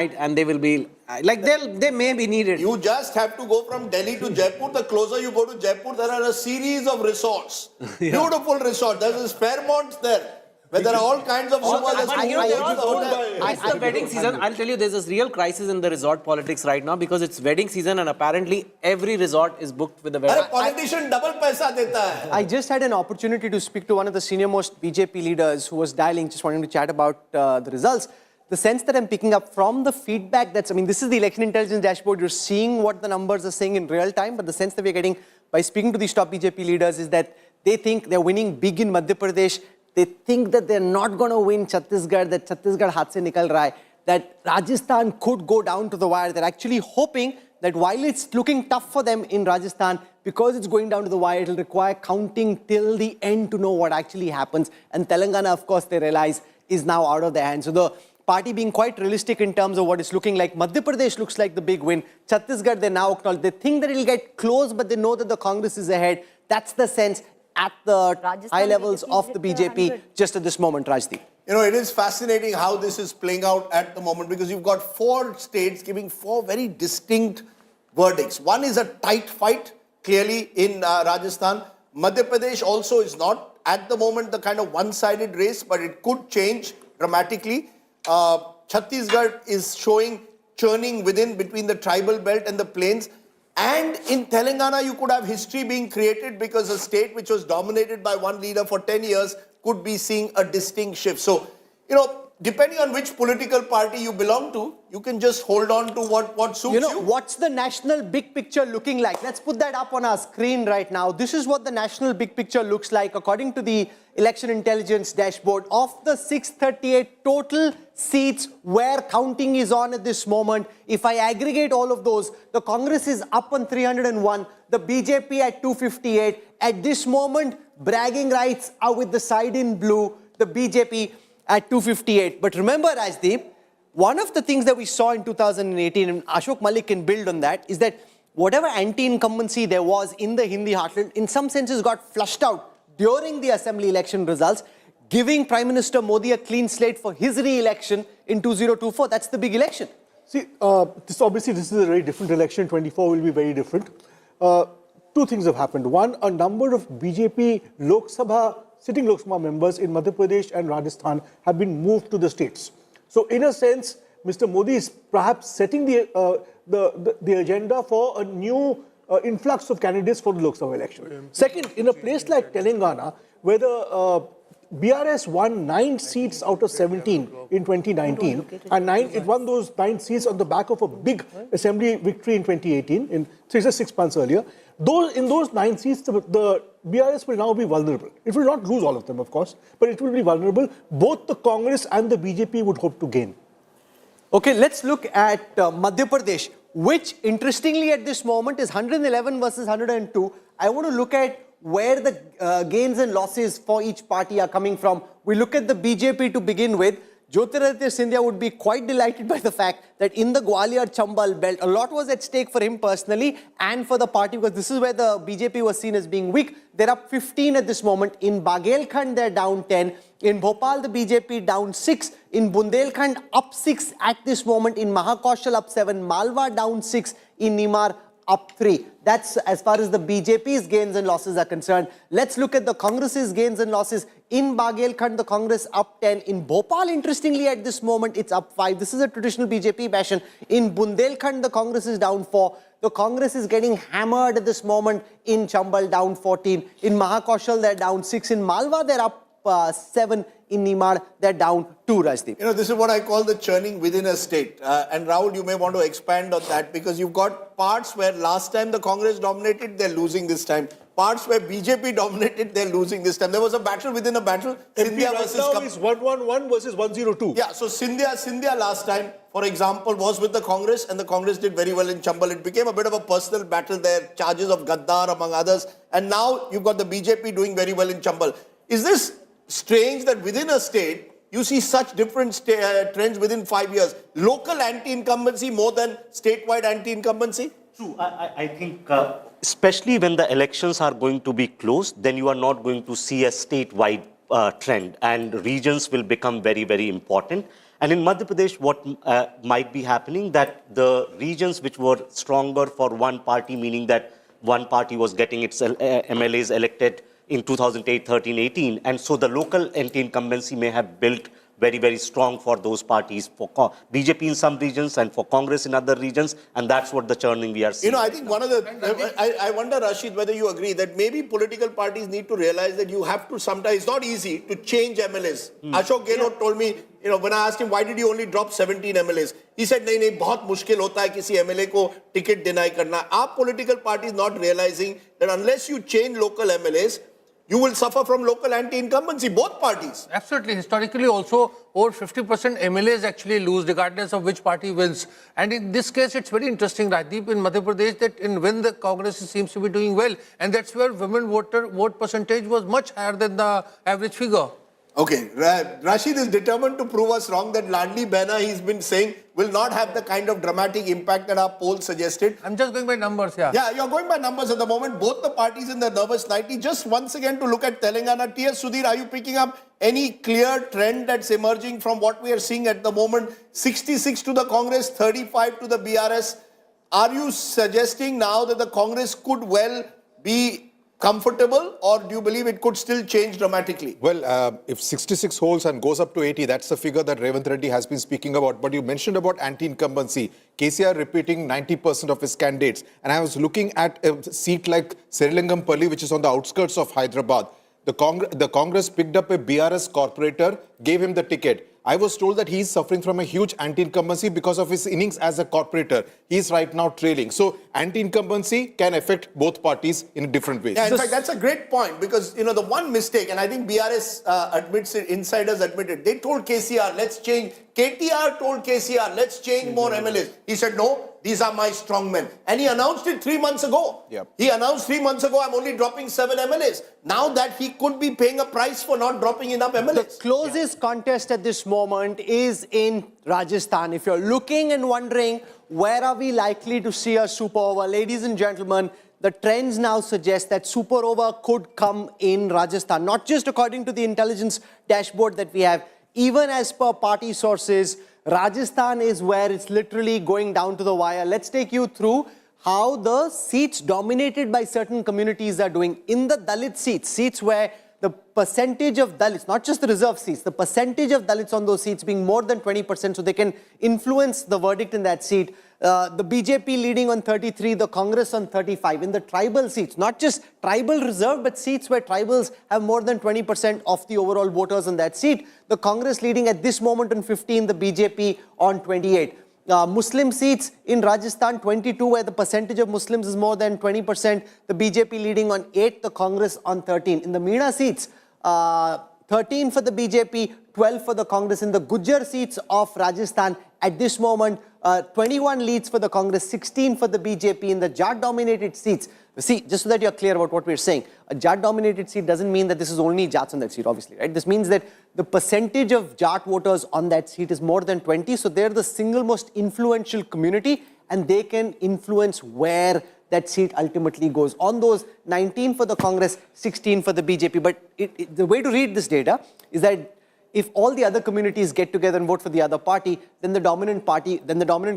and they will be like they may be needed. You just have to go from Delhi to Jaipur. The closer you go to Jaipur, there are a series of resorts, beautiful resorts. There's Fairmonts there, where there are all kinds of It's the wedding season. I'll tell you, there's this real crisis in the resort politics right now because it's wedding season and apparently every resort is booked with a wedding. Politician double paisa deta hai. I just had an opportunity to speak to one of the senior most BJP leaders who was dialing, just wanting to chat about the results. The sense that I'm picking up from the feedback this is the election intelligence dashboard. You're seeing what the numbers are saying in real time, but the sense that we're getting by speaking to these top BJP leaders is that they think they're winning big in Madhya Pradesh. They think that they're not going to win Chhattisgarh, that Chhattisgarh haath se nikal raha hai, that Rajasthan could go down to the wire. They're actually hoping that while it's looking tough for them in Rajasthan, because it's going down to the wire, it'll require counting till the end to know what actually happens. And Telangana, of course, they realize is now out of their hands. So the party being quite realistic in terms of what it's looking like. Madhya Pradesh looks like the big win. Chhattisgarh, they now acknowledge. They think that it'll get close, but they know that the Congress is ahead. That's the sense at the high levels of the BJP just at this moment, Rajdeep. You know, it is fascinating how this is playing out at the moment because you've got 4 states giving 4 very distinct verdicts. One is a tight fight, clearly, in Rajasthan. Madhya Pradesh also is not at the moment the kind of one-sided race, but it could change dramatically. Chhattisgarh is showing churning between the tribal belt and the plains. And in Telangana, you could have history being created because a state which was dominated by one leader for 10 years could be seeing a distinct shift. So, you know, depending on which political party you belong to, you can just hold on to what suits you. You know, what's the national big picture looking like? Let's put that up on our screen right now. This is what the national big picture looks like according to the election intelligence dashboard. Of the 638 total seats where counting is on at this moment, if I aggregate all of those, the Congress is up on 301, the BJP at 258. At this moment, bragging rights are with the side in blue, the BJP at 258. But remember, Rajdeep, one of the things that we saw in 2018, and Ashok Malik can build on that, is that whatever anti-incumbency there was in the Hindi heartland, in some senses got flushed out during the assembly election results, giving Prime Minister Modi a clean slate for his re-election in 2024. That's the big election. See, this is a very different election. 24 will be very different. 2 things have happened. One, a number of BJP sitting Lok Sabha members in Madhya Pradesh and Rajasthan have been moved to the states. So, in a sense, Mr. Modi is perhaps setting the agenda for a new influx of candidates for the Lok Sabha election. Second, in a place like Telangana, where the BRS won 9 seats out of 17 in 2019, and it won those 9 seats on the back of a big assembly victory in 2018, so 6 months earlier. In those 9 seats, the BRS will now be vulnerable. It will not lose all of them, of course, but it will be vulnerable. Both the Congress and the BJP would hope to gain. Okay, let's look at Madhya Pradesh, which interestingly at this moment is 111 versus 102. I want to look at where the gains and losses for each party are coming from. We look at the BJP to begin with. Jyotiraditya Scindia would be quite delighted by the fact that in the Gwalior-Chambal belt, a lot was at stake for him personally and for the party because this is where the BJP was seen as being weak. They're up 15 at this moment. In Bahgel, they're down 10. In Bhopal, the BJP down 6. In Bundelkhand, up 6 at this moment. In Mahakaushal, up 7. Malwa, down 6. In Nimar, up 3. That's as far as the BJP's gains and losses are concerned. Let's look at the Congress's gains and losses. In Bahgelkhand, the Congress up 10. In Bhopal, interestingly, at this moment, it's up 5. This is a traditional BJP bastion. In Bundelkhand, the Congress is down 4. The Congress is getting hammered at this moment in Chambal, down 14. In Mahakaushal, they're down 6. In Malwa, they're up 7. In Nimar, they're down 2, Rajdeep. You know, this is what I call the churning within a state. And Rahul, you may want to expand on that because you've got parts where last time the Congress dominated, they're losing this time. Parts where BJP dominated, they're losing this time. There was a battle within a battle. Scindia versus now is 111 versus 102. Yeah, so Scindia last time, for example, was with the Congress and the Congress did very well in Chambal. It became a bit of a personal battle there, charges of Gaddar among others. And now you've got the BJP doing very well in Chambal. Is this strange that within a state, you see such different trends within 5 years? Local anti-incumbency more than statewide anti-incumbency? True. I think especially when the elections are going to be close, then you are not going to see a statewide trend and regions will become very, very important. And in Madhya Pradesh, what might be happening, that the regions which were stronger for one party, meaning that one party was getting its MLAs elected in 2008, 13, 18, and so the local anti-incumbency may have built very, very strong for those parties, for BJP in some regions and for Congress in other regions, and that's what the churning we are seeing. You know, I think one of the, I wonder, Rashid, whether you agree that maybe political parties need to realize that you have to sometimes, it's not easy to change MLAs. Ashok Gehlot told me, you know, when I asked him, why did you only drop 17 MLAs? He said, nahi, बहुत मुश्किल होता है किसी MLA को ticket deny करना. Are political parties not realizing that unless you change local MLAs, you will suffer from local anti-incumbency, both parties? Absolutely. Historically also, over 50% MLAs actually lose regardless of which party wins. And in this case, it's very interesting, Rajdeep, in Madhya Pradesh, that when the Congress seems to be doing well, and that's where women vote percentage was much higher than the average figure. Okay, Rashid is determined to prove us wrong that Ladli Behna, he's been saying, will not have the kind of dramatic impact that our poll suggested. I'm just going by numbers, yeah. Yeah, you're going by numbers at the moment. Both the parties in the nervous 90. Just once again to look at Telangana. T.S. Sudhir, are you picking up any clear trend that's emerging from what we are seeing at the moment? 66 to the Congress, 35 to the BRS. Are you suggesting now that the Congress could well be comfortable, or do you believe it could still change dramatically? Well, if 66 holds and goes up to 80, that's the figure that Revanth Reddy has been speaking about. But you mentioned about anti-incumbency. KCR repeating 90% of his candidates. And I was looking at a seat like Srirangam-Palli, which is on the outskirts of Hyderabad. The Congress picked up a BRS corporator, gave him the ticket. I was told that he is suffering from a huge anti-incumbency because of his innings as a corporator. He is right now trailing. So anti-incumbency can affect both parties in different ways. Yeah, in fact, that's a great point, because, you know, the one mistake, and I think BRS admits it, insiders admit it, they told KCR, let's change. KTR told KCR, let's change more MLAs. He said, no, these are my strong men. And he announced it 3 months ago. Yep. He announced 3 months ago, I'm only dropping 7 MLAs. Now that he could be paying a price for not dropping enough MLAs. The closest contest at this moment is in Rajasthan. If you're looking and wondering, where are we likely to see a super over? Ladies and gentlemen, the trends now suggest that super over could come in Rajasthan. Not just according to the intelligence dashboard that we have, even as per party sources, Rajasthan is where it's literally going down to the wire. Let's take you through how the seats dominated by certain communities are doing. In the Dalit seats where the percentage of Dalits, not just the reserve seats, the percentage of Dalits on those seats being more than 20%, so they can influence the verdict in that seat. The BJP leading on 33, the Congress on 35. In the tribal seats, not just tribal reserve, but seats where tribals have more than 20% of the overall voters on that seat. The Congress leading at this moment on 15, the BJP on 28. Muslim seats in Rajasthan, 22, where the percentage of Muslims is more than 20%. The BJP leading on 8, the Congress on 13. In the Meena seats, 13 for the BJP, 12 for the Congress. In the Gujjar seats of Rajasthan, at this moment, 21 leads for the Congress, 16 for the BJP. In the Jat-dominated seats, see, just so that you're clear about what we're saying, a Jat-dominated seat doesn't mean that this is only Jats on that seat, obviously, right? This means that the percentage of Jat voters on that seat is more than 20, so they're the single most influential community, and they can influence where that seat ultimately goes. On those, 19 for the Congress, 16 for the BJP. But the way to read this data is that if all the other communities get together and vote for the other party, then the dominant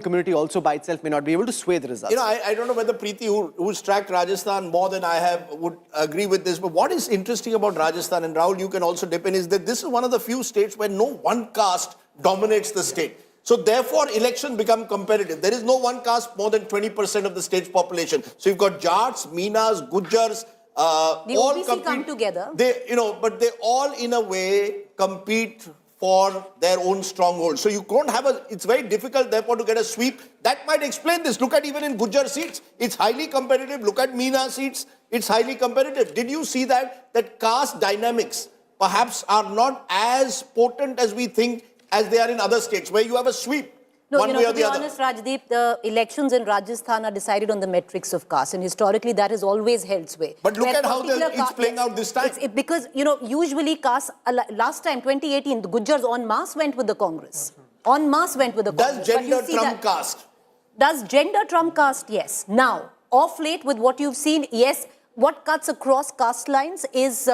community also by itself may not be able to sway the results. You know, I don't know whether Preeti, who's tracked Rajasthan more than I have, would agree with this. But what is interesting about Rajasthan, and Rahul, you can also dip in, is that this is one of the few states where no one caste dominates the state. So therefore, elections become competitive. There is no one caste more than 20% of the state's population. So you've got Jats, Meenas, Gujjars, the all OBC compete, come together. But they all in a way compete for their own stronghold. So you don't have it's very difficult therefore to get a sweep. That might explain this. Look at even in Gujjar seats, it's highly competitive. Look at Meena seats, it's highly competitive. Did you see that caste dynamics perhaps are not as potent as we think as they are in other states where you have a sweep? No, one way or to be the other. honest, Rajdeep, the elections in Rajasthan are decided on the metrics of caste, and historically that has always held sway. But look Where at how particular it's playing out this time. Because, usually caste, last time, 2018, the Gujjars en masse went with the Congress. En masse went with the Congress. Does gender trump caste? Does gender trump caste? Yes. Now, off late with what you've seen, yes, what cuts across caste lines is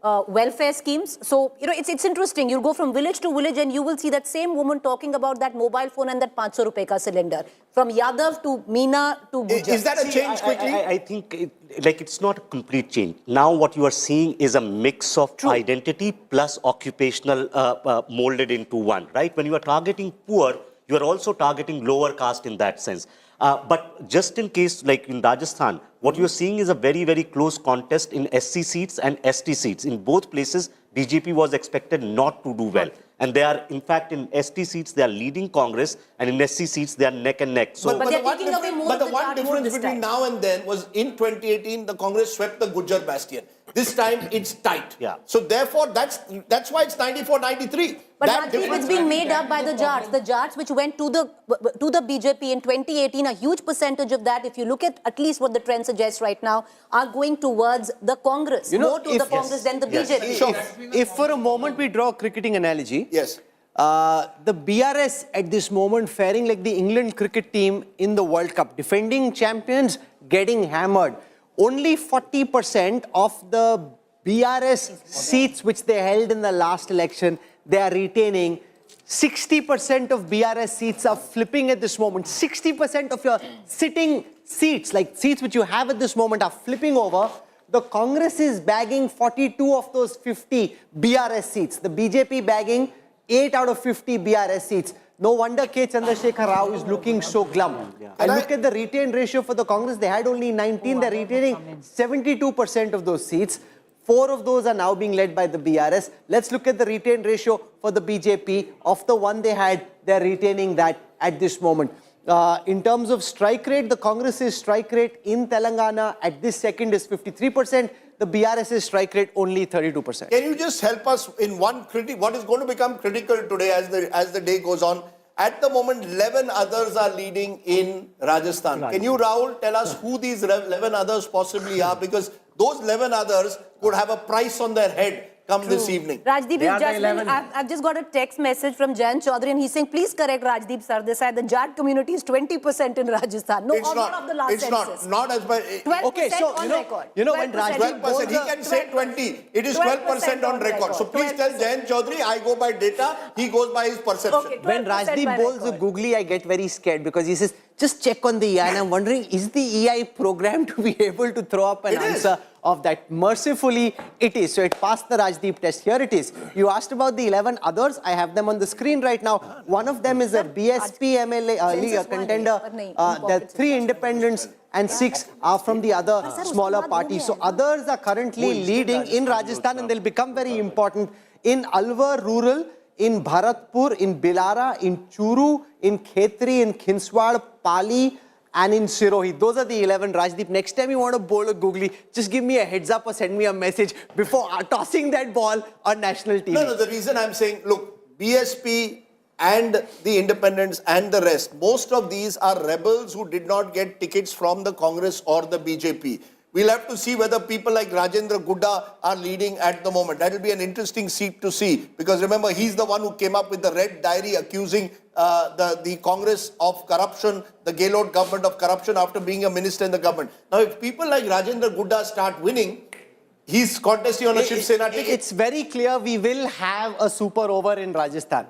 welfare schemes. So, it's interesting. You'll go from village to village and you will see that same woman talking about that mobile phone and that 500 rupees ka cylinder. From Yadav to Meena to Gujar. Is that a change quickly? I think it's not a complete change. Now what you are seeing is a mix of identity plus occupational molded into one, right? When you are targeting poor, you are also targeting lower caste in that sense. But just in case, like in Rajasthan, what you're seeing is a very, very close contest in SC seats and ST seats. In both places, BJP was expected not to do well. And they are, in fact, in ST seats, they are leading Congress, and in SC seats, they are neck and neck. So, But they're taking away more but of the the one card difference this between time. now and then was in 2018, the Congress swept the Gujar bastion. This time, it's tight. Yeah. So therefore, that's why it's 94-93. But That Rajdeep, difference- it's being made up by the Jats. The Jats which went to the BJP in 2018, a huge percentage of that, if you look at least what the trend suggests right now, are going towards the Congress. More to the Congress than the BJP. If for a moment we draw a cricketing analogy, Yes. the BRS at this moment faring like the England cricket team in the World Cup, defending champions, getting hammered. Only 40% of the BRS seats which they held in the last election, they are retaining. 60% of BRS seats are flipping at this moment. 60% of your sitting seats, like seats which you have at this moment, are flipping over. The Congress is bagging 42 of those 50 BRS seats. The BJP bagging 8 out of 50 BRS seats. No wonder K. Chandrasekhar Rao is looking so glum. And look at the retain ratio for the Congress. They had only 19. They're retaining 72% of those seats. 4 of those are now being led by the BRS. Let's look at the retain ratio for the BJP. Of the one they had, they're retaining that at this moment. In terms of strike rate, the Congress's strike rate in Telangana at this second is 53%. The BRS's strike rate only 32%. Can you just help us in one what is going to become critical today as the day goes on? At the moment, 11 others are leading in Rajasthan. Can you, Rahul, tell us who these 11 others possibly are? Because those 11 others could have a price on their head come this evening. Rajdeep, I've just got a text message from Jan Chaudhary and he's saying, please correct Rajdeep Sardesai. The Jat community is 20% in Rajasthan. No, It's not of the last census. not as by... 12% Okay, so, on record. when 12%. Rajdeep 12%. He can say 20. It is 12% on record. So please tell Jayan Chaudhary, I go by data, he goes by his perception. Okay, When 12% Rajdeep by bowls a record. googly, I get very scared because he says, just check on the EI. And I'm wondering, is the EI programmed to be able to throw up an answer of that? Mercifully, it is. So it passed the Rajdeep test. Here it is. You asked about the 11 others. I have them on the screen right now. One of them is a BSP MLA contender. There are 3 independents and 6 are from the other smaller parties. So others are currently leading in Rajasthan and they'll become very important in Alwar rural, in Bharatpur, in Bilara, in Churu, in Khetri, in Khinswad, Pali, and in Sirohi. Those are the 11. Rajdeep, next time you want to bowl a googly, just give me a heads up or send me a message before tossing that ball on national TV. No, the reason I'm saying, look, BSP and the independents and the rest, most of these are rebels who did not get tickets from the Congress or the BJP. We'll have to see whether people like Rajendra Gudda are leading at the moment. That will be an interesting seat to see. Because remember, he's the one who came up with the red diary accusing the Congress of corruption, the Gehlot government of corruption after being a minister in the government. Now, if people like Rajendra Gudda start winning, he's contesting on a Shiv Sena ticket. It's very clear we will have a super over in Rajasthan.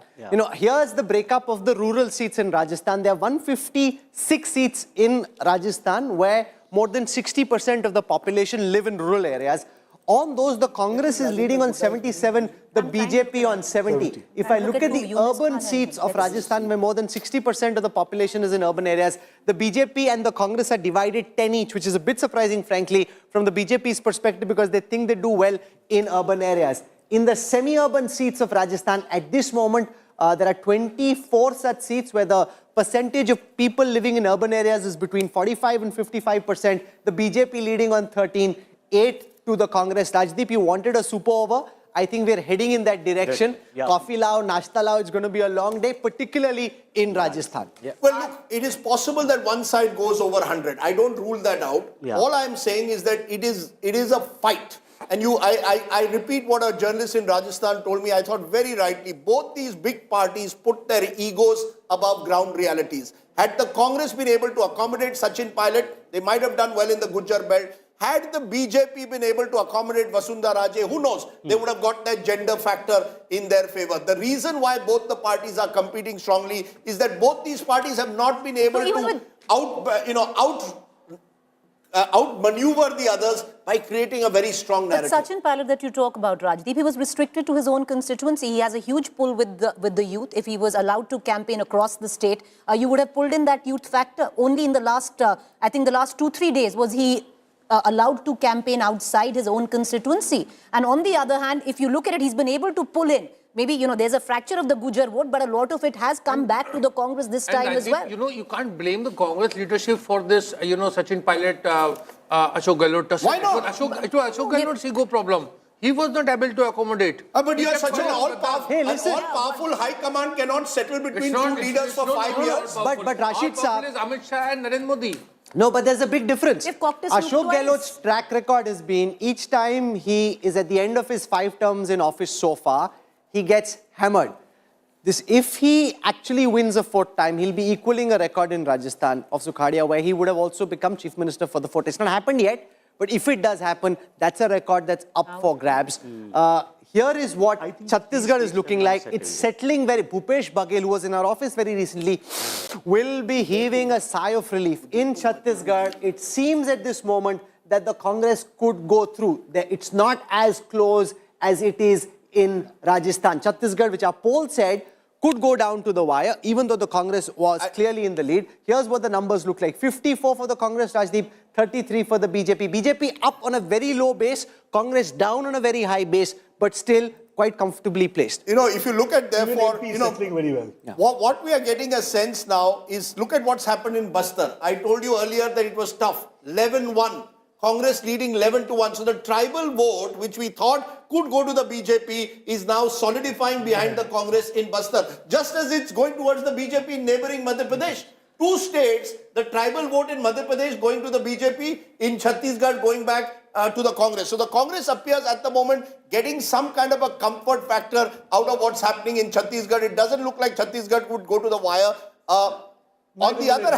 Here's the breakup of the rural seats in Rajasthan. There are 156 seats in Rajasthan where more than 60% of the population live in rural areas. On those, the Congress is leading on 77, the BJP on 70. If I look at the urban seats of Rajasthan, where more than 60% of the population is in urban areas, the BJP and the Congress are divided 10 each, which is a bit surprising, frankly, from the BJP's perspective, because they think they do well in urban areas. In the semi-urban seats of Rajasthan, at this moment, there are 24 such seats where the percentage of people living in urban areas is between 45 and 55%. The BJP leading on 13, 8 to the Congress. Rajdeep, you wanted a super over. I think we're heading in that direction. Coffee lao, nashta lao, it's going to be a long day, particularly in Rajasthan. Well, look, it is possible that one side goes over 100. I don't rule that out. All I'm saying is that it is a fight. And I repeat what a journalist in Rajasthan told me, I thought very rightly, both these big parties put their egos above ground realities. Had the Congress been able to accommodate Sachin Pilot, they might have done well in the Gujar belt. Had the BJP been able to accommodate Vasundhara Raje, who knows? They would have got that gender factor in their favor. The reason why both the parties are competing strongly is that both these parties have not been able to outmaneuver the others by creating a very strong narrative. But Sachin Pilot that you talk about, Rajdeep, he was restricted to his own constituency. He has a huge pull with the youth. If he was allowed to campaign across the state, you would have pulled in that youth factor. Only in the last, I think the last 2-3 days was he allowed to campaign outside his own constituency. And on the other hand, if you look at it, he's been able to pull in. Maybe, there's a fracture of the Gujar vote, but a lot of it has come back to the Congress this time as well. You can't blame the Congress leadership for this, Sachin Pilot, Ashok Gehlot. Why not? Ashok Gehlot's ego problem. He was not able to accommodate. But you are such an all-powerful high command cannot settle between two leaders for 5 years. But Rashid Saab, is Amit Shah and Narendra Modi. No, but there's a big difference. They've caucused Ashok twice. Gehlot's track record has been, each time he is at the end of his 5 terms in office so far, he gets hammered. If he actually wins a 4th time, he'll be equaling a record in Rajasthan of Sukhadia, where he would have also become Chief Minister for the 4th. It's not happened yet, but if it does happen, that's a record that's up for grabs. Here is what Chhattisgarh is looking like. It's settling very. Bhupesh Bahgel, who was in our office very recently, will be heaving a sigh of relief. In Chhattisgarh, it seems at this moment that the Congress could go through. It's not as close as it is in Rajasthan. Chhattisgarh, which our poll said, could go down to the wire, even though the Congress was clearly in the lead. Here's what the numbers look like. 54 for the Congress, Rajdeep, 33 for the BJP. BJP up on a very low base, Congress down on a very high base, but still quite comfortably placed. If you look at, therefore, settling very well. Yeah. What we are getting a sense now is, look at what's happened in Bastar. I told you earlier that it was tough. 11-1. Congress leading 11-1. So the tribal vote, which we thought could go to the BJP, is now solidifying behind the Congress in Bastar. Just as it's going towards the BJP in neighboring Madhya Pradesh. 2 states, the tribal vote in Madhya Pradesh going to the BJP, in Chhattisgarh going back to the Congress. So the Congress appears at the moment getting some kind of a comfort factor out of what's happening in Chhattisgarh. It doesn't look like Chhattisgarh would go to the wire. On the other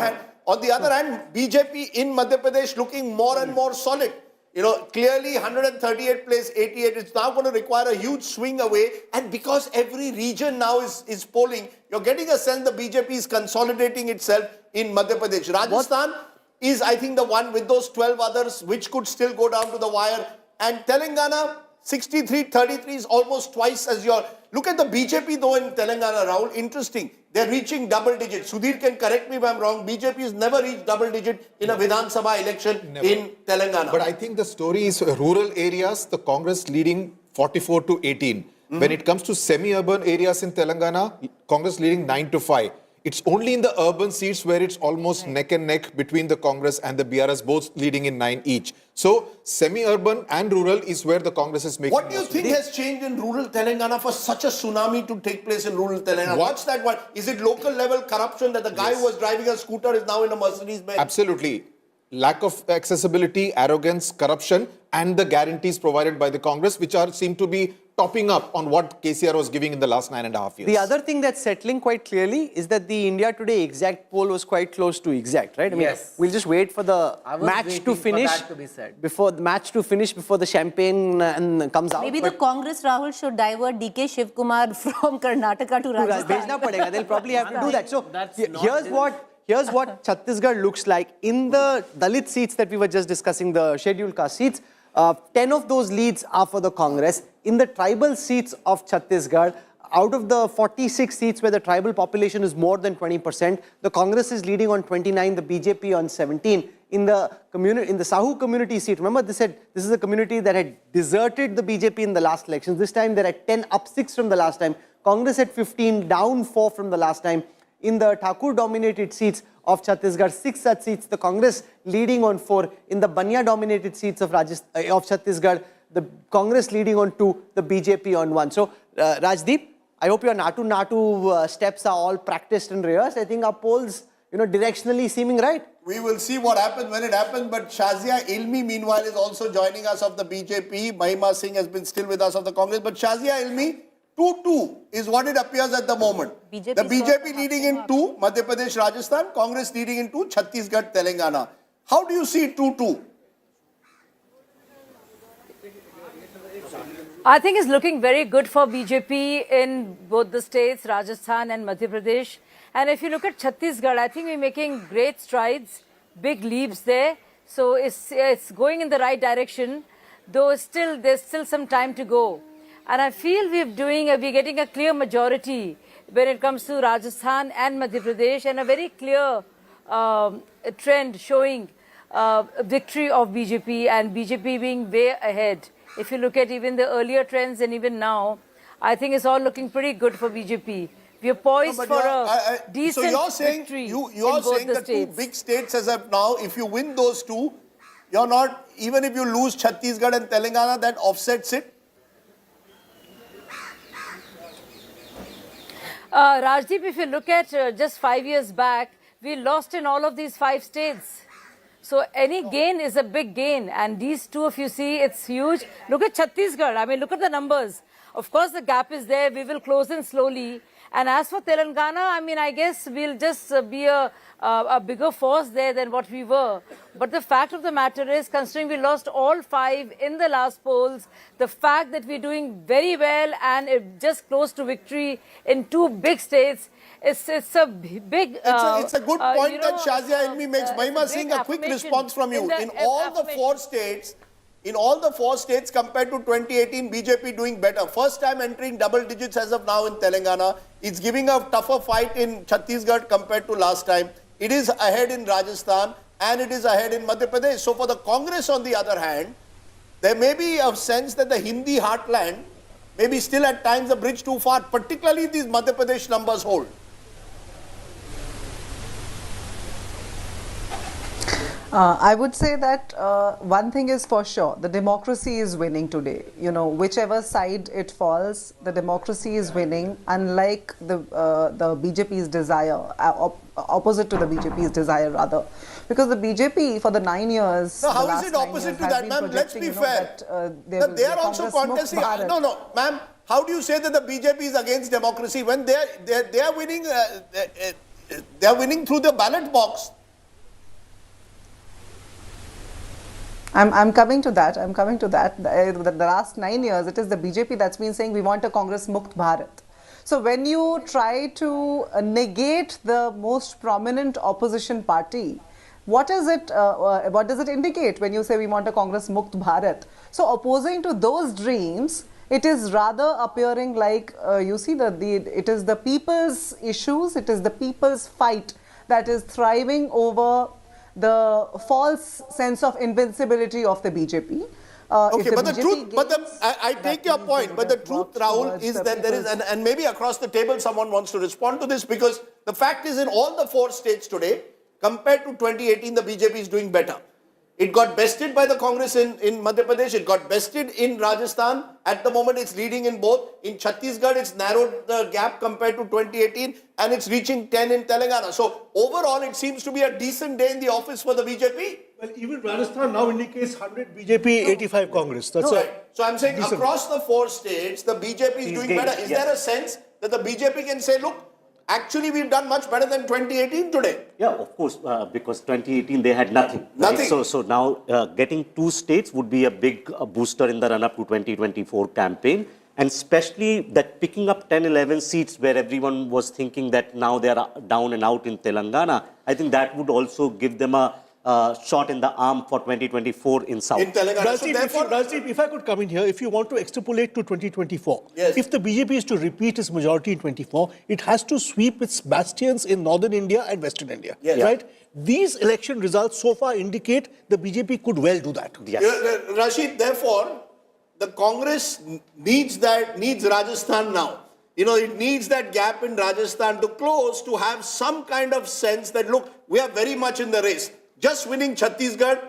hand, BJP in Madhya Pradesh looking more and more solid. Clearly 138 plays 88. It's now going to require a huge swing away. And because every region now is polling, you're getting a sense the BJP is consolidating itself in Madhya Pradesh. Rajasthan is, I think, the one with those 12 others which could still go down to the wire. And Telangana, 63-33 is almost twice as your... Look at the BJP though in Telangana, Rahul. Interesting. They're reaching double digits. Sudhir can correct me if I'm wrong. BJP has never reached double digit in a Vidhan Sabha election in Telangana. But I think the story is rural areas, the Congress leading 44-18. When it comes to semi-urban areas in Telangana, Congress leading 9-5. It's only in the urban seats where it's almost neck and neck between the Congress and the BRS, both leading in 9 each. So, semi-urban and rural is where the Congress is making. What do you think has changed in rural Telangana for such a tsunami to take place in rural Telangana? What's that one? Is it local level corruption that the guy who was driving a scooter is now in a Mercedes Benz? Absolutely. Lack of accessibility, arrogance, corruption, and the guarantees provided by the Congress, which seem to be topping up on what KCR was giving in the last 9.5 years. The other thing that's settling quite clearly is that the India Today exact poll was quite close to exact, right? I mean, yes. We'll just wait for the match to finish. For that to be said. Before the match to finish, before the champagne comes out. Maybe the Congress, Rahul, should divert DK Shivkumar from Karnataka to Rajasthan. Bhejna padega. They'll probably have to do that. So here's what Chhattisgarh looks like. In the Dalit seats that we were just discussing, the scheduled caste seats, 10 of those leads are for the Congress. In the tribal seats of Chhattisgarh, out of the 46 seats where the tribal population is more than 20%, the Congress is leading on 29, the BJP on 17. In the Sahu community seat, remember this is a community that had deserted the BJP in the last elections. This time they're at 10, up 6 from the last time. Congress at 15, down 4 from the last time. In the Thakur-dominated seats of Chhattisgarh, 6 such seats, the Congress leading on 4. In the Banya-dominated seats of Chhattisgarh, the Congress leading on 2, the BJP on 1. So, Rajdeep, I hope your Natu steps are all practiced and rehearsed. I think our polls, directionally seeming right. We will see what happens when it happens. But Shazia Ilmi, meanwhile, is also joining us of the BJP. Mahima Singh has been still with us of the Congress. But Shazia Ilmi, 2-2 is what it appears at the moment. BJP the BJP leading in 2, Madhya Pradesh, Rajasthan, Congress leading in 2, Chhattisgarh, Telangana. How do you see 2-2? I think it's looking very good for BJP in both the states, Rajasthan and Madhya Pradesh. And if you look at Chhattisgarh, I think we're making great strides, big leaps there. So it's going in the right direction, though there's still some time to go. And I feel we're getting a clear majority when it comes to Rajasthan and Madhya Pradesh, and a very clear trend showing victory of BJP and BJP being way ahead. If you look at even the earlier trends and even now, I think it's all looking pretty good for BJP. We are poised for a decent victory you're saying the two big states as of now, if you win those two, you're not, even if you lose Chhattisgarh and Telangana, that offsets it? Rajdeep, if you look at just 5 years back, we lost in all of these 5 states. So any gain is a big gain, and these two, if you see, it's huge. Look at Chhattisgarh. I mean, look at the numbers. Of course, the gap is there. We will close in slowly. And as for Telangana, I mean, I guess we'll just be a bigger force there than what we were. But the fact of the matter is, considering we lost all 5 in the last polls, the fact that we're doing very well and just close to victory in 2 big states, it's a big... it's a good point that Shazia Ilmi makes. Mahima Singh, a quick response from you. In all the 4 states, compared to 2018, BJP doing better. First time entering double digits as of now in Telangana. It's giving a tougher fight in Chhattisgarh compared to last time. It is ahead in Rajasthan and it is ahead in Madhya Pradesh. So for the Congress, on the other hand, there may be a sense that the Hindi heartland may be still at times a bridge too far, particularly if these Madhya Pradesh numbers hold. I would say that one thing is for sure, the democracy is winning today. You know, whichever side it falls, the democracy is winning, unlike the BJP's desire, opposite to the BJP's desire rather. Because the BJP for the 9 years... No, how is it opposite to that, ma'am? Let's be fair. They are also contesting... No, ma'am, how do you say that the BJP is against democracy when they are winning, they are winning through the ballot box? I'm coming to that. The last 9 years, it is the BJP that's been saying we want a Congress Mukt Bharat. So when you try to negate the most prominent opposition party, what does it indicate when you say we want a Congress Mukt Bharat? So opposing to those dreams, it is rather appearing like you see it is the people's issues, it is the people's fight that is thriving over the false sense of invincibility of the BJP. Okay, I take your point, but the truth, Rahul, is that there is, and maybe across the table someone wants to respond to this, because the fact is in all the 4 states today, compared to 2018, the BJP is doing better. It got bested by the Congress in Madhya Pradesh. It got bested in Rajasthan. At the moment, it's leading in both. In Chhattisgarh, it's narrowed the gap compared to 2018, and it's reaching 10 in Telangana. So overall, it seems to be a decent day in the office for the BJP. Well, even Rajasthan now indicates 100 BJP, 85 Congress. That's right. So I'm saying across the 4 states, the BJP is doing better. Is there a sense that the BJP can say, look, actually, we've done much better than 2018 today? Yeah, of course, because 2018 they had nothing. Nothing. Right? So now getting 2 states would be a big booster in the run-up to 2024 campaign. And especially that picking up 10, 11 seats where everyone was thinking that now they are down and out in Telangana, I think that would also give them a shot in the arm for 2024 in South. In Telangana. Rajdeep, if I could come in here, if you want to extrapolate to 2024, yes. If the BJP is to repeat its majority in 24, it has to sweep its bastions in northern India and western India, yes. right? These election results so far indicate the BJP could well do that. Yes. Rashid, therefore, the Congress needs Rajasthan now. You know, it needs that gap in Rajasthan to close to have some kind of sense that, look, we are very much in the race. Just winning Chhattisgarh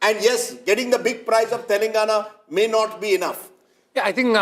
and yes, getting the big prize of Telangana may not be enough. Yeah, I think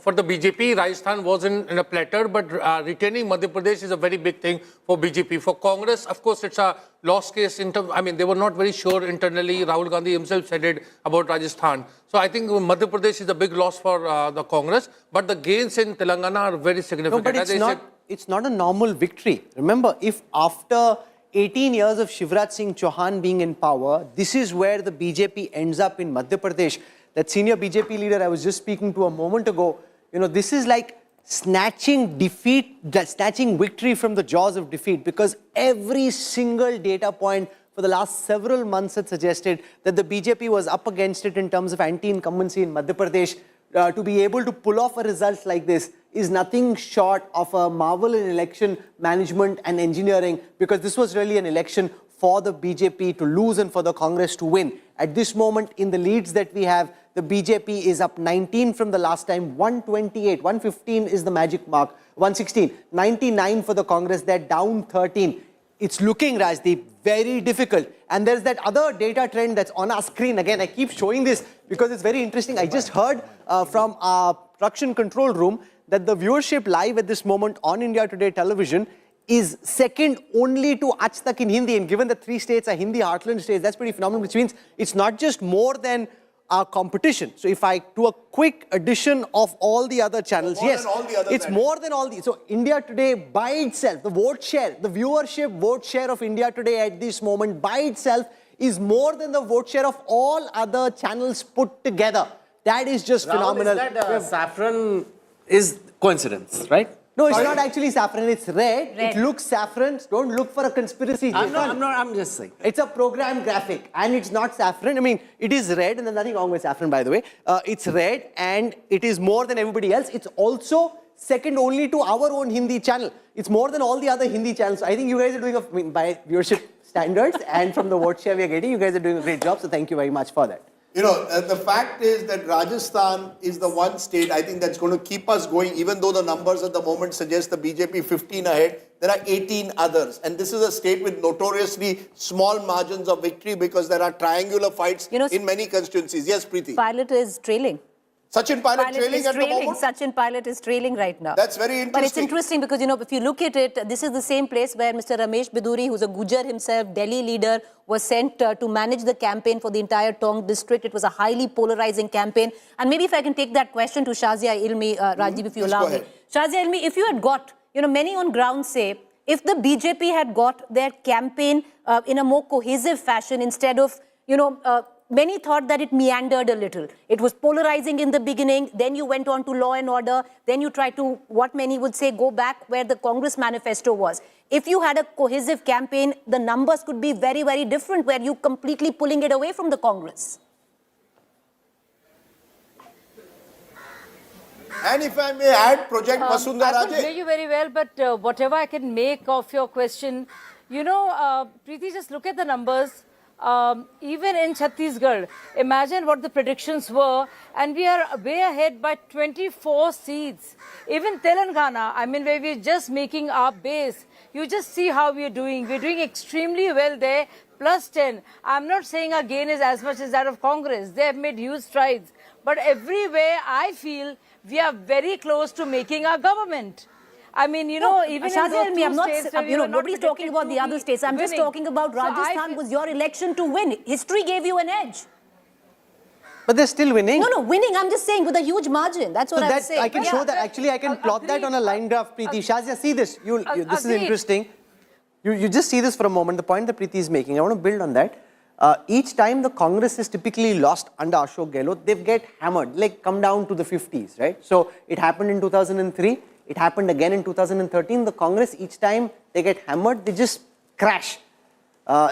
for the BJP, Rajasthan was in a platter, but retaining Madhya Pradesh is a very big thing for BJP. For Congress, of course, it's a lost case. I mean, they were not very sure internally. Rahul Gandhi himself said it about Rajasthan. So I think Madhya Pradesh is a big loss for the Congress, but the gains in Telangana are very significant. No, but it's not a normal victory. Remember, if after 18 years of Shivraj Singh Chauhan being in power, this is where the BJP ends up in Madhya Pradesh, that senior BJP leader I was just speaking to a moment ago, this is like snatching victory from the jaws of defeat, because every single data point for the last several months had suggested that the BJP was up against it in terms of anti-incumbency in Madhya Pradesh. To be able to pull off a result like this is nothing short of a marvel in election management and engineering, because this was really an election for the BJP to lose and for the Congress to win. At this moment, in the leads that we have, the BJP is up 19 from the last time, 128, 115 is the magic mark, 116, 99 for the Congress, they're down 13. It's looking, Rajdeep, very difficult. And there's that other data trend that's on our screen. Again, I keep showing this because it's very interesting. I just heard from our production control room that the viewership live at this moment on India Today television is second only to Aaj Tak in Hindi. And given that 3 states are Hindi heartland states, that's pretty phenomenal, which means it's not just more than our competition. So if I do a quick addition of all the other channels, yes, it's more than all these. So India Today by itself, the vote share, the viewership vote share of India Today at this moment by itself is more than the vote share of all other channels put together. That is just phenomenal. Is that saffron is coincidence, right? No, it's not actually saffron, it's red. It looks saffron. Don't look for a conspiracy. I'm just saying. It's a program graphic and it's not saffron. I mean, it is red, and there's nothing wrong with saffron, by the way. It's red and it is more than everybody else. It's also second only to our own Hindi channel. It's more than all the other Hindi channels. I think you guys are doing, by viewership standards and from the vote share we are getting, you guys are doing a great job. So thank you very much for that. The fact is that Rajasthan is the one state, I think, that's going to keep us going, even though the numbers at the moment suggest the BJP 15 ahead. There are 18 others. And this is a state with notoriously small margins of victory because there are triangular fights in many constituencies. Yes, Preeti. Pilot is trailing. Sachin Pilot trailing at the moment? Sachin Pilot is trailing right now. That's very interesting. But it's interesting because, if you look at it, this is the same place where Mr. Ramesh Biduri, who's a Gujar himself, Delhi leader, was sent to manage the campaign for the entire Tong district. It was a highly polarizing campaign. And maybe if I can take that question to Shazia Ilmi, Rajdeep, if you allow me. Shazia Ilmi, if you had got, many on ground say, if the BJP had got their campaign in a more cohesive fashion instead of, many thought that it meandered a little. It was polarizing in the beginning, then you went on to law and order, then you tried to, what many would say, go back where the Congress manifesto was. If you had a cohesive campaign, the numbers could be very, very different, where you completely pulling it away from the Congress. And if I may add, Project Vasundhara I could hear you very well, but whatever I can make of your question, Preeti, just look at the numbers. Even in Chhattisgarh, imagine what the predictions were, and we are way ahead by 24 seats. Even Telangana, where we're just making our base, you just see how we're doing. We're doing extremely well there, plus 10. I'm not saying our gain is as much as that of Congress. They have made huge strides. But everywhere, I feel we are very close to making our government. Even in those two states, nobody's talking about the other states. I'm just talking about Rajasthan was your election to win. History gave you an edge. But they're still winning. No, winning, I'm just saying, with a huge margin. That's what I'm saying. I can show that. Actually, I can plot that on a line graph, Preeti. Shazia, see this. This is interesting. You just see this for a moment, the point that Preeti is making. I want to build on that. Each time the Congress is typically lost under Ashok Gehlot, they get hammered, like come down to the 50s, right? So it happened in 2003. It happened again in 2013. The Congress, each time they get hammered, they just crash.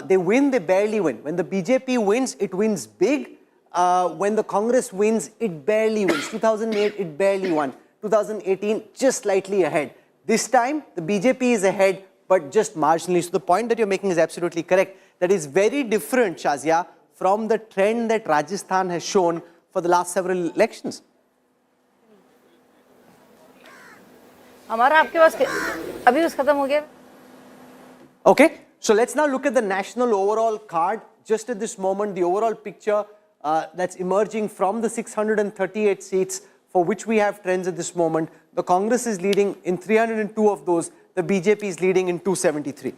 They win, they barely win. When the BJP wins, it wins big. When the Congress wins, it barely wins. 2008, it barely won. 2018, just slightly ahead. This time, the BJP is ahead, but just marginally. So the point that you're making is absolutely correct. That is very different, Shazia, from the trend that Rajasthan has shown for the last several elections. Okay, so let's now look at the national overall card. Just at this moment, the overall picture that's emerging from the 638 seats for which we have trends at this moment. The Congress is leading in 302 of those. The BJP is leading in 273.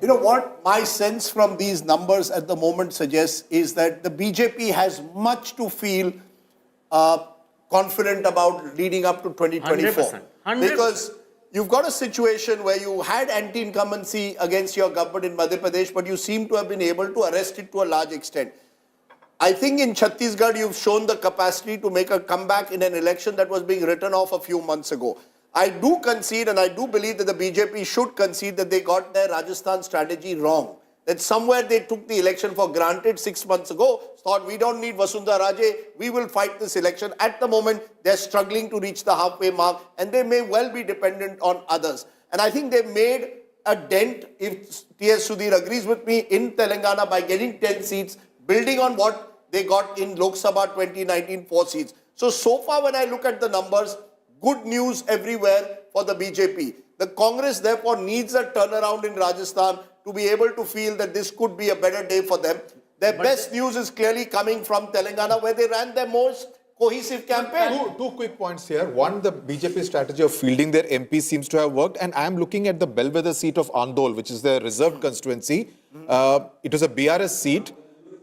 You know what my sense from these numbers at the moment suggests is that the BJP has much to feel confident about leading up to 2024. 100%. Because you've got a situation where you had anti-incumbency against your government in Madhya Pradesh, but you seem to have been able to arrest it to a large extent. I think in Chhattisgarh, you've shown the capacity to make a comeback in an election that was being written off a few months ago. I do concede and I do believe that the BJP should concede that they got their Rajasthan strategy wrong. That somewhere they took the election for granted 6 months ago, thought we don't need Vasundhara Raje, we will fight this election. At the moment, they're struggling to reach the halfway mark and they may well be dependent on others. And I think they've made a dent, if T.S. Sudhir agrees with me, in Telangana by getting 10 seats, building on what they got in Lok Sabha 2019, 4 seats. So far when I look at the numbers, good news everywhere for the BJP. The Congress therefore needs a turnaround in Rajasthan to be able to feel that this could be a better day for them. Their best news is clearly coming from Telangana, where they ran their most cohesive campaign. Two quick points here. One, the BJP strategy of fielding their MPs seems to have worked. And I am looking at the bellwether seat of Andol, which is their reserved constituency. It was a BRS seat.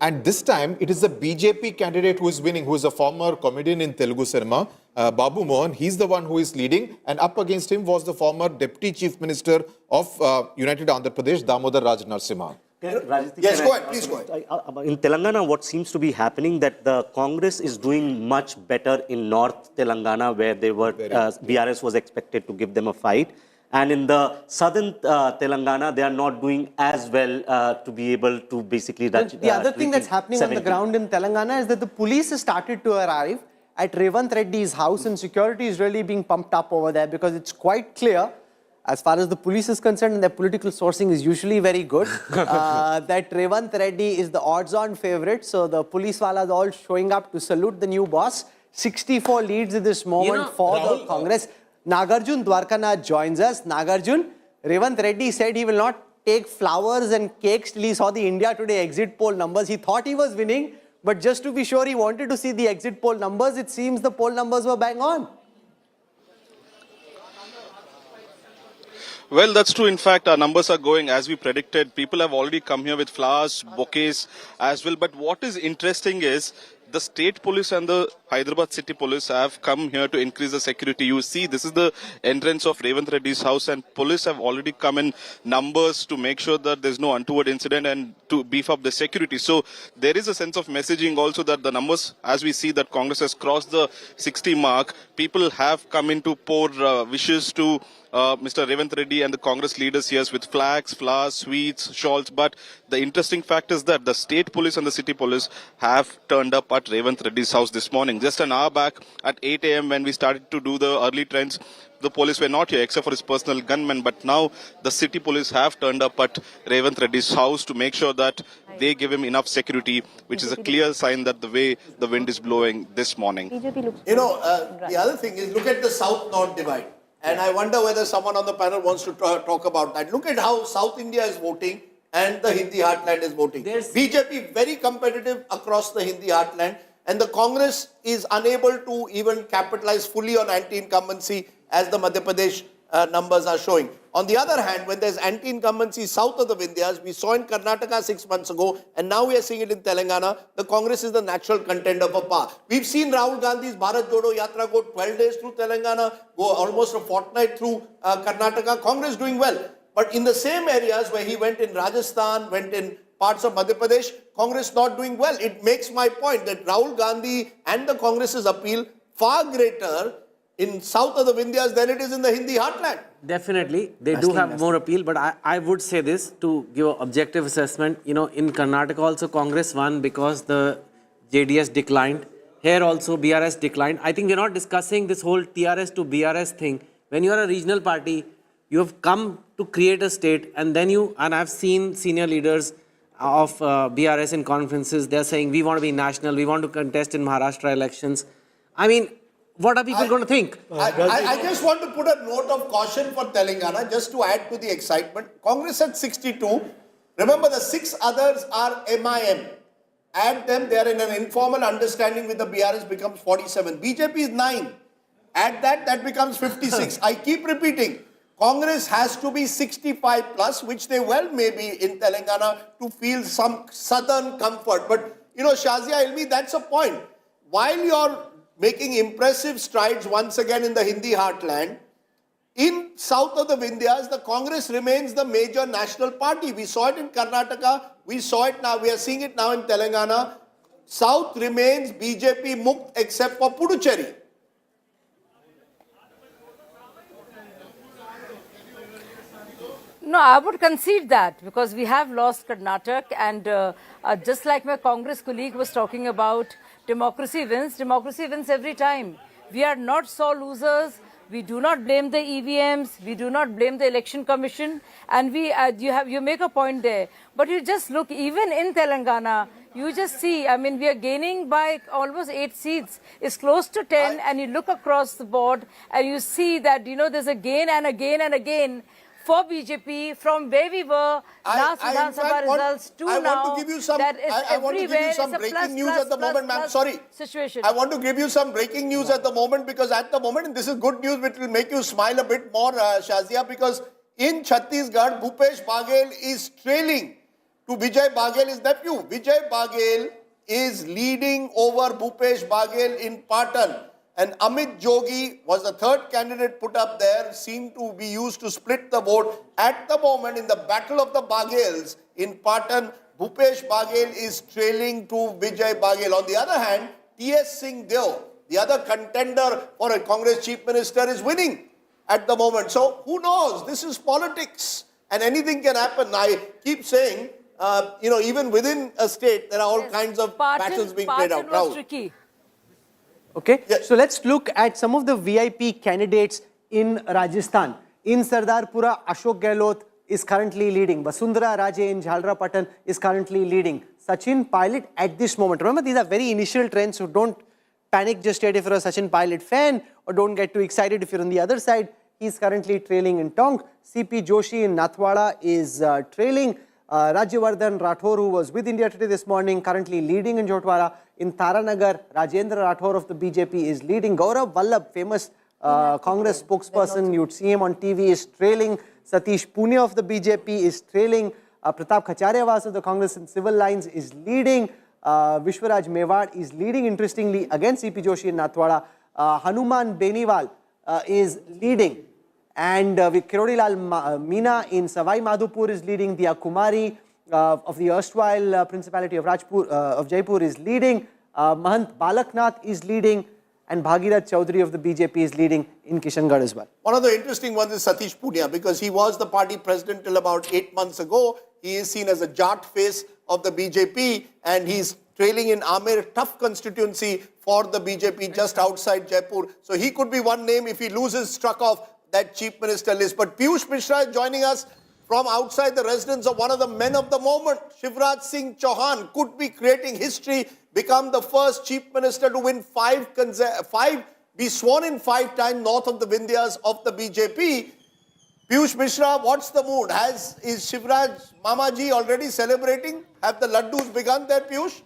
And this time, it is the BJP candidate who is winning, who is a former comedian in Telugu cinema, Babu Mohan. He's the one who is leading. And up against him was the former Deputy Chief Minister of United Andhra Pradesh, Damodar Raj Narasimha. Yes, go ahead, please go ahead. In Telangana, what seems to be happening that the Congress is doing much better in North Telangana, where they were BRS was expected to give them a fight. And in the southern Telangana, they are not doing as well to be able to basically... The other thing that's happening on the ground in Telangana is that the police has started to arrive at Revanth Reddy's house, and security is really being pumped up over there because it's quite clear, as far as the police is concerned, and their political sourcing is usually very good, that Revanth Reddy is the odds-on favorite. So the police walas all showing up to salute the new boss. 64 leads at this moment for the Congress. Nagarjun Dwarkanath joins us. Nagarjun, Revanth Reddy said he will not take flowers and cakes till he saw the India Today exit poll numbers. He thought he was winning, but just to be sure, he wanted to see the exit poll numbers. It seems the poll numbers were bang on. Well, that's true. In fact, our numbers are going as we predicted. People have already come here with flowers, bouquets as well. But what is interesting is the state police and the Hyderabad city police have come here to increase the security. You see, this is the entrance of Revanth Reddy's house, and police have already come in numbers to make sure that there's no untoward incident and to beef up the security. So there is a sense of messaging also that the numbers, as we see that Congress has crossed the 60 mark, people have come in to pour wishes to Mr. Revanth Reddy and the Congress leaders here with flags, flowers, sweets, shawls. But the interesting fact is that the state police and the city police have turned up at Revanth Reddy's house this morning. Just an hour back at 8 a.m. when we started to do the early trends, the police were not here except for his personal gunmen. But now the city police have turned up at Revanth Reddy's house to make sure that they give him enough security, which is a clear sign that the way the wind is blowing this morning. You know, the other thing is, look at the South-North divide. And I wonder whether someone on the panel wants to talk about that. Look at how South India is voting and the Hindi heartland is voting. BJP very competitive across the Hindi heartland, and the Congress is unable to even capitalize fully on anti-incumbency as the Madhya Pradesh numbers are showing. On the other hand, when there's anti-incumbency south of the Vindhyas, we saw in Karnataka 6 months ago, and now we are seeing it in Telangana, the Congress is the natural contender for power. We've seen Rahul Gandhi's Bharat Jodo Yatra go 12 days through Telangana, go almost a fortnight through Karnataka. Congress doing well. But in the same areas where he went in Rajasthan, went in parts of Madhya Pradesh, Congress not doing well. It makes my point that Rahul Gandhi and the Congress's appeal far greater in south of the Vindhyas than it is in the Hindi heartland. Definitely, they do have more appeal, but I would say this to give an objective assessment. You know, in Karnataka also Congress won because the JDS declined. Here also BRS declined. I think we're not discussing this whole TRS to BRS thing. When you are a regional party, you have come to create a state, and then and I've seen senior leaders of BRS in conferences, they're saying, we want to be national, we want to contest in Maharashtra elections. I mean, what are people going to think? I just want to put a note of caution for Telangana, just to add to the excitement. Congress had 62. Remember, the 6 others are MIM. Add them, they are in an informal understanding with the BRS, becomes 47. BJP is 9. Add that, that becomes 56. I keep repeating, Congress has to be 65 plus, which they well may be in Telangana, to feel some southern comfort. But, you know, Shazia Ilmi, that's a point. While you're making impressive strides once again in the Hindi heartland, in south of the Vindhyas, the Congress remains the major national party. We saw it in Karnataka, we saw it now, we are seeing it now in Telangana. South remains BJP Mukt except for Puducherry. No, I would concede that because we have lost Karnataka, and just like my Congress colleague was talking about, democracy wins every time. We are not sore losers. We do not blame the EVMs. We do not blame the Election Commission. And you make a point there. But you just look, even in Telangana, you just see, I mean, we are gaining by almost 8 seats. It's close to 10, and you look across the board and you see that, there's a gain and a gain and a gain for BJP from where we were last Vidhan Sabha results to now. I want to give you some, I want to give you some breaking news at the moment, ma'am. Sorry. Situation. I want to give you some breaking news at the moment, because at the moment, and this is good news which will make you smile a bit more, Shazia, because in Chhattisgarh, Bhupesh Bahgel is trailing to Vijay Bahgel's nephew. Vijay Bahgel is leading over Bhupesh Bahgel in Patan. And Amit Jogi was the third candidate put up there, seemed to be used to split the vote. At the moment, in the battle of the Bahgels in Patan, Bhupesh Bahgel is trailing to Vijay Bahgel. On the other hand, T.S. Singh, the other contender for a Congress chief minister, is winning at the moment. So who knows? This is politics and anything can happen. I keep saying, even within a state, there are all kinds of battles being played out. Was tricky. Okay, so let's look at some of the VIP candidates in Rajasthan. In Sardarpura, Ashok Gehlot is currently leading. Vasundhara Raje in Jhalrapatan is currently leading. Sachin Pilot at this moment. Remember, these are very initial trends, so don't panic just yet if you're a Sachin Pilot fan, or don't get too excited if you're on the other side. He's currently trailing in Tonk. CP Joshi in Nathwada is trailing. Rajyavardhan Rathore, who was with India Today this morning, currently leading in Jotwara. In Taranagar, Rajendra Rathore of the BJP is leading. Gaurav Vallabh, famous Congress spokesperson, you'd see him on TV, is trailing. Satish Pune of the BJP is trailing. Pratap Khacharyavas of the Congress in Civil Lines is leading. Vishwaraj Mewad is leading, interestingly, against CP Joshi in Nathwada. Hanuman Beniwal is leading. And Kirodilal Meena in Savai Madhupur is leading. Diya Kumari of the erstwhile Principality of Jaipur is leading. Mahant Balaknath is leading. And Bhagirath Chaudhary of the BJP is leading in Kishangarh as well. One of the interesting ones is Satish Punia, because he was the party president till about 8 months ago. He is seen as a Jat face of the BJP, and he's trailing in Amer, tough constituency for the BJP just outside Jaipur. So he could be one name if he loses, struck off that chief minister list. But Piyush Mishra is joining us from outside the residence of one of the men of the moment. Shivraj Singh Chauhan could be creating history, become the first chief minister to win be sworn in 5 times north of the Vindhyas of the BJP. Piyush Mishra, what's the mood? Is Shivraj Mamaji already celebrating? Have the laddus begun there, Piyush?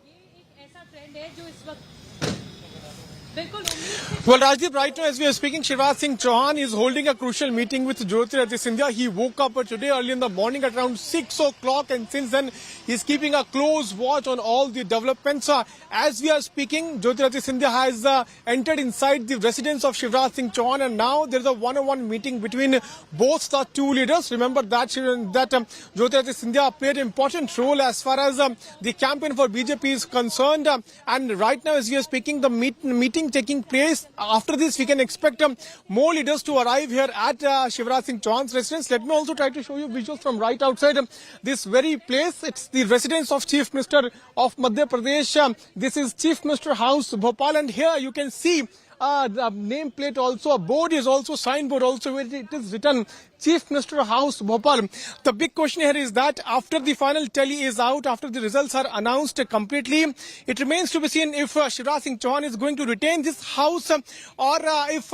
Well, Rajdeep, right now as we are speaking, Shivraj Singh Chauhan is holding a crucial meeting with Jyotiradittya Scindia. He woke up today early in the morning at around 6 o'clock, and since then he's keeping a close watch on all the developments. As we are speaking, Jyotiradittya Scindia has entered inside the residence of Shivraj Singh Chauhan, and now there's a one-on-one meeting between both the two leaders. Remember that Jyotiradittya Scindia played an important role as far as the campaign for BJP is concerned. And right now as we are speaking, the meeting taking place. After this, we can expect more leaders to arrive here at Shivraj Singh Chauhan's residence. Let me also try to show you visuals from right outside this very place. It's the residence of Chief Minister of Madhya Pradesh. This is Chief Minister House, Bhopal, and here you can see the nameplate also. A board is also, signboard also, where it is written Chief Minister House, Bhopal. The big question here is that after the final tally is out, after the results are announced completely, it remains to be seen if Shivraj Singh Chauhan is going to retain this house or if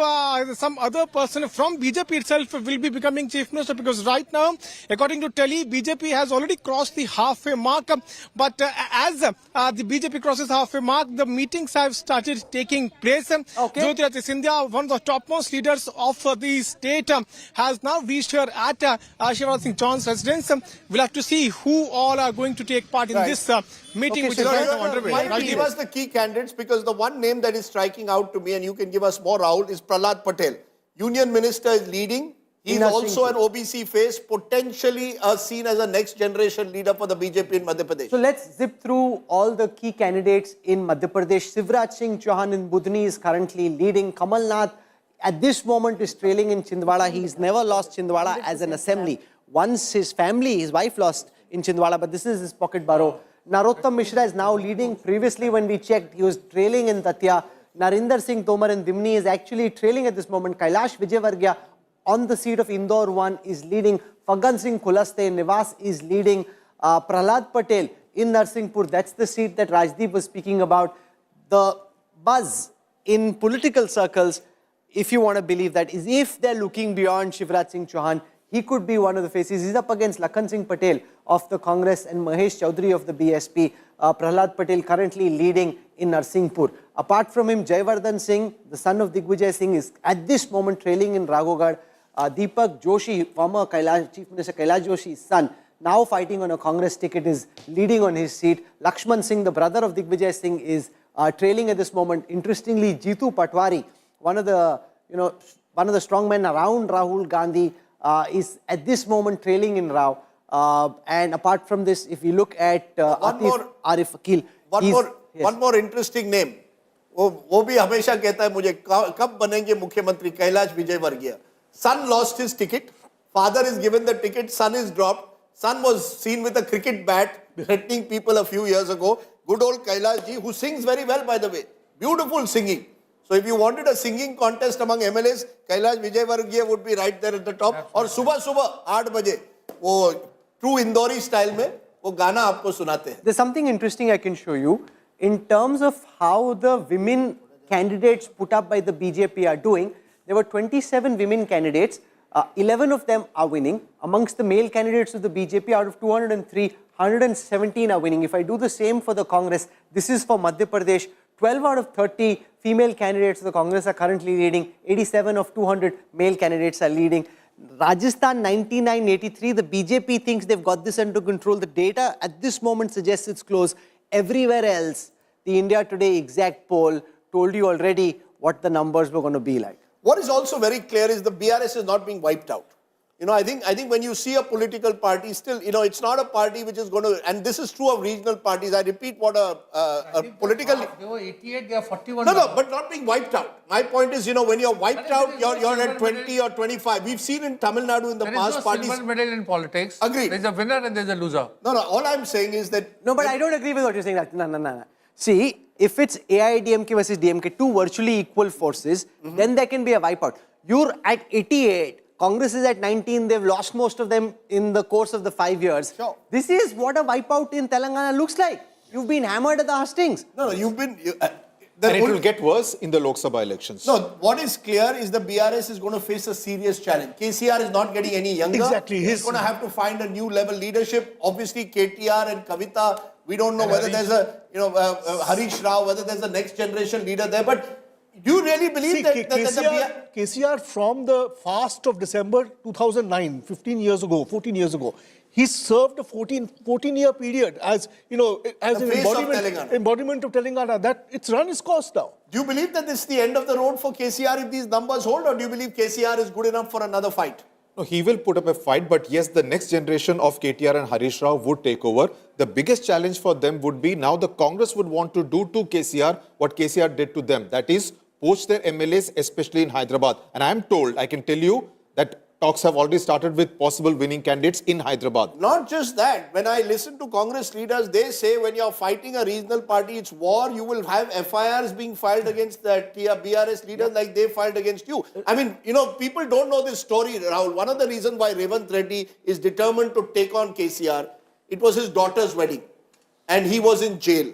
some other person from BJP itself will be becoming Chief Minister, because right now, according to tally, BJP has already crossed the halfway mark. But as the BJP crosses halfway mark, the meetings have started taking place. Okay. Jyotiradittya Scindia, one of the topmost leaders of the state, has now reached here at Shivraj Singh Chauhan's residence. We'll have to see who all are going to take part in this meeting, which is right now underway. Why don't you give us the key candidates, because the one name that is striking out to me, and you can give us more, Rahul, is Prahlad Patel. Union Minister is leading. He's also an OBC face, potentially seen as a next generation leader for the BJP in Madhya Pradesh. So let's zip through all the key candidates in Madhya Pradesh. Shivraj Singh Chauhan in Budni is currently leading. Kamal Nath at this moment is trailing in Chhindwara. He's never lost Chhindwara as an assembly. Once his family, his wife lost in Chhindwara, but this is his pocket borough. Narottam Mishra is now leading. Previously when we checked, he was trailing in Datia. Narinder Singh Tomar in Dimni is actually trailing at this moment. Kailash Vijayvargiya on the seat of Indore 1 is leading. Fagan Singh Khulaste in Nivas is leading. Prahlad Patel in Narsinghpur, that's the seat that Rajdeep was speaking about. The buzz in political circles, if you want to believe that, is if they're looking beyond Shivraj Singh Chauhan, he could be one of the faces. He's up against Lakhan Singh Patel of the Congress and Mahesh Chaudhary of the BSP. Prahlad Patel currently leading in Narsinghpur. Apart from him, Jayavardhan Singh, the son of Digvijay Singh, is at this moment trailing in Raghogad. Deepak Joshi, former Chief Minister Kailash Joshi's son, now fighting on a Congress ticket, is leading on his seat. Lakshman Singh, the brother of Digvijay Singh, is trailing at this moment. Interestingly, Jitu Patwari, one of the strongmen around Rahul Gandhi, is at this moment trailing in Rao. And apart from this, if you look at Arif Akil, one more interesting name. वो भी हमेशा कहता है मुझे कब बनेंगे मुख्यमंत्री, Kailash Vijayvargiya. Son lost his ticket. Father is given the ticket. Son is dropped. Son was seen with a cricket bat threatening people a few years ago. Good old Kailash ji, who sings very well, by the way. Beautiful singing. So if you wanted a singing contest among MLAs, Kailash Vijayvargiya would be right there at the top. और सुबह 8 बजे वो true Indori style में वो गाना आपको सुनाते हैं. There's something interesting I can show you in terms of how the women candidates put up by the BJP are doing. There were 27 women candidates. 11 of them are winning. Amongst the male candidates of the BJP, out of 203, 117 are winning. If I do the same for the Congress, this is for Madhya Pradesh. 12 out of 30 female candidates of the Congress are currently leading. 87 of 200 male candidates are leading. Rajasthan 99-83, the BJP thinks they've got this under control. The data at this moment suggests it's close. Everywhere else, the India Today exact poll told you already what the numbers were going to be like. What is also very clear is the BRS is not being wiped out. You know, I think when you see a political party, still, you know, it's not a party which is going to, and this is true of regional parties. I repeat what a political... They were 88, they are 41. No, but not being wiped out. My point is, you know, when you're wiped out, you're at 20 or 25. We've seen in Tamil Nadu in the past parties... There is no silver medal in politics. Agreed. There's a winner and there's a loser. No, all I'm saying is that... No, but I don't agree with what you're saying. No. See, if it's AIDMK versus DMK, two virtually equal forces, then there can be a wipeout. You're at 88, Congress is at 19, they've lost most of them in the course of the 5 years. Sure. This is what a wipeout in Telangana looks like. You've been hammered at the hustings. No, you've been... and it will get worse in the Lok Sabha elections. No, what is clear is the BRS is going to face a serious challenge. KCR is not getting any younger. Exactly. He's going to have to find a new level leadership. Obviously, KTR and Kavita, we don't know whether there's a, Harish Rao, whether there's a next generation leader there. But do you really believe that KCR from the fast of December 2009, 14 years ago, he served a 14-year period as, as an embodiment of Telangana. That it's run its course now. Do you believe that this is the end of the road for KCR if these numbers hold, or do you believe KCR is good enough for another fight? No, he will put up a fight, but yes, the next generation of KTR and Harish Rao would take over. The biggest challenge for them would be now the Congress would want to do to KCR what KCR did to them. That is, poach their MLAs, especially in Hyderabad. And I am told, I can tell you, that talks have already started with possible winning candidates in Hyderabad. Not just that. When I listen to Congress leaders, they say when you're fighting a regional party, it's war. You will have FIRs being filed against the BRS leaders like they filed against you. I mean, people don't know this story, Rahul. One of the reasons why Revanth Reddy is determined to take on KCR, it was his daughter's wedding. And he was in jail.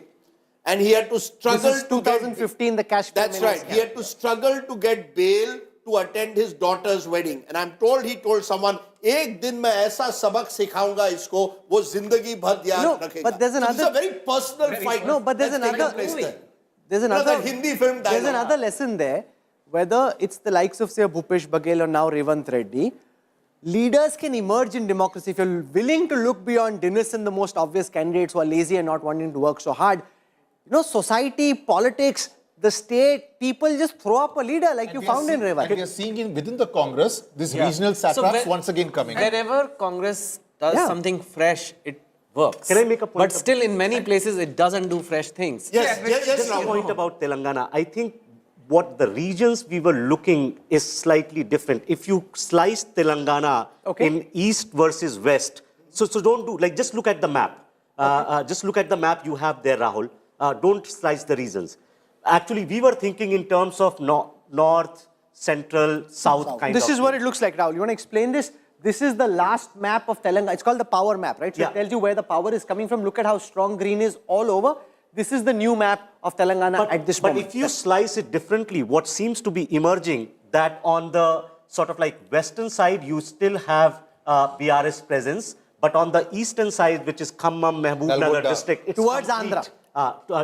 And he had to struggle this is 2015, the cash payment. That's right. He had to struggle to get bail to attend his daughter's wedding. And I'm told he told someone, एक दिन मैं ऐसा सबक सिखाऊंगा इसको, वो जिंदगी भर याद रखेगा. But there's another... So it's a very personal fight. No, but there's another Hindi film dialogue. There's another lesson there, whether it's the likes of, say, Bhupesh Bahgel or now Revanth Reddy. Leaders can emerge in democracy if you're willing to look beyond Dinesh and the most obvious candidates who are lazy and not wanting to work so hard. Society, politics, the state, people just throw up a leader like you found in Rewat. And we are seeing within the Congress, these regional satraps once again coming. Wherever Congress does something fresh, it works. Can I make a point? But still, in many places, it doesn't do fresh things. Yes, Just a point about Telangana. I think what the regions we were looking is slightly different. If you slice Telangana in east versus west, so don't do, like, just look at the map. Just look at the map you have there, Rahul. Don't slice the regions. Actually, we were thinking in terms of north, central, south kind of. This is what it looks like, Rahul. You want to explain this? This is the last map of Telangana. It's called the power map, right? So it tells you where the power is coming from. Look at how strong green is all over. This is the new map of Telangana at this moment. But if you slice it differently, what seems to be emerging, that on the sort of like western side, you still have BRS presence. But on the eastern side, which is Khammam, Mehboob district, it's towards complete. Andhra.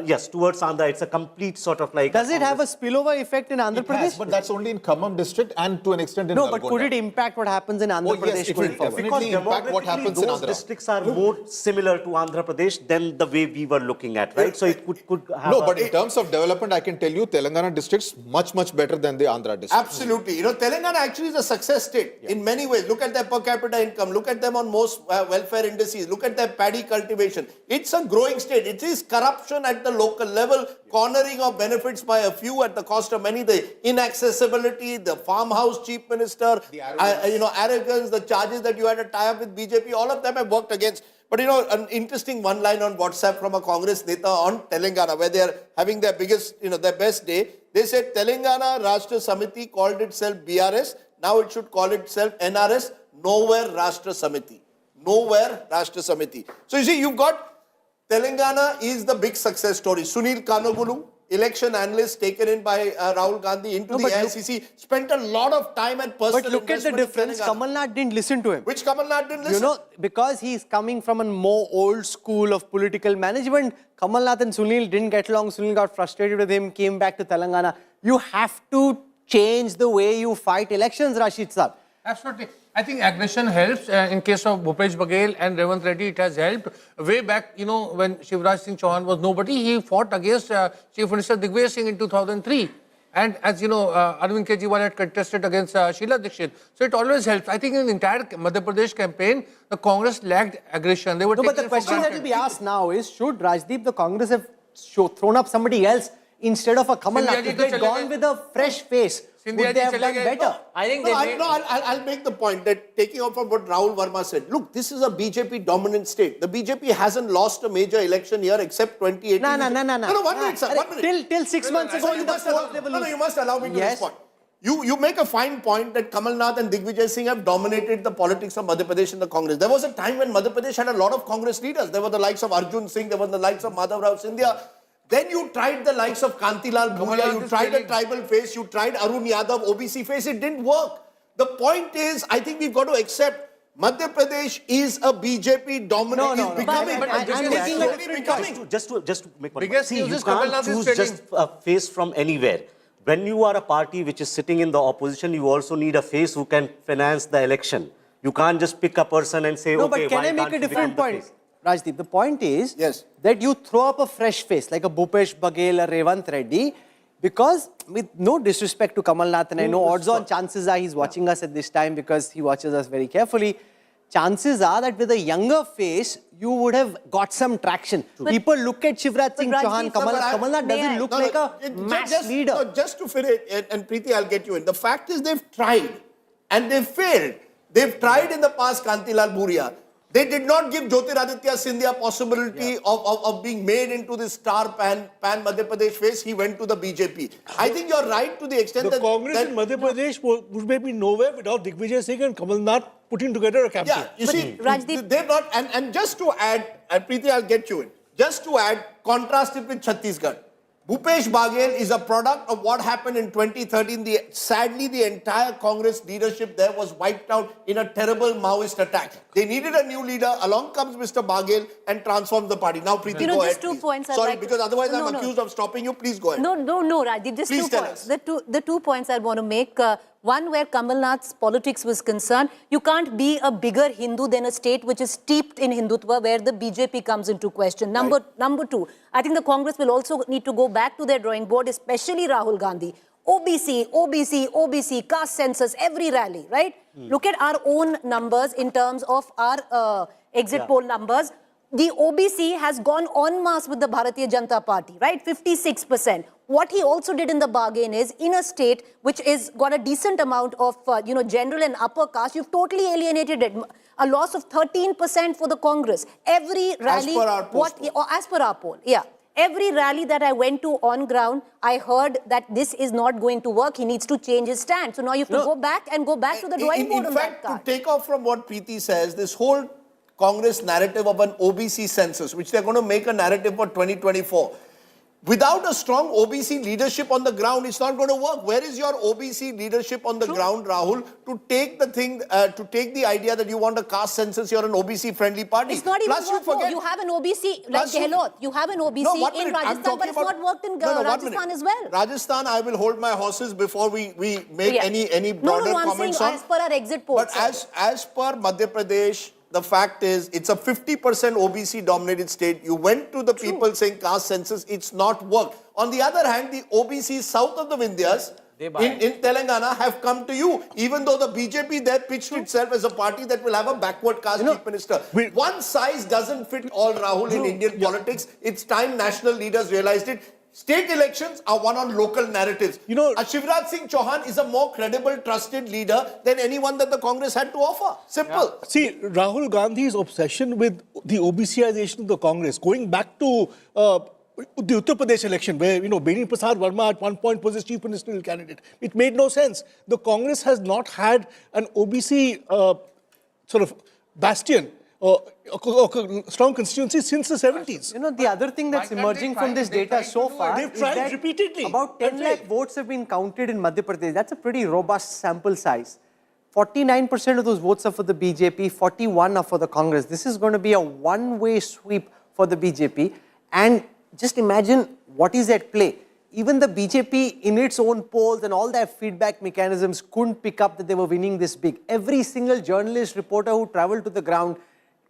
Yes, towards Andhra. It's a complete sort of like... Does it have a spillover effect in Andhra Pradesh? Has, but that's only in Khammam district and to an extent in No, Nalgonda. but could it impact what happens in Andhra Pradesh yes, it going will forward? definitely impact what happens in those Andhra. districts are more similar to Andhra Pradesh than the way we were looking at, right? So it could have No, but in terms of development, I can tell you Telangana districts much better than the Andhra districts. Absolutely. You know, Telangana actually is a success state in many ways. Look at their per capita income. Look at them on most welfare indices. Look at their paddy cultivation. It's a growing state. It is corruption at the local level, cornering of benefits by a few at the cost of many. The inaccessibility, the farmhouse chief minister, arrogance, the charges that you had to tie up with BJP, all of them have worked against. But you know, an interesting one line on WhatsApp from a Congress neta on Telangana, where they are having their biggest, their best day. They said Telangana Rashtra Samiti called itself BRS. Now it should call itself NRS, Nowhere Rashtra Samiti. Nowhere Rashtra Samiti. So you see, you've got Telangana is the big success story. Sunil Kanwal, election analyst taken in by Rahul Gandhi into the AICC, spent a lot of time and personal But look at the difference. Kamal Nath didn't listen to him. Which Kamal Nath didn't listen? You know, because he's coming from a more old school of political management, Kamal Nath and Sunil didn't get along. Sunil got frustrated with him, came back to Telangana. You have to change the way you fight elections, Rashid Saab. Absolutely. I think aggression helps. In case of Bhupesh Bahgel and Revant Reddy, it has helped. Way back, when Shivraj Singh Chauhan was nobody, he fought against Chief Minister Digvijay Singh in 2003. And as you know, Arvind Kejriwal had contested against Sheila Dikshit. So it always helps. I think in the entire Madhya Pradesh campaign, the Congress lacked aggression. They were but the question that will be asked now is, should Rajdeep, the Congress, have thrown up somebody else instead of a Kamal Nath? If they had gone with a fresh face, would they have done better? I think I'll make the point that taking off from what Rahul Verma said, look, this is a BJP dominant state. The BJP hasn't lost a major election here except 2018. No, 1 minute, sir, 1 minute. Till 6 months ago, you must allow me to respond. You make a fine point that Kamal Nath and Digvijay Singh have dominated the politics of Madhya Pradesh in the Congress. There was a time when Madhya Pradesh had a lot of Congress leaders. There were the likes of Arjun Singh, there were the likes of Madhav Rao Scindia. Then you tried the likes of Kantilal Bhuria, you tried a tribal face, you tried Arun Yadav, OBC face, it didn't work. The point is, I think we've got to accept Madhya Pradesh is a BJP dominant. No, becoming. Just to make one point. See, you can't choose just a face from anywhere. When you are a party which is sitting in the opposition, you also need a face who can finance the election. You can't just pick a person and say, no, okay, but can why I make can't a you different become the point? face? Rajdeep, the point is that you throw up a fresh face like a Bhupesh Bahgel or Revant Reddy, because with no disrespect to Kamal Nath, and I know odds on chances are he's watching us at this time because he watches us very carefully, chances are that with a younger face, you would have got some traction. People look at Shivraj Singh Chauhan, Kamal Nath doesn't look like a mass leader. No, just to finish, and Preeti, I'll get you in. The fact is they've tried and they've failed. They've tried in the past Kantilal Bhuria. They did not give Jyotiraditya Scindia possibility of being made into this star pan Madhya Pradesh face. He went to the BJP. I think you're right to the extent that... The Congress in Madhya Pradesh would maybe nowhere without Digvijay Singh and Kamal Nath putting together a campaign. Yeah, you see, they've not... And just to add, and Preeti, I'll get you in. Just to add, contrast it with Chhattisgarh. Bhupesh Bahgel is a product of what happened in 2013. Sadly, the entire Congress leadership there was wiped out in a terrible Maoist attack. They needed a new leader. Along comes Mr. Bahgel and transforms the party. Now, Preeti, go ahead, just 2 points. Sorry, because otherwise I'm accused of stopping you. Please go ahead. No, Rajdeep, just Please 2 points. The 2 points I want to make. One, where Kamal Nath's politics was concerned, you can't be a bigger Hindu than a state which is steeped in Hindutva, where the BJP comes into question. Number two, I think the Congress will also need to go back to their drawing board, especially Rahul Gandhi. OBC, OBC, OBC, caste census, every rally, right? Look at our own numbers in terms of our exit poll numbers. The OBC has gone en masse with the Bharatiya Janata Party, right? 56%. What he also did in the bargain is, in a state which is got a decent amount of, general and upper caste, you've totally alienated it. A loss of 13% for the Congress. Every rally... As per our poll. As per our poll, yeah. Every rally that I went to on ground, I heard that this is not going to work. He needs to change his stand. So now you have to go back to the drawing board on that In fact, card. to take off from what Preeti says, this whole Congress narrative of an OBC census, which they're going to make a narrative for 2024. Without a strong OBC leadership on the ground, it's not going to work. Where is your OBC leadership on the ground, Rahul, to take the thing, to take the idea that you want a caste census, you're an OBC-friendly party? It's not even Plus, you worked. forget. You have an OBC, like Gehlot. You have an OBC in Rajasthan, but it's not worked in Rajasthan as well. Rajasthan, I will hold my horses before we make any broader comments on. I'm saying as per our exit polls. But as per Madhya Pradesh, the fact is, it's a 50% OBC-dominated state. You went to the people saying caste census, it's not worked. On the other hand, the OBCs south of the Vindhyas in Telangana have come to you, even though the BJP there pitched itself as a party that will have a backward caste chief minister. One size doesn't fit all, Rahul, in Indian politics. It's time national leaders realized it. State elections are won on local narratives. Shivraj Singh Chauhan is a more credible, trusted leader than anyone that the Congress had to offer. Simple. Yeah. See, Rahul Gandhi's obsession with the OBCization of the Congress, going back to the Uttar Pradesh election, where, Beni Prasad Verma at one point was his chief ministerial candidate. It made no sense. The Congress has not had an OBC sort of bastion, strong constituency since the 70s. The other thing that's emerging from this data so far They've is tried that repeatedly. about 10 lakh votes have been counted in Madhya Pradesh. That's a pretty robust sample size. 49% of those votes are for the BJP, 41 are for the Congress. This is going to be a one-way sweep for the BJP. And just imagine what is at play. Even the BJP in its own polls and all their feedback mechanisms couldn't pick up that they were winning this big. Every single journalist, reporter who traveled to the ground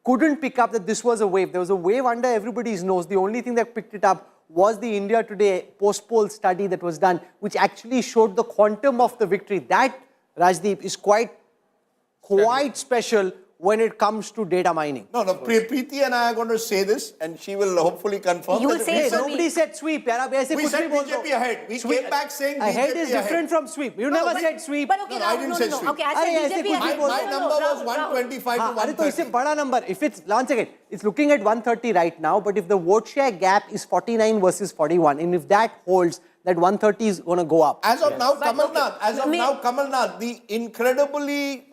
couldn't pick up that this was a wave. There was a wave under everybody's nose. The only thing that picked it up was the India Today post-poll study that was done, which actually showed the quantum of the victory. That, Rajdeep, is quite special when it comes to data mining. No, Preeti and I are going to say this, and she will hopefully confirm. You will say nobody said sweep. We said BJP ahead. We came back saying BJP ahead is different from sweep. You never said sweep. But okay, I didn't say sweep. Okay, I said BJP ahead. My number was 125 to 130. It's a big number. If it's, once again, it's looking at 130 right now, but if the vote share gap is 49 versus 41, and if that holds, that 130 is going to go up. As of now, Kamal Nath, the incredibly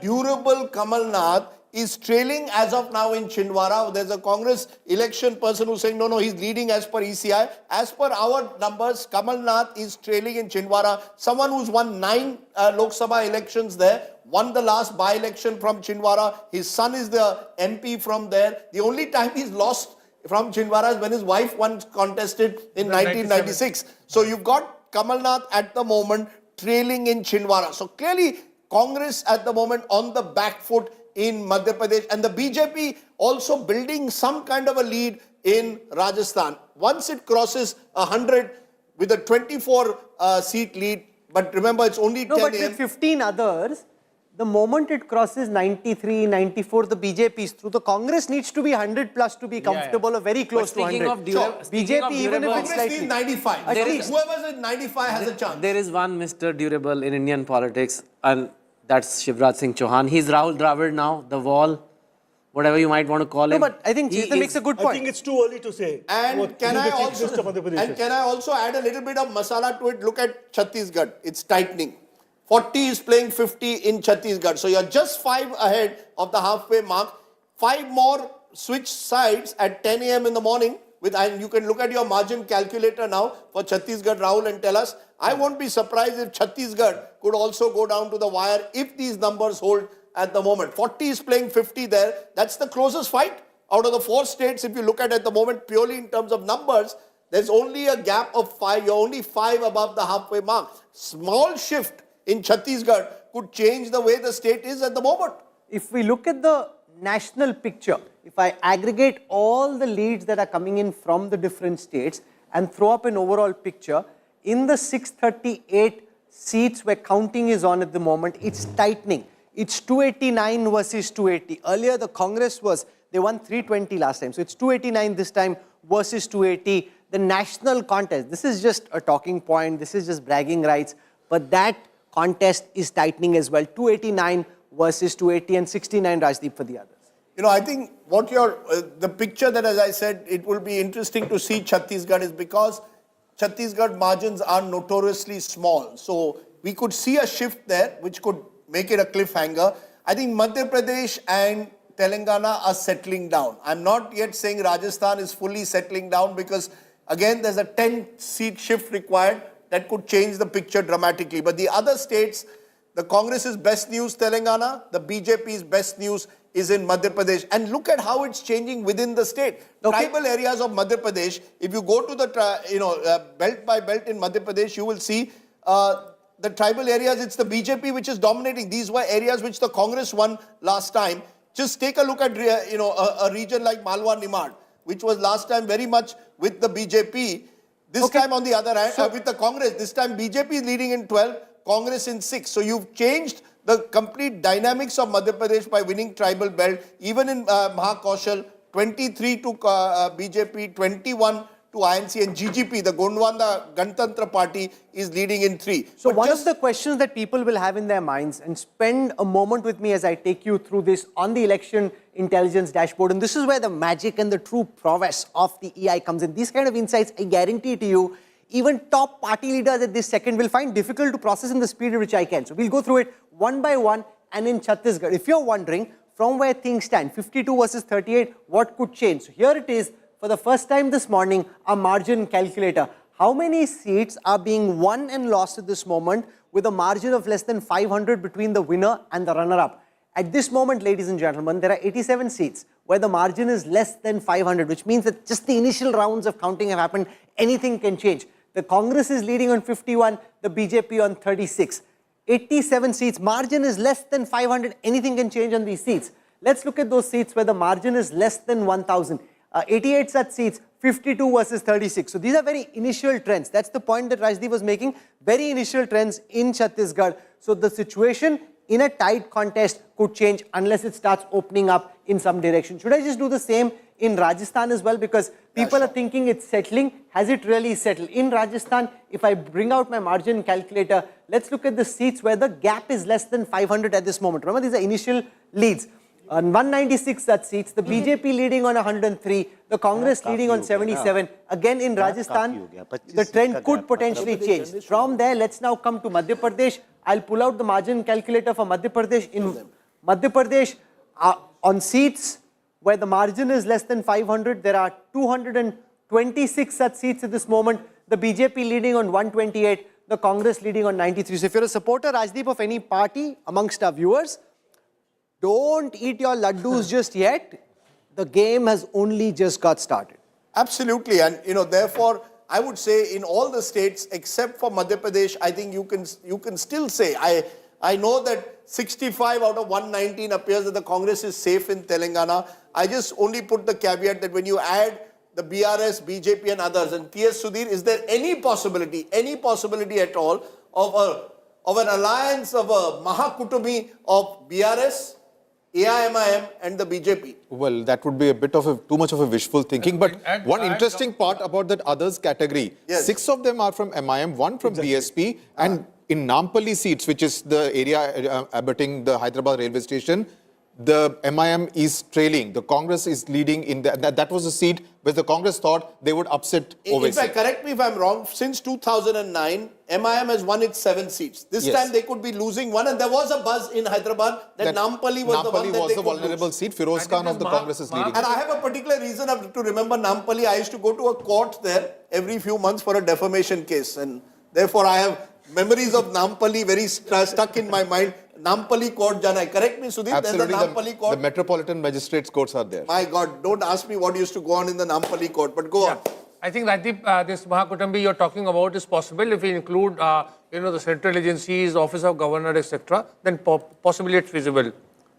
durable Kamal Nath is trailing as of now in Chhindwara. There's a Congress election person who's saying, no, he's leading as per ECI. As per our numbers, Kamal Nath is trailing in Chhindwara. Someone who's won 9 Lok Sabha elections there, won the last by-election from Chhindwara. His son is the MP from there. The only time he's lost from Chhindwara is when his wife once contested in 1996. So you've got Kamal Nath at the moment trailing in Chhindwara. So clearly, Congress at the moment on the back foot in Madhya Pradesh, and the BJP also building some kind of a lead in Rajasthan. Once it crosses 100 with a 24-seat lead, but remember it's only 10 but with 15 others, the moment it crosses 93, 94, the BJP is through. The Congress needs to be 100 plus to be comfortable or very close to 100. BJP, even if it's Congress needs 95. Whoever's in 95 has a chance. There is one Mr. Durable in Indian politics, and that's Shivraj Singh Chauhan. He's Rahul Dravid now, the wall, whatever you might want to call him. No, but I think Chetan makes a good point. I think it's too early to say. And can I also add a little bit of masala to it? Look at Chhattisgarh. It's tightening. 40 is playing 50 in Chhattisgarh. So you're just 5 ahead of the halfway mark. 5 more switch sides at 10 a.m. in the morning. And you can look at your margin calculator now for Chhattisgarh, Rahul, and tell us. I won't be surprised if Chhattisgarh could also go down to the wire if these numbers hold at the moment. 40 is playing 50 there. That's the closest fight out of the 4 states. If you look at the moment purely in terms of numbers, there's only a gap of 5. You're only 5 above the halfway mark. Small shift in Chhattisgarh could change the way the state is at the moment. If we look at the national picture, if I aggregate all the leads that are coming in from the different states, and throw up an overall picture. In the 638 seats where counting is on at the moment, it's tightening. It's 289 versus 280. Earlier, the Congress they won 320 last time. So it's 289 this time versus 280. The national contest, this is just a talking point. This is just bragging rights. But that contest is tightening as well. 289 versus 280 and 69 Rajdeep for the others. I think what the picture that, as I said, it will be interesting to see Chhattisgarh is because Chhattisgarh margins are notoriously small. So we could see a shift there, which could make it a cliffhanger. I think Madhya Pradesh and Telangana are settling down. I'm not yet saying Rajasthan is fully settling down because, again, there's a 10-seat shift required that could change the picture dramatically. But the other states, the Congress's best news, Telangana, the BJP's best news is in Madhya Pradesh. And look at how it's changing within the state. Okay. Tribal areas of Madhya Pradesh, if you go to the belt by belt in Madhya Pradesh, you will see the tribal areas, it's the BJP which is dominating. These were areas which the Congress won last time. Just take a look at a region like Malwa Nimad, which was last time very much with the BJP. This time, on the other hand, with the Congress, this time BJP is leading in 12, Congress in 6. So you've changed the complete dynamics of Madhya Pradesh by winning tribal belt. Even in Mahakaushal, 23 to BJP, 21 to INC, and GGP, the Gondwana Ganatantra Party, is leading in 3. So one of the questions that people will have in their minds, and spend a moment with me as I take you through this on the election intelligence dashboard, and this is where the magic and the true prowess of the EI comes in. These kind of insights, I guarantee to you, even top party leaders at this second will find difficult to process in the speed at which I can. So we'll go through it one by one. And in Chhattisgarh, if you're wondering from where things stand, 52 versus 38, what could change? So here it is, for the first time this morning, a margin calculator. How many seats are being won and lost at this moment with a margin of less than 500 between the winner and the runner-up? At this moment, ladies and gentlemen, there are 87 seats where the margin is less than 500, which means that just the initial rounds of counting have happened. Anything can change. The Congress is leading on 51, the BJP on 36. 87 seats, margin is less than 500, anything can change on these seats. Let's look at those seats where the margin is less than 1,000. 88 such seats, 52 versus 36. So these are very initial trends. That's the point that Rajdeep was making. Very initial trends in Chhattisgarh. So the situation in a tight contest could change unless it starts opening up in some direction. Should I just do the same in Rajasthan as well? Because people are thinking it's settling. Has it really settled? In Rajasthan, if I bring out my margin calculator, let's look at the seats where the gap is less than 500 at this moment. Remember, these are initial leads. On 196 such seats, the BJP leading on 103, the Congress leading on 77. Again in Rajasthan, the trend could potentially change. From there, let's now come to Madhya Pradesh. I'll pull out the margin calculator for Madhya Pradesh. In Madhya Pradesh, on seats where the margin is less than 500, there are 226 such seats at this moment. The BJP leading on 128, the Congress leading on 93. So if you're a supporter, Rajdeep, of any party amongst our viewers, don't eat your laddus just yet. The game has only just got started. Absolutely. And, therefore, I would say in all the states except for Madhya Pradesh, I think you can still say, I know that 65 out of 119 appears that the Congress is safe in Telangana. I just only put the caveat that when you add the BRS, BJP and others, and T.S. Sudhir, is there any possibility at all of an alliance, of a Mahakutumi of BRS, AIMIM and the BJP? Well, that would be a bit of too much of a wishful thinking. But one interesting part about that others category, 6 of them are from MIM, 1 from BSP, and in Nampally seats, which is the area abutting the Hyderabad railway station, the MIM is trailing. The Congress is leading in that was a seat where the Congress thought they would upset OVC. In fact, correct me if I'm wrong, since 2009, MIM has won its 7 seats. This time they could be losing one, and there was a buzz in Hyderabad that Nampally was the one that they could vulnerable lose. seat. Firoz Khan of the Congress is leading. And I have a particular reason to remember Nampally. I used to go to a court there every few months for a defamation case, and therefore I have memories of Nampally very stuck in my mind. Nampally court jana. Correct me, Sudhir. Absolutely. There's the Nampally court. The Metropolitan Magistrates courts are there. My God, don't ask me what used to go on in the Nampally court, but go on. I think, Rajdeep, this Mahakutumbi you're talking about is possible if we include, the central agencies, Office of Governor, etc. Then possibly it's feasible.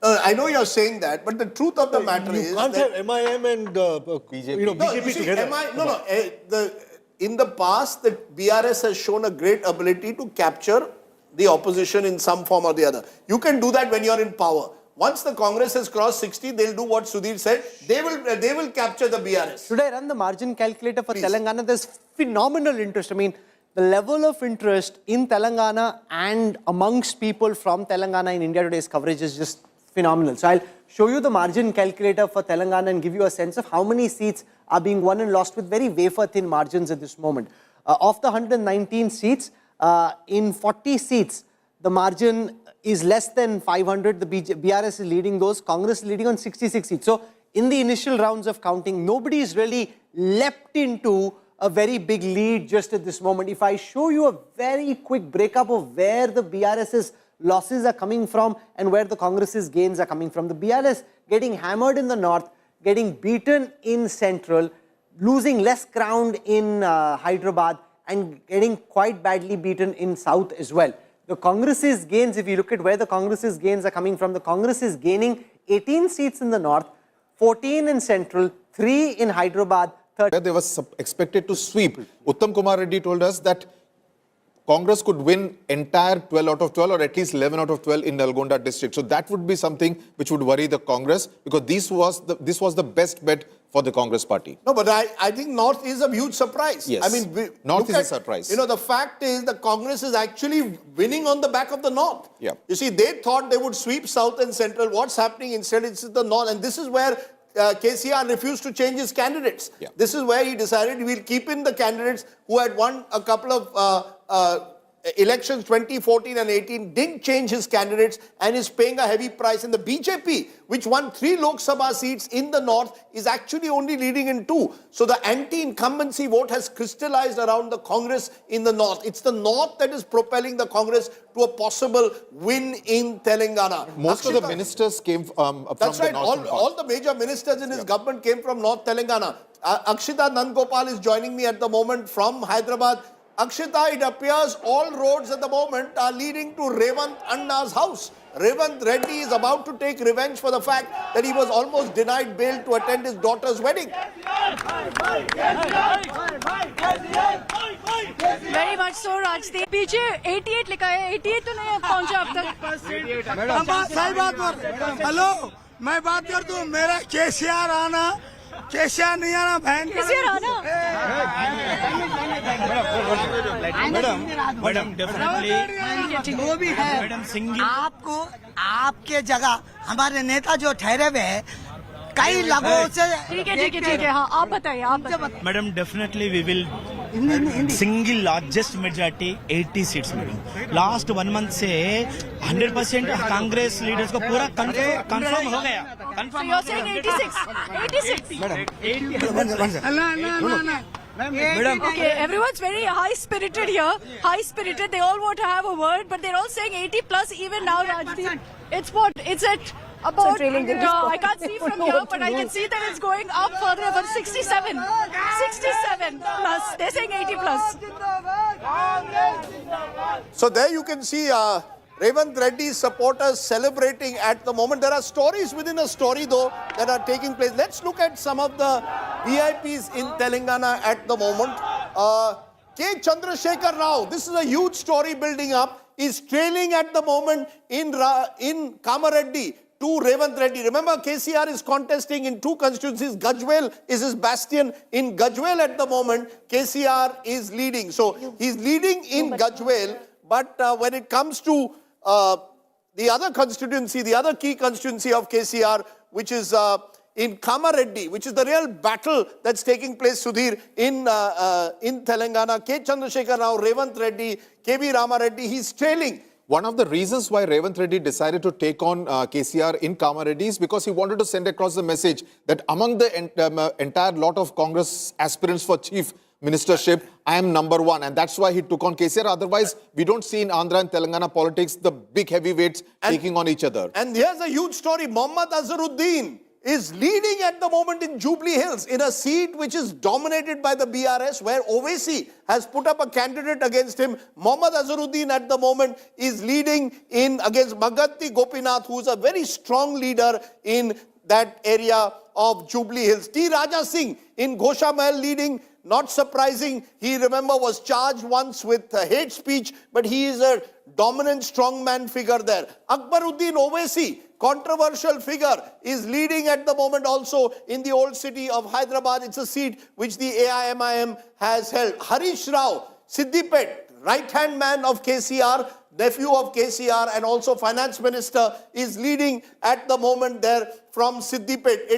I know you're saying that, but the truth of the matter is you can't have MIM and BJP BJP together. in the past, the BRS has shown a great ability to capture the opposition in some form or the other. You can do that when you're in power. Once the Congress has crossed 60, they'll do what Sudhir said. They will capture the BRS. Should I run the margin calculator for Please. Telangana? There's phenomenal interest. I mean, the level of interest in Telangana and amongst people from Telangana in India Today's coverage is just phenomenal. So I'll show you the margin calculator for Telangana and give you a sense of how many seats are being won and lost with very wafer-thin margins at this moment. Of the 119 seats, in 40 seats, the margin is less than 500. The BRS is leading those. Congress is leading on 66 seats. So in the initial rounds of counting, nobody is really leapt into a very big lead just at this moment. If I show you a very quick breakup of where the BRS's losses are coming from and where the Congress's gains are coming from. The BRS getting hammered in the north, getting beaten in central, losing less ground in Hyderabad and getting quite badly beaten in south as well. The Congress's gains, if you look at where the Congress's gains are coming from, the Congress is gaining 18 seats in the north, 14 in central, 3 in Hyderabad, They were expected to sweep. Uttam Kumar Reddy told us that Congress could win entire 12 out of 12 or at least 11 out of 12 in Nalgonda district. So that would be something which would worry the Congress because this was the best bet for the Congress party. No, but I think North is a huge surprise. Yes. I mean, North is a surprise. You know, the fact is the Congress is actually winning on the back of the North. Yeah. You see, they thought they would sweep South and Central. What's happening instead? It's the North. And this is where KCR refused to change his candidates. Yeah. This is where he decided we'll keep in the candidates who had won a couple of elections 2014 and 18, didn't change his candidates and is paying a heavy price. And the BJP, which won 3 Lok Sabha seats in the north, is actually only leading in 2. So the anti-incumbency vote has crystallized around the Congress in the north. It's the north that is propelling the Congress to a possible win in Telangana. Most of the ministers came from That's the right. northern part. All the major ministers in his government came from North Telangana. Akshita Nandgopal is joining me at the moment from Hyderabad. Akshita, it appears all roads at the moment are leading to Revant Anna's house. Revant Reddy is about to take revenge for the fact that he was almost denied bail to attend his daughter's wedding. Very much so, Rajdeep. पीछे 88 लिखा है, 88 तो नहीं पहुंचा अब तक. सही बात बोल. हेलो, मैं बात कर दूं. मेरा केसीआर आना, केसीआर नहीं आना बहन. केसीआर आना. मैडम डेफिनेटली वो भी है. मैडम सिंह आपको आपके जगह हमारे नेता जो ठहरे हुए हैं कई लोगों से. ठीक है. हाँ, आप बताइए. Madam definitely we will single largest majority 80 seats madam. Last 1 month से 100% कांग्रेस लीडर्स को पूरा कंफर्म हो गया. So you're saying 86. Madam Okay, everyone's very high-spirited here. High-spirited. They all want to have a word, but they're all saying 80 plus even now, Rajdeep. It's what? It's at about, I can't see from here, but I can see that it's going up further, about 67. 67 plus. They're saying 80 plus. So there you can see Revant Reddy's supporters celebrating at the moment. There are stories within a story though that are taking place. Let's look at some of the VIPs in Telangana at the moment. K. Chandrasekhar Rao, this is a huge story building up, is trailing at the moment in Kamareddy to Revant Reddy. Remember, KCR is contesting in 2 constituencies. Gajwel is his bastion. In Gajwel at the moment, KCR is leading. So he's leading in Gajwel, but when it comes to the other constituency, the other key constituency of KCR, which is in Kamareddy, which is the real battle that's taking place, Sudhir, in Telangana. K. Chandrasekhar Rao, Revant Reddy, K.V. Ramareddy, he's trailing. One of the reasons why Revant Reddy decided to take on KCR in Kamareddy is because he wanted to send across the message that among the entire lot of Congress aspirants for chief ministership, I am number 1. And that's why he took on KCR. Otherwise, we don't see in Andhra and Telangana politics the big heavyweights taking on each other. And here's a huge story. Mohammad Azharuddin is leading at the moment in Jubilee Hills in a seat which is dominated by the BRS, where Owaisi has put up a candidate against him. Mohammad Azharuddin at the moment is leading in against Magatti Gopinath, who's a very strong leader in that area of Jubilee Hills. T. Raja Singh in Ghosha Mahal leading. Not surprising, he, remember, was charged once with hate speech, but he is a dominant strongman figure there. Akbaruddin Owaisi, controversial figure, is leading at the moment also in the old city of Hyderabad. It's a seat which the AIMIM has held. Harish Rao, Siddipet, right-hand man of KCR, nephew of KCR and also finance minister, is leading at the moment there from Siddipet.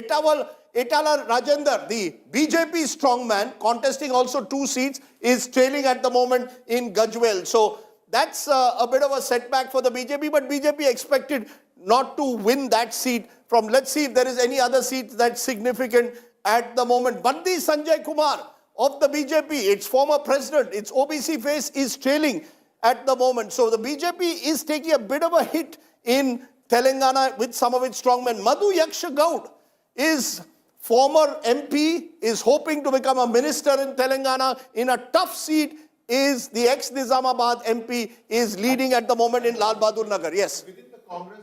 Etala Rajendra, the BJP strongman, contesting also 2 seats, is trailing at the moment in Gajwel. So that's a bit of a setback for the BJP, but BJP expected not to win that seat from, let's see if there is any other seat that's significant at the moment. Bandi Sanjay Kumar of the BJP, its former president, its OBC face, is trailing at the moment. So the BJP is taking a bit of a hit in Telangana with some of its strongmen. Madhu Yaksha Gaud is former MP, is hoping to become a minister in Telangana. In a tough seat is the ex-Nizamabad MP, is leading at the moment in Lal Bahadur Nagar. Yes. Within the Congress,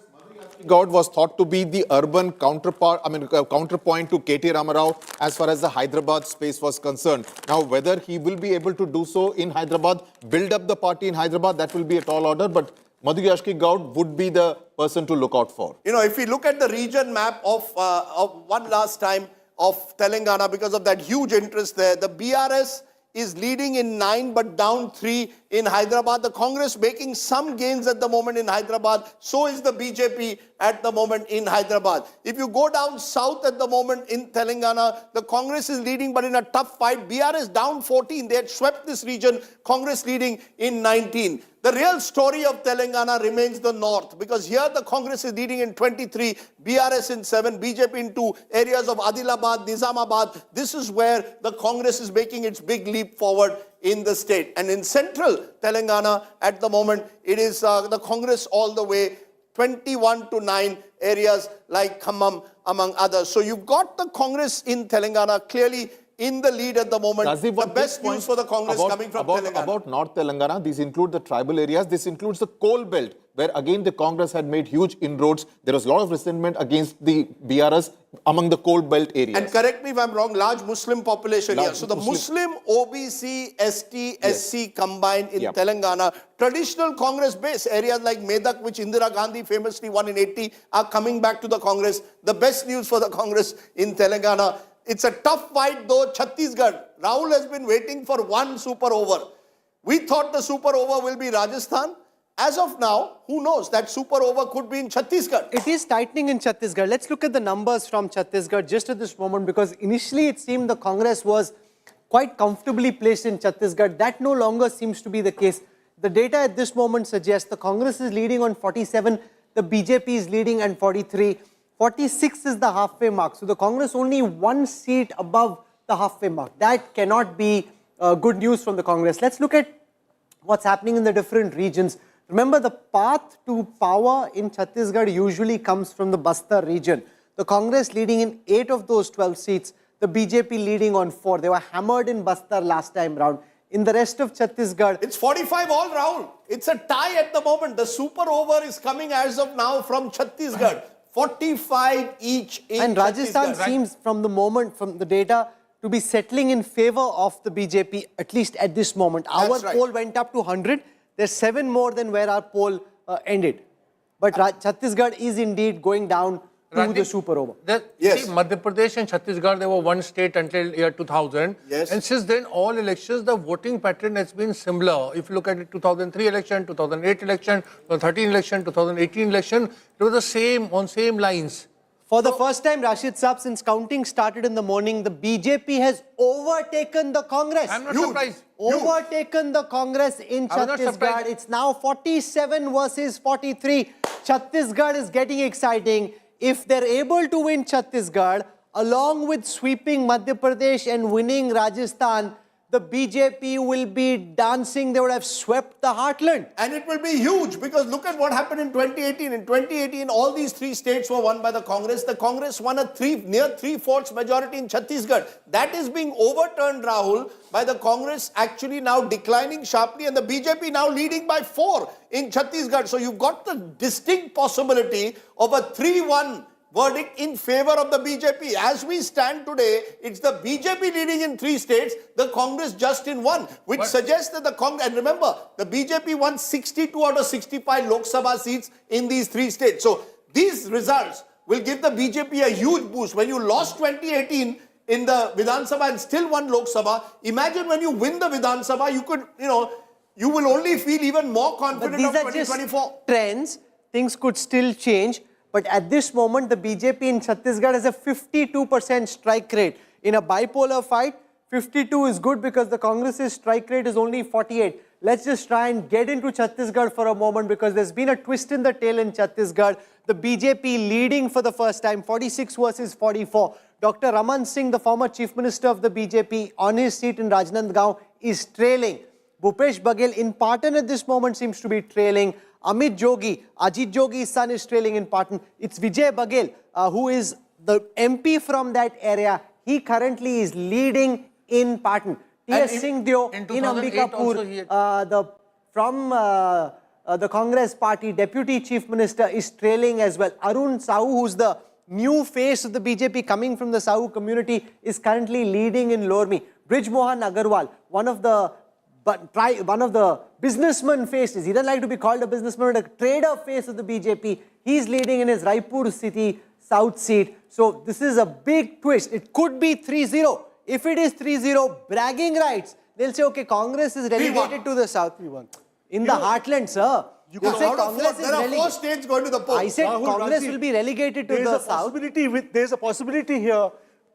Gaud was thought to be the urban counterpoint to KT Ramarao as far as the Hyderabad space was concerned. Now, whether he will be able to do so in Hyderabad, build up the party in Hyderabad, that will be a tall order. But Madhu Yaksha Gaud would be the person to look out for. You know, if we look at the region map of one last time of Telangana, because of that huge interest there, the BRS is leading in 9 but down 3 in Hyderabad. The Congress making some gains at the moment in Hyderabad. So is the BJP at the moment in Hyderabad. If you go down south at the moment in Telangana, the Congress is leading but in a tough fight. BRS down 14. They had swept this region. Congress leading in 19. The real story of Telangana remains the north, because here the Congress is leading in 23, BRS in 7, BJP in 2, areas of Adilabad, Nizamabad. This is where the Congress is making its big leap forward in the state. And in central Telangana at the moment, it is the Congress all the way 21-9, areas like Khammam among others. So you've got the Congress in Telangana clearly in the lead at the moment. Rajdeep, the best news for the Congress coming from Telangana. About North Telangana, these include the tribal areas. This includes the coal belt, where again the Congress had made huge inroads. There was a lot of resentment against the BRS among the coal belt areas. And correct me if I'm wrong, large Muslim population here. So the Muslim OBC, ST, SC combined in Telangana, traditional Congress base, areas like Medak, which Indira Gandhi famously won in 80, are coming back to the Congress. The best news for the Congress in Telangana. It's a tough fight though. Chhattisgarh, Rahul has been waiting for one super over. We thought the super over will be Rajasthan. As of now, who knows? That super over could be in Chhattisgarh. It is tightening in Chhattisgarh. Let's look at the numbers from Chhattisgarh just at this moment, because initially it seemed the Congress was quite comfortably placed in Chhattisgarh. That no longer seems to be the case. The data at this moment suggests the Congress is leading on 47, the BJP is leading on 43. 46 is the halfway mark. So the Congress only 1 seat above the halfway mark. That cannot be good news from the Congress. Let's look at what's happening in the different regions. Remember, the path to power in Chhattisgarh usually comes from the Bastar region. The Congress leading in 8 of those 12 seats. The BJP leading on 4. They were hammered in Bastar last time round. In the rest of Chhattisgarh, it's 45 all round. It's a tie at the moment. The super over is coming as of now from Chhattisgarh. 45 each in and Rajasthan seems from the data to be settling in favor of the BJP, at least at this moment. Our poll went up to 100. There's 7 more than where our poll ended. But Chhattisgarh is indeed going down to the super over. See, Madhya Pradesh and Chhattisgarh, they were one state until year 2000. Yes. And since then, all elections, the voting pattern has been similar. If you look at it, 2003 election, 2008 election, 2013 election, 2018 election, it was the same, on same lines. For the first time, Rashid Saab, since counting started in the morning, the BJP has overtaken the Congress. I'm not surprised. Overtaken the Congress in Chhattisgarh. It's now 47 versus 43. Chhattisgarh is getting exciting. If they're able to win Chhattisgarh, along with sweeping Madhya Pradesh and winning Rajasthan, the BJP will be dancing. They would have swept the heartland. And it will be huge, because look at what happened in 2018. In 2018, all these 3 states were won by the Congress. The Congress won a near 3/4 majority in Chhattisgarh. That is being overturned, Rahul, by the Congress actually now declining sharply, and the BJP now leading by 4 in Chhattisgarh. So you've got the distinct possibility of a 3-1 verdict in favor of the BJP. As we stand today, it's the BJP leading in 3 states, the Congress just in 1, which suggests that the Congress, and remember, the BJP won 62 out of 65 Lok Sabha seats in these 3 states. So these results will give the BJP a huge boost. When you lost 2018 in the Vidhan Sabha and still won Lok Sabha, imagine when you win the Vidhan Sabha, you could, you will only feel even more confident of 2024. Just trends. Things could still change. But at this moment, the BJP in Chhattisgarh has a 52% strike rate. In a bipolar fight, 52 is good because the Congress's strike rate is only 48. Let's just try and get into Chhattisgarh for a moment because there's been a twist in the tail in Chhattisgarh. The BJP leading for the first time, 46 versus 44. Dr. Raman Singh, the former Chief Minister of the BJP, on his seat in Rajnandgaon is trailing. Bhupesh Bahgel in Patan at this moment seems to be trailing. Amit Jogi, Ajit Jogi's son, is trailing in Patan. It's Vijay Bahgel, who is the MP from that area. He currently is leading in Patan. T.S. Singh Deo in Ambikapur, the Congress party Deputy Chief Minister, is trailing as well. Arun Sahu, who's the new face of the BJP coming from the Sahu community, is currently leading in Lormi. Brij Mohan Agarwal, one of the businessman faces, he doesn't like to be called a businessman, but a trader face of the BJP, he's leading in his Raipur city south seat. So this is a big twist. It could be 3-0. If it is 3-0, bragging rights, they'll say, okay, Congress is relegated to the south. In the heartland, sir. There are 4 states going to the polls. I said Rahul, Congress will be relegated to the south. There's a possibility here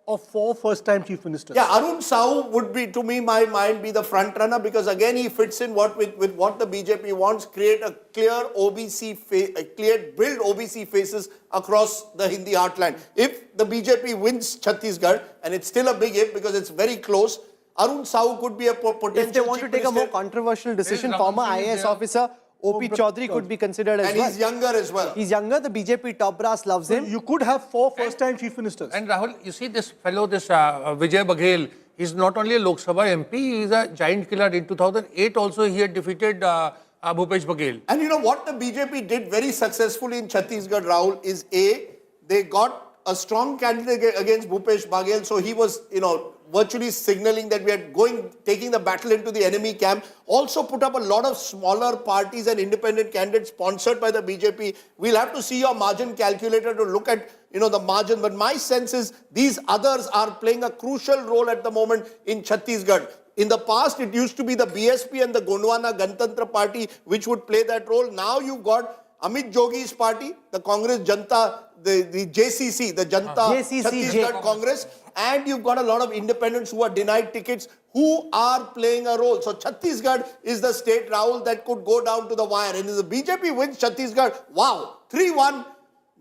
of 4 first-time chief ministers. Yeah, Arun Sahu would be, to me, my mind, be the front runner because again he fits in with what the BJP wants, create a clear OBC build OBC faces across the Hindi heartland. If the BJP wins Chhattisgarh, and it's still a big if because it's very close, Arun Sahu could be a potential. If they want to take a more controversial decision, former IAS officer O.P. Chaudhary could be considered as well. And he's younger as well. He's younger. The BJP top brass loves him. You could have 4 first-time chief ministers. And Rahul, you see this fellow, this Vijay Bahgel, he's not only a Lok Sabha MP, he's a giant killer. In 2008 also he had defeated Bhupesh Bahgel. And you know what the BJP did very successfully in Chhattisgarh, Rahul, is they got a strong candidate against Bhupesh Bahgel. So he was, virtually signaling that we are taking the battle into the enemy camp. Also put up a lot of smaller parties and independent candidates sponsored by the BJP. We'll have to see your margin calculator to look at, the margin. But my sense is these others are playing a crucial role at the moment in Chhattisgarh. In the past, it used to be the BSP and the Gondwana Ganatantra Party which would play that role. Now you've got Amit Jogi's party, the Congress Janta, the JCC, the Janta Chhattisgarh Congress, and you've got a lot of independents who are denied tickets who are playing a role. So Chhattisgarh is the state, Rahul, that could go down to the wire. And if the BJP wins Chhattisgarh, wow, 3-1,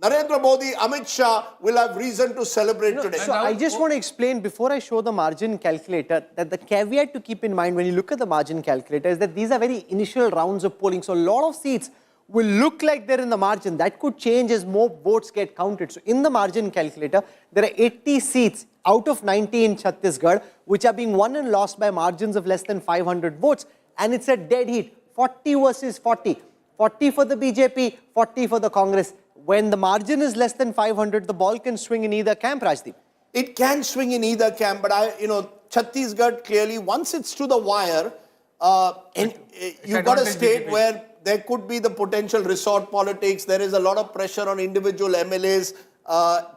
Narendra Modi, Amit Shah will have reason to celebrate today. So I just want to explain before I show the margin calculator that the caveat to keep in mind when you look at the margin calculator is that these are very initial rounds of polling. So a lot of seats will look like they're in the margin. That could change as more votes get counted. So in the margin calculator, there are 80 seats out of 90 in Chhattisgarh, which are being won and lost by margins of less than 500 votes. And it's a dead heat, 40 versus 40. 40 for the BJP, 40 for the Congress. When the margin is less than 500, the ball can swing in either camp, Rajdeep. It can swing in either camp, but Chhattisgarh clearly, once it's to the wire, and you've got a state where there could be the potential resort politics. There is a lot of pressure on individual MLAs,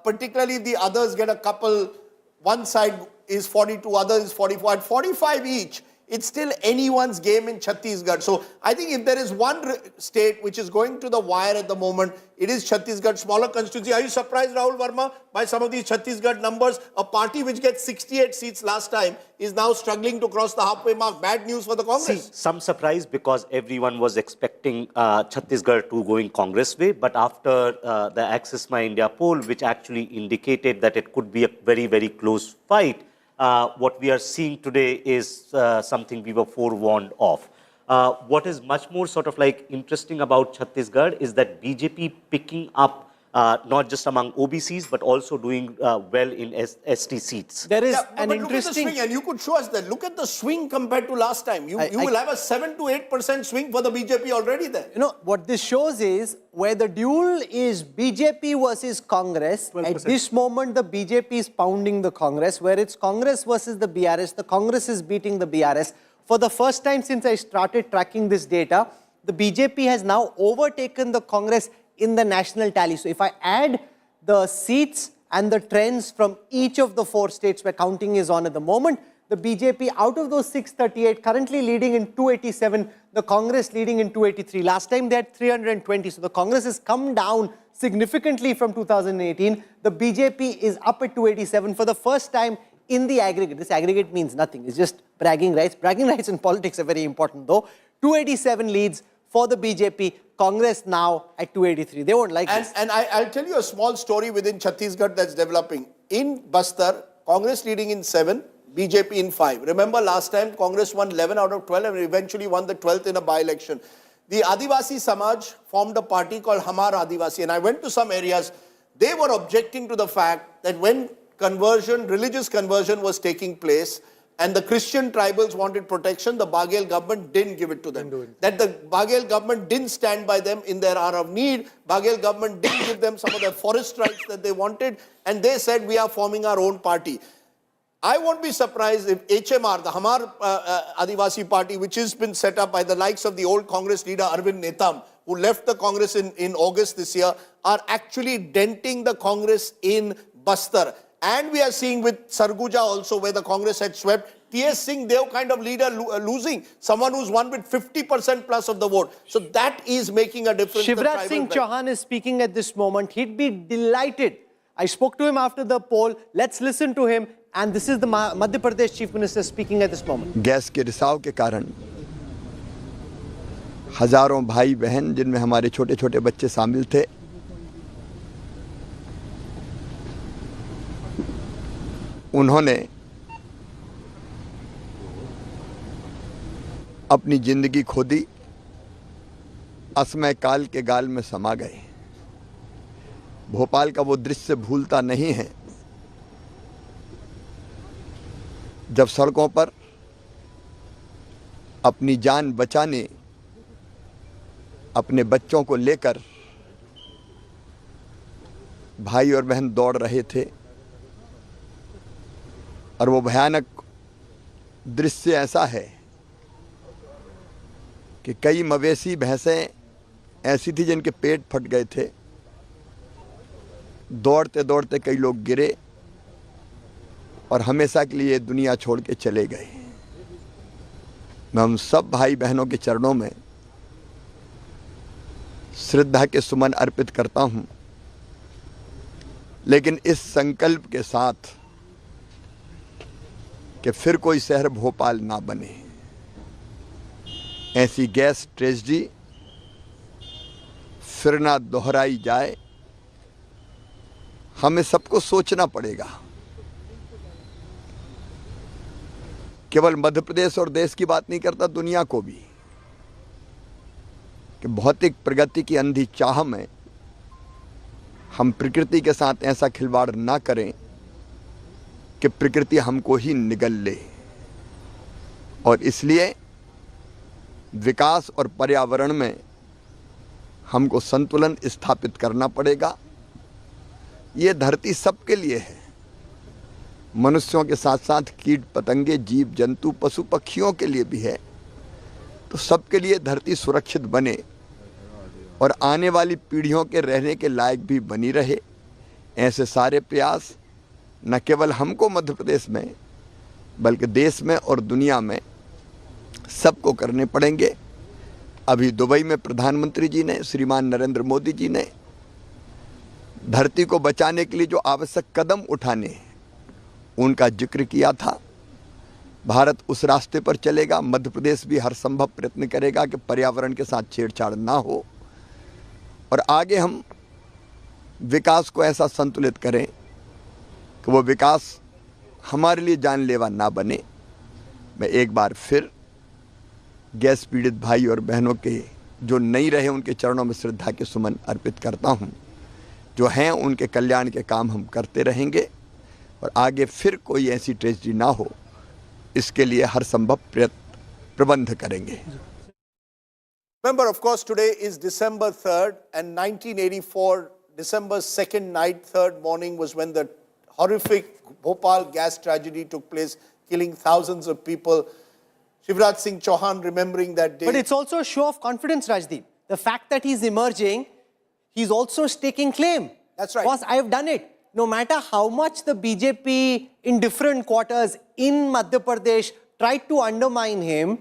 particularly if the others get a couple. One side is 42, other is 44. At 45 each, it's still anyone's game in Chhattisgarh. So I think if there is one state which is going to the wire at the moment, it is Chhattisgarh, smaller constituency. Are you surprised, Rahul Verma, by some of these Chhattisgarh numbers? A party which gets 68 seats last time is now struggling to cross the halfway mark. Bad news for the Congress. See, some surprise because everyone was expecting Chhattisgarh to go in Congress way. But after the Access My India poll, which actually indicated that it could be a very, very close fight, what we are seeing today is something we were forewarned of. What is much more sort of like interesting about Chhattisgarh is that BJP picking up not just among OBCs, but also doing well in ST seats. There is an interesting... Look at the swing, and you could show us that. Look at the swing compared to last time. You will have a 7 to 8% swing for the BJP already there. You know, what this shows is where the duel is BJP versus Congress. 12%. At this moment, the BJP is pounding the Congress. Where it's Congress versus the BRS, the Congress is beating the BRS. For the first time since I started tracking this data, the BJP has now overtaken the Congress in the national tally. So if I add the seats and the trends from each of the 4 states where counting is on at the moment, the BJP out of those 638 currently leading in 287, the Congress leading in 283. Last time they had 320. So the Congress has come down significantly from 2018. The BJP is up at 287 for the first time in the aggregate. This aggregate means nothing. It's just bragging rights. Bragging rights in politics are very important though. 287 leads for the BJP. Congress now at 283. They won't like this. And I'll tell you a small story within Chhattisgarh that's developing. In Bastar, Congress leading in 7, BJP in 5. Remember last time Congress won 11 out of 12 and eventually won the 12th in a by-election. The Adivasi Samaj formed a party called Hamar Adivasi, and I went to some areas. They were objecting to the fact that when religious conversion was taking place, and the Christian tribals wanted protection, the Bahgel government didn't give it to them. That the Bahgel government didn't stand by them in their hour of need. Bahgel government didn't give them some of the forest rights that they wanted. And they said, we are forming our own party. I won't be surprised if HMR, the Hamar Adivasi party, which has been set up by the likes of the old Congress leader Arvind Netam, who left the Congress in August this year, are actually denting the Congress in Bastar. And we are seeing with Sarguja also, where the Congress had swept, T.S. Singh, Dev kind of leader losing, someone who's won with 50% plus of the vote. So that is making a difference. Shivraj Singh Chauhan is speaking at this moment. He'd be delighted. I spoke to him after the poll. Let's listen to him. And this is the Madhya Pradesh Chief Minister speaking at this moment. Gas के रिसाव के कारण हजारों भाई बहन जिनमें हमारे छोटे छोटे बच्चे शामिल थे उन्होंने अपनी जिंदगी खो दी, असमय काल के गाल में समा गए। भोपाल का वो दृश्य भूलता नहीं है जब सड़कों पर अपनी जान बचाने अपने बच्चों को लेकर भाई और बहन दौड़ रहे थे और वो भयानक दृश्य ऐसा है कि कई मवेशी भैंसें ऐसी थी जिनके पेट फट गए थे। दौड़ते दौड़ते कई लोग गिरे और हमेशा के लिए दुनिया छोड़ के चले गए। मैं हम सब भाई बहनों के चरणों में श्रद्धा के सुमन अर्पित करता हूं, लेकिन इस संकल्प के साथ कि फिर कोई शहर भोपाल ना बने। ऐसी गैस ट्रेजेडी फिर ना दोहराई जाए। हमें सबको सोचना पड़ेगा। केवल मध्य प्रदेश और देश की बात नहीं करता, दुनिया को भी, कि भौतिक प्रगति की अंधी चाह में हम प्रकृति के साथ ऐसा खिलवाड़ ना करें कि प्रकृति हमको ही निगल ले। और इसलिए विकास और पर्यावरण में हमको संतुलन स्थापित करना पड़ेगा। ये धरती सबके लिए है, मनुष्यों के साथ साथ कीट पतंगे, जीव जंतु, पशु पक्षियों के लिए भी है। तो सबके लिए धरती सुरक्षित बने और आने वाली पीढ़ियों के रहने के लायक भी बनी रहे। ऐसे सारे प्रयास न केवल हमको मध्य प्रदेश में बल्कि देश में और दुनिया में सबको करने पड़ेंगे। अभी दुबई में प्रधानमंत्री जी ने, श्रीमान नरेंद्र मोदी जी ने धरती को बचाने के लिए जो आवश्यक कदम उठाने उनका जिक्र किया था। भारत उस रास्ते पर चलेगा। मध्य प्रदेश भी हर संभव प्रयत्न करेगा कि पर्यावरण के साथ छेड़छाड़ ना हो और आगे हम विकास को ऐसा संतुलित करें कि वो विकास हमारे लिए जानलेवा ना बने। मैं एक बार फिर गैस पीड़ित भाई और बहनों के जो नहीं रहे उनके चरणों में श्रद्धा के सुमन अर्पित करता हूं। जो हैं उनके कल्याण के काम हम करते रहेंगे और आगे फिर कोई ऐसी ट्रेजेडी ना हो इसके लिए हर संभव प्रबंध करेंगे। Remember, of course, today is December 3rd and 1984, December 2nd night, 3rd morning was when the horrific Bhopal gas tragedy took place, killing thousands of people. Shivraj Singh Chauhan remembering that day. But it's also a show of confidence, Rajdeep. The fact that he's emerging, he's also staking claim. That's right. Because I've done it. No matter how much the BJP in different quarters in Madhya Pradesh tried to undermine him,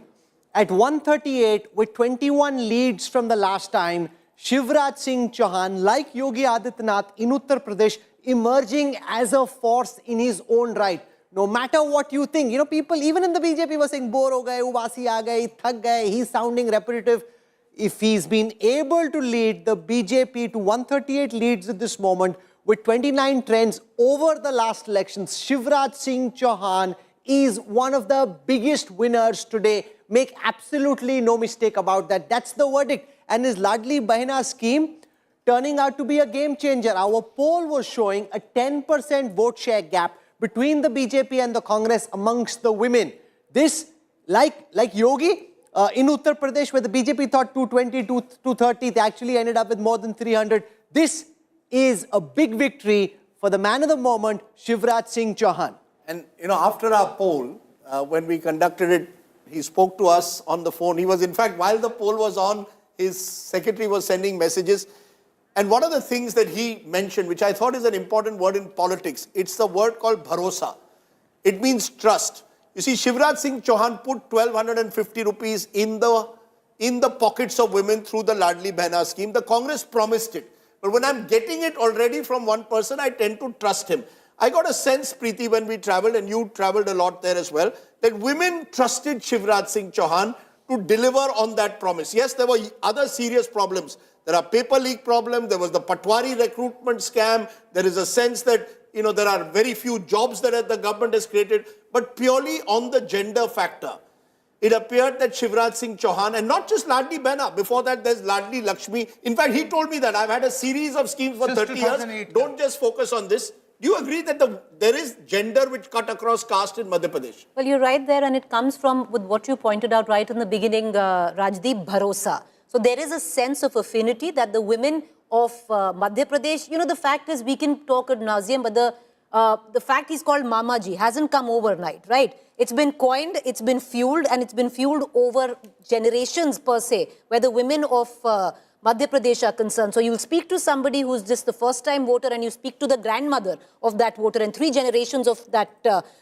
at 138 with 21 leads from the last time, Shivraj Singh Chauhan, like Yogi Adityanath in Uttar Pradesh, emerging as a force in his own right. No matter what you think, you know, people even in the BJP were saying, bore ho gaye, ubasi aa gaye, thak gaye, he's sounding repetitive. If he's been able to lead the BJP to 138 leads at this moment with 29 trends over the last elections, Shivraj Singh Chauhan is one of the biggest winners today. Make absolutely no mistake about that. That's the verdict. And his Ladli Bahina scheme turning out to be a game changer. Our poll was showing a 10% vote share gap between the BJP and the Congress amongst the women. This, like Yogi, in Uttar Pradesh, where the BJP thought 220, 230, they actually ended up with more than 300. This is a big victory for the man of the moment, Shivraj Singh Chauhan. And, you know, after our poll, when we conducted it, he spoke to us on the phone. He was, in fact, while the poll was on, his secretary was sending messages. And one of the things that he mentioned, which I thought is an important word in politics, it's the word called bharosa. It means trust. You see, Shivraj Singh Chauhan put 1,250 rupees in the pockets of women through the Ladli Bahina scheme. The Congress promised it. But when I'm getting it already from one person, I tend to trust him. I got a sense, Preeti, when we traveled, and you traveled a lot there as well, that women trusted Shivraj Singh Chauhan to deliver on that promise. Yes, there were other serious problems. There are paper leak problems. There was the Patwari recruitment scam. There is a sense that, you know, there are very few jobs that the government has created. But purely on the gender factor, it appeared that Shivraj Singh Chauhan, and not just Ladli Bahina, before that there's Ladli Lakshmi. In fact, he told me that I've had a series of schemes for 30 years. Don't just focus on this. Do you agree that there is gender which cut across caste in Madhya Pradesh? Well, you're right there, and it comes from with what you pointed out right in the beginning, Rajdeep, bharosa. So there is a sense of affinity that the women of Madhya Pradesh, you know, the fact is we can talk ad nauseum, but the fact he's called Mamaji hasn't come overnight, right? It's been coined, it's been fueled, and it's been fueled over generations per se, where the women of Madhya Pradesh are concerned. So you'll speak to somebody who's just the first time voter, and you speak to the grandmother of that voter and 3 generations of that,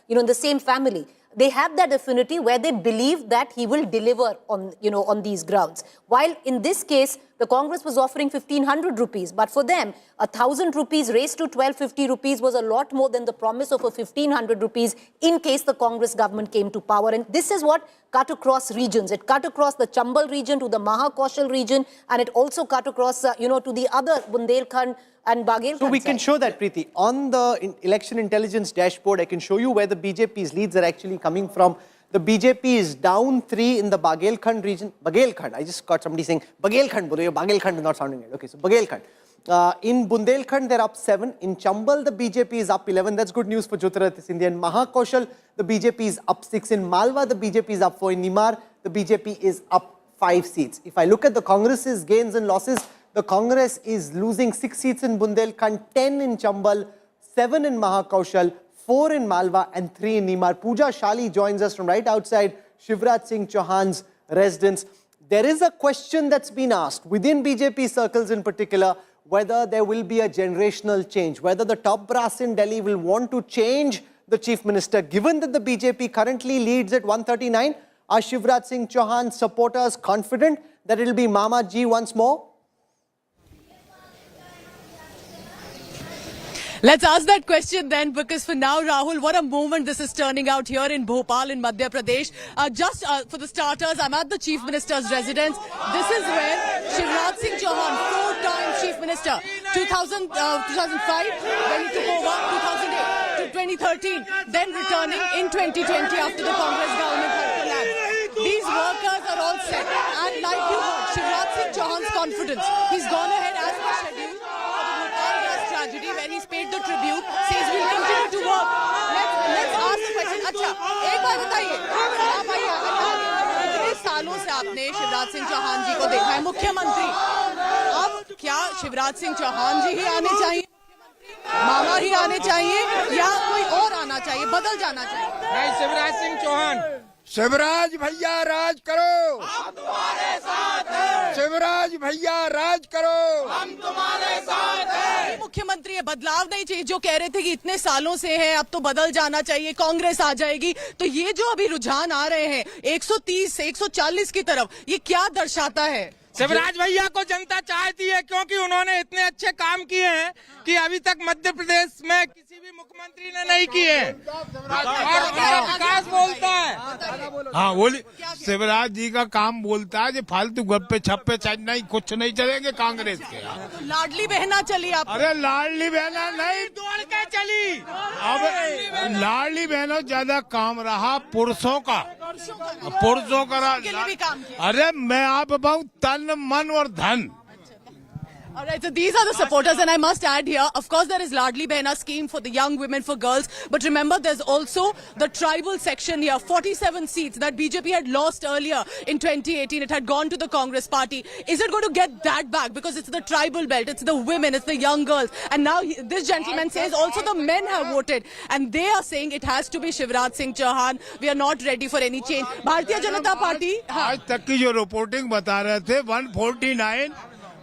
you know, in the same family. They have that affinity where they believe that he will deliver on, you know, on these grounds. While in this case, the Congress was offering 1,500 rupees, but for them, 1,000 rupees raised to 1,250 rupees was a lot more than the promise of a 1,500 rupees in case the Congress government came to power. And this is what cut across regions. It cut across the Chambal region to the Mahakoshal region, and it also cut across, you know, to the other Bundelkhand and Bahgel. So we can show that, Preeti. On the election intelligence dashboard, I can show you where the BJP's leads are actually coming from. The BJP is down 3 in the Bahgelkhand region. Bahgelkhand. I just got somebody saying Bahgelkhand. Bahgelkhand is not sounding right. Okay, so Bahgelkhand. In Bundelkhand, they're up 7. In Chambal, the BJP is up 11. That's good news for Jyotiradittya Scindia. In Mahakoshal, the BJP is up 6. In Malwa, the BJP is up 4. In Nimar, the BJP is up 5 seats. If I look at the Congress's gains and losses, the Congress is losing 6 seats in Bundelkhand, 10 in Chambal, 7 in Mahakoshal, 4 in Malwa and 3 in Nimar. Pooja Shali joins us from right outside Shivraj Singh Chauhan's residence. There is a question that's been asked within BJP circles in particular, whether there will be a generational change, whether the top brass in Delhi will want to change the chief minister. Given that the BJP currently leads at 139, are Shivraj Singh Chauhan supporters confident that it will be Mama Ji once more? Let's ask that question then, because for now, Rahul, what a moment this is turning out here in Bhopal in Madhya Pradesh. For the starters, I'm at the Chief Minister's residence. This is where Shivraj Singh Chauhan, 4-time Chief Minister, 2005, when he took over, 2008 to 2013, then returning in 2020 after the Congress government had collapsed. These workers are all set, and like you heard, Shivraj Singh Chauhan's confidence. He's gone ahead as per schedule for the Bhopal gas tragedy where he's paid the tribute, says we'll continue to work. Let's ask the question. अच्छा, एक बात बताइए, आप आइए, इतने सालों से आपने शिवराज सिंह चौहान जी को देखा है मुख्यमंत्री. अब क्या शिवराज सिंह चौहान जी ही आने चाहिए? मामा ही आने चाहिए या कोई और आना चाहिए, बदल जाना चाहिए? शिवराज सिंह चौहान. शिवराज भैया राज करो, हम तुम्हारे साथ हैं. शिवराज भैया राज करो, हम तुम्हारे साथ हैं. मुख्यमंत्री ये बदलाव नहीं चाहिए, जो कह रहे थे कि इतने सालों से है अब तो बदल जाना चाहिए, कांग्रेस आ जाएगी. तो ये जो अभी रुझान आ रहे हैं 130 से 140 की तरफ, ये क्या दर्शाता है? शिवराज भैया को जनता चाहती है क्योंकि उन्होंने इतने अच्छे काम किए हैं कि अभी तक मध्य प्रदेश में किसी भी मुख्यमंत्री ने नहीं किए. और विकास बोलता है. हाँ बोली, शिवराज जी का काम बोलता है, जो फालतू गप्पे छप्पे नहीं, कुछ नहीं चलेंगे कांग्रेस के. लाडली बहना चली आप? अरे लाडली बहना नहीं, दौड़ के चली. अब लाडली बहनों ज्यादा काम रहा पुरुषों का. पुरुषों का भी काम किया. अरे मैं आप बताऊं, तन मन और धन. All right, so these are the supporters, and I must add here, of course, there is Ladli Behna scheme for the young women, for girls, but remember, there's also the tribal section here, 47 seats that BJP had lost earlier in 2018. It had gone to the Congress party. Is it going to get that back? Because it's the tribal belt, it's the women, it's the young girls. And now this gentleman says also the men have voted, and they are saying it has to be Shivraj Singh Chauhan. We are not ready for any change. Bharatiya Janata Party. आज तक की जो reporting बता रहे थे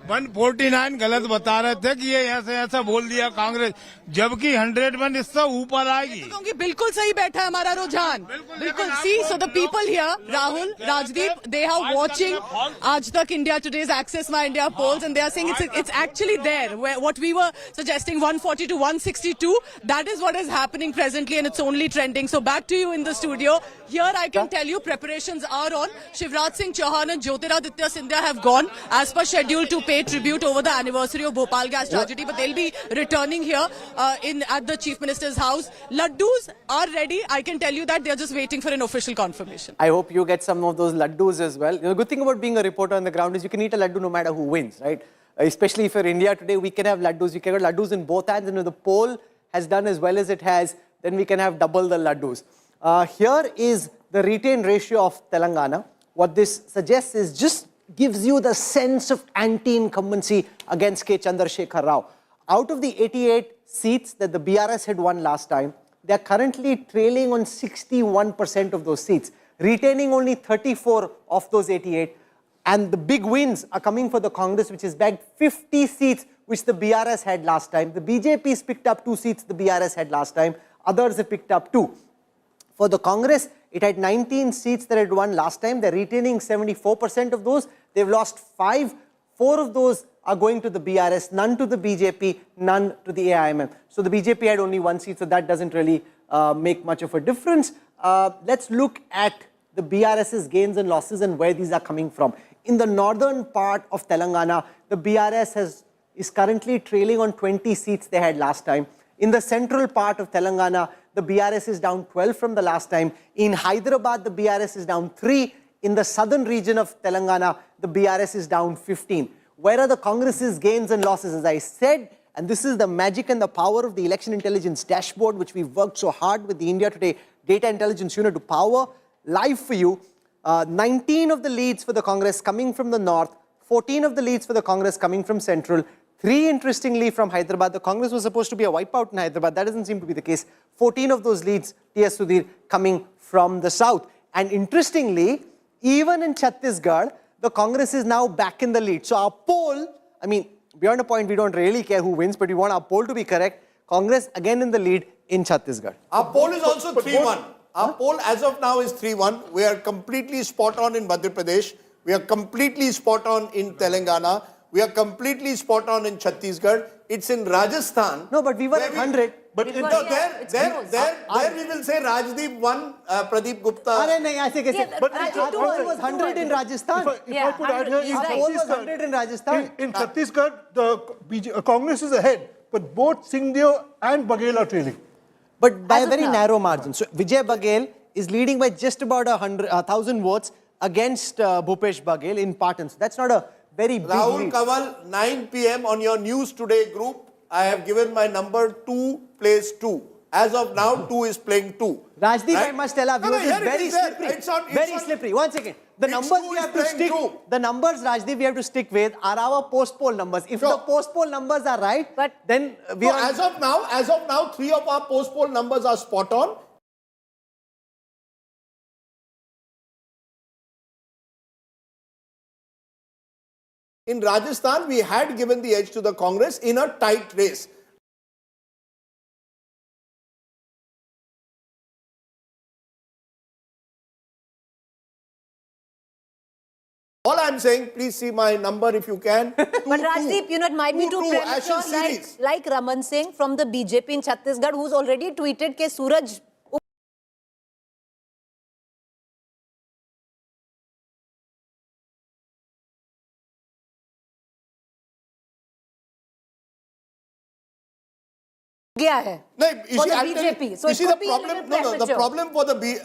149 गलत बता रहे थे कि ये ऐसा बोल दिया कांग्रेस, जबकि 101 इससे ऊपर आएगी. क्योंकि बिल्कुल सही बैठा है हमारा रुझान. बिल्कुल. See, so the people here, Rahul, Rajdeep, they are watching Aaj Tak India Today's Access My India polls, and they are saying it's actually there. Where what we were suggesting 140 to 162, that is what is happening presently, and it's only trending. So back to you in the studio. Here I can tell you preparations are on. Shivraj Singh Chauhan and Jyotiraditya Scindia have gone as per schedule to pay tribute over the anniversary of Bhopal gas tragedy, but they'll be returning here at the Chief Minister's house. Laddus are ready. I can tell you that they're just waiting for an official confirmation. I hope you get some of those laddus as well. The good thing about being a reporter on the ground is you can eat a laddu no matter who wins, right? Especially for India today, we can have laddus. We can have laddus in both hands, and if the poll has done as well as it has, then we can have double the laddus. Here is the retain ratio of Telangana. What this suggests is just gives you the sense of anti-incumbency against K. Chandrasekhar Rao. Out of the 88 seats that the BRS had won last time, they are currently trailing on 61% of those seats, retaining only 34 of those 88. And the big wins are coming for the Congress, which has bagged 50 seats, which the BRS had last time. The BJP's picked up 2 seats the BRS had last time. Others have picked up 2. For the Congress, it had 19 seats that it won last time. They're retaining 74% of those. They've lost 5. 4 of those are going to the BRS, none to the BJP, none to the AIMM. So the BJP had only 1 seat, so that doesn't really make much of a difference. Let's look at the BRS's gains and losses and where these are coming from. In the northern part of Telangana, the BRS is currently trailing on 20 seats they had last time. In the central part of Telangana, the BRS is down 12 from the last time. In Hyderabad, the BRS is down 3. In the southern region of Telangana, the BRS is down 15. Where are the Congress's gains and losses? As I said, and this is the magic and the power of the election intelligence dashboard, which we've worked so hard with the India Today Data Intelligence Unit to power live for you. 19 of the leads for the Congress coming from the north, 14 of the leads for the Congress coming from central, 3 interestingly from Hyderabad. The Congress was supposed to be a wipeout in Hyderabad. That doesn't seem to be the case. 14 of those leads, T.S. Sudhir, coming from the south. And interestingly, even in Chhattisgarh, the Congress is now back in the lead. So our poll, I mean, beyond a point, we don't really care who wins, but we want our poll to be correct. Congress again in the lead in Chhattisgarh. Our poll is also 3-1. Our poll as of now is 3-1. We are completely spot on in Madhya Pradesh. We are completely spot on in Telangana. We are completely spot on in Chhattisgarh. It's in Rajasthan. No, but we were at 100. But there we will say Rajdeep won, Pradeep Gupta. But our poll was 100 in Rajasthan. If I could add here, our poll was 100 in Rajasthan. In Chhattisgarh, the Congress is ahead, but both Singh and Bahgel are trailing. But by a very narrow margin. So Vijay Bahgel is leading by just about 1,000 votes against Bhupesh Bahgel in Patan. So that's not a very big Rahul lead. Kanwal, 9 p.m. on your News Today group. I have given my number 2 plays 2. As of now, 2 is playing 2. Rajdeep, right? I must tell our No, no, viewers, here it's it very is slippery. there. Very slippery. One second. The It's numbers two we is have to playing stick. two. The numbers, Rajdeep, we have to stick with are our post-poll numbers. If the post-poll numbers are right, then we So are. as of now, 3 of our post-poll numbers are spot on. In Rajasthan, we had given the edge to the Congress in a tight race. All I'm saying, please see my number if you can. But Rajdeep, you know, it might be too premature, like Raman Singh from the BJP in Chhattisgarh, who's already tweeted that Suraj गया है for the BJP. So you it see could the be a little problem. No, the premature. problem for the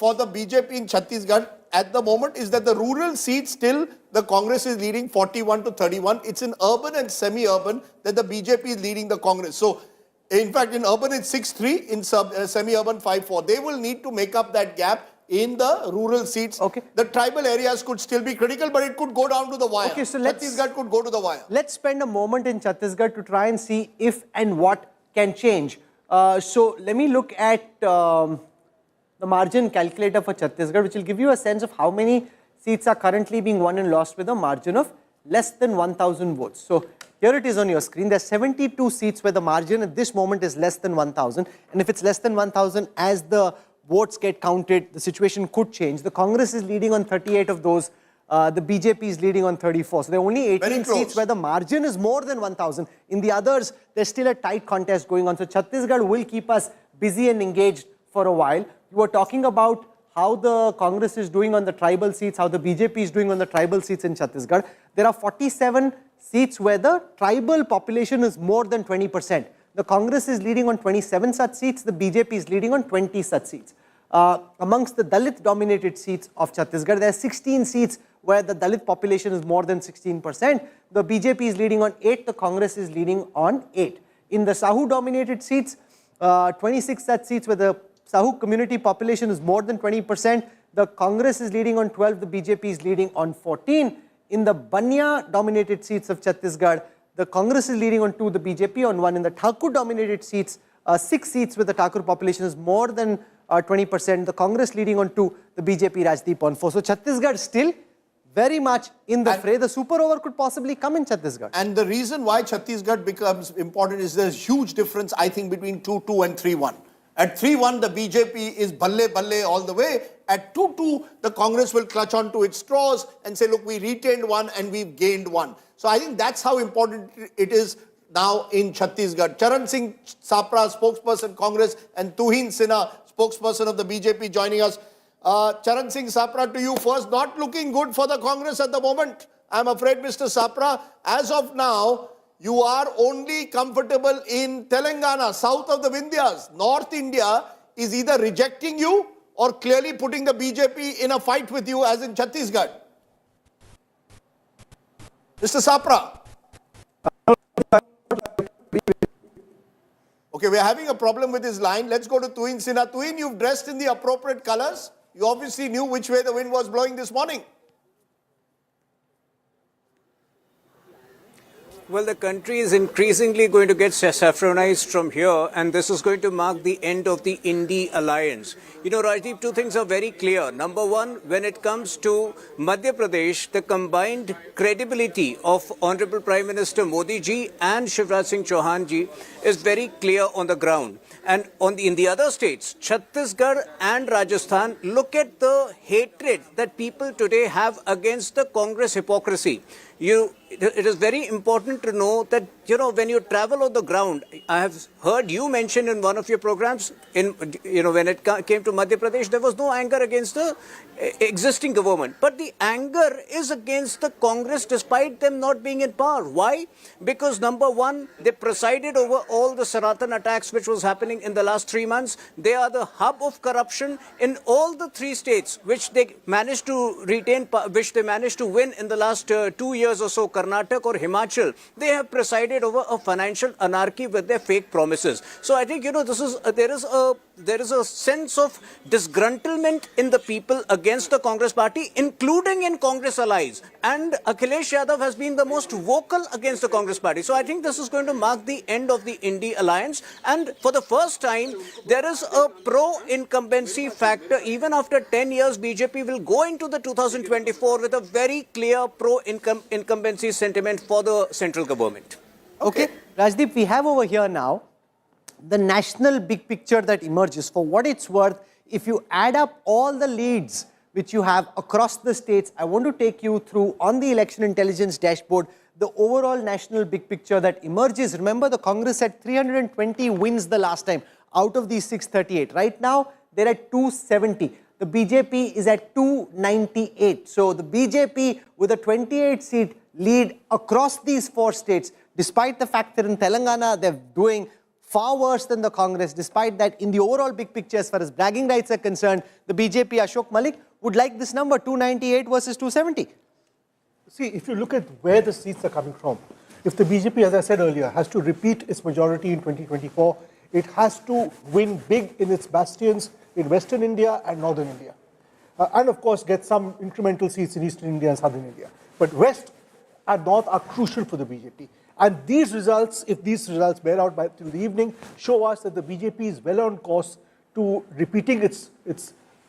for the BJP in Chhattisgarh at the moment is that the rural seats still the Congress is leading 41 to 31. It's in urban and semi-urban that the BJP is leading the Congress. So, in fact, in urban it's 6-3, in semi-urban 5-4. They will need to make up that gap in the rural seats. Okay. The tribal areas could still be critical, but it could go down to the wire. Okay, so Chhattisgarh could go to the wire. Let's spend a moment in Chhattisgarh to try and see if and what can change. So let me look at the margin calculator for Chhattisgarh, which will give you a sense of how many seats are currently being won and lost with a margin of less than 1,000 votes. So here it is on your screen. There's 72 seats where the margin at this moment is less than 1,000. And if it's less than 1,000, as the votes get counted, the situation could change. The Congress is leading on 38 of those. The BJP is leading on 34. So there are only 18 seats where the margin is more than 1,000. In the others, there's still a tight contest going on. So Chhattisgarh will keep us busy and engaged for a while. You were talking about how the Congress is doing on the tribal seats, how the BJP is doing on the tribal seats in Chhattisgarh. There are 47 seats where the tribal population is more than 20%. The Congress is leading on 27 such seats. The BJP is leading on 20 such seats. Amongst the Dalit-dominated seats of Chhattisgarh, there are 16 seats where the Dalit population is more than 16%. The BJP is leading on 8. The Congress is leading on 8. In the Sahu-dominated seats, 26 such seats where the Sahu community population is more than 20%. The Congress is leading on 12. The BJP is leading on 14. In the Banya-dominated seats of Chhattisgarh, the Congress is leading on 2, the BJP on 1. In the Thakur-dominated seats, 6 seats with the Thakur population is more than 20%. The Congress leading on 2, the BJP Rajdeep on 4. So Chhattisgarh still very much in the fray. The super over could possibly come in Chhattisgarh. And the reason why Chhattisgarh becomes important is there's huge difference, I think, between 2-2 and 3-1. At 3-1, the BJP is balle all the way. At 2-2, the Congress will clutch on to its straws and say, look, we retained 1 and we've gained 1. So I think that's how important it is now in Chhattisgarh. Charan Singh Sapra, spokesperson Congress, and Tuhin Sinha, spokesperson of the BJP, joining us. Charan Singh Sapra, to you first. Not looking good for the Congress at the moment, I'm afraid, Mr. Sapra. As of now, you are only comfortable in Telangana, south of the Vindhyas. North India is either rejecting you or clearly putting the BJP in a fight with you, as in Chhattisgarh. Mr. Sapra. Okay, we're having a problem with his line. Let's go to Tuhin Sinha. Tuhin, you've dressed in the appropriate colors. You obviously knew which way the wind was blowing this morning. Well, the country is increasingly going to get saffronized from here, and this is going to mark the end of the Indy alliance. You know, Rajdeep, two things are very clear. Number one, when it comes to Madhya Pradesh, the combined credibility of Honorable Prime Minister Modi ji and Shivraj Singh Chauhan ji is very clear on the ground. And in the other states, Chhattisgarh and Rajasthan, look at the hatred that people today have against the Congress hypocrisy. it is very important to know that, when you travel on the ground, I have heard you mention in one of your programs, when it came to Madhya Pradesh, there was no anger against the existing government. But the anger is against the Congress despite them not being in power. Why? Because number one, they presided over all the Sanatan attacks which was happening in the last 3 months. They are the hub of corruption in all the 3 states which they managed to retain, which they managed to win in the last 2 years or so, Karnataka or Himachal. They have presided over a financial anarchy with their fake promises. So I think, there is a sense of disgruntlement in the people against the Congress party, including in Congress allies. And Akhilesh Yadav has been the most vocal against the Congress party. So I think this is going to mark the end of the Indy alliance. And for the first time, there is a pro-incumbency factor. Even after 10 years, BJP will go into the 2024 with a very clear pro-incumbency sentiment for the central government. Okay, Rajdeep, we have over here now the national big picture that emerges. For what it's worth, if you add up all the leads which you have across the states, I want to take you through on the election intelligence dashboard, the overall national big picture that emerges. Remember, the Congress had 320 wins the last time out of these 638. Right now, they're at 270. The BJP is at 298. So the BJP with a 28-seat lead across these 4 states, despite the fact that in Telangana they're doing far worse than the Congress. Despite that, in the overall big picture, as far as bragging rights are concerned, the BJP, Ashok Malik, would like this number, 298 versus 270. See, if you look at where the seats are coming from, if the BJP, as I said earlier, has to repeat its majority in 2024, it has to win big in its bastions in Western India and Northern India. And of course, get some incremental seats in Eastern India and Southern India. But West and North are crucial for the BJP. And these results, if these results bear out till the evening, show us that the BJP is well on course to repeating its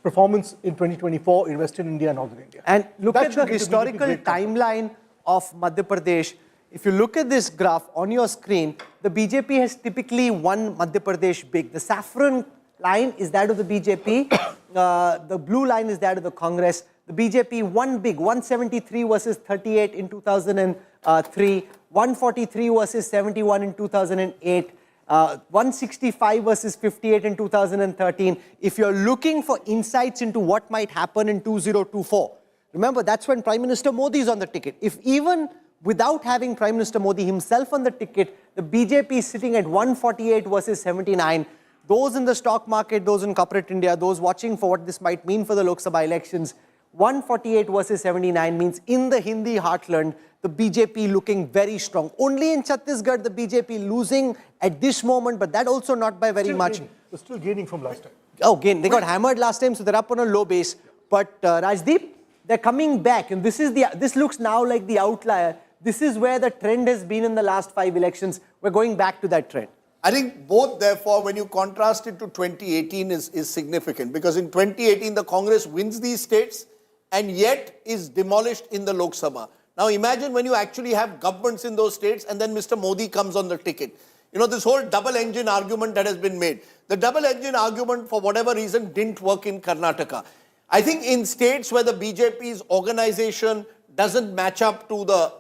performance in 2024 in Western India and Northern India. And look at the historical timeline of Madhya Pradesh. If you look at this graph on your screen, the BJP has typically won Madhya Pradesh big. The saffron line is that of the BJP. The blue line is that of the Congress. The BJP won big, 173 versus 38 in 2003, 143 versus 71 in 2008, 165 versus 58 in 2013. If you're looking for insights into what might happen in 2024, remember that's when Prime Minister Modi is on the ticket. If even without having Prime Minister Modi himself on the ticket, the BJP is sitting at 148 versus 79. Those in the stock market, those in corporate India, those watching for what this might mean for the Lok Sabha elections, 148 versus 79 means in the Hindi heartland, the BJP looking very strong. Only in Chhattisgarh, the BJP losing at this moment, but that also not by very much. They're still gaining from last time. Oh, they got hammered last time, so they're up on a low base. But Rajdeep, they're coming back, and this looks now like the outlier. This is where the trend has been in the last 5 elections. We're going back to that trend. I think both, therefore, when you contrast it to 2018 is significant, because in 2018, the Congress wins these states and yet is demolished in the Lok Sabha. Now imagine when you actually have governments in those states and then Mr. Modi comes on the ticket. You know, this whole double engine argument that has been made. The double engine argument, for whatever reason, didn't work in Karnataka. I think in states where the BJP's organization doesn't match up to the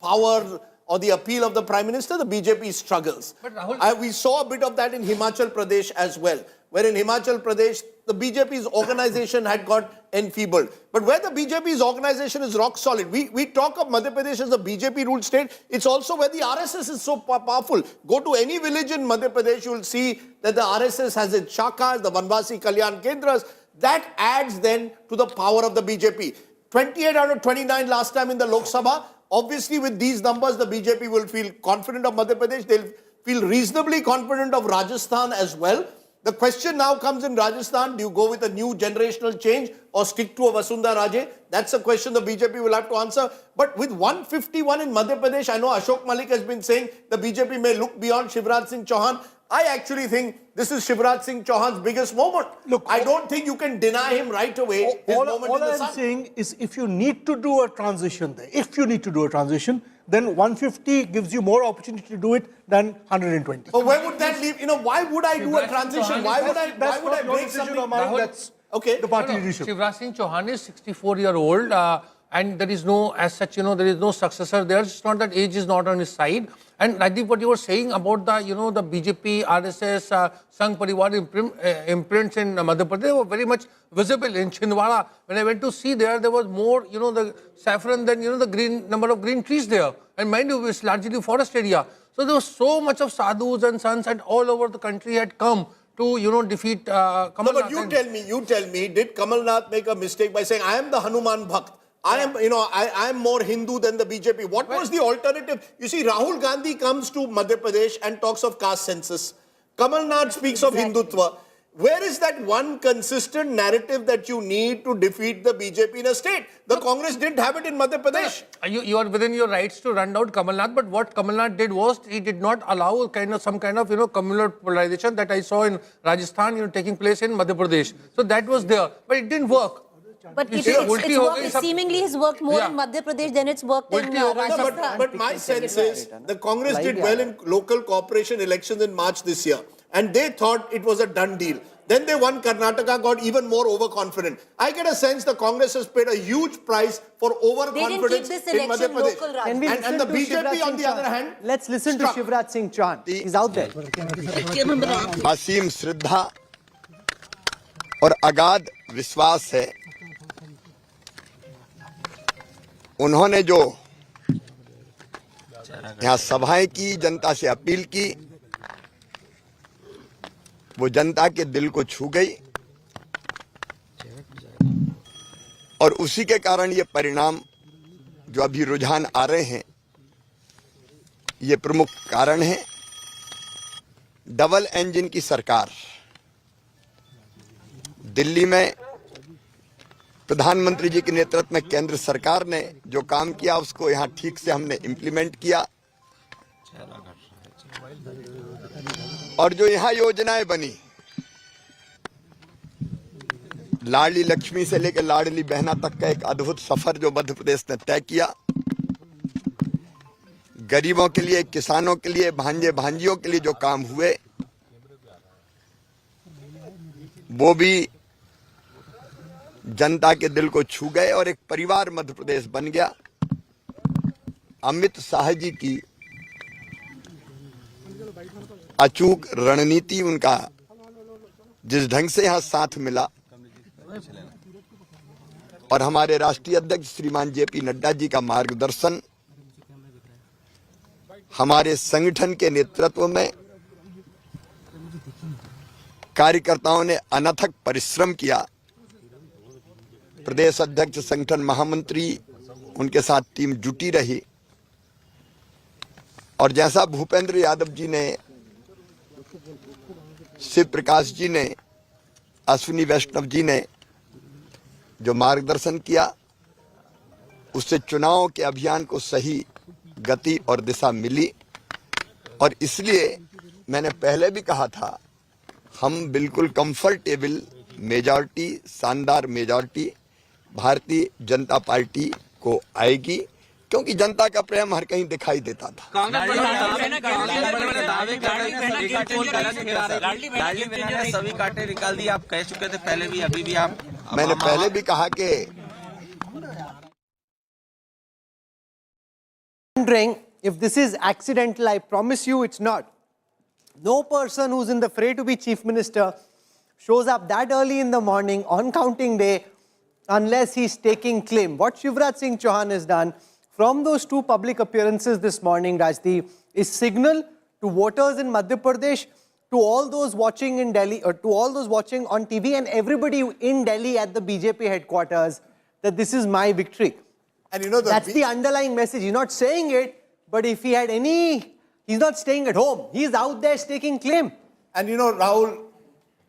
power or the appeal of the Prime Minister, the BJP struggles. But Rahul, we saw a bit of that in Himachal Pradesh as well, where in Himachal Pradesh, the BJP's organization had got enfeebled. But where the BJP's organization is rock solid, we talk of Madhya Pradesh as a BJP-ruled state, it's also where the RSS is so powerful. Go to any village in Madhya Pradesh, you will see that the RSS has its shakas, the Vanvasi Kalyan Kendras. That adds then to the power of the BJP. 28 out of 29 last time in the Lok Sabha. Obviously, with these numbers, the BJP will feel confident of Madhya Pradesh. They'll feel reasonably confident of Rajasthan as well. The question now comes in Rajasthan, do you go with a new generational change or stick to a Vasundhara Raje? That's a question the BJP will have to answer. But with 151 in Madhya Pradesh, I know Ashok Malik has been saying the BJP may look beyond Shivraj Singh Chauhan. I actually think this is Shivraj Singh Chauhan's biggest moment. Look, I don't think you can deny him right away his moment in the sun. All I'm saying is if you need to do a transition there, then 150 gives you more opportunity to do it than 120. But where would that leave? You know, why would I do a transition? Why would I break something? That's okay. The party leadership. Shivraj Singh Chauhan is 64-year-old. and there is no, as such, there is no successor there. It's not that age is not on his side. And Rajdeep, what you were saying about the, the BJP, RSS, Sangh Parivar imprints in Madhya Pradesh, they were very much visible in Chhindwara. When I went to see there was more, the saffron than, the green number of green trees there. And mind you, it's largely forest area. So there was so much of sadhus and sons and all over the country had come to, defeat Kamal Nath. No, but you tell me, did Kamal Nath make a mistake by saying, I am the Hanuman Bhakt? I am, I am more Hindu than the BJP. What was the alternative? You see, Rahul Gandhi comes to Madhya Pradesh and talks of caste census. Kamal Nath speaks of Hindutva. Where is that one consistent narrative that you need to defeat the BJP in a state? The Congress didn't have it in Madhya Pradesh. You are within your rights to run down Kamal Nath, but what Kamal Nath did was he did not allow some kind of communal polarization that I saw in Rajasthan taking place in Madhya Pradesh. So that was there, but it didn't work. But it seemingly has worked more in Madhya Pradesh than it's worked in Rajasthan. But my sense is the Congress did well in local corporation elections in March this year. And they thought it was a done deal. Then they won Karnataka, got even more overconfident. I get a sense the Congress has paid a huge price for overconfidence in Madhya Pradesh. And the BJP, on the other hand, let's listen to Shivraj Singh Chauhan. He's out there. असीम श्रद्धा और अगाध विश्वास है. उन्होंने जो यहाँ सभाएं की, जनता से अपील की, वो जनता के दिल को छू गई और उसी के कारण ये परिणाम जो अभी रुझान आ रहे हैं, ये प्रमुख कारण है. डबल इंजन की सरकार दिल्ली में प्रधानमंत्री जी के नेतृत्व में केंद्र सरकार ने जो काम किया उसको यहाँ ठीक से हमने इम्प्लीमेंट किया और जो यहाँ योजनाएं बनी, लाडली लक्ष्मी से लेकर लाडली बहना तक का एक अद्भुत सफर जो मध्य प्रदेश ने तय किया, गरीबों के लिए, किसानों के लिए, भांजे भांजियों के लिए जो काम हुए वो भी जनता के दिल को छू गए और एक परिवार मध्य प्रदेश बन गया. अमित शाह जी की अचूक रणनीति, उनका जिस ढंग से यहाँ साथ मिला और हमारे राष्ट्रीय अध्यक्ष श्रीमान जेपी नड्डा जी का मार्गदर्शन, हमारे संगठन के नेतृत्व में कार्यकर्ताओं ने अनथक परिश्रम किया. प्रदेश अध्यक्ष, संगठन महामंत्री, उनके साथ टीम जुटी रही और जैसा भूपेंद्र यादव जी ने, शिव प्रकाश जी ने, अश्विनी वैष्णव जी ने जो मार्गदर्शन किया, उससे चुनाव के अभियान को सही गति और दिशा मिली. और इसलिए मैंने पहले भी कहा था, हम बिल्कुल कंफर्टेबल मेजॉरिटी, शानदार मेजॉरिटी भारतीय जनता पार्टी को आएगी, क्योंकि जनता का प्रेम हर कहीं दिखाई देता था. सभी कांटे निकाल दिए, आप कह चुके थे पहले भी, अभी भी आप. मैंने पहले भी कहा कि wondering if this is accidental. I promise you it's not. No person who's in the fray to be chief minister shows up that early in the morning on counting day unless he's taking claim. What Shivraj Singh Chauhan has done from those two public appearances this morning, Rajdeep, is signal to voters in Madhya Pradesh, to all those watching in Delhi, or to all those watching on TV and everybody in Delhi at the BJP headquarters, that this is my victory. And that's the underlying message. He's not saying it, but if he had any, he's not staying at home. He's out there staking claim. And Rahul,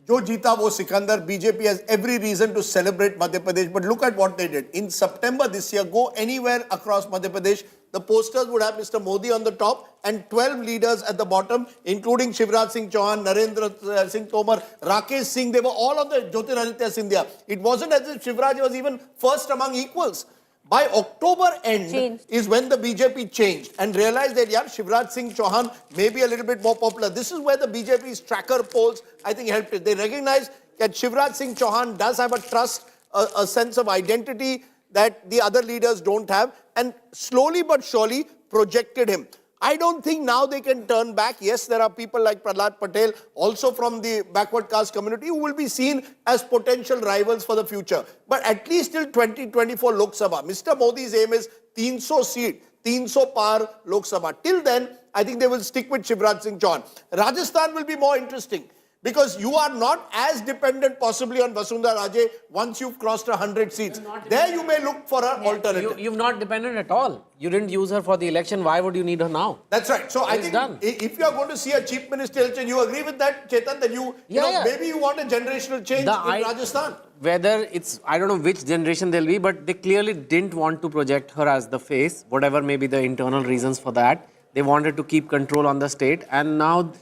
Jo Jeeta wo Sikandar, BJP has every reason to celebrate Madhya Pradesh. But look at what they did. In September this year, go anywhere across Madhya Pradesh, the posters would have Mr. Modi on the top and 12 leaders at the bottom, including Shivraj Singh Chauhan, Narendra Singh Tomar, Rakesh Singh. They were all on the Jyotiraditya Scindia. It wasn't as if Shivraj was even first among equals. By October end is when the BJP changed and realized that, Shivraj Singh Chauhan may be a little bit more popular. This is where the BJP's tracker polls, I think, helped it. They recognized that Shivraj Singh Chauhan does have a trust, a sense of identity. that the other leaders don't have, and slowly but surely projected him. I don't think now they can turn back. Yes, there are people like Prahlad Patel, also from the backward caste community, who will be seen as potential rivals for the future. But at least till 2024 Lok Sabha, Mr. Modi's aim is 300 seat, 300 par Lok Sabha. Till then, I think they will stick with Shivraj Singh Chauhan. Rajasthan will be more interesting, because you are not as dependent possibly on Vasundhara Raje once you've crossed 100 seats. There you may look for an alternative. You've not dependent at all. You didn't use her for the election. Why would you need her now? That's right. So I think if you are going to see a chief minister election, you agree with that, Chetan, that you know, maybe you want a generational change in Rajasthan. Whether it's, I don't know which generation they'll be, but they clearly didn't want to project her as the face, whatever may be the internal reasons for that. They wanted to keep control on the state, and now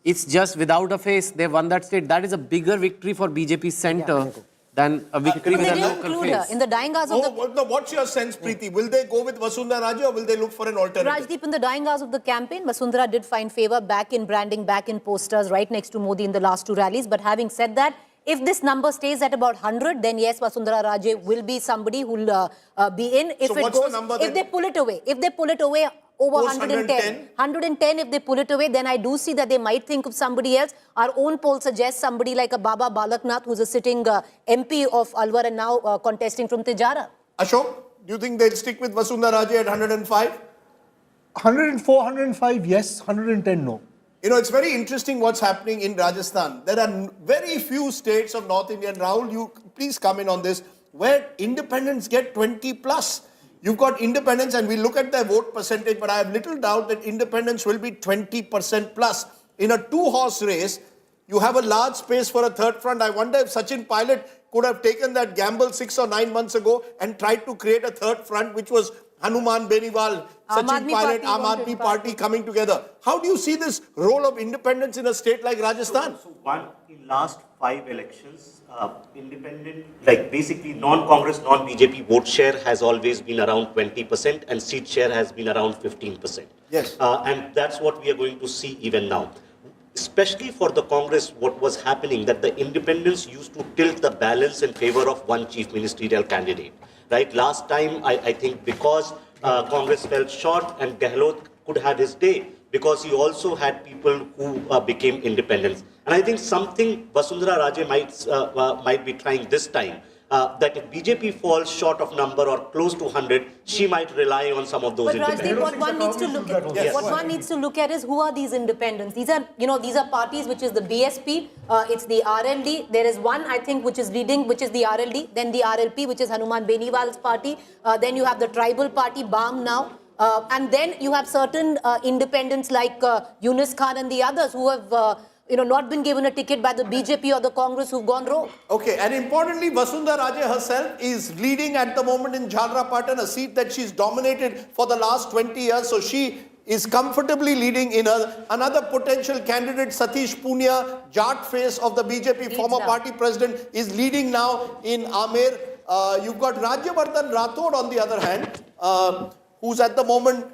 it's just without a face, they won that state. That is a bigger victory for BJP center than a victory with a local face. In the dying hours of the... What's your sense, Preeti? Will they go with Vasundhara Raje or will they look for an alternative? Rajdeep, in the dying hours of the campaign, Vasundhara did find favour back in branding, back in posters, right next to Modi in the last two rallies. But having said that, if this number stays at about 100, then yes, Vasundhara Raje will be somebody who will be in. If so what's the number then? If they pull it away, over 110, if they pull it away, then I do see that they might think of somebody else. Our own poll suggests somebody like a Baba Balaknath, who's a sitting MP of Alwar and now contesting from Tijara. Ashok, do you think they'll stick with Vasundhara Raje at 105? 104, 105, yes. 110, no. You know, it's very interesting what's happening in Rajasthan. There are very few states of North India, and Rahul, you please come in on this, where independents get 20 plus. You've got independents, and we look at their vote percentage, but I have little doubt that independents will be 20% plus. In a two-horse race, you have a large space for a third front. I wonder if Sachin Pilot could have taken that gamble 6 or 9 months ago and tried to create a third front, which was Hanuman Beniwal, Sachin Pilot, Aam Aadmi Party coming together. How do you see this role of independence in a state like Rajasthan? So one, in last 5 elections, independent, like basically non-Congress, non-BJP vote share has always been around 20% and seat share has been around 15%. Yes. And that's what we are going to see even now. Especially for the Congress, what was happening, that the independents used to tilt the balance in favor of one chief ministerial candidate. Right? Last time, I think because Congress fell short and Gehlot could have his day, because he also had people who became independents. And I think something Vasundhara Raje might be trying this time, that if BJP falls short of number or close to 100, she might rely on some of those independents. Rajdeep, what one needs to look at, one needs to look at is who are these independents. These are parties which is the BSP, it's the RLD. There is one, I think, which is leading, which is the RLD. Then the RLP, which is Hanuman Beniwal's party. Then you have the tribal party, BAM now. And then you have certain independents like Yunus Khan and the others who have not been given a ticket by the BJP or the Congress who've gone rogue. Okay, and importantly, Vasundhara Raje herself is leading at the moment in Jhalrapatan, a seat that she's dominated for the last 20 years. So she is comfortably leading in another potential candidate, Satish Punia, Jat face of the BJP, former party president, is leading now in Amer. You've got Rajyavardhan Rathod on the other hand, who's at the moment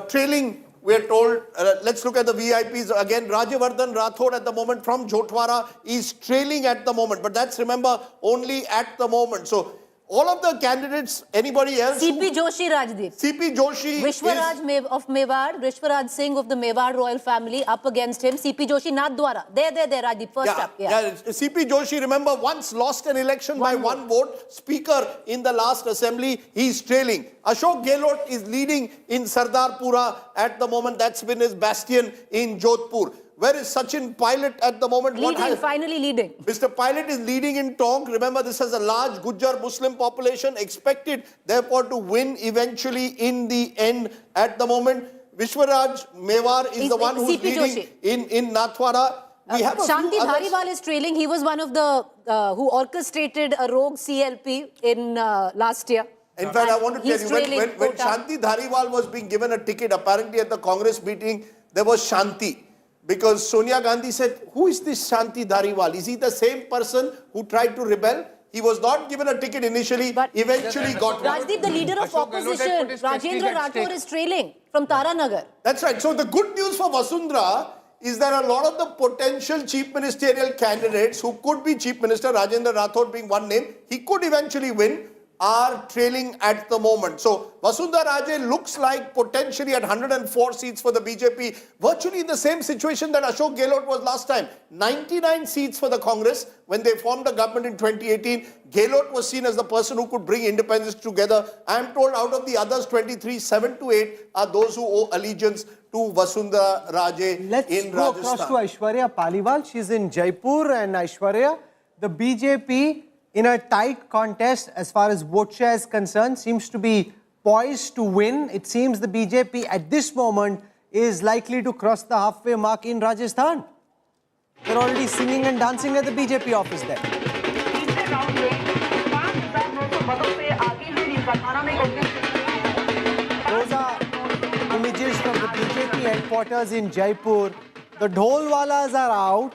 trailing. We're told, let's look at the VIPs again. Rajyavardhan Rathod at the moment from Jotwara is trailing at the moment. But that's, remember, only at the moment. So all of the candidates, anybody else? CP Joshi, Rajdeep. CP Joshi Vishwaraj of Mewar, Vishwaraj Singh of the Mewar royal family up against him. CP Joshi, Nathdwara. There, Rajdeep, first up. Yeah. CP Joshi, remember, once lost an election by one vote. Speaker in the last assembly, he's trailing. Ashok Gehlot is leading in Sardarpura at the moment. That's been his bastion in Jodhpur. Where is Sachin Pilot at the moment? Finally leading. Mr. Pilot is leading in Tonk. Remember, this has a large Gujjar Muslim population, expected therefore to win eventually in the end at the moment. Vishwaraj Mewar is the one who's leading in Nathwara. Shanti Dhariwal is trailing. He was one of the who orchestrated a rogue CLP in last year. In fact, I want to tell you, when Shanti Dhariwal was being given a ticket, apparently at the Congress meeting, there was Shanti. Because Sonia Gandhi said, who is this Shanti Dhariwal? Is he the same person who tried to rebel? He was not given a ticket initially, but eventually got one. Rajdeep, the leader of opposition, Rajendra Rathore, is trailing from Taranagar. That's right. So the good news for Vasundhara is that a lot of the potential chief ministerial candidates who could be chief minister, Rajendra Rathore being one name, he could eventually win, are trailing at the moment. So Vasundhara Raje looks like potentially at 104 seats for the BJP, virtually in the same situation that Ashok Gehlot was last time. 99 seats for the Congress when they formed the government in 2018. Gehlot was seen as the person who could bring independence together. I am told out of the others 23, 7 to 8 are those who owe allegiance to Vasundhara Raje in Rajasthan. Let's go across to Aishwarya Paliwal. She's in Jaipur, and Aishwarya, the BJP in a tight contest as far as vote share is concerned seems to be poised to win. It seems the BJP at this moment is likely to cross the halfway mark in Rajasthan. They're already singing and dancing at the BJP office there. Those are images from the BJP headquarters in Jaipur. The dholwalas are out.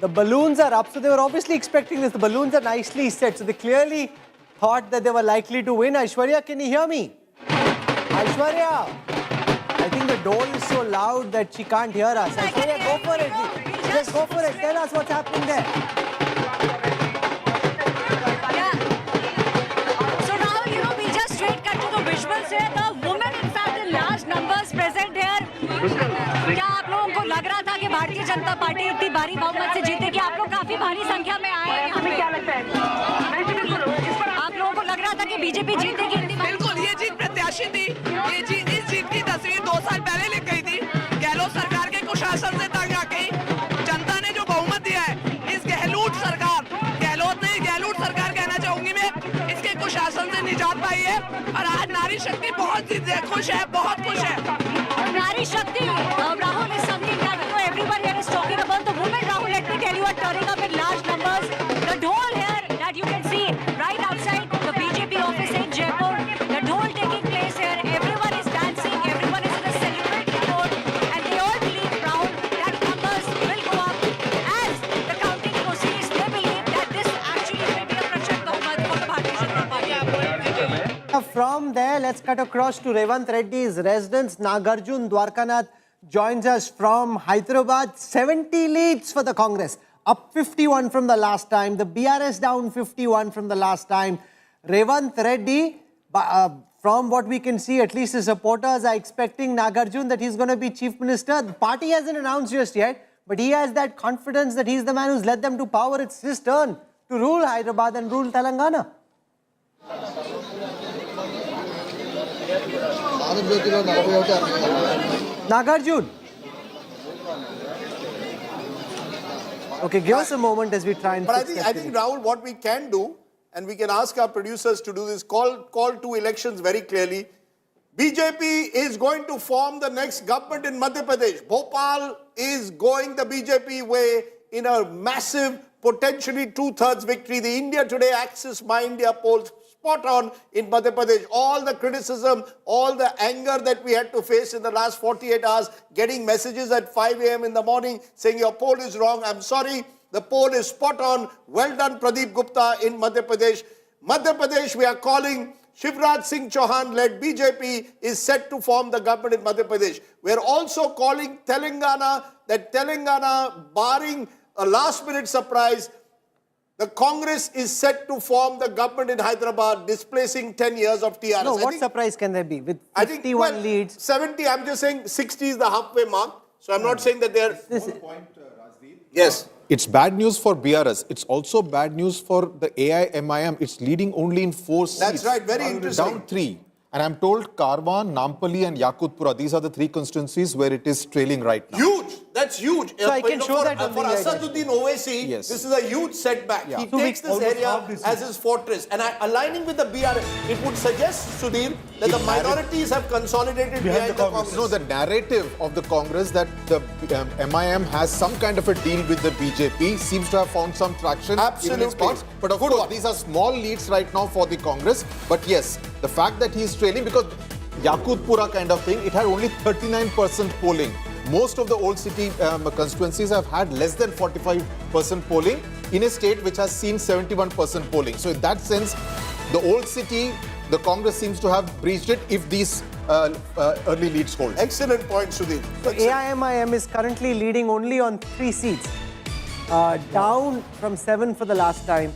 The balloons are up. So they were obviously expecting this. The balloons are nicely set. So they clearly thought that they were likely to win. Aishwarya, can you hear me? Aishwarya! I think the dole is so loud that she can't hear us. Aishwarya, go for it. Just go for it. Tell us what's happening there. So now, we just straight cut to the visuals here. The women, in fact, in large numbers present here. क्या आप लोगों को लग रहा था कि भारतीय Janata party इतनी भारी बहुमत से जीतेगी? आप लोग काफी भारी संख्या में आए हैं यहाँ पे। क्या लगता है? आप लोगों को लग रहा था कि बीजेपी जीतेगी? बिल्कुल, ये जीत प्रत्याशित थी। इस जीत की तस्वीर 2 साल पहले लिख गई थी। गहलोत सरकार के कुशासन से तंग आ गई। जनता ने जो बहुमत दिया है, इस गहलोत सरकार कहना चाहूंगी मैं, इसके कुशासन से निजात पाई है। और आज नारी शक्ति बहुत खुश है, बहुत खुश है। Nari Shakti, Rahul, is something that everyone here is talking about. The women, Rahul, let me tell you, are turning up in large numbers. The dhol here that you can see right outside the BJP office in Jaipur, the dhol taking place here. Everyone is dancing, everyone is in a celebratory mode, and they all believe, Rahul, that numbers will go up as the counting proceeds. They believe that this actually will be a Prachand Bahmat for the Bharatiya Janata Party. From there, let's cut across to Revant Reddy's residence. Nagarjun Dwarkanath joins us from Hyderabad. 70 leads for the Congress, up 51 from the last time. The BRS down 51 from the last time. Revant Reddy, from what we can see, at least his supporters are expecting Nagarjun that he's going to be Chief Minister. The party hasn't announced just yet, but he has that confidence that he's the man who's led them to power. It's his turn to rule Hyderabad and rule Telangana. Nagarjun. Okay, give us a moment as we try and. But I think, Rahul, what we can do, and we can ask our producers to do this, call 2 elections very clearly. BJP is going to form the next government in Madhya Pradesh. Bhopal is going the BJP way in a massive, potentially 2/3 victory. The India Today Axis My India polls spot on in Madhya Pradesh. All the criticism, all the anger that we had to face in the last 48 hours, getting messages at 5 a.m. in the morning saying your poll is wrong. I'm sorry, the poll is spot on. Well done, Pradeep Gupta in Madhya Pradesh. Madhya Pradesh, we are calling Shivraj Singh Chauhan-led BJP is set to form the government in Madhya Pradesh. We are also calling Telangana, that Telangana, barring a last-minute surprise, the Congress is set to form the government in Hyderabad, displacing 10 years of TRS. No, what surprise can there be? With 51 leads. 70, I'm just saying 60 is the halfway mark. So I'm not saying that they're... Yes. It's bad news for BRS. It's also bad news for the AIMIM. It's leading only in 4 seats. That's right, very interesting. Down 3. And I'm told Karwan, Nampally and Yakutpura, these are the 3 constituencies where it is trailing right now. Huge. That's huge. So I can show that on for the Asaduddin Owaisi, Yes. this is a huge setback. Yeah. He So takes this area as his fortress. And aligning with the BRS, it would suggest, Sudhir, that the minorities have consolidated behind the Congress. No, the narrative of the Congress that the MIM has some kind of a deal with the BJP seems to have found some traction. Absolutely. In its parts. But of course, these are small leads right now for the Congress. But yes, the fact that he is trailing, because Yakutpura kind of thing, it had only 39% polling. Most of the old city constituencies have had less than 45% polling in a state which has seen 71% polling. So in that sense, the old city, the Congress seems to have breached it if these early leads hold. Excellent point, Sudhir. So AIMIM is currently leading only on 3 seats, down from 7 for the last time.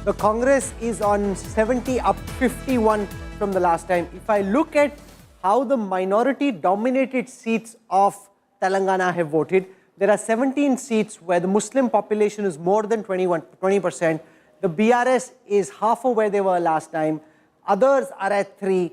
The Congress is on 70, up 51 from the last time. If I look at how the minority-dominated seats of Telangana have voted, there are 17 seats where the Muslim population is more than 20%. The BRS is half of where they were last time. Others are at 3.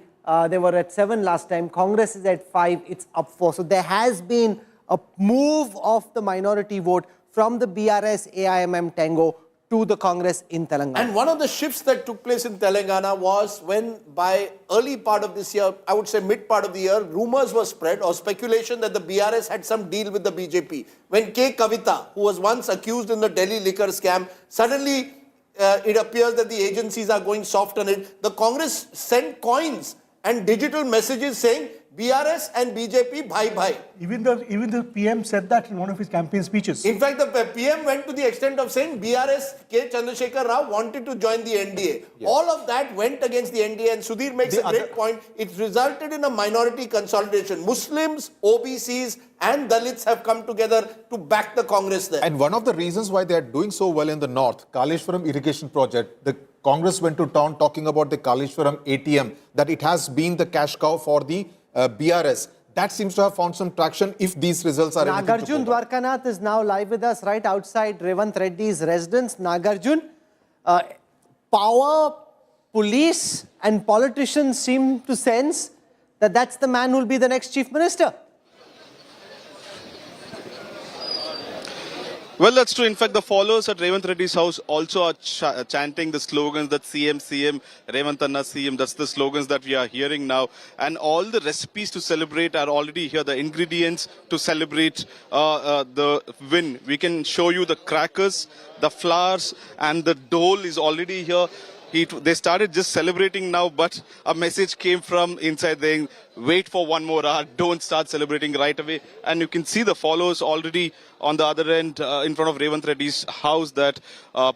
They were at 7 last time. Congress is at 5. It's up 4. So there has been a move of the minority vote from the BRS AIMM Tango to the Congress in Telangana. And one of the shifts that took place in Telangana was when by early part of this year, I would say mid part of the year, rumors were spread or speculation that the BRS had some deal with the BJP. When K. Kavita, who was once accused in the Delhi liquor scam, suddenly it appears that the agencies are going soft on it. The Congress sent coins and digital messages saying BRS and BJP bhai. Even the PM said that in one of his campaign speeches. In fact, the PM went to the extent of saying BRS K. Chandrasekhar Rao wanted to join the NDA. Yes. All of that went against the NDA, and Sudhir makes a great point. It resulted in a minority consolidation. Muslims, OBCs and Dalits have come together to back the Congress there. And one of the reasons why they are doing so well in the north, Kaleshwaram irrigation project, the Congress went to town talking about the Kaleshwaram ATM, that it has been the cash cow for the BRS. That seems to have found some traction if these results are Nagarjun Dwarkanath is now live with us right outside Revant Reddy's residence. Nagarjun, power, police and politicians seem to sense that that's the man who will be the next chief minister. Well, that's true. In fact, the followers at Revant Reddy's house also are chanting the slogans that CM, Revant Anna CM. That's the slogans that we are hearing now. And all the recipes to celebrate are already here. The ingredients to celebrate the win. We can show you the crackers, the flowers, and the dole is already here. They started just celebrating now, but a message came from inside saying, wait for one more hour, don't start celebrating right away. And you can see the followers already on the other end in front of Revant Reddy's house that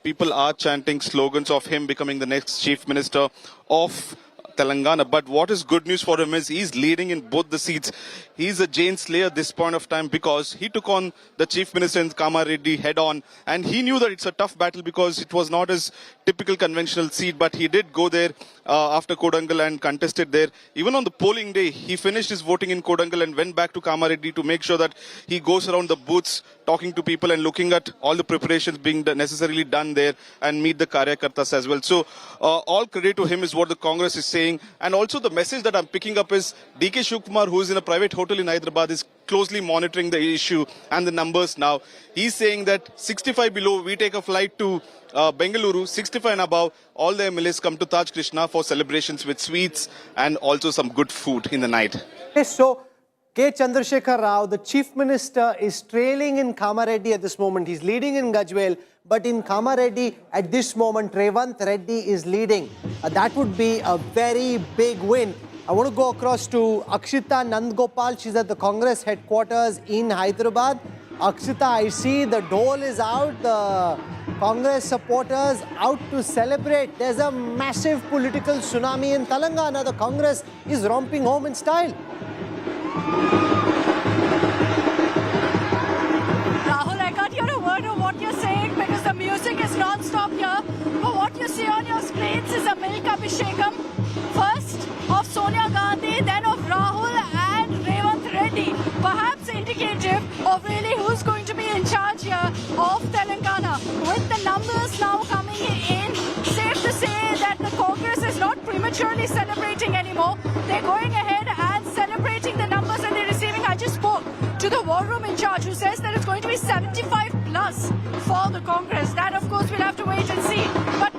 people are chanting slogans of him becoming the next chief minister of Telangana. But what is good news for him is he's leading in both the seats. He's a Jain slayer at this point of time because he took on the chief minister in Kamareddy head on, and he knew that it's a tough battle because it was not his typical conventional seat, but he did go there after Kodangal and contested there. Even on the polling day, he finished his voting in Kodangal and went back to Kamareddy to make sure that he goes around the booths talking to people and looking at all the preparations being necessarily done there and meet the Karyakartas as well. So all credit to him is what the Congress is saying. And also the message that I'm picking up is DK Shivkumar, who is in a private hotel in Hyderabad, is closely monitoring the issue and the numbers now. He's saying that 65 below, we take a flight to Bengaluru, 65 and above, all the MLAs come to Taj Krishna for celebrations with sweets and also some good food in the night. Okay, so K. Chandrasekhar Rao, the chief minister, is trailing in Kamareddy at this moment. He's leading in Gajwel, but in Kamareddy at this moment, Revant Reddy is leading. That would be a very big win. I want to go across to Akshita Nandgopal. She's at the Congress headquarters in Hyderabad. Akshita, I see the dole is out. The Congress supporters out to celebrate. There's a massive political tsunami in Telangana. The Congress is romping home in style. Rahul, I can't hear a word of what you're saying because the music is non-stop here. But what you see on your screens is a milk abhishekam. First of Sonia Gandhi, then of Rahul and Revant Reddy. Perhaps indicative of really who's going to be in charge here of Telangana. With the numbers now coming in, safe to say that the Congress is not prematurely celebrating anymore. They're going ahead and celebrating the numbers that they're receiving. I just spoke to the war room in charge who says that it's going to be 75 plus for the Congress. That, of course, we'll have to wait and see. But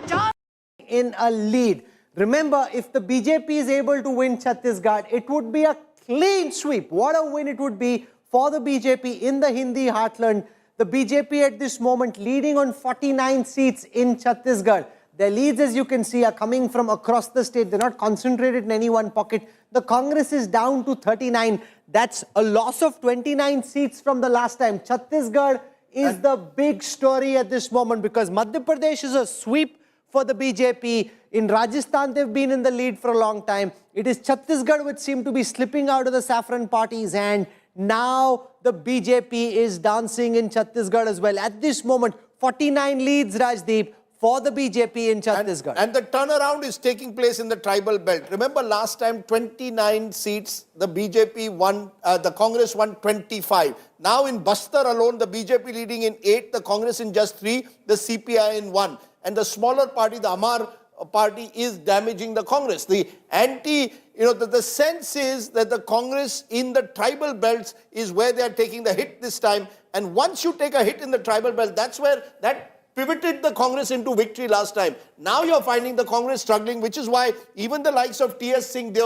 in a lead. Remember, if the BJP is able to win Chhattisgarh, it would be a clean sweep. What a win it would be for the BJP in the Hindi heartland. The BJP at this moment leading on 49 seats in Chhattisgarh. Their leads, as you can see, are coming from across the state. They're not concentrated in any one pocket. The Congress is down to 39. That's a loss of 29 seats from the last time. Chhattisgarh is the big story at this moment because Madhya Pradesh is a sweep for the BJP. In Rajasthan, they've been in the lead for a long time. It is Chhattisgarh which seemed to be slipping out of the saffron party's hand. Now the BJP is dancing in Chhattisgarh as well. At this moment, 49 leads, Rajdeep, for the BJP in Chhattisgarh. And the turnaround is taking place in the tribal belt. Remember last time 29 seats, the BJP won, the Congress won 25. Now in Bastar alone, the BJP leading in 8, the Congress in just 3, the CPI in 1. And the smaller party, the Amar party, is damaging the Congress. The the sense is that the Congress in the tribal belts is where they are taking the hit this time. And once you take a hit in the tribal belt, that's where that pivoted the Congress into victory last time. Now you're finding the Congress struggling, which is why even the likes of T.S. Singh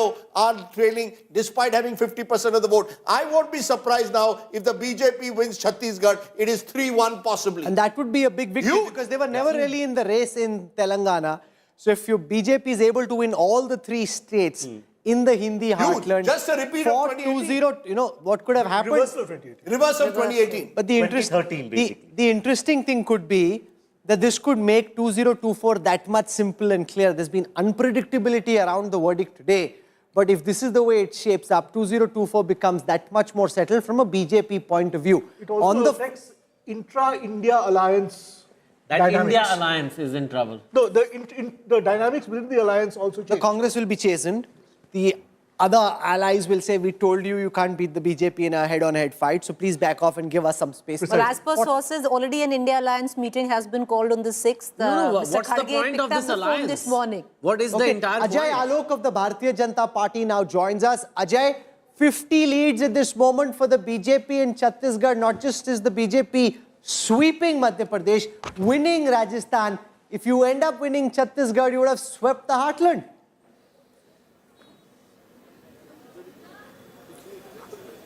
are trailing despite having 50% of the vote. I won't be surprised now if the BJP wins Chhattisgarh. It is 3-1 possibly. And that would be a big victory because they were never really in the race in Telangana. So if your BJP is able to win all the 3 states in the Hindi heartland, just a repeat of 2018. What could have happened? Reversal of 2018. Reverse of 2018. But basically. the interesting thing could be that this could make 2024 that much simple and clear. There's been unpredictability around the verdict today. But if this is the way it shapes up, 2024 becomes that much more settled from a BJP point of view. It also affects intra-India alliance dynamics. India alliance is in trouble. No, the dynamics within the alliance also change. The Congress will be chastened. The other allies will say, we told you you can't beat the BJP in a head-on-head fight, so please back off and give us some space. But as per sources, already an India alliance meeting has been called on the 6th. What's the point of this alliance? This morning. What is the entire Ajay point? Alok of the Bharatiya Janata Party now joins us. Ajay, 50 leads at this moment for the BJP in Chhattisgarh. Not just is the BJP sweeping Madhya Pradesh, winning Rajasthan. If you end up winning Chhattisgarh, you would have swept the heartland.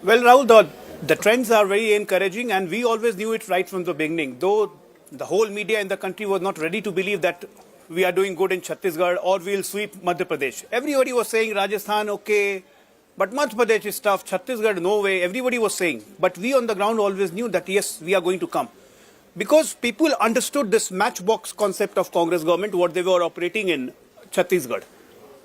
Well, Rahul, the trends are very encouraging, and we always knew it right from the beginning. Though the whole media in the country was not ready to believe that we are doing good in Chhattisgarh or we'll sweep Madhya Pradesh. Everybody was saying Rajasthan, okay, but Madhya Pradesh is tough, Chhattisgarh, no way. Everybody was saying. But we on the ground always knew that, yes, we are going to come. Because people understood this matchbox concept of Congress government, what they were operating in Chhattisgarh.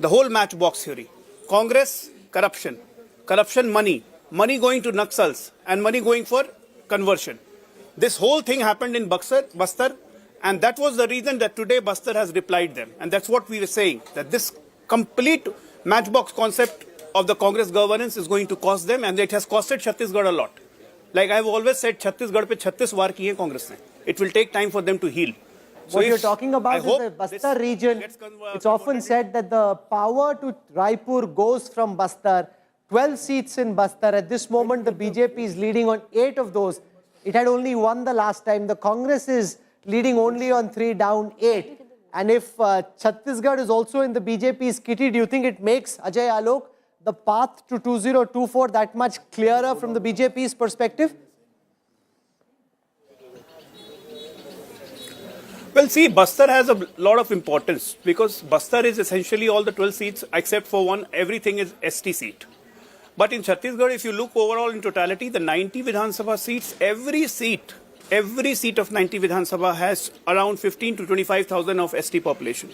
The whole matchbox theory. Congress, corruption. Corruption, money. Money going to Naxals and money going for conversion. This whole thing happened in Bastar, and that was the reason that today Bastar has replied them. And that's what we were saying, that this complete matchbox concept of the Congress governance is going to cost them, and it has costed Chhattisgarh a lot. Like I've always said, Chhattisgarh pe 36 war kiye Congress ne. It will take time for them to heal. So what you're talking about is the Bastar region. It's often said that the power to Raipur goes from Bastar. 12 seats in Bastar. At this moment, the BJP is leading on 8 of those. It had only won the last time. The Congress is leading only on 3, down 8. And if Chhattisgarh is also in the BJP's kitty, do you think it makes, Ajay Alok, the path to 2024 that much clearer from the BJP's perspective? Well, see, Bastar has a lot of importance because Bastar is essentially all the 12 seats except for one. Everything is ST seat. But in Chhattisgarh, if you look overall in totality, the 90 Vidhan Sabha seats, every seat of 90 Vidhan Sabha has around 15 to 25,000 of ST population.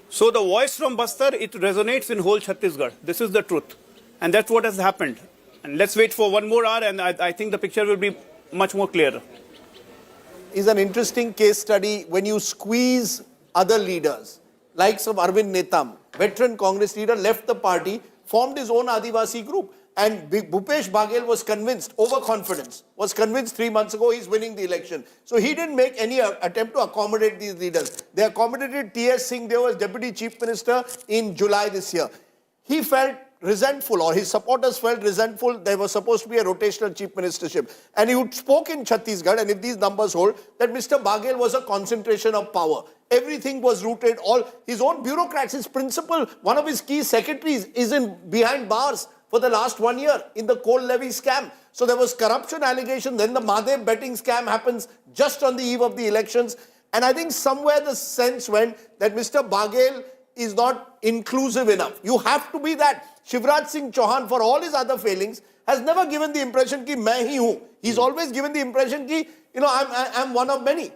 So the voice from Bastar, it resonates in whole Chhattisgarh. This is the truth. And that's what has happened. And let's wait for one more hour, and I think the picture will be much more clearer. Is an interesting case study when you squeeze other leaders, likes of Arvind Netam, veteran Congress leader, left the party, formed his own Adivasi group. And Bhupesh Bahgel was convinced, overconfidence, was convinced 3 months ago he's winning the election. So he didn't make any attempt to accommodate these leaders. They accommodated T.S. Singh, there was Deputy Chief Minister in July this year. He felt resentful, or his supporters felt resentful. There was supposed to be a rotational chief ministership. And he spoke in Chhattisgarh, and if these numbers hold, that Mr. Bahgel was a concentration of power. Everything was rooted, all his own bureaucrats, his principal, one of his key secretaries is behind bars for the last 1 year in the coal levy scam. So there was corruption allegation, then the Madhev betting scam happens just on the eve of the elections. And I think somewhere the sense went that Mr. Bahgel is not inclusive enough. You have to be that. Shivraj Singh Chauhan, for all his other failings, has never given the impression ki main hi hu. He's always given the impression ki, I'm one of many.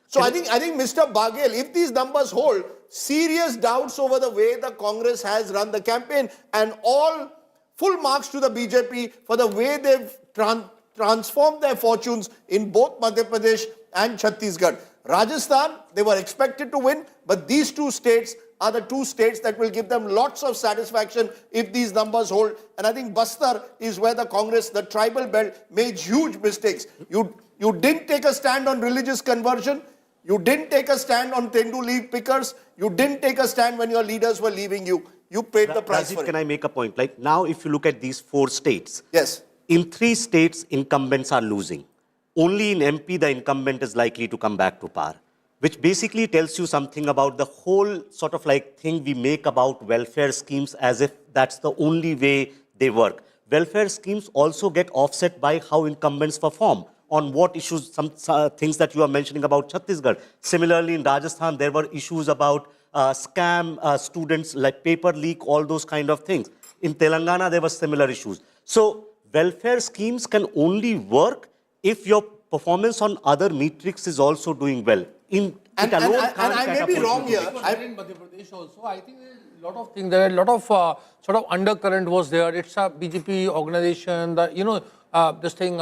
So I think Mr. Bahgel, if these numbers hold, serious doubts over the way the Congress has run the campaign, and all full marks to the BJP for the way they've transformed their fortunes in both Madhya Pradesh and Chhattisgarh. Rajasthan, they were expected to win, but these two states are the two states that will give them lots of satisfaction if these numbers hold. And I think Bastar is where the Congress, the tribal belt, made huge mistakes. You didn't take a stand on religious conversion. You didn't take a stand on Tendu leave pickers. You didn't take a stand when your leaders were leaving you. You paid the price for it. Can I make a point? Like now, if you look at these 4 states, yes, in 3 states, incumbents are losing. Only in MP, the incumbent is likely to come back to power, which basically tells you something about the whole sort of like thing we make about welfare schemes as if that's the only way they work. Welfare schemes also get offset by how incumbents perform on what issues, some things that you are mentioning about Chhattisgarh. Similarly, in Rajasthan, there were issues about scam students, like paper leak, all those kind of things. In Telangana, there were similar issues. So welfare schemes can only work if your performance on other metrics is also doing well. And I may be wrong here. In Madhya Pradesh also, I think there are a lot of things. There are a lot of sort of undercurrent was there. It's a BJP organization. This thing,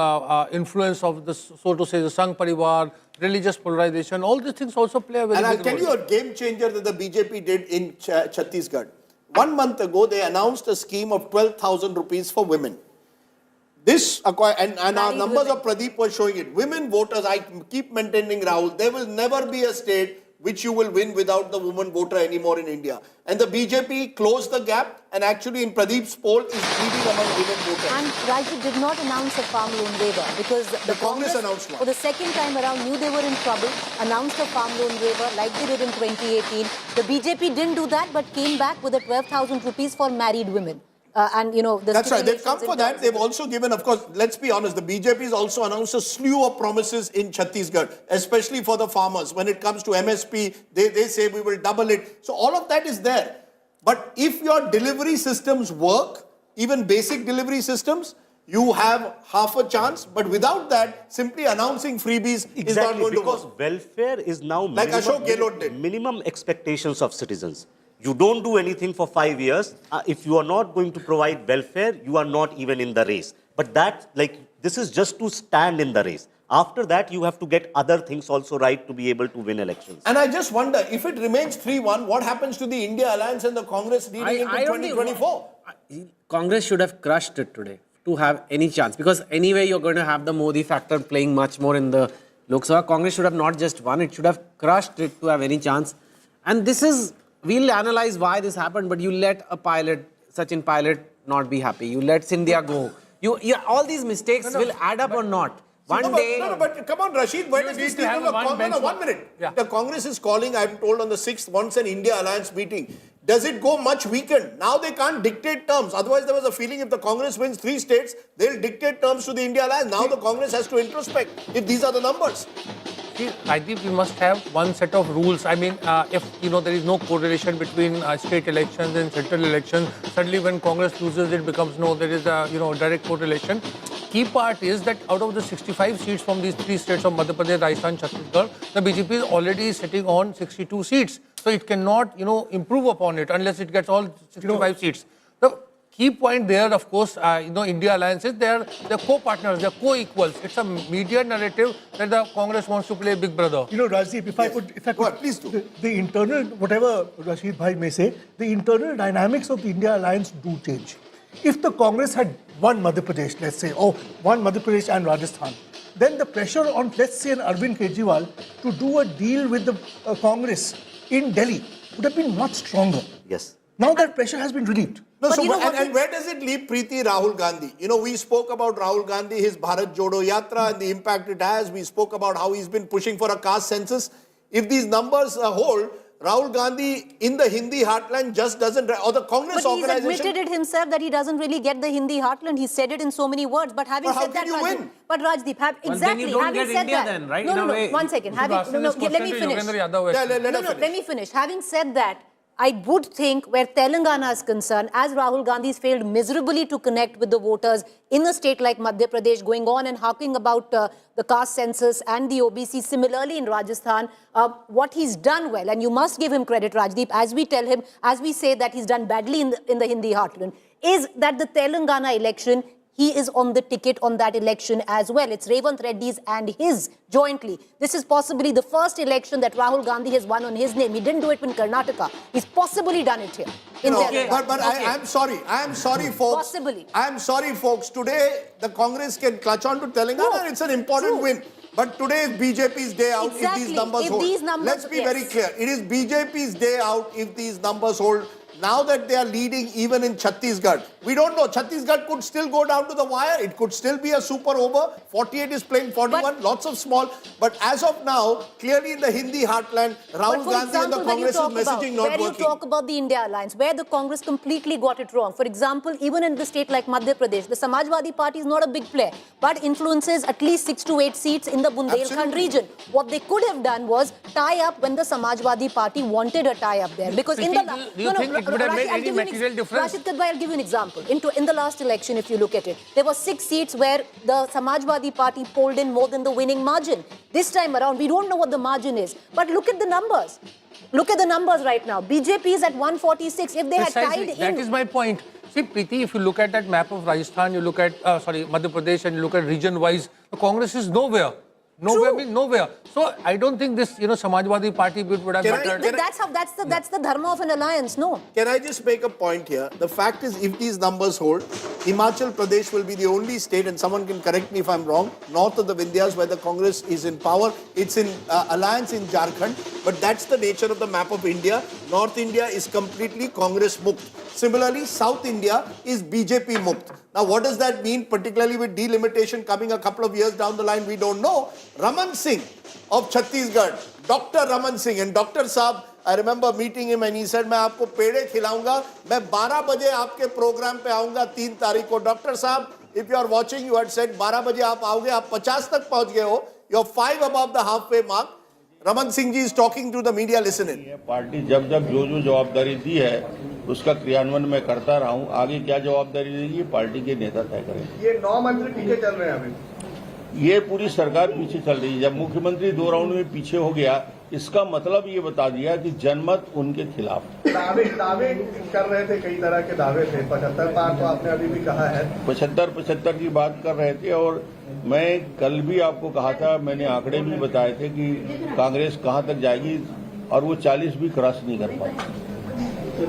influence of the, so to say, the Sangh Parivar, religious polarization. All these things also play a very big role. And I'll tell you a game changer that the BJP did in Chhattisgarh. 1 month ago, they announced a scheme of 12,000 rupees for women. This, and our numbers of Pradeep were showing it. Women voters, I keep maintaining, Rahul, there will never be a state which you will win without the woman voter anymore in India. And the BJP closed the gap and actually in Pradeep's poll is leading among women voters. And Rajdeep did not announce a farm loan waiver because the Congress announced one. For the second time around knew they were in trouble, announced a farm loan waiver like they did in 2018. The BJP didn't do that but came back with a 12,000 rupees for married women. That's right. They've come for that. They've also given, of course, let's be honest, the BJP has also announced a slew of promises in Chhattisgarh, especially for the farmers. When it comes to MSP, they say we will double it. So all of that is there. But if your delivery systems work, even basic delivery systems, you have half a chance. But without that, simply announcing freebies is not going to work. Because welfare is now like Ashok Gehlot did. Minimum expectations of citizens. You don't do anything for 5 years. If you are not going to provide welfare, you are not even in the race. But that, this is just to stand in the race. After that, you have to get other things also right to be able to win elections. And I just wonder, if it remains 3-1, what happens to the India Alliance and the Congress leading into 2024? Congress should have crushed it today to have any chance. Because anyway, you're going to have the Modi factor playing much more in the Lok Sabha. Congress should have not just won, it should have crushed it to have any chance. And this is... We'll analyze why this happened, but you let a pilot, Sachin Pilot, not be happy. You let Scindia go. All these mistakes will add up or not. One day... but come on, Rashid, where does this leave? 1 minute. Yeah. The Congress is calling, I'm told, on the 6th, once an India Alliance meeting. Does it go much weakened? Now they can't dictate terms. Otherwise, there was a feeling if the Congress wins 3 states, they'll dictate terms to the India Alliance. Now the Congress has to introspect if these are the numbers. I think we must have one set of rules. I mean, if there is no correlation between state elections and central elections, suddenly when Congress loses, it becomes there is a direct correlation. Key part is that out of the 65 seats from these 3 states of Madhya Pradesh, Rajasthan, Chhattisgarh, the BJP is already sitting on 62 seats. So it cannot improve upon it unless it gets all 65 seats. The key point there, of course, India Alliance is they're co-partners, they're co-equals. It's a media narrative that the Congress wants to play big brother. Rajdeep, if I could, please do. The internal, whatever Rashid Bhai may say, the internal dynamics of the India Alliance do change. If the Congress had won Madhya Pradesh, let's say, won Madhya Pradesh and Rajasthan, then the pressure on, let's say, an Arvind Kejriwal to do a deal with the Congress in Delhi would have been much stronger. Yes. Now that pressure has been relieved. No, and where does it leave Preeti Rahul Gandhi? We spoke about Rahul Gandhi, his Bharat Jodo Yatra and the impact it has. We spoke about how he's been pushing for a caste census. If these numbers hold, Rahul Gandhi in the Hindi heartland just doesn't, or the Congress organization... But he's admitted it himself that he doesn't really get the Hindi heartland. He said it in so many words. But having said that, win? But Rajdeep, exactly, having said that... Then, right? No, 1 second. Let me finish. Let me finish. Having said that, I would think where Telangana is concerned, as Rahul Gandhi's failed miserably to connect with the voters in a state like Madhya Pradesh, going on and harking about the caste census and the OBC, similarly in Rajasthan, what he's done well, and you must give him credit, Rajdeep, as we tell him, as we say that he's done badly in the Hindi heartland, is that the Telangana election he is on the ticket on that election as well. It's Revanth Reddy's and his jointly. This is possibly the first election that Rahul Gandhi has won on his name. He didn't do it in Karnataka. He's possibly done it here. I'm sorry, folks. Possibly. I'm sorry, folks. Today, the Congress can clutch on to Telangana. It's an important win. But today is BJP's day out if these numbers hold. Let's be very clear. It is BJP's day out if these numbers hold. Now that they are leading even in Chhattisgarh, we don't know. Chhattisgarh could still go down to the wire. It could still be a super over. 48 is playing 41, lots of small. But as of now, clearly in the Hindi heartland, Rahul Gandhi and the Congress is messaging not working. Where you talk about the India alliance, where the Congress completely got it wrong. For example, even in the state like Madhya Pradesh, the Samajwadi Party is not a big player, but influences at least 6 to 8 seats in the Bundelkhand region. What they could have done was tie up when the Samajwadi Party wanted a tie up there. Because in the would have made any material difference? Rashid Kadbai, I'll give you an example. In the last election, if you look at it, there were 6 seats where the Samajwadi Party polled in more than the winning margin. This time around, we don't know what the margin is. But look at the numbers. Look at the numbers right now. BJP is at 146. If they had tied in... That is my point. See, Preeti, if you look at that map of Rajasthan, you look at, Madhya Pradesh, and you look at region-wise, the Congress is nowhere. Nowhere means nowhere. So I don't think this, Samajwadi Party would have mattered. That's the dharma of an alliance, no? Can I just make a point here? The fact is, if these numbers hold, Himachal Pradesh will be the only state, and someone can correct me if I'm wrong, north of the Vindhyas where the Congress is in power. It's in alliance in Jharkhand, but that's the nature of the map of India. North India is completely Congress mukt. Similarly, South India is BJP mukt. Now, what does that mean, particularly with delimitation coming a couple of years down the line? We don't know. Raman Singh of Chhattisgarh, Dr. Raman Singh, and Dr. Saab, I remember meeting him and he said, मैं आपको पेड़े खिलाऊंगा, मैं 12 बजे आपके programme पे आऊंगा 3 तारीख को. Dr. Saab, if you are watching, you had said 12 बजे आप आओगे, आप 50 तक पहुंच गए हो. You're 5 above the halfway mark. Raman Singh ji is talking to the media. Listen in. Party जब जो जवाबदारी दी है उसका क्रियान्वयन मैं करता रहा हूँ. आगे क्या जवाबदारी देगी पार्टी के नेता तय करेंगे. ये 9 मंत्री पीछे चल रहे हैं अभी. ये पूरी सरकार पीछे चल रही है. जब मुख्यमंत्री 2 राउंड में पीछे हो गया, इसका मतलब ये बता दिया कि जनमत उनके खिलाफ. दावे कर रहे थे, कई तरह के दावे थे. 75 पार तो आपने अभी भी कहा है. 75 की बात कर रहे थे. और मैं कल भी आपको कहा था, मैंने आंकड़े भी बताए थे कि कांग्रेस कहां तक जाएगी और वो 40 भी क्रॉस नहीं कर पाएगी. सर,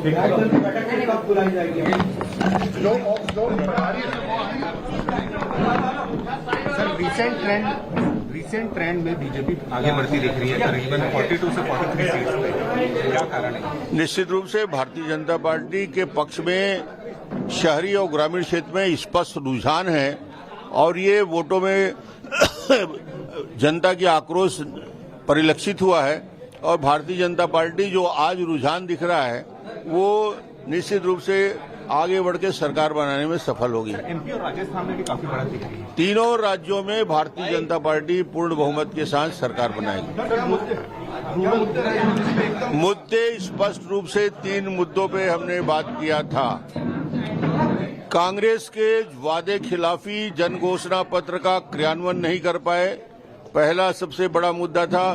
रिसेंट ट्रेंड में बीजेपी आगे बढ़ती दिख रही है, करीबन 42 से 43 सीट पे. क्या कारण है? निश्चित रूप से भारतीय जनता पार्टी के पक्ष में शहरी और ग्रामीण क्षेत्र में स्पष्ट रुझान है और ये वोटों में जनता की आक्रोश परिलक्षित हुआ है. और भारतीय जनता पार्टी जो आज रुझान दिख रहा है वो निश्चित रूप से आगे बढ़ के सरकार बनाने में सफल होगी. एमपी और राजस्थान में भी काफी बढ़त दिख रही है. तीनों राज्यों में भारतीय जनता पार्टी पूर्ण बहुमत के साथ सरकार बनाएगी. मुद्दे स्पष्ट रूप से 3 मुद्दों पे हमने बात किया था. कांग्रेस के वादे खिलाफी जन घोषणा पत्र का क्रियान्वयन नहीं कर पाए, पहला सबसे बड़ा मुद्दा था.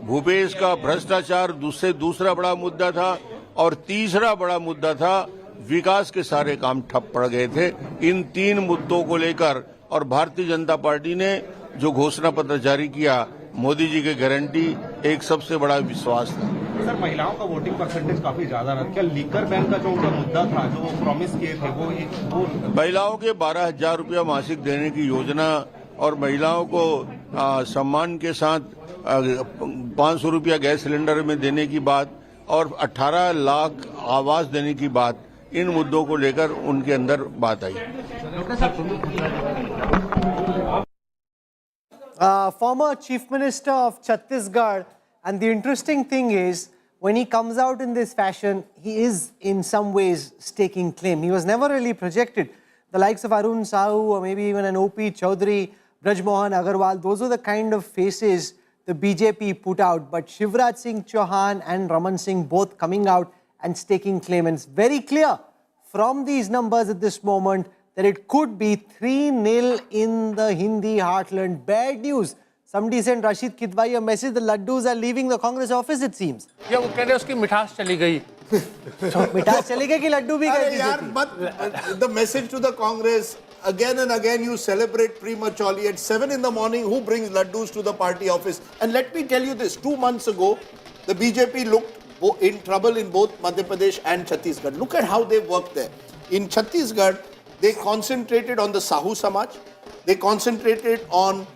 भूपेश का भ्रष्टाचार दूसरा बड़ा मुद्दा था. और तीसरा बड़ा मुद्दा था विकास के सारे काम ठप पड़ गए थे. इन 3 मुद्दों को लेकर और भारतीय जनता पार्टी ने जो घोषणा पत्र जारी किया, मोदी जी की गारंटी एक सबसे बड़ा विश्वास था. सर, महिलाओं का वोटिंग परसेंटेज काफी ज्यादा रहा. क्या लीकर बैंक का जो उनका मुद्दा था, जो प्रॉमिस किए थे, वो महिलाओं के 12,000 रुपया मासिक देने की योजना और महिलाओं को सम्मान के साथ 500 रुपया गैस सिलेंडर में देने की बात और 18 लाख आवास देने की बात, इन मुद्दों को लेकर उनके अंदर बात आई. Former Chief Minister of Chhattisgarh, and the interesting thing is, when he comes out in this fashion, he is in some ways staking claim. He was never really projected. The likes of Arun Sahu or maybe even an O.P. Chaudhary, Braj Mohan Agarwal, those are the kind of faces the BJP put out. But Shivraj Singh Chauhan and Raman Singh both coming out and staking claim. And it's very clear from these numbers at this moment that it could be 3-0 in the Hindi heartland. Bad news. Somebody sent Rashid Kidwai a message, the laddus are leaving the Congress office, it seems. Yeah, वो कह रहे उसकी मिठास चली गई. मिठास चली गई कि लड्डू भी गए? यार, but the message to the Congress, again and again you celebrate prematurely. At 7 in the morning, who brings laddus to the party office? And let me tell you this, 2 months ago, the BJP looked in trouble in both Madhya Pradesh and Chhattisgarh. Look at how they worked there. In Chhattisgarh, they concentrated on the Sahu Samaj. They concentrated on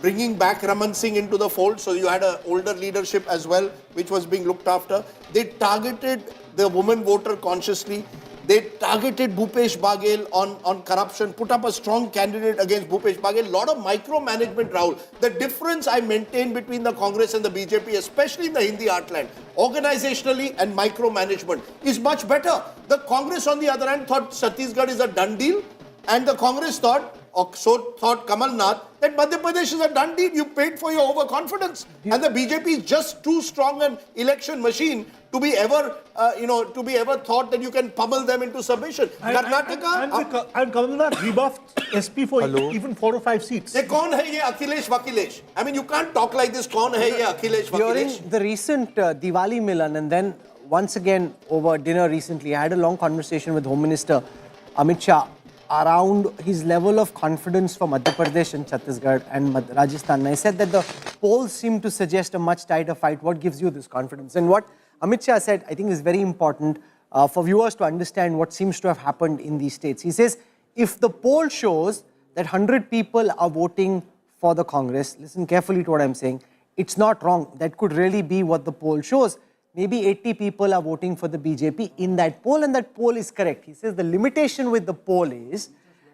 bringing back Raman Singh into the fold. So you had an older leadership as well, which was being looked after. They targeted the woman voter consciously. They targeted Bhupesh Bahgel on corruption, put up a strong candidate against Bhupesh Bahgel. A lot of micromanagement, Rahul. The difference I maintain between the Congress and the BJP, especially in the Hindi heartland, organizationally and micromanagement, is much better. The Congress, on the other hand, thought Chhattisgarh is a done deal, and the Congress thought, or so thought Kamal Nath, that Madhya Pradesh is a done deal. You paid for your overconfidence. And the BJP is just too strong an election machine to be ever, thought that you can pummel them into submission. Karnataka... And Kamal Nath rebuffed SP for even 4 or 5 seats. Kaun hai ye Akhilesh Vakilesh? I mean, you can't talk like this. Kaun hai ye Akhilesh Vakilesh? During the recent Diwali Milan, and then once again over dinner recently, I had a long conversation with Home Minister Amit Shah around his level of confidence for Madhya Pradesh and Chhattisgarh and Rajasthan. And I said that the polls seem to suggest a much tighter fight. What gives you this confidence? And what Amit Shah said, I think is very important for viewers to understand what seems to have happened in these states. He says, if the poll shows that 100 people are voting for the Congress, listen carefully to what I'm saying, it's not wrong. That could really be what the poll shows. Maybe 80 people are voting for the BJP in that poll, and that poll is correct. He says the limitation with the poll is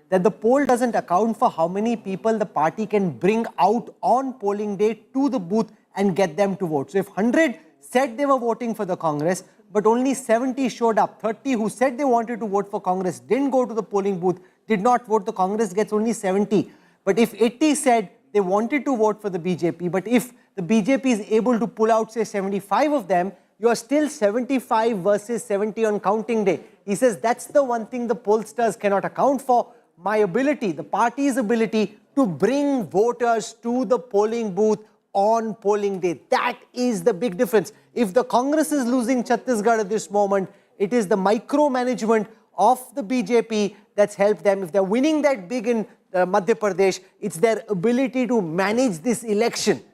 that the poll doesn't account for how many people the party can bring out on polling day to the booth and get them to vote. So if 100 said they were voting for the Congress, but only 70 showed up, 30 who said they wanted to vote for Congress didn't go to the polling booth, did not vote, the Congress gets only 70. But if 80 said they wanted to vote for the BJP, but if the BJP is able to pull out, say, 75 of them, you are still 75 versus 70 on counting day. He says that's the one thing the pollsters cannot account for. My ability, the party's ability to bring voters to the polling booth on polling day. That is the big difference. If the Congress is losing Chhattisgarh at this moment, it is the micromanagement of the BJP that's helped them. If they're winning that big in Madhya Pradesh, it's their ability to manage this election.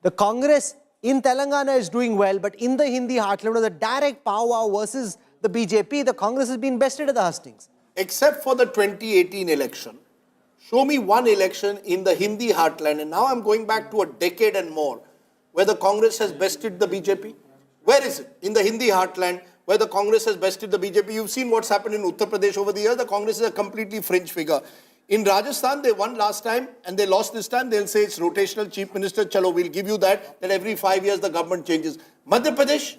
The Congress in Telangana is doing well, but in the Hindi heartland, the direct power versus the BJP, the Congress has been bested at the hustings. Except for the 2018 election, show me one election in the Hindi heartland, and now I'm going back to a decade and more, where the Congress has bested the BJP. Where is it? In the Hindi heartland, where the Congress has bested the BJP. You've seen what's happened in Uttar Pradesh over the years. The Congress is a completely fringe figure. In Rajasthan, they won last time and they lost this time. They'll say it's rotational chief minister. Chalo, we'll give you that every 5 years the government changes. Madhya Pradesh,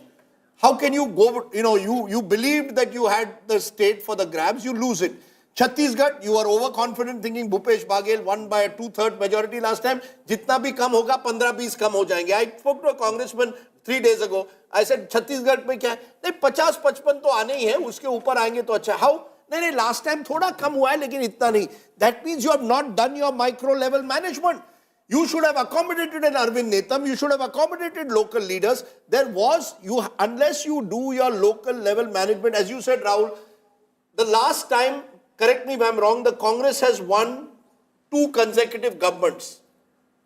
how can you go, you believed that you had the state for the grabs, you lose it. Chhattisgarh, you are overconfident thinking Bhupesh Bahgel won by a 2/3 majority last time. Jitna bhi kam hoga, 15-20 kam ho jayenge. I spoke to a congressman 3 days ago. I said, Chhattisgarh mein kya hai? Nahi, 50-55 to aane hi hai, uske upar aayenge to acha. How? नहीं last time थोड़ा कम हुआ है लेकिन इतना नहीं. That means you have not done your micro level management. You should have accommodated an Arvind Netam. You should have accommodated local leaders. There was, unless you do your local level management, as you said, Rahul, the last time, correct me if I'm wrong, the Congress has won 2 consecutive governments.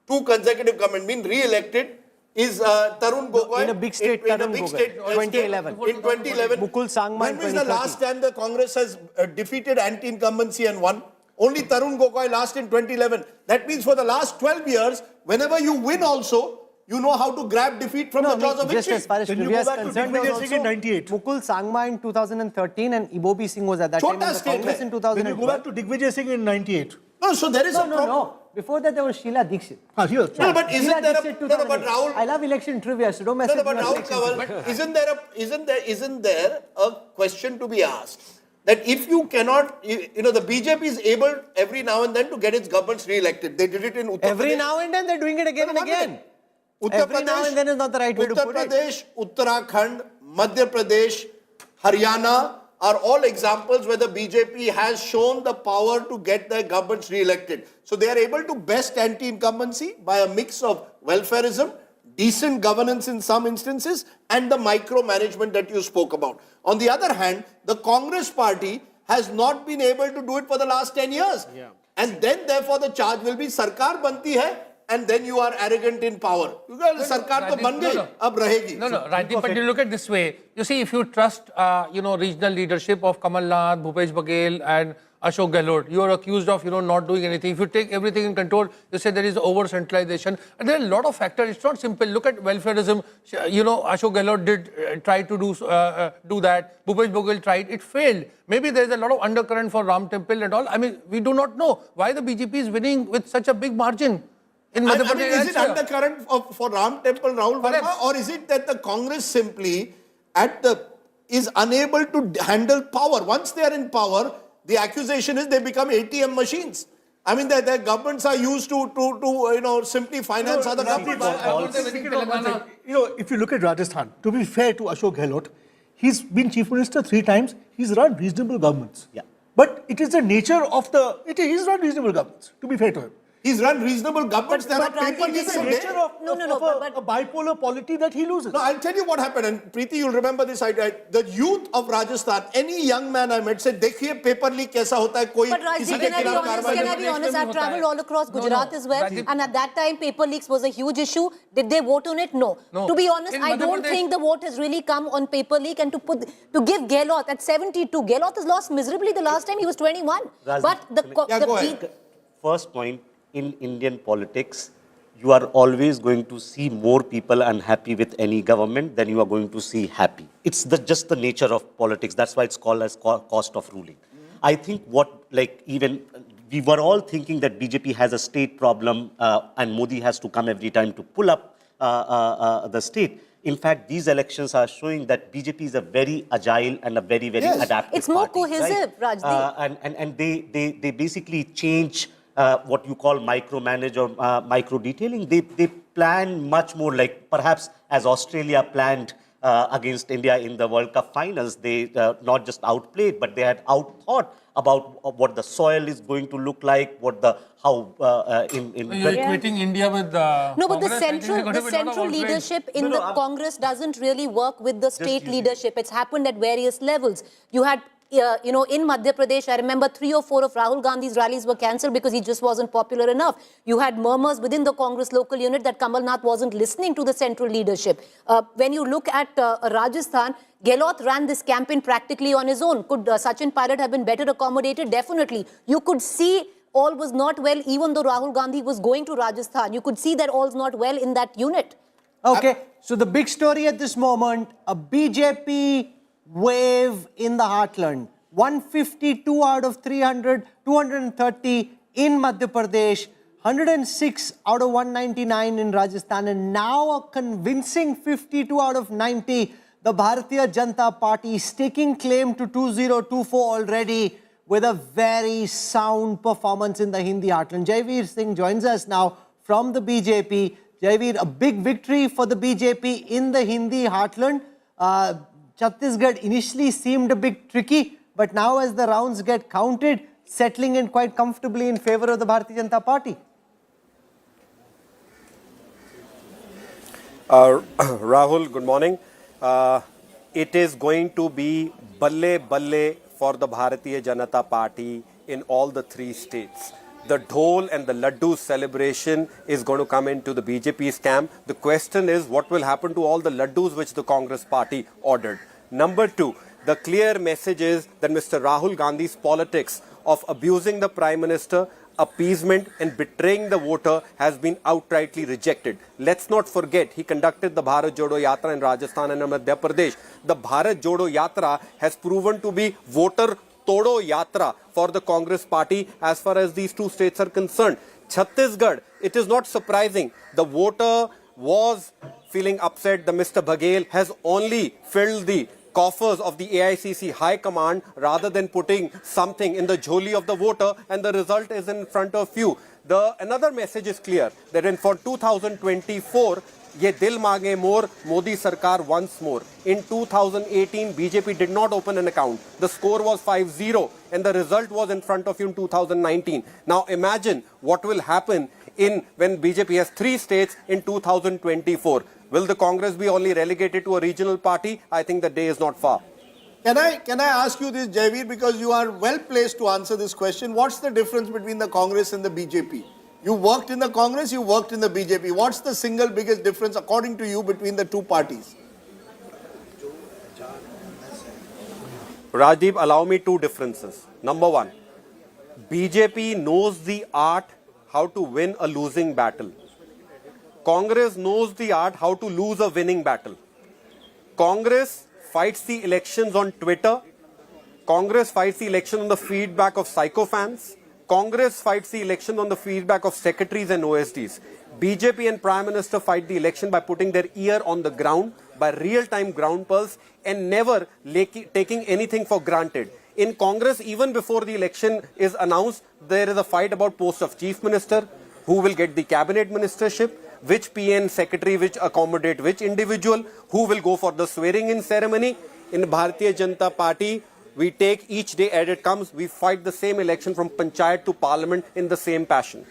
2 consecutive governments, been re-elected. Is Tarun Gogoi in a big state, in a big state, 2011. In 2011. Mukul Sangma in 2013. When was the last time the Congress has defeated anti-incumbency and won? Only Tarun Gogoi last in 2011. That means for the last 12 years, whenever you win also, you know how to grab defeat from the jaws of victory. Just as far as trivia is concerned, there was also 98. Mukul Sangma in 2013 and Ibobi Singh was at that time in the Congress in 2012. When you go back to Digvijay Singh in 98. No, so there is a problem. No. Before that, there was Sheila Dixit. No, but isn't there but Rahul, I love election trivia, so don't mess with but Rahul Kanwal, isn't there a question to be asked that if you cannot, the BJP is able every now and then to get its governments re-elected. They did it in Uttar Pradesh. Every now and then, they're doing it again and again. Every now and then is not the right way to put it. Uttar Pradesh, Uttarakhand, Madhya Pradesh, Haryana are all examples where the BJP has shown the power to get their governments re-elected. So they are able to best anti-incumbency by a mix of welfareism, decent governance in some instances, and the micromanagement that you spoke about. On the other hand, the Congress party has not been able to do it for the last 10 years. Yeah. And then therefore the charge will be Sarkar banti hai and then you are arrogant in power. Because Sarkar to ban gayi, ab rahegi. No, Rajdeep, but you look at this way. You see, if you trust, regional leadership of Kamal Nath, Bhupesh Bahgel and Ashok Gehlot, you are accused of, not doing anything. If you take everything in control, you say there is over-centralization. And there are a lot of factors. It's not simple. Look at welfareism. Ashok Gehlot did try to do that. Bhupesh Bahgel tried. It failed. Maybe there is a lot of undercurrent for Ram Temple and all. I mean, we do not know why the BJP is winning with such a big margin. Is it undercurrent for Ram Temple, Rahul Verma, or is it that the Congress simply is unable to handle power? Once they are in power, the accusation is they become ATM machines. I mean, their governments are used to simply finance other governments. If you look at Rajasthan, to be fair to Ashok Gehlot, he's been chief minister 3 times. He's run reasonable governments. Yeah. But it is the nature of he's run reasonable governments, to be fair to him. He's run reasonable governments. There are paper leaks the nature of a bipolar polity that he loses. No, I'll tell you what happened. And Preeti, you'll remember this. The youth of Rajasthan, any young man I met said, "Dekhiye paper leak kaisa hota hai." Koi But Rajdeep, can I be honest? I've travelled all across Gujarat as well. And at that time, paper leaks was a huge issue. Did they vote on it? No. To be honest, I don't think the vote has really come on paper leak. And to give Gehlot at 72, Gehlot has lost miserably the last time he was 21. But first point, in Indian politics, you are always going to see more people unhappy with any government than you are going to see happy. It's just the nature of politics. That's why it's called as cost of ruling. I think we were all thinking that BJP has a state problem and Modi has to come every time to pull up the state. In fact, these elections are showing that BJP is a very agile and a very, very adaptive It's more party, cohesive, right? Rajdeep. And they basically change what you call micromanage or micro-detailing. They plan much more like perhaps as Australia planned against India in the World Cup finals. They not just outplayed, but they had outthought about what the soil is going to look like, You're equating India with No, but the central leadership in the Congress doesn't really work with the state leadership. It's happened at various levels. You had in Madhya Pradesh, I remember 3 or 4 of Rahul Gandhi's rallies were cancelled because he just wasn't popular enough. You had murmurs within the Congress local unit that Kamal Nath wasn't listening to the central leadership. When you look at Rajasthan, Gehlot ran this campaign practically on his own. Could Sachin Pilot have been better accommodated? Definitely. You could see all was not well even though Rahul Gandhi was going to Rajasthan. You could see that all's not well in that unit. Okay, so the big story at this moment, a BJP wave in the heartland. 152 out of 300, 230 in Madhya Pradesh, 106 out of 199 in Rajasthan, and now a convincing 52 out of 90. The Bharatiya Janata Party is taking claim to 2024 already with a very sound performance in the Hindi heartland. Jaiveer Singh joins us now from the BJP. Jaiveer, a big victory for the BJP in the Hindi heartland. Chhattisgarh initially seemed a bit tricky, but now as the rounds get counted, settling in quite comfortably in favor of the Bharatiya Janata Party. Rahul, good morning. It is going to be balle for the Bharatiya Janata Party in all the 3 states. The dhol and the laddu celebration is going to come into the BJP's camp. The question is what will happen to all the laddus which the Congress party ordered. Number 2, the clear message is that Mr. Rahul Gandhi's politics of abusing the Prime Minister, appeasement and betraying the voter has been outrightly rejected. Let's not forget, he conducted the Bharat Jodo Yatra in Rajasthan and Madhya Pradesh. The Bharat Jodo Yatra has proven to be voter Todo Yatra for the Congress party as far as these 2 states are concerned. Chhattisgarh, it is not surprising. The voter was feeling upset. The Mr. Bahgel has only filled the coffers of the AICC High Command rather than putting something in the jholi of the voter, and the result is in front of you. Another message is clear that for 2024, Ye Dil Mange More, Modi Sarkar once more. In 2018, BJP did not open an account. The score was 5-0 and the result was in front of you in 2019. Now imagine what will happen when BJP has 3 states in 2024. Will the Congress be only relegated to a regional party? I think the day is not far. Can I ask you this, Jaiveer, because you are well placed to answer this question. What's the difference between the Congress and the BJP? You worked in the Congress, you worked in the BJP. What's the single biggest difference, according to you, between the two parties? Rajdeep, allow me two differences. Number one, BJP knows the art how to win a losing battle. Congress knows the art how to lose a winning battle. Congress fights the elections on Twitter. Congress fights the election on the feedback of sycophants. Congress fights the election on the feedback of secretaries and OSDs. BJP and Prime Minister fight the election by putting their ear on the ground, by real-time ground pulse, and never taking anything for granted. In Congress, even before the election is announced, there is a fight about post of Chief Minister, who will get the cabinet ministership, which PN secretary, which accommodate which individual, who will go for the swearing-in ceremony. In Bharatiya Janata Party, we take each day as it comes. We fight the same election from Panchayat to Parliament in the same passion.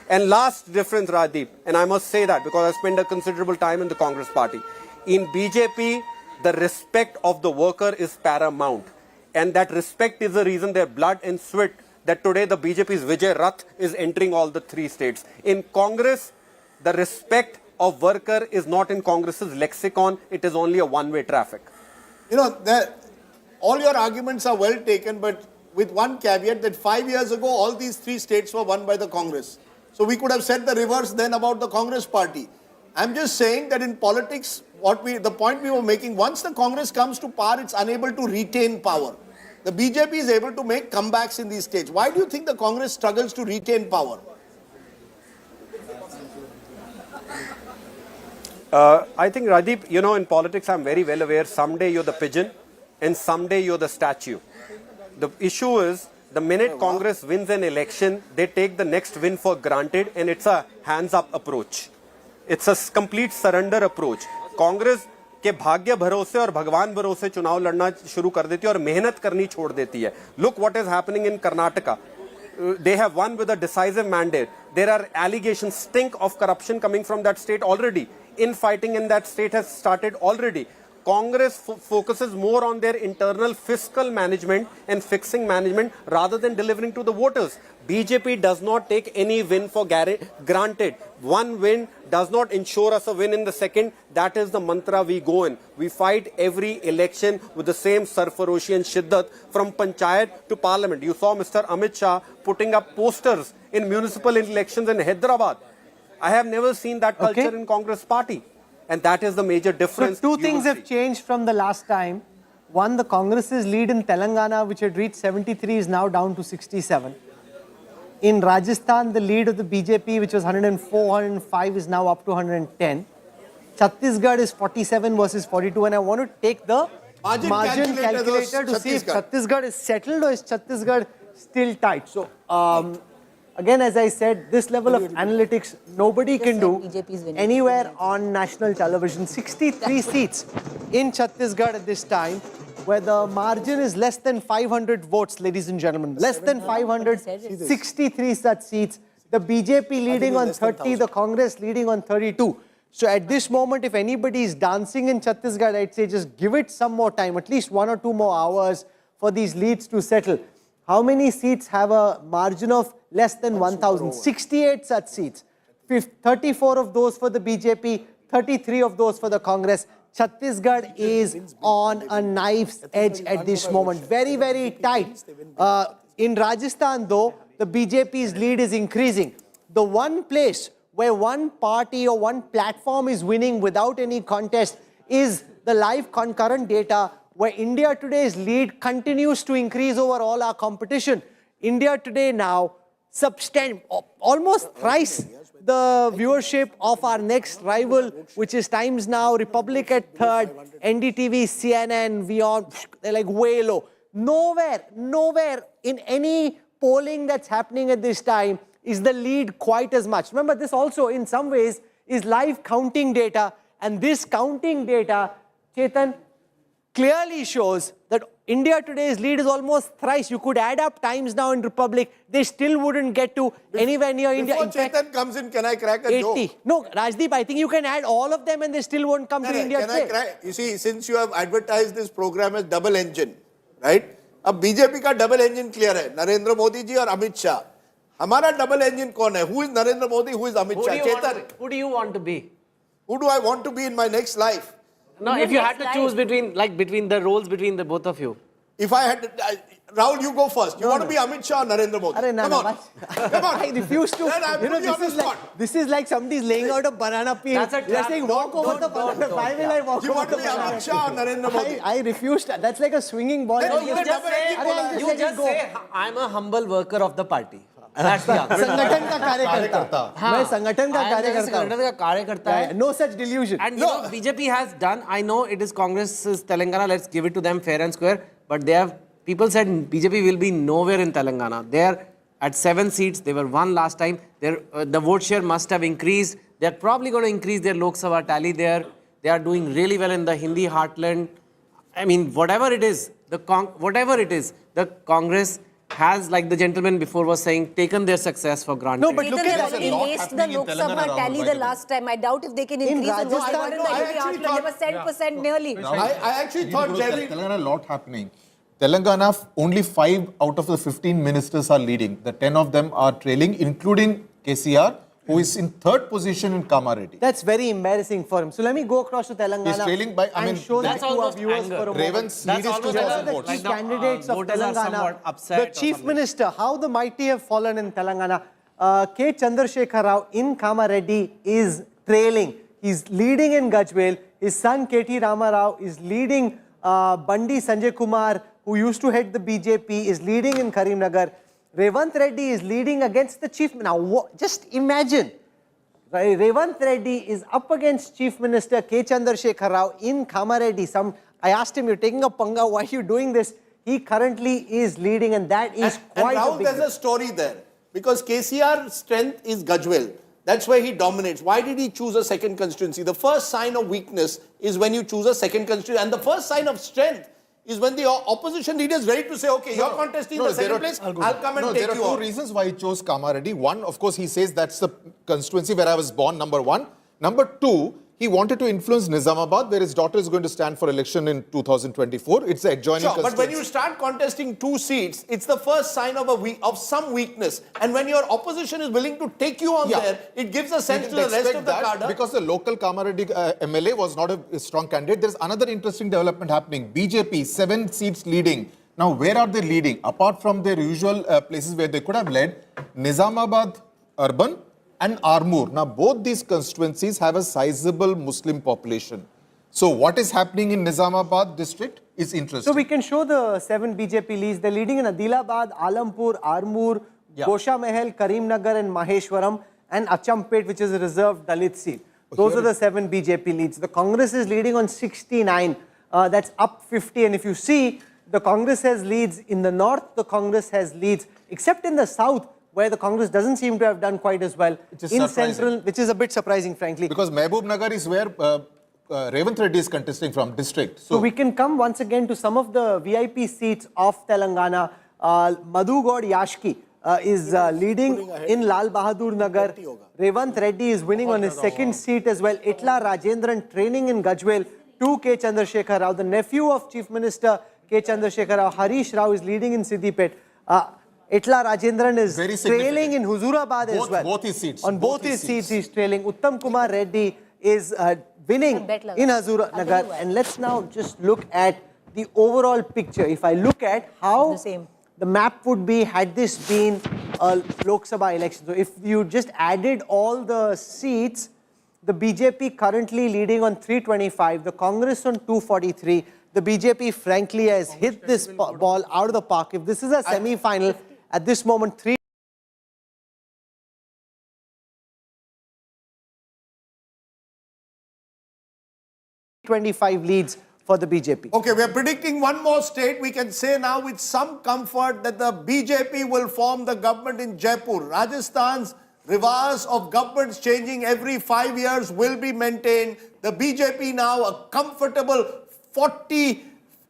And last difference, Rajdeep, and I must say that because I spent a considerable time in the Congress Party. In BJP, the respect of the worker is paramount. And that respect is the reason their blood and sweat that today the BJP's Vijay Rath is entering all the three states. In Congress, the respect of worker is not in Congress's lexicon. It is only a one-way traffic. You know, all your arguments are well taken, but with one caveat that 5 years ago, all these three states were won by the Congress. So we could have said the reverse then about the Congress party. I'm just saying that in politics, the point we were making, once the Congress comes to power, it's unable to retain power. The BJP is able to make comebacks in these states. Why do you think the Congress struggles to retain power? I think, Rajdeep, you know, in politics, I'm very well aware, someday you're the pigeon and someday you're the statue. The issue is, the minute Congress wins an election, they take the next win for granted, and it's a hands-up approach. It's a complete surrender approach. Congress के भाग्य भरोसे और भगवान भरोसे चुनाव लड़ना शुरू कर देती है और मेहनत करनी छोड़ देती है. Look what is happening in Karnataka. They have won with a decisive mandate. There are allegations, stink of corruption coming from that state already. Infighting in that state has started already. Congress focuses more on their internal fiscal management and fixing management rather than delivering to the voters. BJP does not take any win for granted. One win does not ensure us a win in the second. That is the mantra we go in. We fight every election with the same sarfaroshi and shiddat from Panchayat to Parliament. You saw Mr. Amit Shah putting up posters in municipal elections in Hyderabad. I have never seen that culture in Congress party. And that is the major difference. So two things have changed from the last time. One, the Congress's lead in Telangana, which had reached 73, is now down to 67. In Rajasthan, the lead of the BJP, which was 104, 105, is now up to 110. Chhattisgarh is 47 versus 42. And I want to take the margin calculator to see if Chhattisgarh is settled or is Chhattisgarh still tight. So, again, as I said, this level of analytics, nobody can do anywhere on national television. 63 seats in Chhattisgarh at this time, where the margin is less than 500 votes, ladies and gentlemen. Less than 500, 63 such seats. The BJP leading on 30, the Congress leading on 32. So at this moment, if anybody is dancing in Chhattisgarh, I'd say just give it some more time, at least 1 or 2 more hours for these leads to settle. How many seats have a margin of less than 1,000? 68 such seats. 34 of those for the BJP, 33 of those for the Congress. Chhattisgarh is on a knife's edge at this moment. Very, very tight. In Rajasthan, though, the BJP's lead is increasing. The one place where one party or one platform is winning without any contest is the live concurrent data, where India Today's lead continues to increase over all our competition. India Today now almost thrice the viewership of our next rival, which is Times Now, Republic at third, NDTV, CNN, beyond, they're like way low. Nowhere in any polling that's happening at this time is the lead quite as much. Remember, this also in some ways is live counting data, and this counting data, Chetan, clearly shows that India today's lead is almost thrice. You could add up times now in Republic. They still wouldn't get to anywhere near India. Before In fact, Chetan comes in, can I crack a 80. joke? No, Rajdeep, I think you can add all of them and they still won't come to India Can I today. crack? You see, since you have advertised this program as double engine, right? अब BJP का double engine clear है, नरेंद्र मोदी जी और अमित शाह. हमारा double engine कौन है? Who is Narendra Modi? Who is Amit Shah? Chetan. Who do you want to be? Who do I want to be in my next life? No, if you had to choose between the roles between the both of you. If I had to, Rahul, you go first. You want to be Amit Shah or Narendra Modi? Come on. Come on. I refuse to. You know, this is like somebody's laying out a banana peel. That's a They're saying walk over the banana. Why will I walk You over want to the be banana? Amit Shah or Narendra Modi? I refuse to. That's like a swinging ball. No, You just say, I'm a humble worker of the party. That's the answer. संगठन का कार्यकर्ता. मैं संगठन का कार्यकर्ता. संगठन का कार्यकर्ता है. No such delusion. And you know, BJP has done, I know it is Congress's Telangana, let's give it to them fair and square, but they have, people said BJP will be nowhere in Telangana. They are at 7 seats, they were 1 last time. The vote share must have increased. They are probably going to increase their Lok Sabha tally there. They are doing really well in the Hindi heartland. I mean, whatever it is, the Congress has, like the gentleman before was saying, taken their success for granted. No, but look at They erased the Lok Sabha tally the last time. I doubt if they can increase the vote share in the Hindi heartland. They were 7% nearly. I actually thought Telangana a lot happening. Telangana, only 5 out of the 15 ministers are leading. The 10 of them are trailing, including KCR, who is in 3rd position in Kamareddy. That's very embarrassing for him. So let me go across to Telangana. He's trailing by, I mean, and show that that's to our almost viewers anger. for a Raven's moment. lead is 2,000 The votes. chief candidates of voters are Telangana, somewhat upset the or chief something. minister, how the mighty have fallen in Telangana. K. Chandrasekhar Rao in Kamareddy is trailing. He's leading in Gajwel. His son K.T. Rama Rao is leading. Bandi Sanjay Kumar, who used to head the BJP, is leading in Karimnagar. Revant Reddy is leading against the chief. Now, just imagine. Revant Reddy is up against Chief Minister K. Chandrasekhar Rao in Kamareddy. I asked him, you're taking a panga, why are you doing this? He currently is leading, and that is quite and Rahul, a big there's a story there. Because KCR's strength is Gajwel. That's where he dominates. Why did he choose a second constituency? The first sign of weakness is when you choose a second constituency. And the first sign of strength is when the opposition leader is ready to say, okay, you're contesting the second place, I'll come and take you There are 2 reasons why he chose Kamareddy. One, of course, he says that's the constituency where I was born, number 1. Number 2, he wanted to influence Nizamabad, where his daughter is going to stand for election in 2024. It's the adjoining constituency. But when you start contesting 2 seats, it's the first sign of some weakness. And when your opposition is willing to take you on there, it gives a sense to the rest of the cadre. Because the local Kamareddy MLA was not a strong candidate. There's another interesting development happening. BJP, 7 seats leading. Now, where are they leading? Apart from their usual places where they could have led, Nizamabad urban and Armoor. Now, both these constituencies have a sizable Muslim population. So, what is happening in Nizamabad district is interesting. So, we can show the 7 BJP leads. They're leading in Adilabad, Alampur, Armoor, Gosha Mahal, Karimnagar and Maheshwaram, and Achampet, which is a reserved Dalit seat. Those are the 7 BJP leads. The Congress is leading on 69. That's up 50. And if you see, the Congress has leads in the north, the Congress has leads, except in the south, where the Congress doesn't seem to have done quite as well. In central, which is a bit surprising, frankly. Because Mehboob Nagar is where Revant Reddy is contesting from, district. So we can come once again to some of the VIP seats of Telangana. Madhu God Yashki is leading in Lal Bahadur Nagar. Revant Reddy is winning on his 2nd seat as well. Itla Rajendran training in Gajwel. 2 K. Chandrasekhar Rao, the nephew of Chief Minister K. Chandrasekhar Rao. Harish Rao is leading in Siddipet. Itla Rajendran is trailing in Huzurabad as well. Both his seats. On both his seats he's trailing. Uttam Kumar Reddy is winning in Huzuranagar. And let's now just look at the overall picture. If I look at how the map would be had this been a Lok Sabha election. So if you just added all the seats, the BJP currently leading on 325, the Congress on 243. The BJP frankly has hit this ball out of the park. If this is a semi-final, at this moment, 325 leads for the BJP. Okay, we are predicting one more state. We can say now with some comfort that the BJP will form the government in Jaipur. Rajasthan's reverse of governments changing every 5 years will be maintained. The BJP now a comfortable 40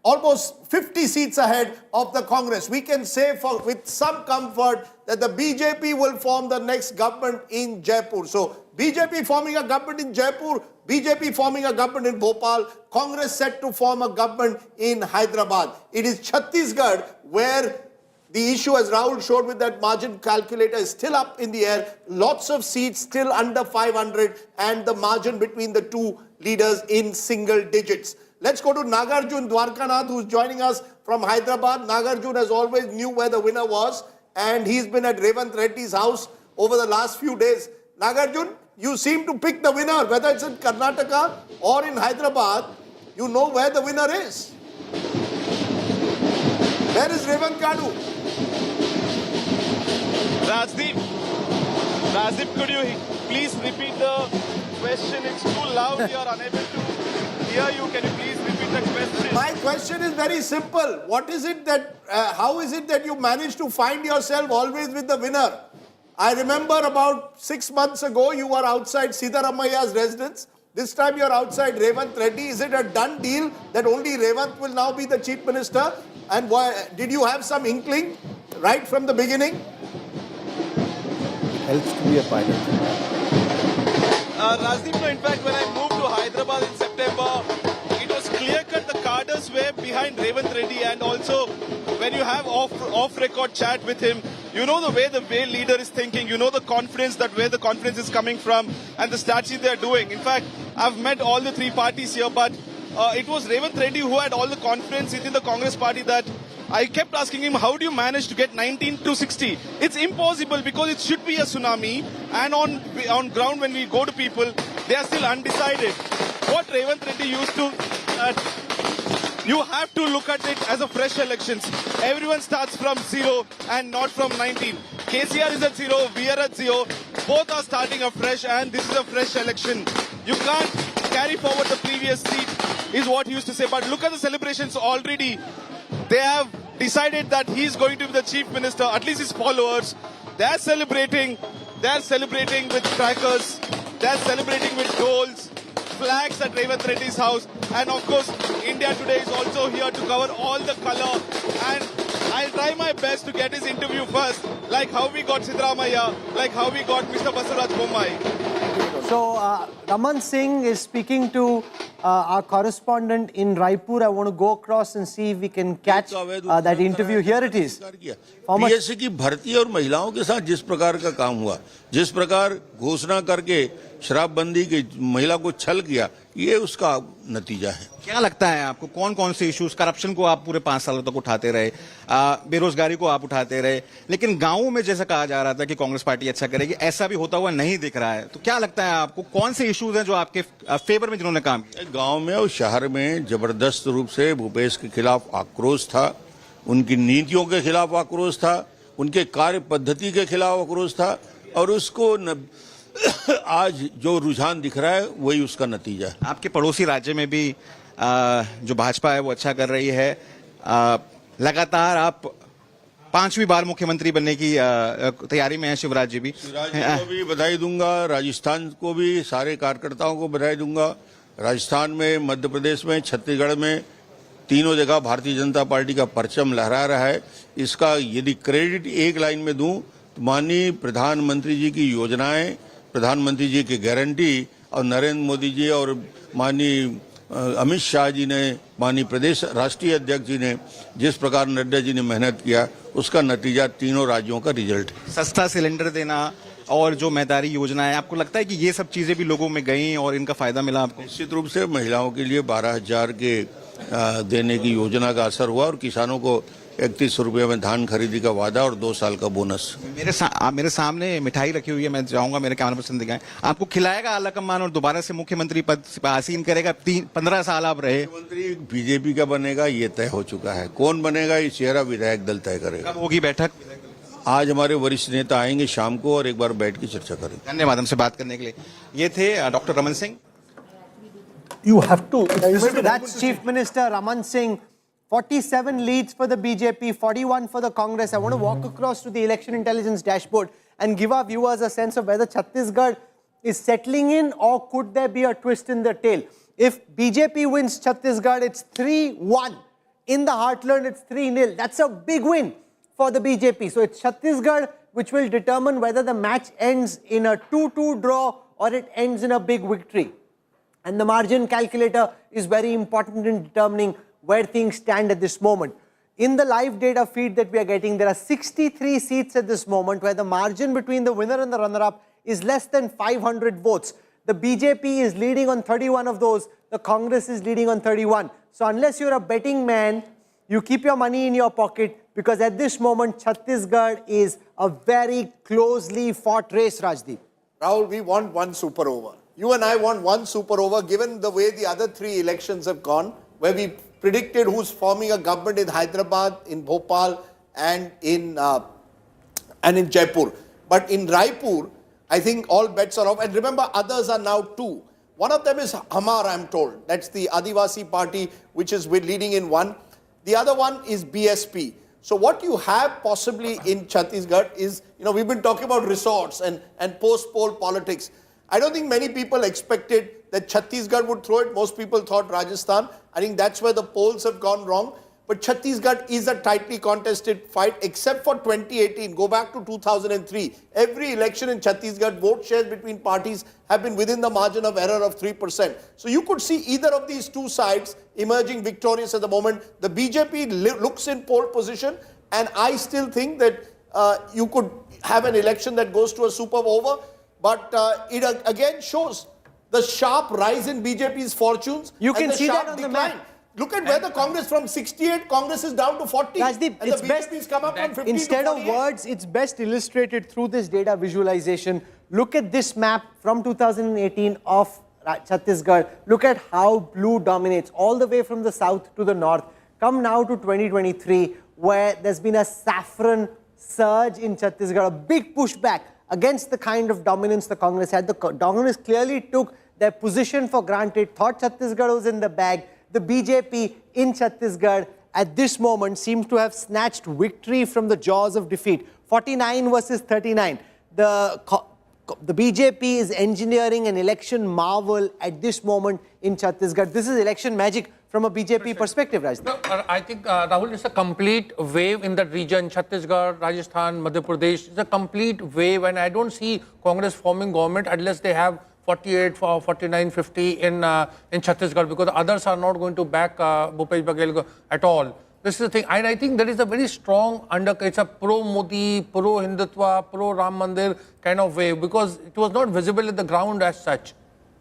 almost 50 seats ahead of the Congress. We can say with some comfort that the BJP will form the next government in Jaipur. So BJP forming a government in Jaipur, BJP forming a government in Bhopal, Congress set to form a government in Hyderabad. It is Chhattisgarh where the issue, as Rahul showed with that margin calculator, is still up in the air. Lots of seats still under 500 and the margin between the two leaders in single digits. Let's go to Nagarjun Dwarkanath, who's joining us from Hyderabad. Nagarjun, as always, knew where the winner was, and he's been at Revanth Reddy's house over the last few days. Nagarjun, you seem to pick the winner, whether it's in Karnataka or in Hyderabad. You know where the winner is. Where is Revanth Kadu? Rajdeep, could you please repeat the question? It's too loud. We are unable to hear you. Can you please repeat the question? My question is very simple. What is it that, how is it that you managed to find yourself always with the winner? I remember about 6 months ago, you were outside Siddharamaia's residence. This time you're outside Revanth Reddy. Is it a done deal that only Revanth will now be the chief minister? And did you have some inkling right from the beginning? Helps to be a pilot. Rajdeep, in fact, when I moved to Hyderabad in September, it was clear-cut the cadres were behind Revanth Reddy, and also when you have off-record chat with him, you know the way leader is thinking, you know the confidence, that where the confidence is coming from and the strategy they are doing. In fact, I've met all the three parties here, but it was Revanth Reddy who had all the confidence within the Congress party that I kept asking him, how do you manage to get 19 to 60? It's impossible because it should be a tsunami, and on ground when we go to people, they are still undecided. What Revanth Reddy used to, you have to look at it as a fresh elections. Everyone starts from 0 and not from 19. KCR is at 0, we are at 0. Both are starting afresh, and this is a fresh election. You can't carry forward the previous seat, is what he used to say. But look at the celebrations already. They have decided that he's going to be the chief minister, at least his followers. They're celebrating with crackers, they're celebrating with dolls, flags at Revanth Reddy's house. And of course, India Today is also here to cover all the color. And I'll try my best to get his interview first, like how we got Siddaramaiah, like how we got Mr. Basuraj Bommai. So, Raman Singh is speaking to our correspondent in Raipur. I want to go across and see if we can catch that interview. Here it is. PSC की भर्ती और महिलाओं के साथ जिस प्रकार का काम हुआ, जिस प्रकार घोषणा करके शराबबंदी की महिला को छल किया, ये उसका नतीजा है। क्या लगता है आपको, कौन कौन से इश्यूज, करप्शन को आप पूरे 5 सालों तक उठाते रहे, बेरोजगारी को आप उठाते रहे, लेकिन गांवों में जैसा कहा जा रहा था कि कांग्रेस पार्टी अच्छा करेगी, ऐसा भी होता हुआ नहीं दिख रहा है, तो क्या लगता है आपको, कौन से इश्यूज हैं जो आपके फेवर में जिन्होंने काम किया? गांव में और शहर में जबरदस्त रूप से भूपेश के खिलाफ आक्रोश था, उनकी नीतियों के खिलाफ आक्रोश था, उनके कार्य पद्धति के खिलाफ आक्रोश था, और उसको आज जो रुझान दिख रहा है वही उसका नतीजा है। आपके पड़ोसी राज्य में भी जो भाजपा है वो अच्छा कर रही है, लगातार आप 5वीं बार मुख्यमंत्री बनने की तैयारी में हैं। शिवराज जी को भी बधाई दूंगा, राजस्थान को भी सारे कार्यकर्ताओं को बधाई दूंगा। राजस्थान में, मध्य प्रदेश में, छत्तीसगढ़ में तीनों जगह भारतीय जनता पार्टी का परचम लहरा रहा है। इसका यदि क्रेडिट एक लाइन में दूं तो माननीय प्रधानमंत्री जी की योजनाएं, प्रधानमंत्री जी की गारंटी और नरेंद्र मोदी जी और माननीय अमित शाह जी ने, माननीय प्रदेश राष्ट्रीय अध्यक्ष जी ने जिस प्रकार नड्डा जी ने मेहनत किया, उसका नतीजा तीनों राज्यों का रिजल्ट है। सस्ता सिलेंडर देना और जो मैदारी योजना है, आपको लगता है कि ये सब चीजें भी लोगों में गई और इनका फायदा मिला आपको? निश्चित रूप से महिलाओं के लिए 12,000 के देने की योजना का असर हुआ, और किसानों को 31 रुपये में धान खरीदी का वादा और 2 साल का बोनस। मेरे सामने मिठाई रखी हुई है, मैं जाऊंगा, मेरे कैमरा पर्सन दिखाएं। आपको खिलाएगा आला कमान और दोबारा से मुख्यमंत्री पद पर आसीन करेगा? 15 साल आप रहे मुख्यमंत्री, बीजेपी का बनेगा ये तय हो चुका है। कौन बनेगा ये चेहरा विधायक दल तय करेगा। कब होगी बैठक? आज हमारे वरिष्ठ नेता आएंगे शाम को और एक बार बैठ के चर्चा करेंगे। धन्यवाद हमसे बात करने के लिए। ये थे doctor Raman Singh. You have to. That's Chief Minister Raman Singh. 47 leads for the BJP, 41 for the Congress. I want to walk across to the election intelligence dashboard and give our viewers a sense of whether Chhattisgarh is settling in or could there be a twist in the tail. If BJP wins Chhattisgarh, it's 3-1 In the heartland, it's 3-0. That's a big win for the BJP. So it's Chhattisgarh which will determine whether the match ends in a 2-2 draw or it ends in a big victory. And the margin calculator is very important in determining where things stand at this moment. In the live data feed that we are getting, there are 63 seats at this moment where the margin between the winner and the runner-up is less than 500 votes. The BJP is leading on 31 of those. The Congress is leading on 31. So unless you're a betting man, you keep your money in your pocket, because at this moment, Chhattisgarh is a very closely fought race, Rajdeep. Rahul, we want one super over. You and I want one super over, given the way the other three elections have gone, where we predicted who's forming a government in Hyderabad, in Bhopal, and in Jaipur. But in Raipur, I think all bets are off. And remember, others are now two. One of them is Hamar, I'm told. That's the Adivasi party, which is leading in one. The other one is BSP. So what you have possibly in Chhattisgarh is, we've been talking about resorts and post-poll politics. I don't think many people expected that Chhattisgarh would throw it. Most people thought Rajasthan. I think that's where the polls have gone wrong. But Chhattisgarh is a tightly contested fight, except for 2018. Go back to 2003. Every election in Chhattisgarh, vote shares between parties have been within the margin of error of 3%. So you could see either of these two sides emerging victorious at the moment. The BJP looks in pole position, and I still think that you could have an election that goes to a super over. But it again shows the sharp rise in BJP's fortunes. You can see that on the map. Look at where the Congress, from 68, Congress is down to 40. Rajdeep, and it's the best, BJP's come up from 50 instead to of words, it's best illustrated through this data visualization. Look at this map from 2018 of Chhattisgarh. Look at how blue dominates all the way from the south to the north. Come now to 2023, where there's been a saffron surge in Chhattisgarh, a big pushback against the kind of dominance the Congress had. The Congress clearly took their position for granted, thought Chhattisgarh was in the bag. The BJP in Chhattisgarh at this moment seems to have snatched victory from the jaws of defeat. 49 versus 39. The BJP is engineering an election marvel at this moment in Chhattisgarh. This is election magic from a BJP perspective, Rajdeep. No, I think, Rahul, it's a complete wave in that region. Chhattisgarh, Rajasthan, Madhya Pradesh. It's a complete wave, and I don't see Congress forming government unless they have 48, 49, 50 in Chhattisgarh, because the others are not going to back Bhupesh Bahgel at all. This is the thing. And I think there is a very strong it's a pro-Modi, pro-Hindutva, pro-Ram Mandir kind of wave, because it was not visible at the ground as such.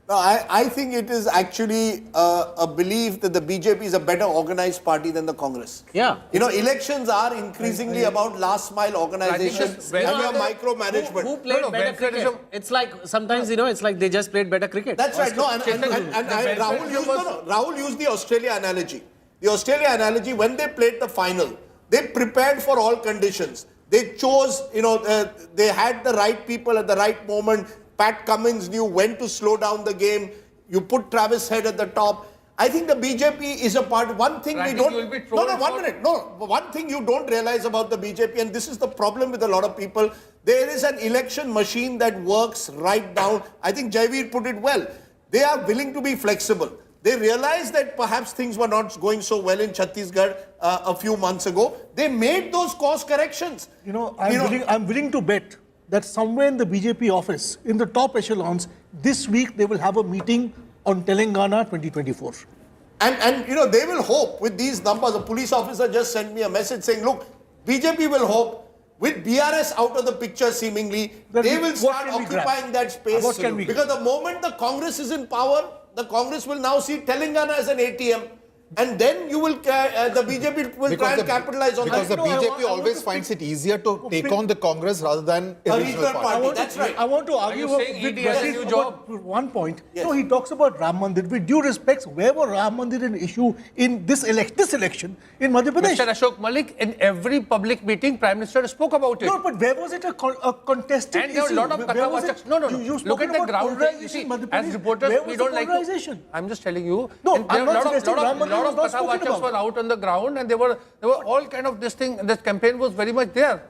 No, I think it is actually a belief that the BJP is a better organized party than the Congress. Yeah. Elections are increasingly about last mile organization and your micromanagement. Who played better cricket? It's like, sometimes, it's like they just played better cricket. That's right. No, and Rahul used the Australia analogy. The Australia analogy, when they played the final, they prepared for all conditions. They chose, they had the right people at the right moment. Pat Cummins knew when to slow down the game. You put Travis Head at the top. I think the BJP is a part. One thing we don't. One thing you don't realize about the BJP, and this is the problem with a lot of people. There is an election machine that works right down. I think Jaivir put it well. They are willing to be flexible. They realized that perhaps things were not going so well in Chhattisgarh a few months ago. They made those course corrections. I'm willing to bet that somewhere in the BJP office, in the top echelons, this week they will have a meeting on Telangana 2024. And they will hope with these numbers. A police officer just sent me a message saying, look, BJP will hope with BRS out of the picture seemingly, they will start occupying that space. Because the moment the Congress is in power, the Congress will now see Telangana as an ATM. And then you will, the BJP will try and capitalize on that. Because the BJP always finds it easier to take on the Congress rather than a regional party. That's right. I want to argue with Rajdeep about one point. Yes. So he talks about Ram Mandir. With due respect, where was Ram Mandir an issue in this election in Madhya Pradesh? Mr. Ashok Malik, in every public meeting, Prime Minister spoke about it. No, but where was it a contested issue? And there were a lot of Katha. No. Look at the ground. You see, as reporters, we don't like to. I'm just telling you. No, I'm not suggesting Ram Mandir. A lot of Katha watchers were out on the ground, and there were all kind of this campaign was very much there.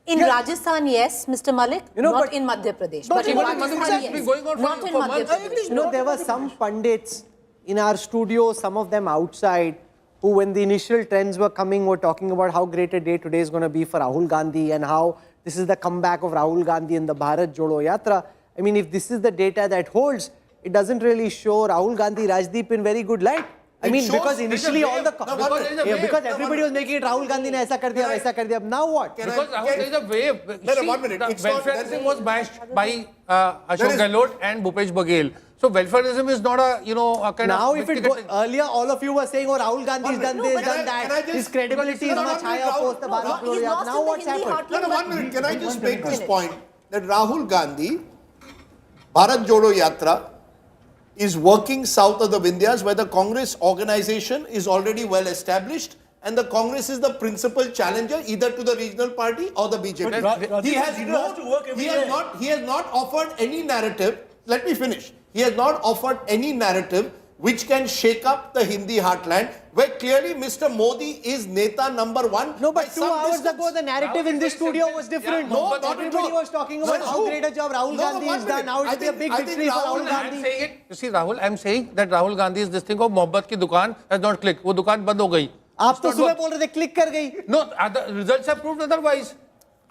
In Rajasthan, yes, Mr. Malik, not in Madhya Pradesh. But in Rajasthan, yes. Not in Madhya Pradesh. There were some pundits in our studio, some of them outside, who, when the initial trends were coming, were talking about how great a day today is going to be for Rahul Gandhi and how this is the comeback of Rahul Gandhi in the Bharat Jodo Yatra. I mean, if this is the data that holds, it doesn't really show Rahul Gandhi, Rajdeep in very good light. I mean, because initially all the because everybody was making it Rahul Gandhi ne aisa kar diya, waisa kar diya. Now what? Because Rahul, there is a wave. No, 1 minute. The welfareism was bashed by Ashok Gehlot and Bhupesh Bahgel. So welfareism is not a a kind now of. Now if it goes earlier, all of you were saying, oh, Rahul Gandhi's done this, done that. His credibility is much higher post the Bharat Jodo Yatra. Now what's happened? No, 1 minute. Can I just make this point that Rahul Gandhi, Bharat Jodo Yatra, is working south of the Vindhyas, where the Congress organization is already well established, and the Congress is the principal challenger either to the regional party or the BJP. He has not offered any narrative. Let me finish. He has not offered any narrative which can shake up the Hindi heartland, where clearly Mr. Modi is Neta number one. No, but 2 hours ago the narrative in this studio was different. No, everybody was talking about how great a job Rahul Gandhi has done. Now it will be a big victory for Rahul Gandhi. You see, Rahul, I'm saying that Rahul Gandhi is this thing of Mohabbat ki dukaan has not clicked. वो दुकान बंद हो गई. आप तो सुबह बोल रहे थे click कर गई. No, the results have proved otherwise.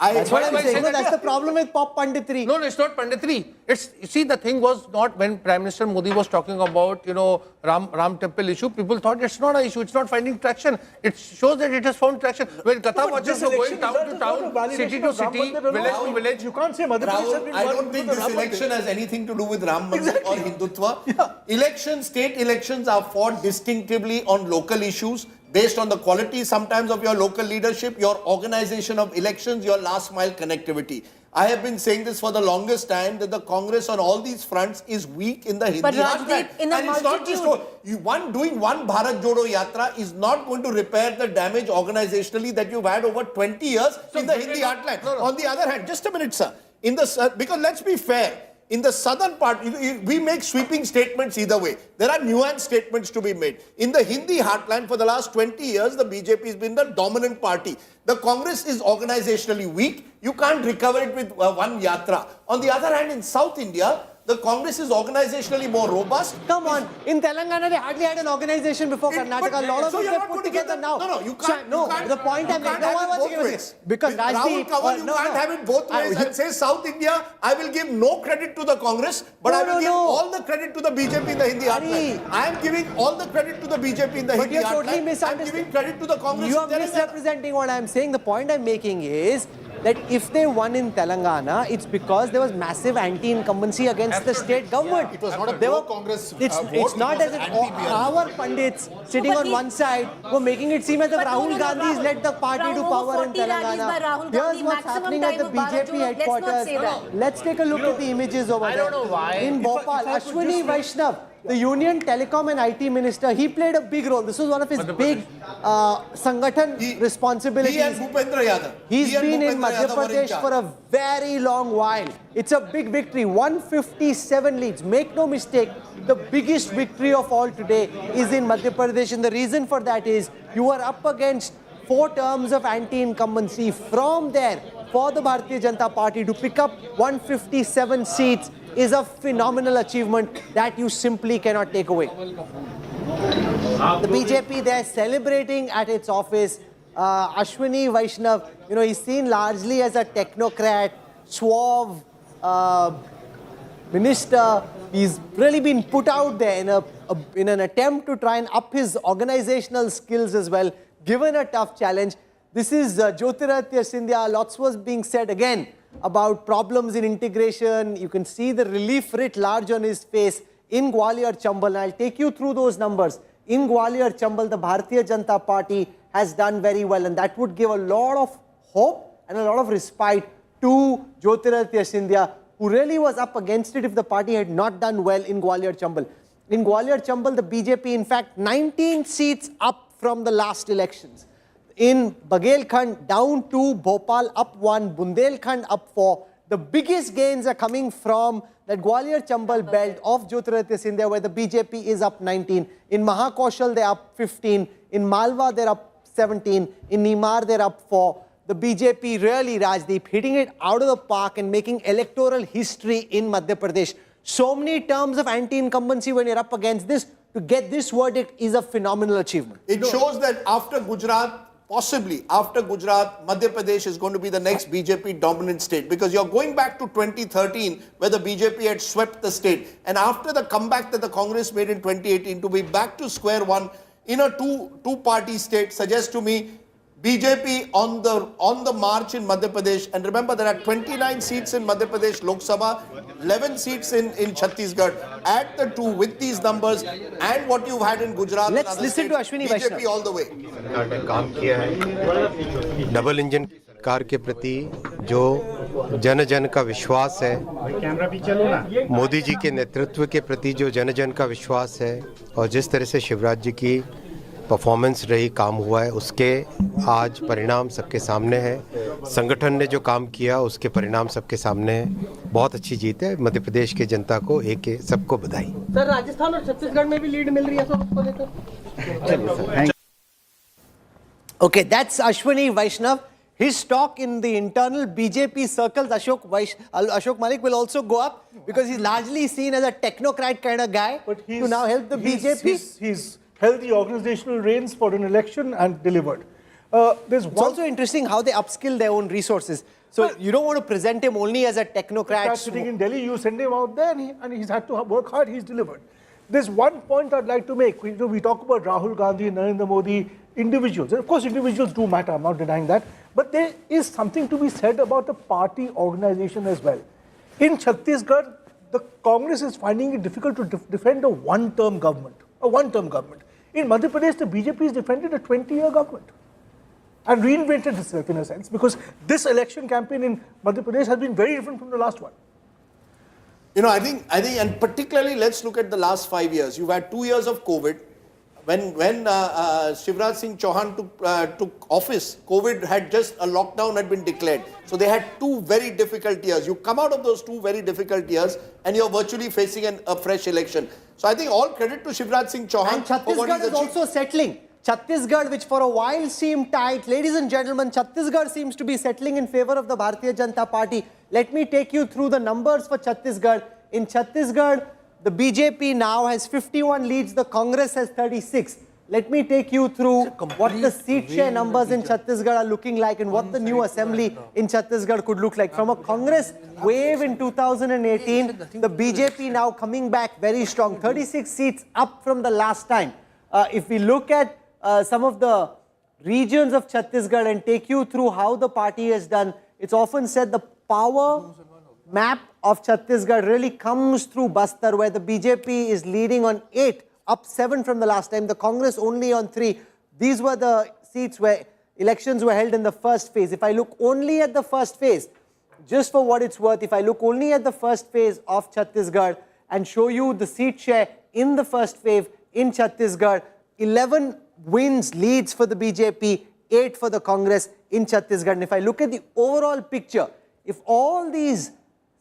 That's what I'm saying. No, that's the problem with pop panditry. No, it's not panditry. It's, you see, the thing was not when Prime Minister Modi was talking about, Ram temple issue, people thought it's not an issue, it's not finding traction. It shows that it has found traction. When Katha watchers were going town to town, city to city, village to village, you can't say Madhya Pradesh has been I don't think this election has anything to do with Ram Mandir or Hindutva. State elections are fought distinctively on local issues, based on the quality sometimes of your local leadership, your organization of elections, your last mile connectivity. I have been saying this for the longest time, that the Congress on all these fronts is weak in the Hindi heartland. In the and it's not just doing one Bharat Jodo Yatra is not going to repair the damage organizationally that you've had over 20 years in the Hindi heartland. On the other hand, just a minute, sir, because let's be fair, in the southern part, we make sweeping statements either way. There are nuanced statements to be made. In the Hindi heartland, for the last 20 years, the BJP has been the dominant party. The Congress is organizationally weak. You can't recover it with one yatra. On the other hand, in South India, the Congress is organizationally more robust. Come on, in Telangana they hardly had an organization before Karnataka. A lot of it they put together now. No, you can't. The point I'm making, because Rahul Kanwal, you can't have it both ways and say South India, I will give no credit to the Congress, but I will give all the credit to the BJP in the Hindi heartland. I am giving all the credit to the BJP in the Hindi heartland. I am giving credit to the Congress. You are misrepresenting what I'm saying. The point I'm making is that if they won in Telangana, it's because there was massive anti-incumbency against the state government. It was not a pro-Congress It's not as if our pundits sitting on one side were making it seem as if Rahul Gandhi's led the party to power in Telangana. Here's what's happening at the BJP headquarters. Let's take a look at the images over there. I don't know why. In Bhopal, Ashwini Vaishnav, the Union Telecom and IT Minister, he played a big role. This was one of his big Sangathan responsibilities. He and Bhupendra Yadav. He's been in Madhya Pradesh for a very long while. It's a big victory. 157 leads. Make no mistake, the biggest victory of all today is in Madhya Pradesh. And the reason for that is you are up against 4 terms of anti-incumbency. From there, for the Bharatiya Janata Party to pick up 157 seats is a phenomenal achievement that you simply cannot take away. The BJP, they're celebrating at its office. Ashwini Vaishnav, he's seen largely as a technocrat, suave minister. He's really been put out there in an attempt to try and up his organizational skills as well, given a tough challenge. This is Jyotiraditya Scindia. Lots was being said again about problems in integration. You can see the relief writ large on his face in Gwalior Chambal. I'll take you through those numbers. In Gwalior Chambal, the Bharatiya Janata Party has done very well, and that would give a lot of hope and a lot of respite to Jyotiraditya Scindia, who really was up against it if the party had not done well in Gwalior Chambal. In Gwalior Chambal, the BJP, in fact, 19 seats up from the last elections. In Bahgel Khand, down 2, Bhopal up 1, Bundelkhand up 4. The biggest gains are coming from that Gwalior Chambal belt of Jyotiraditya Scindia, where the BJP is up 19. In Mahakaushal, they're up 15. In Malwa, they're up 17. In Nimar, they're up 4. The BJP really, Rajdeep, hitting it out of the park and making electoral history in Madhya Pradesh. So many terms of anti-incumbency when you're up against this. to get this verdict is a phenomenal achievement. It shows that after Gujarat, possibly after Gujarat, Madhya Pradesh is going to be the next BJP dominant state, because you're going back to 2013 where the BJP had swept the state, and after the comeback that the Congress made in 2018 to be back to square one in a two-party state suggests to me BJP on the march in Madhya Pradesh. And remember, there are 29 seats in Madhya Pradesh Lok Sabha, 11 seats in Chhattisgarh. Add the two with these numbers and what you've had in Gujarat. Let's listen to Ashwini BJP Vaishnav. all the way. सरकार ने काम किया है double engine सरकार के प्रति जो जन जन का विश्वास है, मोदी जी के नेतृत्व के प्रति जो जन जन का विश्वास है, और जिस तरह से शिवराज जी की परफॉर्मेंस रही, काम हुआ है, उसके आज परिणाम सबके सामने है। संगठन ने जो काम किया उसके परिणाम सबके सामने है। बहुत अच्छी जीत है। मध्य प्रदेश की जनता को सबको बधाई। सर, राजस्थान और छत्तीसगढ़ में भी लीड मिल रही है तो उसको लेकर। Okay, that's Ashwini Vaishnav. His talk in the internal BJP circles, Ashok Malik will also go up because he's largely seen as a technocrat kind of guy to now help the BJP. He's held the organizational reins for an election and delivered. It's also interesting how they upskill their own resources. So you don't want to present him only as a technocrat. Sitting in Delhi, you send him out there and he's had to work hard, he's delivered. There's one point I'd like to make. We talk about Rahul Gandhi, Narendra Modi, individuals. And of course, individuals do matter, I'm not denying that. But there is something to be said about the party organization as well. In Chhattisgarh, the Congress is finding it difficult to defend a one-term government. In Madhya Pradesh, the BJP has defended a 20-year government and reinvented itself in a sense, because this election campaign in Madhya Pradesh has been very different from the last one. You know, I think, and particularly let's look at the last 5 years. You've had 2 years of COVID. When Shivraj Singh Chauhan took office, COVID had just, a lockdown had been declared. So they had 2 very difficult years. You come out of those 2 very difficult years and you're virtually facing a fresh election. So I think all credit to Shivraj Singh Chauhan. And Chhattisgarh is also settling. Chhattisgarh, which for a while seemed tight, ladies and gentlemen, Chhattisgarh seems to be settling in favor of the Bharatiya Janata Party. Let me take you through the numbers for Chhattisgarh. In Chhattisgarh, the BJP now has 51 leads, the Congress has 36. Let me take you through what the seat share numbers in Chhattisgarh are looking like and what the new assembly in Chhattisgarh could look like. From a Congress wave in 2018, the BJP now coming back very strong, 36 seats up from the last time. If we look at some of the regions of Chhattisgarh and take you through how the party has done, it's often said the power map of Chhattisgarh really comes through Bastar, where the BJP is leading on 8, up 7 from the last time, the Congress only on 3. These were the seats where elections were held in the first phase. If I look only at the first phase, just for what it's worth, if I look only at the first phase of Chhattisgarh and show you the seat share in the first wave in Chhattisgarh, 11 wins, leads for the BJP, 8 for the Congress in Chhattisgarh. And if I look at the overall picture, if all these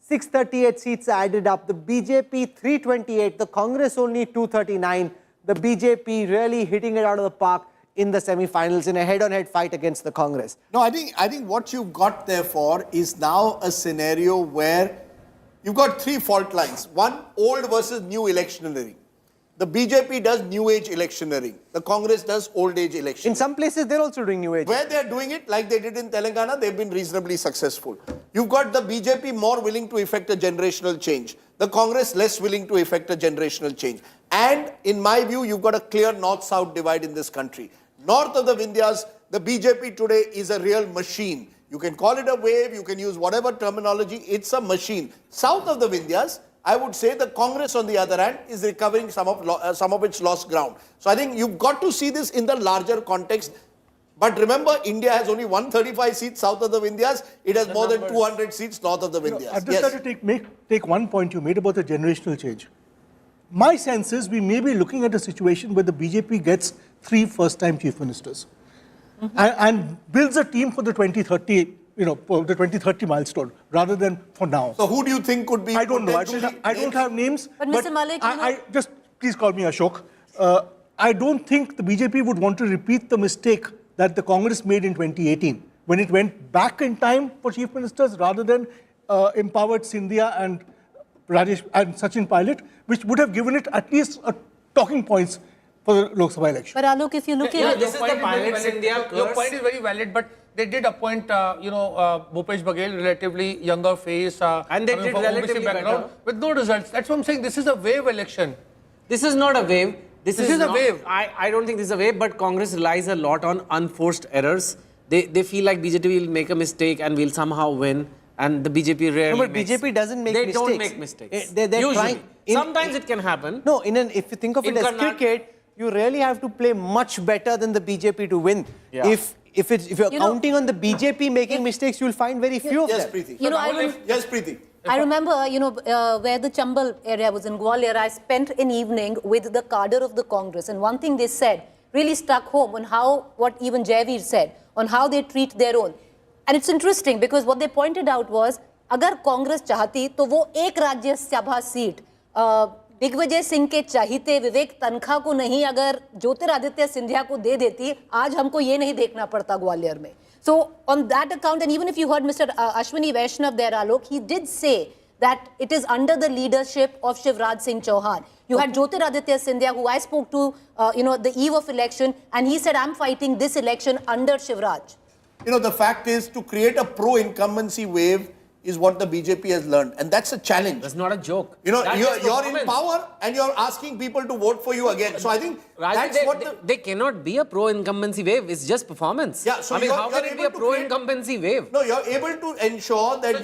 638 seats are added up, the BJP 328, the Congress only 239, the BJP really hitting it out of the park in the semi-finals in a head-on-head fight against the Congress. No, I think what you've got therefore is now a scenario where you've got 3 fault lines. One, old versus new electioneering. The BJP does new age electioneering. The Congress does old age electioneering. In some places, they're also doing new age. Where they're doing it, like they did in Telangana, they've been reasonably successful. You've got the BJP more willing to effect a generational change. The Congress less willing to effect a generational change. And in my view, you've got a clear north-south divide in this country. North of the Vindhyas, the BJP today is a real machine. You can call it a wave, you can use whatever terminology, it's a machine. South of the Vindhyas, I would say the Congress, on the other hand, is recovering some of its lost ground. So I think you've got to see this in the larger context. But remember, India has only 135 seats south of the Vindhyas. It has more than 200 seats north of the Vindhyas. I'd just like to take one point you made about the generational change. My sense is we may be looking at a situation where the BJP gets 3 first-time chief ministers and builds a team for the 2030. For the 2030 milestone, rather than for now. So who do you think could be? I don't know. I don't have names. But Mr. Malik, just please call me Ashok. I don't think the BJP would want to repeat the mistake that the Congress made in 2018 when it went back in time for chief ministers rather than empowered Scindia and Rajesh and Sachin Pilot, which would have given it at least talking points for the Lok Sabha election. But Alok, if you look at it, this is the pilot India Your curse. point is very valid, but they did appoint, Bhupesh Bahgel, relatively younger face, and they did from relatively OBC background, better. with no results. That's what I'm saying. This is a wave election. This is not a wave. This is a not, wave. I don't think this is a wave, but Congress relies a lot on unforced errors. They feel like BJP will make a mistake and will somehow win, and the BJP rarely No, but BJP doesn't make mistakes. They don't make mistakes. They're Usually. trying. Sometimes it can happen. No, if you think of it as cricket, you really have to play much better than the BJP to win. Yeah. If you're counting on the BJP making mistakes, you'll find very few of them. Preeti. Yes, Preeti. I remember, where the Chambal area was in Gwalior, I spent an evening with the cadre of the Congress, and one thing they said really struck home on what even Jayaveer said, on how they treat their own. And it's interesting because what they pointed out was, अगर कांग्रेस चाहती तो वो एक Rajya Sabha seat Digvijay Singh के चाहते विवेक तनखा को नहीं, अगर ज्योतिरादित्य सिंधिया को दे देती, आज हमको ये नहीं देखना पड़ता ग्वालियर में. So on that account, and even if you heard Mr. Ashwini Vaishnav there, Alok, he did say that it is under the leadership of Shivraj Singh Chauhan. You had Jyotiraditya Scindia, who I spoke to, the eve of election, and he said, I'm fighting this election under Shivraj. The fact is, to create a pro-incumbency wave is what the BJP has learned. And that's a challenge. That's not a joke. You're in power and you're asking people to vote for you again. So I think they cannot be a pro-incumbency wave. It's just performance. Yeah, so how can it be a pro-incumbency wave? No, you're able to ensure that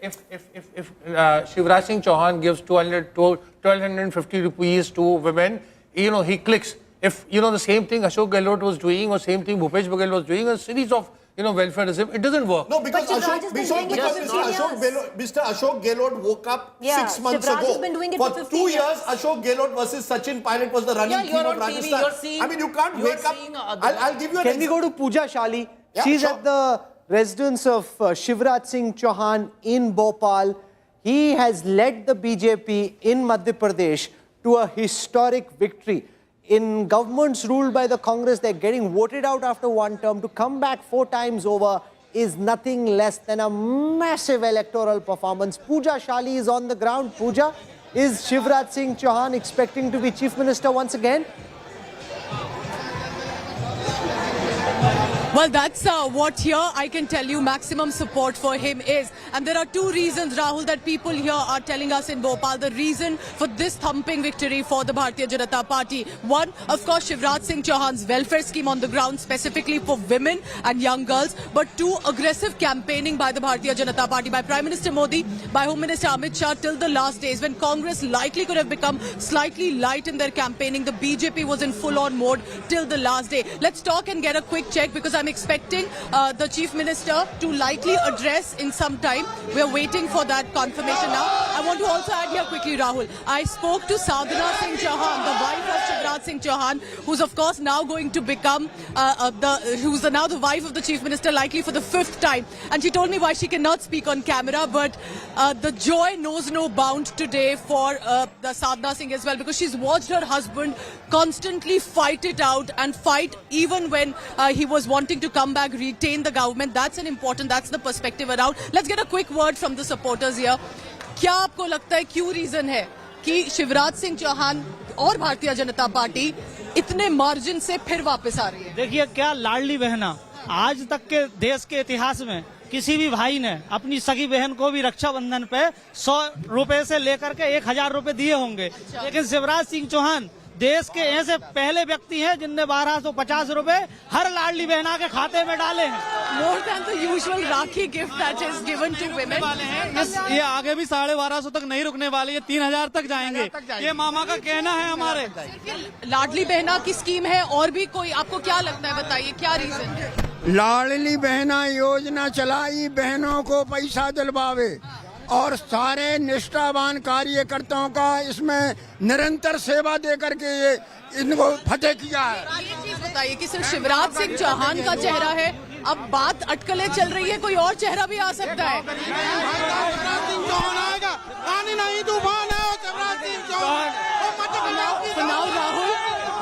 If Shivraj Singh Chauhan gives 1,250 rupees to women, he clicks. If, the same thing Ashok Gehlot was doing or same thing Bhupesh Bahgel was doing, a series of, welfareism, it doesn't work. No, because Mr. Ashok Gehlot woke up 6 months Shivraj ago. has been doing it for for 2 15 years, Ashok Gehlot versus Sachin Pilot was the running theme of Rajasthan. I mean, you can't wake up. I'll give you an Can we go to Pooja Shali? Yeah, She's sure. at the residence of Shivraj Singh Chauhan in Bhopal. He has led the BJP in Madhya Pradesh to a historic victory. In governments ruled by the Congress, they're getting voted out after one term. To come back 4 times over is nothing less than a massive electoral performance. Pooja Shali is on the ground. Pooja, is Shivraj Singh Chauhan expecting to be Chief Minister once again? Well, that's what here I can tell you maximum support for him is. And there are 2 reasons, Rahul, that people here are telling us in Bhopal. The reason for this thumping victory for the Bharatiya Janata Party. One, of course, Shivraj Singh Chauhan's welfare scheme on the ground, specifically for women and young girls. But 2, aggressive campaigning by the Bharatiya Janata Party, by Prime Minister Modi, by Home Minister Amit Shah till the last days when Congress likely could have become slightly light in their campaigning. The BJP was in full-on mode till the last day. Let's talk and get a quick check because I'm expecting the Chief Minister to likely address in some time. We're waiting for that confirmation now. I want to also add here quickly, Rahul. I spoke to Sardesai Singh Chauhan, the wife of Shivraj Singh Chauhan, who's of course now going to become now the wife of the Chief Minister, likely for the 5th time. And she told me why she cannot speak on camera, but the joy knows no bound today for the Sardesai Singh as well, because she's watched her husband constantly fight it out and fight even when he was wanting to come back, retain the government. That's the perspective around. Let's get a quick word from the supporters here. क्या आपको लगता है क्यों reason है कि शिवराज सिंह चौहान और भारतीय Janata party इतने मार्जिन से फिर वापस आ रही है? देखिए, क्या लाडली बहना, आज तक के देश के इतिहास में किसी भी भाई ने अपनी सगी बहन को भी रक्षाबंधन पे 100 रुपए से लेकर के 1000 रुपए दिए होंगे, लेकिन शिवराज सिंह चौहान देश के ऐसे पहले व्यक्ति हैं जिनने 1250 रुपए हर लाडली बहना के खाते में डाले हैं। More than the usual Rakhi gift that is given to women. ये आगे भी 1250 तक नहीं रुकने वाले, ये 3000 तक जाएंगे। ये मामा का कहना है हमारे। लाडली बहना की स्कीम है और भी कोई, आपको क्या लगता है, बताइए क्या रीजन है? लाडली बहना योजना चलाई, बहनों को पैसा दिलवावे और सारे निष्ठावान कार्यकर्ताओं का इसमें निरंतर सेवा दे करके ये इनको फतेह किया है। ये चीज बताइए कि सिर्फ शिवराज सिंह चौहान का चेहरा है, अब बात अटकलें चल रही है, कोई और चेहरा भी आ सकता है। For now, Rahul,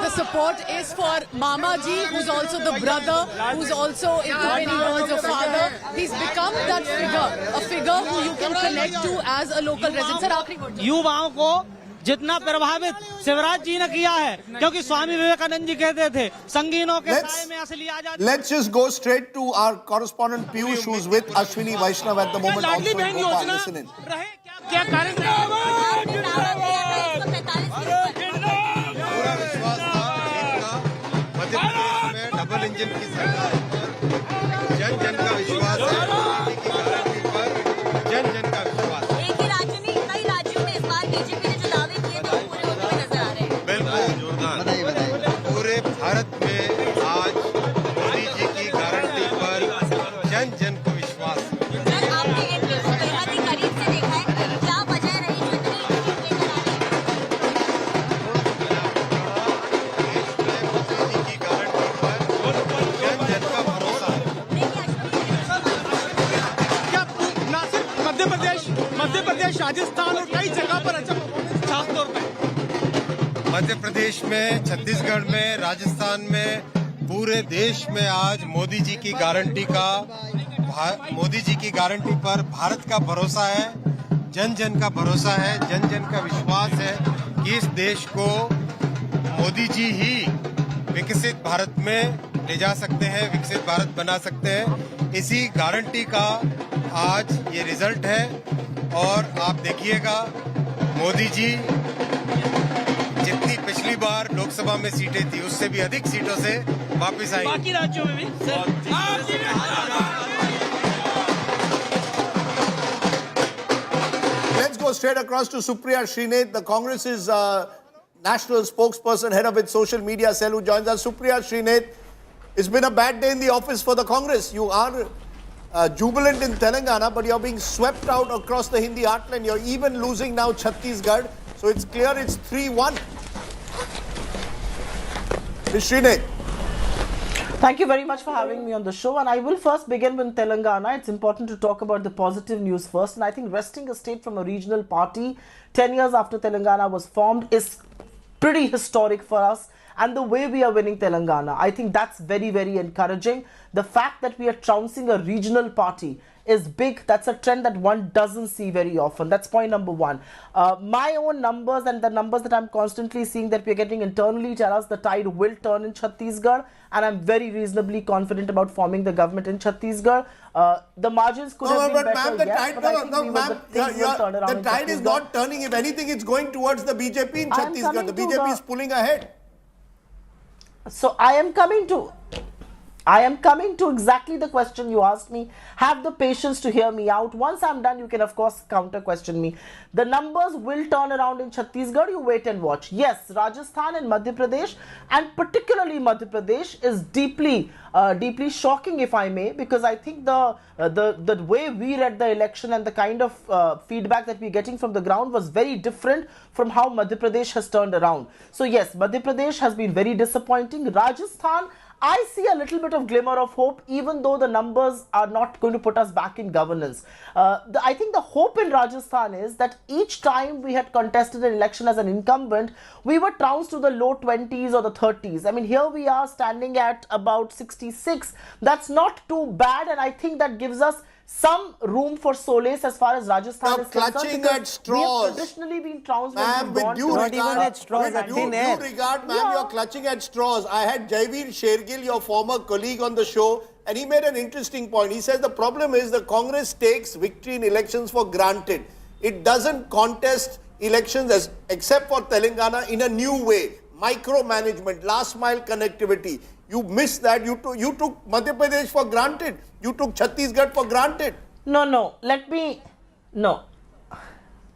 the support is for Mama Ji, who's also the brother, who's also, in many words, a father. He's become that figure, a figure who you can connect to as a local resident. Sir, आखिरी word. युवाओं को जितना प्रभावित शिवराज जी ने किया है, क्योंकि स्वामी विवेकानंद जी कहते थे संगीनों के साए में असली आजादी। Let's just go straight to our correspondent Piyush, who's with Ashwini Vaishnav at the moment. Also in Bhopal. Listen in. क्या कारण पूरा विश्वास था इनका मध्य प्रदेश में डबल इंजन की सरकार पर जन जन का विश्वास है, मोदी की गारंटी पर जन जन का विश्वास है। एक ही राज्य नहीं, कई राज्यों में इस बार बीजेपी ने जो दावे किए थे वो पूरे होते हुए नजर आ रहे हैं। बिल्कुल जोरदार। पूरे भारत में आज मोदी जी की गारंटी पर जन जन को विश्वास है। आपने इन न्यूज़ को बेहद ही करीब से देखा है, क्या वजह रही जो इतनी लेकर आ मध्य प्रदेश, राजस्थान और कई जगह पर अच्छा खास तौर पे मध्य प्रदेश में, छत्तीसगढ़ में, राजस्थान में, पूरे देश में आज मोदी जी की गारंटी पर भारत का भरोसा है, जन जन का भरोसा है, जन जन का विश्वास है कि इस देश को मोदी जी ही विकसित भारत में ले जा सकते हैं, विकसित भारत बना सकते हैं। इसी गारंटी का आज ये रिजल्ट है और आप देखिएगा मोदी जी जितनी पिछली बार लोकसभा में सीटें थी उससे भी अधिक सीटों से वापस आएंगे। बाकी राज्यों में भी Let's go straight across to Supriya Srinath, the Congress's national spokesperson, head of its social media cell, who joins us. Supriya Srinath, it's been a bad day in the office for the Congress. You are jubilant in Telangana, but you're being swept out across the Hindi heartland. You're even losing now Chhattisgarh. So it's clear it's 3-1. Ms. Srinath. Thank you very much for having me on the show. And I will first begin with Telangana. It's important to talk about the positive news first. And I think wresting a state from a regional party 10 years after Telangana was formed is pretty historic for us. And the way we are winning Telangana, I think that's very, very encouraging. The fact that we are trouncing a regional party is big. That's a trend that one doesn't see very often. That's point number one. My own numbers and the numbers that I'm constantly seeing that we're getting internally tell us the tide will turn in Chhattisgarh, and I'm very reasonably confident about forming the government in Chhattisgarh. The margins could have been better, the yes, tide, but I think the tide is not turning. If anything, it's going towards the BJP in Chhattisgarh. The BJP is pulling ahead. So I am coming to exactly the question you asked me. Have the patience to hear me out. Once I'm done, you can of course counter question me. The numbers will turn around in Chhattisgarh. You wait and watch. Yes, Rajasthan and Madhya Pradesh, and particularly Madhya Pradesh, is deeply shocking, if I may, because I think the way we read the election and the kind of feedback that we're getting from the ground was very different from how Madhya Pradesh has turned around. So yes, Madhya Pradesh has been very disappointing. Rajasthan, I see a little bit of glimmer of hope, even though the numbers are not going to put us back in governance. I think the hope in Rajasthan is that each time we had contested an election as an incumbent, we were trounced to the low 20s or the 30s. I mean, here we are standing at about 66. That's not too bad, and I think that gives us some room for solace as far as Rajasthan is concerned. Clutching at straws. We have traditionally been trounced. Ma'am, with due regard, ma'am, you're clutching at straws. I had Jaiveer Shergill, your former colleague, on the show, and he made an interesting point. He says the problem is the Congress takes victory in elections for granted. It doesn't contest elections except for Telangana in a new way. Micromanagement, last mile connectivity. You missed that. You took Madhya Pradesh for granted. You took Chhattisgarh for granted. No.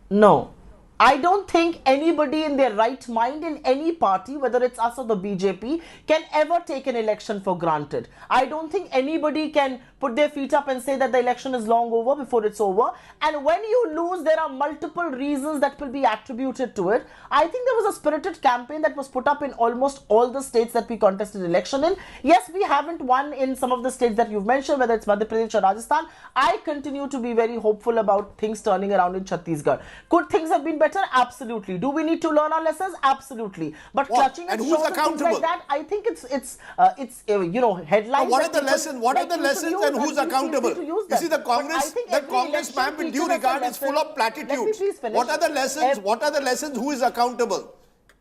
No. I don't think anybody in their right mind in any party, whether it's us or the BJP, can ever take an election for granted. I don't think anybody can put their feet up and say that the election is long over before it's over. And when you lose, there are multiple reasons that will be attributed to it. I think there was a spirited campaign that was put up in almost all the states that we contested election in. Yes, we haven't won in some of the states that you've mentioned, whether it's Madhya Pradesh or Rajasthan. I continue to be very hopeful about things turning around in Chhattisgarh. Could things have been better? Absolutely. Do we need to learn our lessons? Absolutely. But clutching at straws and things like that, I think it's headlines. What are the lessons? What are the lessons? And who's accountable. You see, the Congress, ma'am, with due regard, is full of platitudes. What are the lessons? What are the lessons? Who is accountable?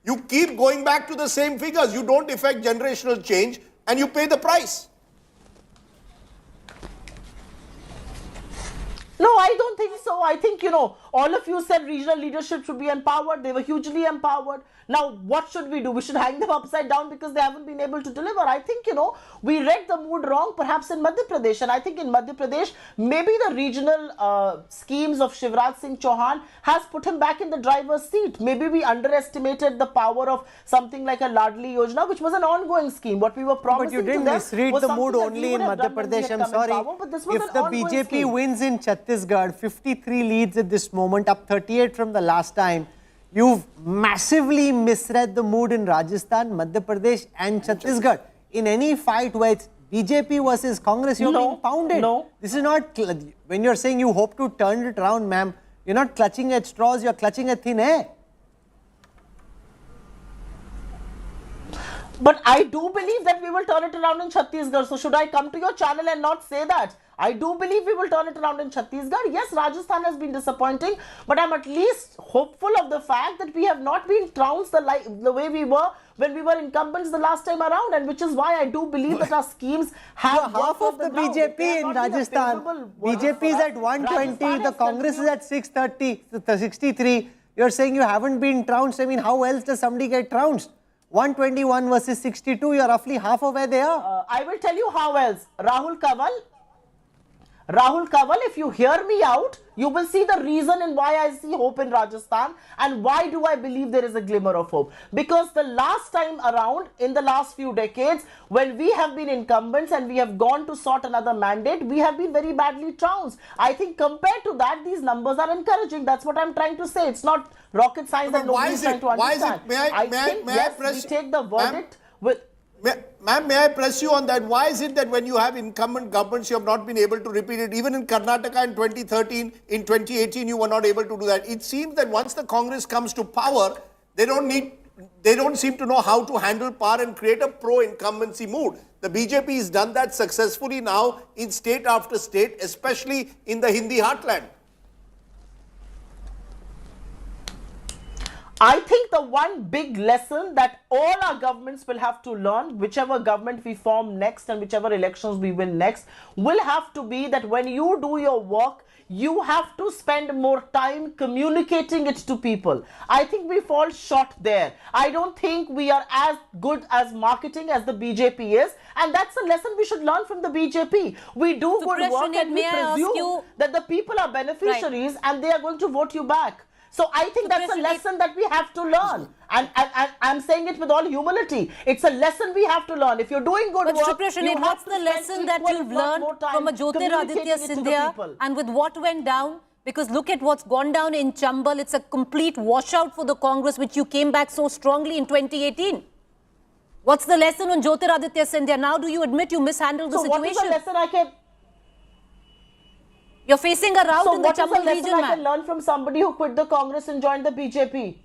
You keep going back to the same figures. You don't effect generational change, and you pay the price. No, I don't think so. I think, all of you said regional leadership should be empowered. They were hugely empowered. Now, what should we do? We should hang them upside down because they haven't been able to deliver. I think, we read the mood wrong perhaps in Madhya Pradesh. And I think in Madhya Pradesh, maybe the regional schemes of Shivraj Singh Chauhan has put him back in the driver's seat. Maybe we underestimated the power of something like a Ladli Yojana, which was an ongoing scheme. What we were promising But you didn't misread the mood only in Madhya Pradesh. I'm sorry. If the BJP wins in Chhattisgarh, 53 leads at this moment, up 38 from the last time, you've massively misread the mood in Rajasthan, Madhya Pradesh and Chhattisgarh. In any fight where it's BJP versus Congress, you're being pounded. No. This is not, when you're saying you hope to turn it around, ma'am, you're not clutching at straws, you're clutching at thin air. But I do believe that we will turn it around in Chhattisgarh. So should I come to your channel and not say that? I do believe we will turn it around in Chhattisgarh. Yes, Rajasthan has been disappointing, but I'm at least hopeful of the fact that we have not been trounced the way we were when we were incumbents the last time around, and which is why I do believe that our schemes have half of the BJP in Rajasthan. BJP is at 120, the Congress is at 630, 63. You're saying you haven't been trounced. I mean, how else does somebody get trounced? 121 versus 62, you're roughly half of where they are. I will tell you how else. Rahul Kanwal, if you hear me out, you will see the reason in why I see hope in Rajasthan and why do I believe there is a glimmer of hope. Because the last time around, in the last few decades, when we have been incumbents and we have gone to sort another mandate, we have been very badly trounced. I think compared to that, these numbers are encouraging. That's what I'm trying to say. It's not rocket science that nobody is trying to understand. Why is it? May I press? We take the verdict with... Ma'am, may I press you on that? Why is it that when you have incumbent governments, you have not been able to repeat it? Even in Karnataka in 2013, in 2018, you were not able to do that. It seems that once the Congress comes to power, they don't seem to know how to handle power and create a pro-incumbency mood. The BJP has done that successfully now in state after state, especially in the Hindi heartland. I think the one big lesson that all our governments will have to learn, whichever government we form next and whichever elections we win next, will have to be that when you do your work, you have to spend more time communicating it to people. I think we fall short there. I don't think we are as good as marketing as the BJP is, and that's a lesson we should learn from the BJP. We do good work and we presume that the people are beneficiaries and they are going to vote you back. So I think that's a lesson that we have to learn. And I'm saying it with all humility. It's a lesson we have to learn. If you're doing good work, what's the lesson that you've learned from a Jyotiraditya Scindia and with what went down? Because look at what's gone down in Chambal. It's a complete washout for the Congress, which you came back so strongly in 2018. What's the lesson on Jyotiraditya Scindia? Now do you admit you mishandled the situation? What is the lesson I can... You're facing a rout in the Chambal region, So what is the lesson I can learn from somebody who quit the Congress and joined the BJP?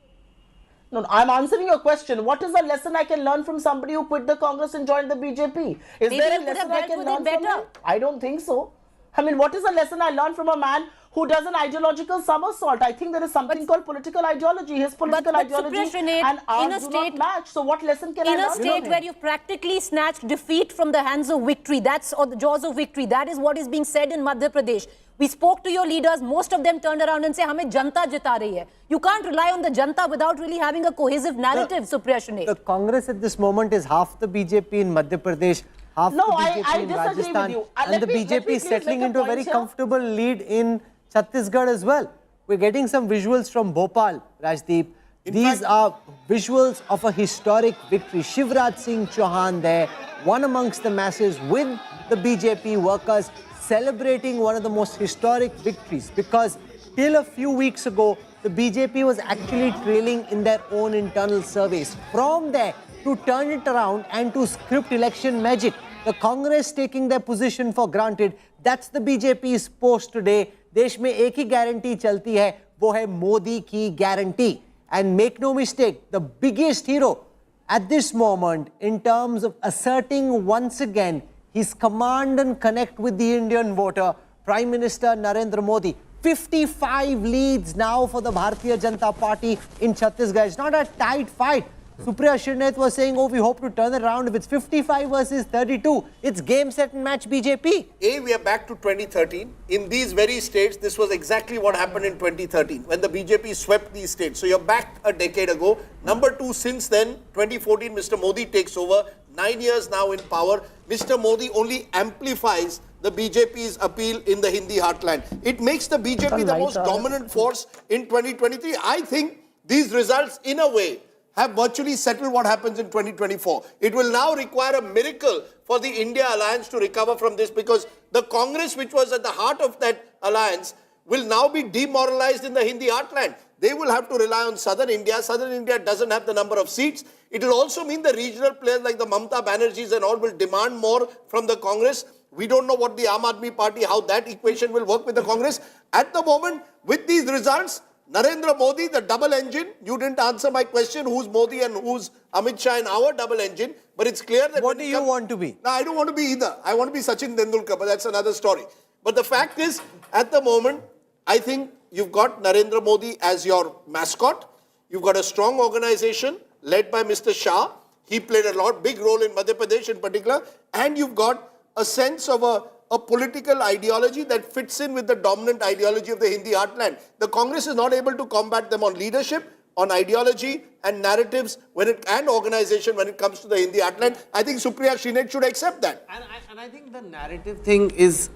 No, I'm answering your question. What is the lesson I can learn from somebody who quit the Congress and joined the BJP? Is there a lesson I can learn from him? I don't think so. I mean, what is the lesson I learned from a man who does an ideological somersault? I think there is something called political ideology. His political ideology and ours do not match. So what lesson can I learn from him? In a state where you've practically snatched defeat from the hands of victory, or the jaws of victory, that is what is being said in Madhya Pradesh. We spoke to your leaders, most of them turned around and say, "Hame janta jita rahi hai." You can't rely on the janta without really having a cohesive narrative, Supriya Shane. The Congress at this moment is half the BJP in Madhya Pradesh, half the BJP in Rajasthan, and the BJP is settling into a very comfortable lead in Chhattisgarh as well. We're getting some visuals from Bhopal, Rajdeep. These are visuals of a historic victory. Shivraj Singh Chauhan there, one amongst the masses with the BJP workers, celebrating one of the most historic victories, because till a few weeks ago, the BJP was actually trailing in their own internal surveys. From there, to turn it around and to script election magic, the Congress taking their position for granted, that's the BJP's post today. देश में एक ही guarantee चलती है, वो है मोदी की guarantee. And make no mistake, the biggest hero at this moment in terms of asserting once again his command and connect with the Indian voter, Prime Minister Narendra Modi. 55 leads now for the Bharatiya Janata Party in Chhattisgarh. It's not a tight fight. Supriya Shirnet was saying, oh, we hope to turn it around. If it's 55 versus 32, it's game, set and match BJP. We are back to 2013. In these very states, this was exactly what happened in 2013 when the BJP swept these states. So you're back a decade ago. Number two, since then, 2014, Mr. Modi takes over. 9 years now in power. Mr. Modi only amplifies the BJP's appeal in the Hindi heartland. It makes the BJP the most dominant force in 2023. I think these results, in a way, have virtually settled what happens in 2024. It will now require a miracle for the India alliance to recover from this, because the Congress, which was at the heart of that alliance, will now be demoralized in the Hindi heartland. They will have to rely on southern India. Southern India doesn't have the number of seats. It will also mean the regional players like the Mamata Banerjees and all will demand more from the Congress. We don't know what the Aam Aadmi Party, how that equation will work with the Congress. At the moment, with these results, Narendra Modi, the double engine, you didn't answer my question, who's Modi and who's Amit Shah in our double engine, but it's clear that... What do you want to be? No, I don't want to be either. I want to be Sachin Tendulkar, but that's another story. But the fact is, at the moment, I think you've got Narendra Modi as your mascot. You've got a strong organization led by Mr. Shah. He played a big role in Madhya Pradesh in particular. And you've got a sense of a political ideology that fits in with the dominant ideology of the Hindi heartland. The Congress is not able to combat them on leadership, on ideology and narratives and organization when it comes to the Hindi heartland. I think Supriya Shirnet should accept that. And I think the narrative thing is,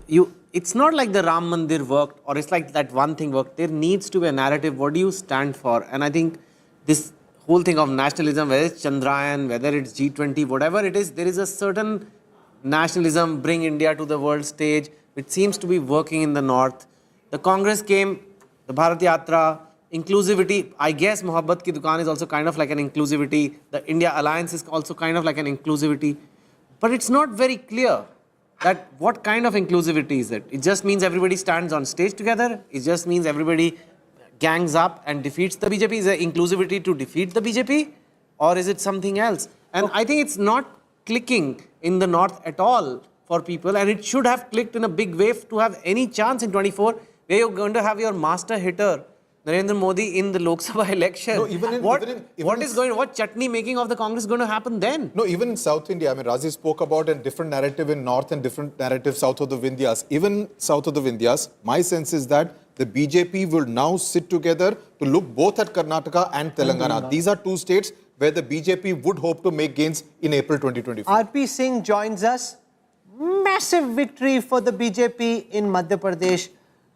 it's not like the Ram Mandir worked or it's like that one thing worked. There needs to be a narrative. What do you stand for? And I think this whole thing of nationalism, whether it's Chandrayaan, whether it's G20, whatever it is, there is a certain nationalism, bring India to the world stage, which seems to be working in the north. The Congress came, the Bharat Yatra, inclusivity. I guess Mohabbat Ki Dukaan is also kind of like an inclusivity. The India Alliance is also kind of like an inclusivity. But it's not very clear that what kind of inclusivity is it. It just means everybody stands on stage together. It just means everybody gangs up and defeats the BJP. Is it inclusivity to defeat the BJP? Or is it something else? And I think it's not clicking in the north at all for people, and it should have clicked in a big wave to have any chance in 24, where you're going to have your master hitter Narendra Modi in the Lok Sabha election. No, what chutney making of the Congress going to happen then? No, even in South India, I mean, Rajdeep spoke about a different narrative in north and different narrative south of the Vindhyas. Even south of the Vindhyas, my sense is that the BJP will now sit together to look both at Karnataka and Telangana. These are two states where the BJP would hope to make gains in April 2024. RP Singh joins us. Massive victory for the BJP in Madhya Pradesh.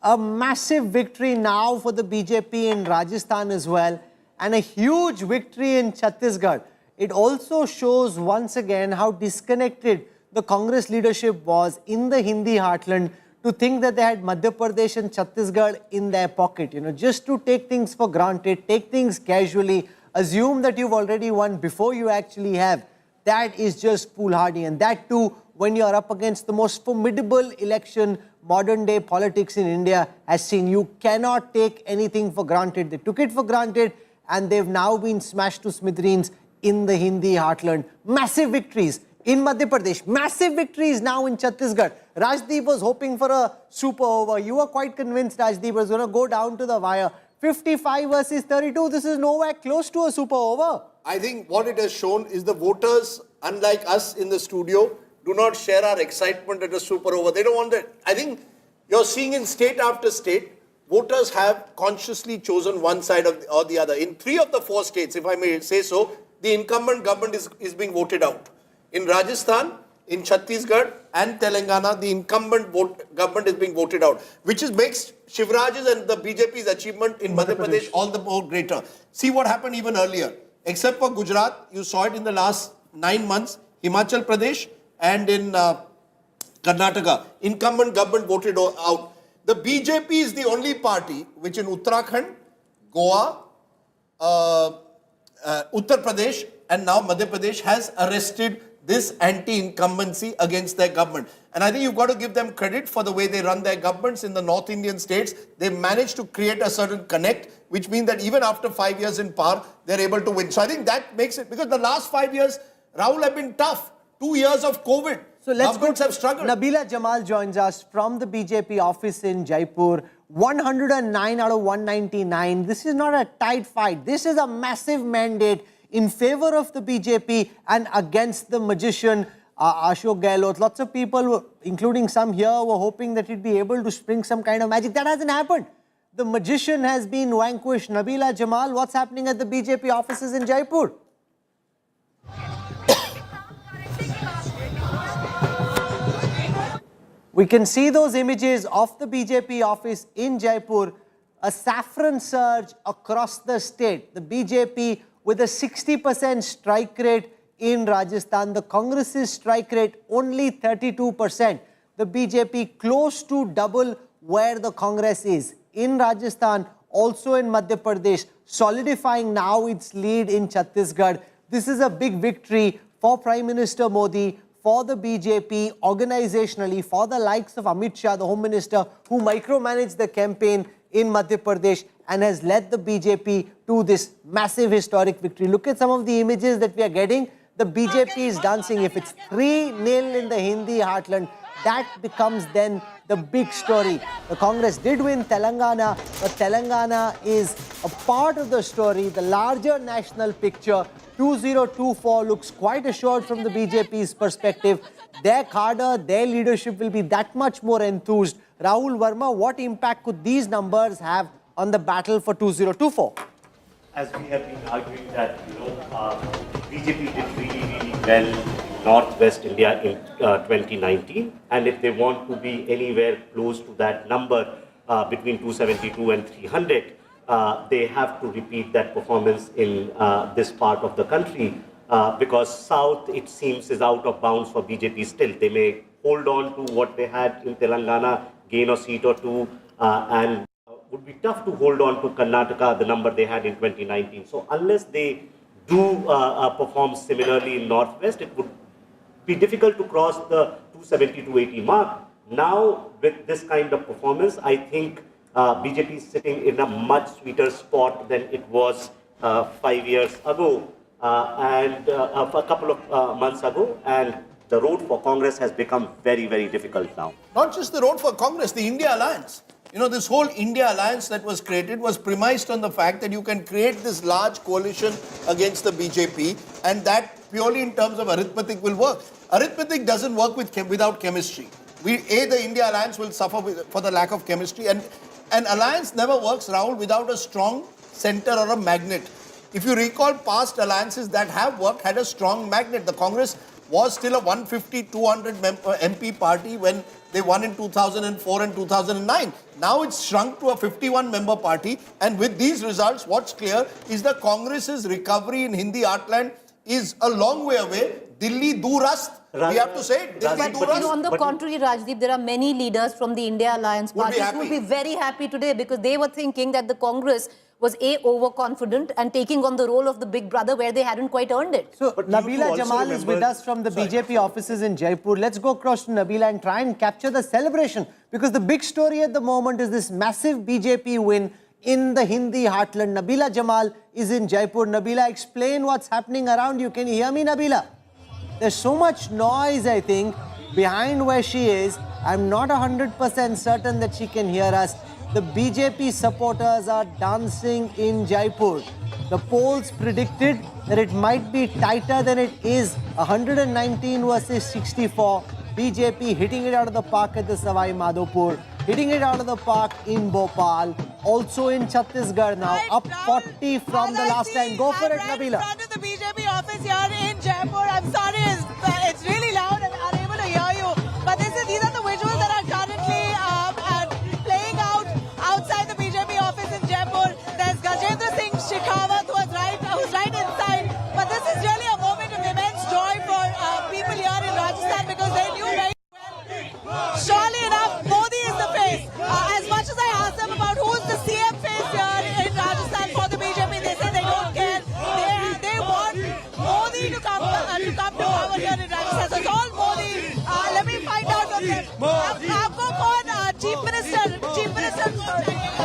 A massive victory now for the BJP in Rajasthan as well. And a huge victory in Chhattisgarh. It also shows once again how disconnected the Congress leadership was in the Hindi heartland to think that they had Madhya Pradesh and Chhattisgarh in their pocket. You know, just to take things for granted, take things casually, assume that you've already won before you actually have. That is just foolhardy. And that too, when you're up against the most formidable election modern day politics in India has seen. You cannot take anything for granted. They took it for granted and they've now been smashed to smithereens in the Hindi heartland. Massive victories in Madhya Pradesh. Massive victories now in Chhattisgarh. Rajdeep was hoping for a super over. You were quite convinced Rajdeep was going to go down to the wire. 55 versus 32. This is nowhere close to a super over. I think what it has shown is the voters, unlike us in the studio, do not share our excitement at a super over. They don't want that. I think you're seeing in state after state, voters have consciously chosen one side or the other. In 3 of the 4 states, if I may say so, the incumbent government is being voted out. In Rajasthan, in Chhattisgarh and Telangana, the incumbent government is being voted out, which makes Shivraj's and the BJP's achievement in Madhya Pradesh all the more greater. See what happened even earlier. Except for Gujarat, you saw it in the last 9 months, Himachal Pradesh and in Karnataka, incumbent government voted out. The BJP is the only party which in Uttarakhand, Goa, Uttar Pradesh and now Madhya Pradesh has arrested this anti-incumbency against their government. And I think you've got to give them credit for the way they run their governments in the North Indian states. They managed to create a certain connect, which means that even after 5 years in power, they're able to win. So I think that makes it, because the last 5 years, Rahul, have been tough. 2 years of COVID. So let's Governments have struggled. Nabila Jamal joins us from the BJP office in Jaipur. 109 out of 199. This is not a tight fight. This is a massive mandate in favor of the BJP and against the magician Ashok Gehlot. Lots of people, including some here, were hoping that he'd be able to spring some kind of magic. That hasn't happened. The magician has been vanquished. Nabila Jamal, what's happening at the BJP offices in Jaipur? We can see those images of the BJP office in Jaipur, a saffron surge across the state. The BJP with a 60% strike rate in Rajasthan. The Congress's strike rate only 32%. The BJP close to double where the Congress is. In Rajasthan, also in Madhya Pradesh, solidifying now its lead in Chhattisgarh. This is a big victory for Prime Minister Modi, for the BJP, organizationally, for the likes of Amit Shah, the Home Minister, who micromanaged the campaign in Madhya Pradesh and has led the BJP to this massive historic victory. Look at some of the images that we are getting. The BJP is dancing. If it's 3-0 in the Hindi heartland, that becomes then the big story. The Congress did win Telangana, but Telangana is a part of the story, the larger national picture. 2024 looks quite assured from the BJP's perspective. Their cadre, their leadership will be that much more enthused. Rahul Verma, what impact could these numbers have on the battle for 2024? As we have been arguing that, BJP did really well in Northwest India in 2019, and if they want to be anywhere close to that number between 272 and 300, they have to repeat that performance in this part of the country because South, it seems, is out of bounds for BJP still. They may hold on to what they had in Telangana, gain a seat or two, and would be tough to hold on to Karnataka, the number they had in 2019. So unless they do perform similarly in Northwest, it would be difficult to cross the 270-280 mark. Now, with this kind of performance, I think BJP is sitting in a much sweeter spot than it was 5 years ago and a couple of months ago. And the road for Congress has become very, very difficult now. Not just the road for Congress, the India Alliance. This whole India Alliance that was created was premised on the fact that you can create this large coalition against the BJP, and that purely in terms of arithmetic will work. Arithmetic doesn't work without chemistry. The India Alliance will suffer for the lack of chemistry, and an alliance never works, Rahul, without a strong center or a magnet. If you recall, past alliances that have worked had a strong magnet. The Congress was still a 150-200 MP party when they won in 2004 and 2009. Now it's shrunk to a 51-member party, and with these results, what's clear is the Congress's recovery in Hindi heartland is a long way away. Delhi Durast, we have to say, Delhi Durast. On the contrary, Rajdeep, there are many leaders from the India Alliance parties who will be very happy today because they were thinking that the Congress was overconfident and taking on the role of the big brother where they hadn't quite earned it. So Nabila Jamal is with us from the BJP offices in Jaipur. Let's go across to Nabila and try and capture the celebration, because the big story at the moment is this massive BJP win in the Hindi heartland. Nabila Jamal is in Jaipur. Nabila, explain what's happening around you. Can you hear me, Nabila? There's so much noise, I think, behind where she is. I'm not 100% certain that she can hear us. The BJP supporters are dancing in Jaipur. The polls predicted that it might be tighter than it is. 119 versus 64. BJP hitting it out of the park at the Savai Madhopur. Hitting it out of the park in Bhopal. Also in Chhattisgarh now. Up 40 from the last time. Go for it, Nabila. In front of the BJP office here in Jaipur. I'm sorry, it's really loud and unable to hear you. But these are the visuals that are currently playing out outside the BJP office in Jaipur. There's Gajendra Singh Shekhawat who's right inside. But this is really a moment of immense joy for people here in Rajasthan because they knew very well. Surely enough, Modi is the face. As much as I asked them about who's the CM face here in Rajasthan for the BJP, they say they don't care. They want Modi to come to power here in Rajasthan. So it's all Modi. Let me find out from them. आपको कौन Chief Minister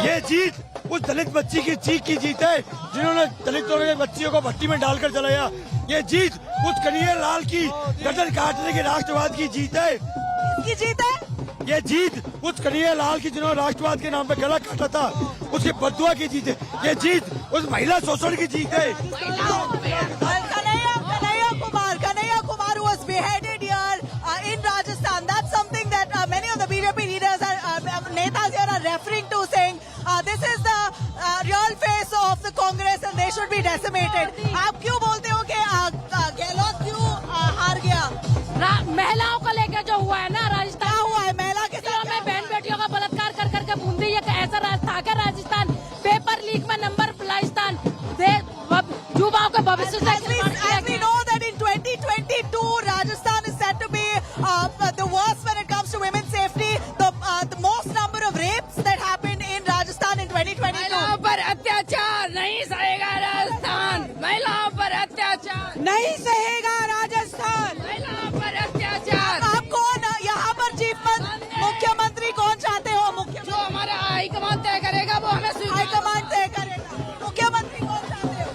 ये जीत उस दलित बच्ची की चीख की जीत है जिन्होंने दलितों के बच्चियों को भट्टी में डालकर जलाया। ये जीत उस कन्हैया लाल की गर्दन काटने के राष्ट्रवाद की जीत है। किसकी जीत है? ये जीत उस कन्हैया लाल की जिन्होंने राष्ट्रवाद के नाम पे गला काटा था, उसके बदुआ की जीत है। ये जीत उस महिला शोषण की जीत है। Kanhaiya Kumar who was beheaded here in Rajasthan. That's something that many of the BJP leaders netas here are referring to, saying this is the real face of the Congress and they should be decimated. आप क्यों बोलते हो कि गहलोत क्यों हार गया? महिलाओं को लेकर जो हुआ है ना राजस्थान, क्या हुआ है महिला के साथ? में बहन बेटियों का बलात्कार कर करके बूंदी, ये ऐसा था क्या राजस्थान? पेपर लीक में नंबर राजस्थान युवाओं के भविष्य से। As we know that in 2022 Rajasthan is said to be the worst when it comes to women's safety. The most number of rapes that happened in Rajasthan in 2022. महिलाओं पर अत्याचार नहीं सहेगा राजस्थान। महिलाओं पर अत्याचार नहीं सहेगा राजस्थान। महिलाओं पर अत्याचार। आप कौन यहाँ पर चीफ मुख्यमंत्री कौन चाहते हो? जो हमारा हाईकमान तय करेगा वो हमें हाईकमान तय करेगा। मुख्यमंत्री कौन चाहते हो?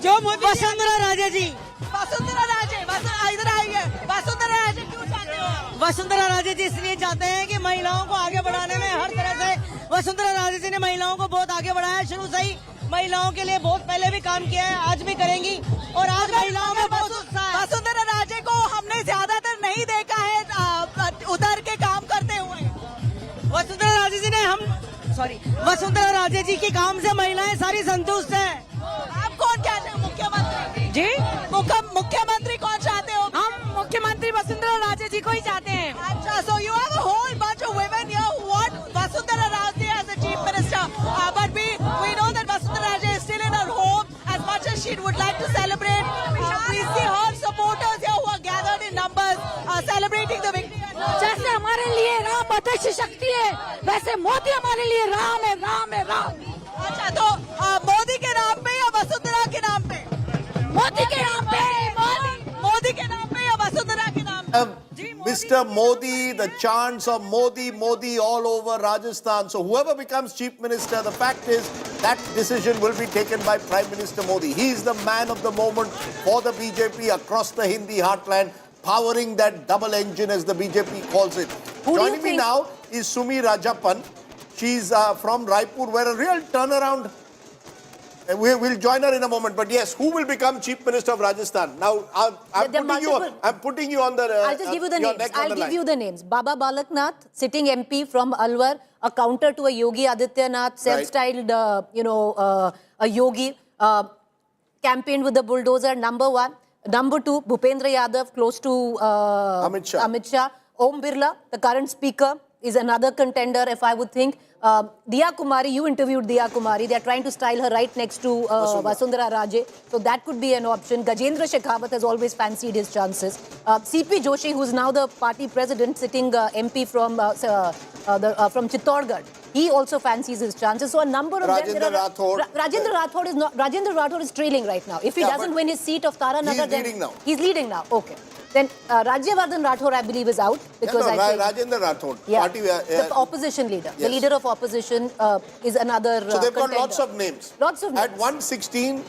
जो वसुंधरा राजे जी। वसुंधरा राजे इधर आइए। वसुंधरा राजे क्यों चाहते हो? वसुंधरा राजे जी इसलिए चाहते हैं कि महिलाओं को आगे बढ़ाने में हर तरह से वसुंधरा राजे जी ने महिलाओं को बहुत आगे बढ़ाया है। शुरू से ही महिलाओं के लिए बहुत पहले भी काम किया है, आज भी करेंगी और आज महिलाओं में बहुत उत्साह है। वसुंधरा राजे को हमने ज्यादातर नहीं देखा है उधर के काम करते हुए। वसुंधरा राजे जी ने वसुंधरा राजे जी के काम से महिलाएं सारी संतुष्ट हैं। आप कौन चाहते हो मुख्यमंत्री? जी मुख्यमंत्री कौन चाहते हो? हम मुख्यमंत्री वसुंधरा राजे जी को ही चाहते हैं। अच्छा, so you have a whole bunch of women here who want Vasundhara Raje as the chief minister, but we know that Vasundhara Raje is still in her home. As much as she would like to celebrate, we see her supporters here who are gathered in numbers celebrating the victory. जैसे हमारे लिए राम अध्यक्ष शक्ति है, वैसे मोदी हमारे लिए राम है, राम है, राम। अच्छा, तो मोदी के नाम पे या वसुंधरा के नाम पे? मोदी के नाम पे। मोदी के नाम पे या वसुंधरा के नाम पे? Mr. Modi, the chants of Modi, Modi all over Rajasthan. So whoever becomes chief minister, the fact is that decision will be taken by Prime Minister Modi. He is the man of the moment for the BJP across the Hindi heartland, powering that double engine as the BJP calls it. Joining me now is Sumi Rajapan. She's from Raipur, where a real turnaround. We'll join her in a moment. But yes, who will become chief minister of Rajasthan? Now, I'm putting you on the. I'll just give you the names. I'll give you the names. Baba Balaknath, sitting MP from Alwar, a counter to a Yogi Adityanath, self-styled, a yogi, campaigned with the bulldozer. Number one. Number two, Bhupendra Yadav, close to Amit Shah. Om Birla, the current speaker, is another contender, if I would think. Diya Kumari, you interviewed Diya Kumari. They're trying to style her right next to Vasundhara Raje. So that could be an option. Gajendra Shekhawat has always fancied his chances. CP Joshi, who's now the party president, sitting MP from Chhattisgarh. He also fancies his chances. So a number of Rajendra Rathod. Rajendra Rathod is trailing right now. If he doesn't win his seat of Taranagar, then he's leading now. Okay. Then Rajyavardhan Rathod, I believe, is out because Rajendra Rathod, party, the opposition leader, the leader of opposition, is another. So they've got contender. lots of names. Lots of names. At 116,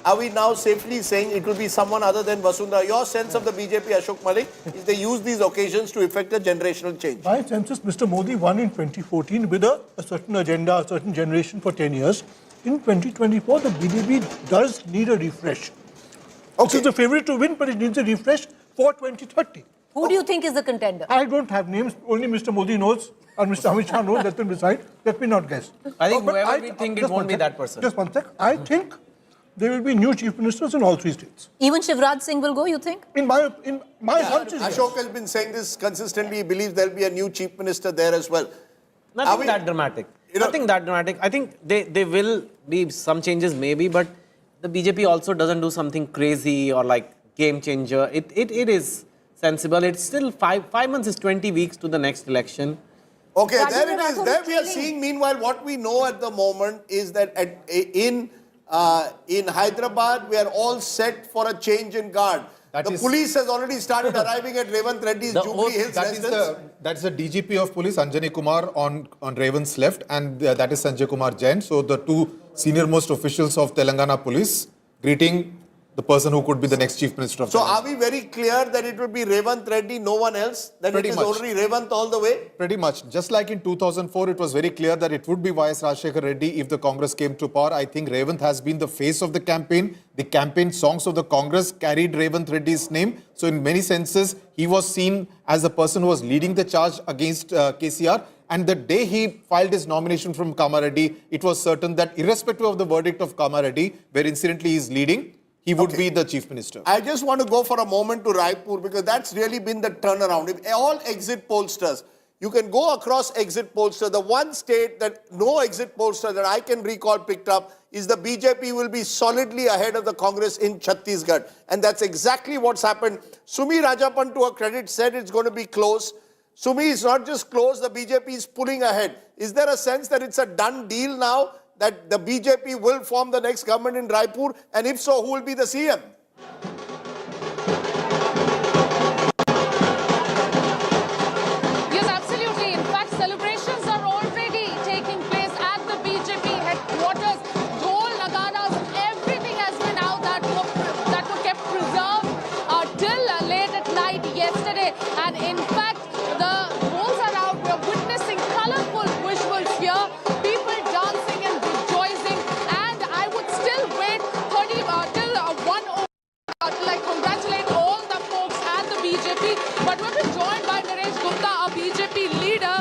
are we now safely saying it will be someone other than Vasundhara? Your sense of the BJP, Ashok Malik, is they use these occasions to effect a generational change. My sense is Mr. Modi won in 2014 with a certain agenda, a certain generation for 10 years. In 2024, the BJP does need a refresh. Okay. It's a favorite to win, but it needs a refresh for 2030. Who do you think is the contender? I don't have names. Only Mr. Modi knows, or Mr. Amit Shah knows. Let them decide. Let me not guess. I think whoever we think it won't be that person. Just one sec. I think there will be new chief ministers in all three states. Even Shivraj Singh will go, you think? In my hunch is Ashok has been saying this consistently. He believes there will be a new chief minister there as well. Nothing that dramatic. Nothing that dramatic. I think there will be some changes maybe, but the BJP also doesn't do something crazy or like game changer. It is sensible. It's still 5 months is 20 weeks to the next election. Okay, there it is. There we are seeing, meanwhile, what we know at the moment is that in Hyderabad, we are all set for a change in guard. The police has already started arriving at Revant Reddy's Jubilee Hills residence. That's the DGP of police, Anjani Kumar, on Revant's left, and that is Sanjay Kumar Jain. So the two senior-most officials of Telangana police greeting the person who could be the next chief minister of So Telangana. are we very clear that it will be Revant Reddy, no one else? That Pretty it is much. only Revant all the way? Pretty much. Just like in 2004, it was very clear that it would be YS Rajshekhar Reddy if the Congress came to power. I think Revant has been the face of the campaign. The campaign songs of the Congress carried Revant Reddy's name. So in many senses, he was seen as the person who was leading the charge against KCR. And the day he filed his nomination from Kamareddy, it was certain that irrespective of the verdict of Kamareddy, where incidentally he is leading, he would be the chief minister. I just want to go for a moment to Raipur because that's really been the turnaround. If all exit pollsters, you can go across exit pollsters. The one state that no exit pollster that I can recall picked up is the BJP will be solidly ahead of the Congress in Chhattisgarh. And that's exactly what's happened. Sumi Rajapan, to her credit, said it's going to be close. Sumi, is not just close, the BJP is pulling ahead. Is there a sense that it's a done deal now, that the BJP will form the next government in Raipur? And if so, who will be the CM? Yes, absolutely. In fact, celebrations are already taking place at the BJP headquarters. Dhol, nagaras, everything has been out that were kept preserved till late at night yesterday. And in fact, the polls are out. We're witnessing colorful visuals here. People dancing and rejoicing. And I would still wait till 1 till I congratulate all the folks at the BJP. But we're being joined by Naresh Gupta, a BJP leader.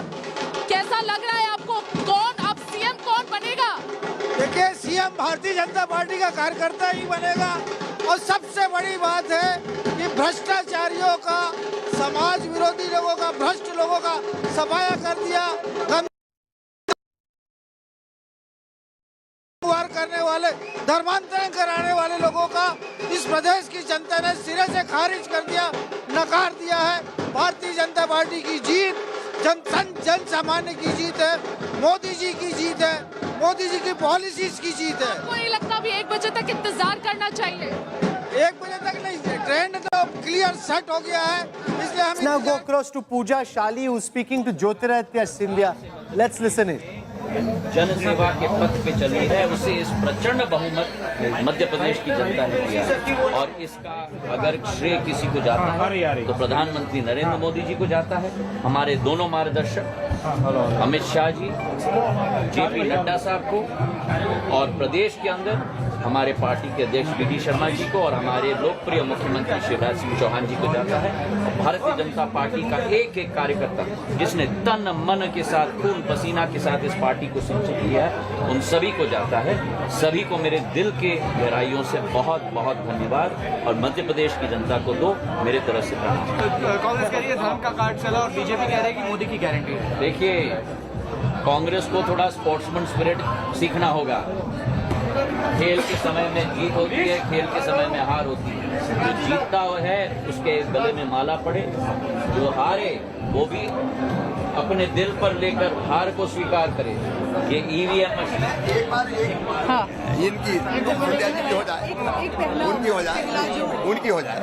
कैसा लग रहा है आपको? कौन अब CM कौन बनेगा? देखिए, सीएम भारतीय जनता पार्टी का कार्यकर्ता ही बनेगा। और सबसे बड़ी बात है कि भ्रष्टाचारियों का, समाज विरोधी लोगों का, भ्रष्ट लोगों का सफाया कर दिया। करने वाले, धर्मांतरण कराने वाले लोगों का इस प्रदेश की जनता ने सिरे से खारिज कर दिया, नकार दिया है। भारतीय जनता पार्टी की जीत जन सामान्य की जीत है, मोदी जी की जीत है, मोदी जी की पॉलिसीज की जीत है। आपको नहीं लगता अभी 1 बजे तक इंतजार करना चाहिए? 1 बजे तक नहीं, ट्रेंड तो क्लियर सेट हो गया है, इसलिए हम now go across to Pooja Shali, who's speaking to Jyotiraditya Scindia. Let's listen in. जनसेवा के पथ पे चली है, उसे इस प्रचंड बहुमत मध्य प्रदेश की जनता ने दिया है। और इसका अगर श्रेय किसी को जाता है तो प्रधानमंत्री नरेंद्र मोदी जी को जाता है, हमारे दोनों मार्गदर्शक अमित शाह जी, जेपी नड्डा साहब को, और प्रदेश के अंदर हमारे पार्टी के अध्यक्ष वी शर्मा जी को, और हमारे लोकप्रिय मुख्यमंत्री शिवराज सिंह चौहान जी को जाता है। भारतीय जनता पार्टी का एक एक कार्यकर्ता जिसने तन मन के साथ, खून पसीना के साथ इस पार्टी को सिंचित किया है, उन सभी को जाता है। सभी को मेरे दिल के गहराइयों से बहुत बहुत धन्यवाद, और मध्य प्रदेश की जनता को दो मेरे तरफ से प्रणाम। कांग्रेस कह रही है धर्म का कार्ड चला और बीजेपी कह रही है कि मोदी की गारंटी है। देखिए, कांग्रेस को थोड़ा स्पोर्ट्समैन स्पिरिट सीखना होगा। खेल के समय में जीत होती है, खेल के समय में हार होती है। जो जीतता है उसके गले में माला पड़े, जो हारे वो भी अपने दिल पर लेकर हार को स्वीकार करे। ये ईवीएम मशीन इनकी हो जाए, उनकी हो जाए, उनकी हो जाए।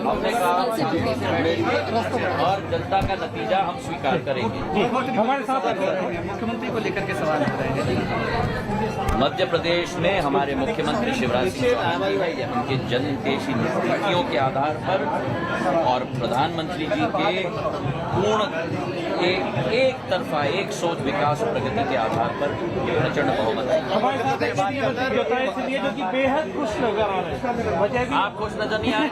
हमने कहा और जनता का नतीजा हम स्वीकार करेंगे। हमारे साथ मुख्यमंत्री को लेकर के सवाल मध्य प्रदेश में हमारे मुख्यमंत्री शिवराज सिंह चौहान जी उनके जनहितैषी नीतियों के आधार पर और प्रधानमंत्री जी के पूर्ण एक तरफा एक सोच विकास और प्रगति के आधार पर ये प्रचंड बहुमत है। बेहद खुश नजर आ रहे हैं। आप खुश नजर नहीं आए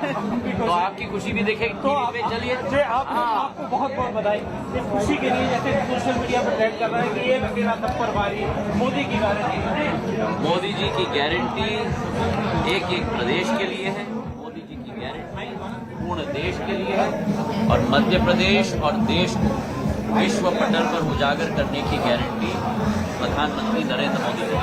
तो आपकी खुशी भी देखेगी। तो चलिए, आपको बहुत बहुत बधाई इस खुशी के लिए। जैसे सोशल मीडिया पर ट्रेंड कर रहा है कि ये अकेला तत्पर भारी मोदी की गारंटी। मोदी जी की गारंटी एक एक प्रदेश के लिए है, मोदी जी की गारंटी पूर्ण देश के लिए है, और मध्य प्रदेश और देश को विश्व पटल पर उजागर करने की गारंटी प्रधानमंत्री Narendra Modi ji.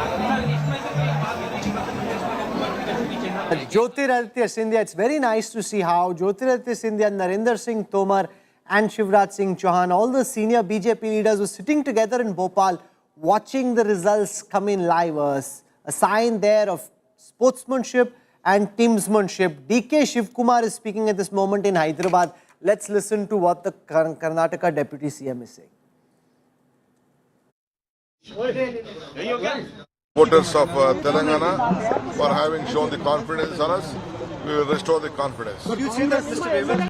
Jyotiraditya Scindia, it's very nice to see how Jyotiraditya Scindia, Narendra Singh Tomar and Shivraj Singh Chauhan, all the senior BJP leaders were sitting together in Bhopal watching the results come in live. A sign there of sportsmanship and teamsmanship. DK Shivkumar is speaking at this moment in Hyderabad. Let's listen to what the Karnataka Deputy CM is saying. Voters of Telangana for having shown the confidence on us. We will restore the confidence. Do you see that, Mr. Raman?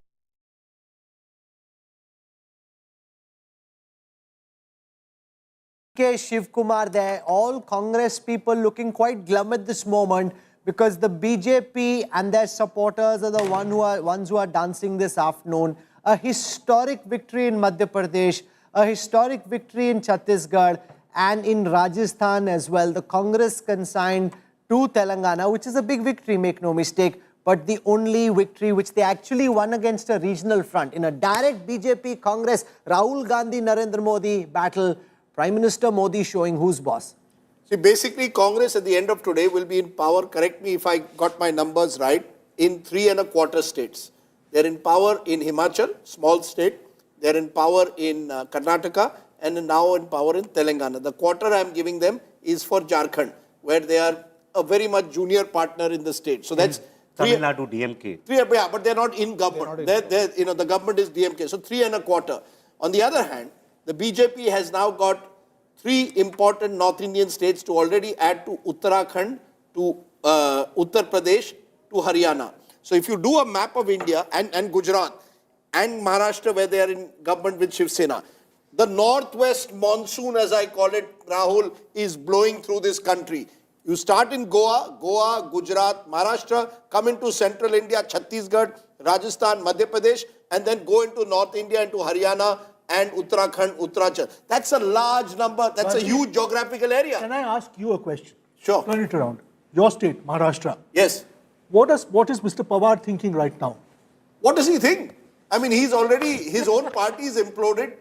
Shivkumar there, all Congress people looking quite glum at this moment because the BJP and their supporters are the ones who are dancing this afternoon. A historic victory in Madhya Pradesh, a historic victory in Chhattisgarh and in Rajasthan as well. The Congress consigned to Telangana, which is a big victory, make no mistake, but the only victory which they actually won against a regional front. In a direct BJP Congress, Rahul Gandhi, Narendra Modi battle, Prime Minister Modi showing who's boss. See, basically, Congress at the end of today will be in power, correct me if I got my numbers right, in 3¼ states. They're in power in Himachal, small state. They're in power in Karnataka and now in power in Telangana. The quarter I'm giving them is for Jharkhand, where they are a very much junior partner in the state. So that's Tamil Nadu DMK. Yeah, but they're not in government. The government is DMK. So 3¼ On the other hand, the BJP has now got 3 important North Indian states to already add to Uttarakhand, to Uttar Pradesh, to Haryana. So if you do a map of India and Gujarat and Maharashtra where they are in government with Shiv Sena, the northwest monsoon, as I call it, Rahul, is blowing through this country. You start in Goa, Gujarat, Maharashtra, come into central India, Chhattisgarh, Rajasthan, Madhya Pradesh, and then go into North India, into Haryana and Uttarakhand, Uttarachal. That's a large number. That's a huge geographical area. Can I ask you a question? Sure. Turn it around. Your state, Maharashtra. Yes. What is Mr. Pawar thinking right now? What does he think? I mean, he's already, his own party is imploded.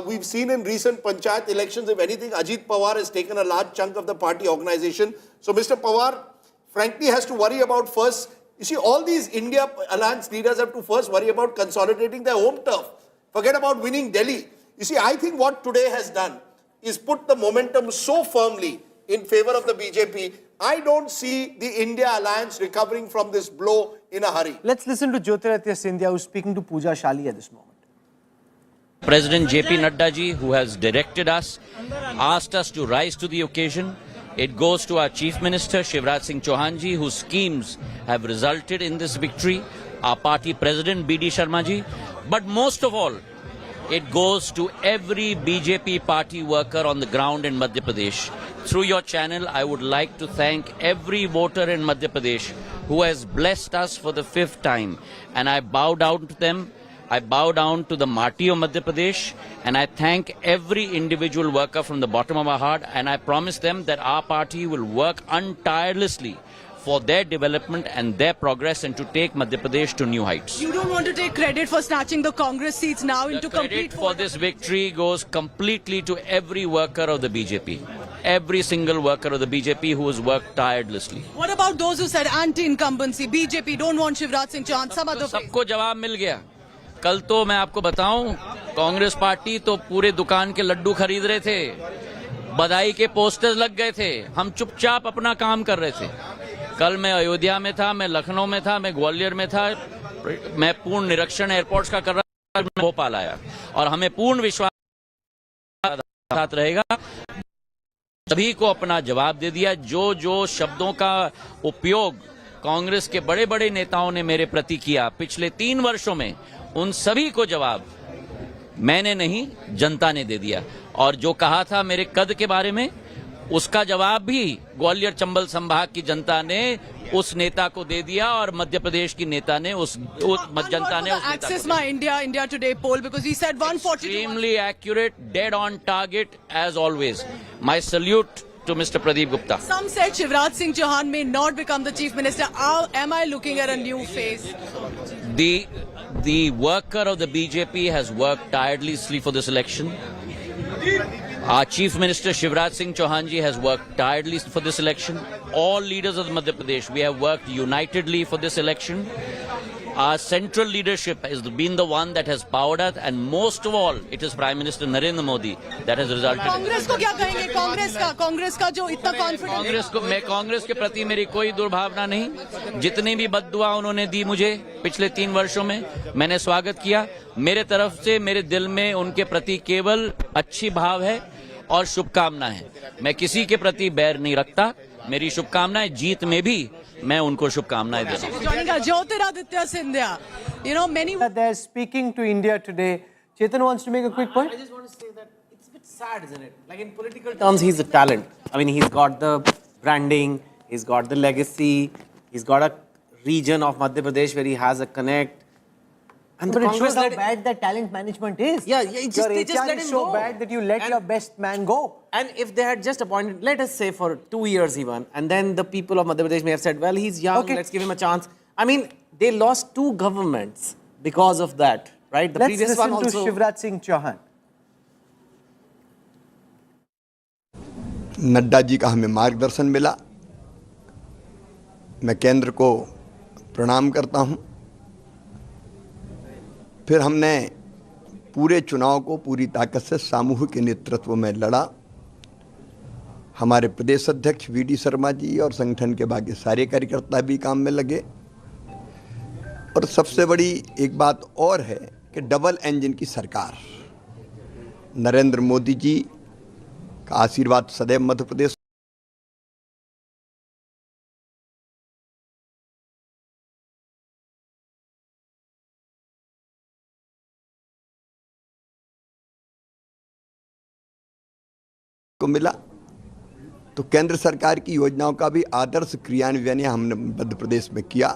We've seen in recent Panchayat elections, if anything, Ajit Pawar has taken a large chunk of the party organization. So Mr. Pawar, frankly, has to worry about first, you see, all these India alliance leaders have to first worry about consolidating their home turf. Forget about winning Delhi. You see, I think what today has done is put the momentum so firmly in favor of the BJP. I don't see the India alliance recovering from this blow in a hurry. Let's listen to Jyotiraditya Scindia, who's speaking to Pooja Shali at this moment. President JP Nadda ji, who has directed us, asked us to rise to the occasion. It goes to our Chief Minister Shivraj Singh Chauhan ji, whose schemes have resulted in this victory, our party President BD Sharma ji, but most of all, it goes to every BJP party worker on the ground in Madhya Pradesh. Through your channel, I would like to thank every voter in Madhya Pradesh who has blessed us for the 5th time, and I bow down to them. I bow down to the Mati of Madhya Pradesh, and I thank every individual worker from the bottom of my heart, and I promise them that our party will work untirelessly for their development and their progress and to take Madhya Pradesh to new heights. You don't want to take credit for snatching the Congress seats now into complete... Credit for this victory goes completely to every worker of the BJP. Every single worker of the BJP who has worked tirelessly. What about those who said anti-incumbency, BJP don't want Shivraj Singh Chauhan, some other... सबको जवाब मिल गया. कल तो मैं आपको बताऊं, Congress party तो पूरे दुकान के लड्डू खरीद रहे थे, बधाई के पोस्टर्स लग गए थे, हम चुपचाप अपना काम कर रहे थे. कल मैं अयोध्या में था, मैं लखनऊ में था, मैं ग्वालियर में था, मैं पूर्ण निरीक्षण एयरपोर्ट्स का कर रहा था, मैं भोपाल आया और हमें पूर्ण विश्वास साथ रहेगा. सभी को अपना जवाब दे दिया. जो शब्दों का उपयोग कांग्रेस के बड़े बड़े नेताओं ने मेरे प्रति किया पिछले 3 वर्षों में, उन सभी को जवाब मैंने नहीं, जनता ने दे दिया. और जो कहा था मेरे कद के बारे में, उसका जवाब भी ग्वालियर चंबल संभाग की जनता ने उस नेता को दे दिया और मध्य प्रदेश की नेता ने उस जनता ने उस नेता Access My India Today poll, because he said 140. Extremely accurate, dead on target as always. My salute to Mr. Pradeep Gupta. Some said Shivraj Singh Chauhan may not become the chief minister. How am I looking at a new phase? The worker of the BJP has worked tirelessly for this election. Our Chief Minister Shivraj Singh Chauhan ji has worked tirelessly for this election. All leaders of Madhya Pradesh, we have worked unitedly for this election. Our central leadership has been the one that has powered us, and most of all, it is Prime Minister Narendra Modi that has resulted. Congress को क्या कहेंगे? कांग्रेस का जो इतना confidence Congress के प्रति मेरी कोई दुर्भावना नहीं। जितनी भी बद्दुआ उन्होंने दी मुझे पिछले 3 वर्षों में, मैंने स्वागत किया। मेरे तरफ से मेरे दिल में उनके प्रति केवल अच्छी भाव है और शुभकामना है। मैं किसी के प्रति बैर नहीं रखता। मेरी शुभकामनाएं, जीत में भी मैं उनको शुभकामनाएं देता हूं। Jyotiraditya Scindia, you know, many they're speaking to India today. Chetan wants to make a quick point. I just want to say that it's a bit sad, isn't it? Like in political terms, he's a talent. I mean, he's got the branding, he's got the legacy, he's got a region of Madhya Pradesh where he has a connect. And but it shows how bad that talent management is. Yeah, they just let him so go. bad that you let your best man go. And if they had just appointed, let us say for 2 years even, and then the people of Madhya Pradesh may have said, well, he's young, let's give him a chance. I mean, they lost 2 governments because of that, right? The let's previous listen one also. to Shivraj Singh Chauhan. Nadda ji का हमें मार्गदर्शन मिला। मैं केंद्र को प्रणाम करता हूं। फिर हमने पूरे चुनाव को पूरी ताकत से सामूहिक नेतृत्व में लड़ा। हमारे प्रदेश अध्यक्ष वीडी शर्मा जी और संगठन के बाकी सारे कार्यकर्ता भी काम में लगे। और सबसे बड़ी एक बात और है कि डबल इंजन की सरकार, नरेंद्र मोदी जी का आशीर्वाद सदैव मध्य प्रदेश को मिला। तो केंद्र सरकार की योजनाओं का भी आदर्श क्रियान्वयन हमने मध्य प्रदेश में किया।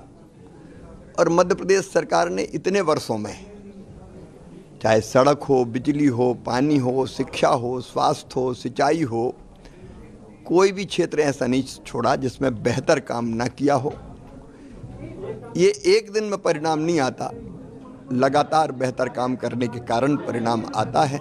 और मध्य प्रदेश सरकार ने इतने वर्षों में, चाहे सड़क हो, बिजली हो, पानी हो, शिक्षा हो, स्वास्थ्य हो, सिंचाई हो, कोई भी क्षेत्र ऐसा नहीं छोड़ा जिसमें बेहतर काम ना किया हो। ये एक दिन में परिणाम नहीं आता, लगातार बेहतर काम करने के कारण परिणाम आता है।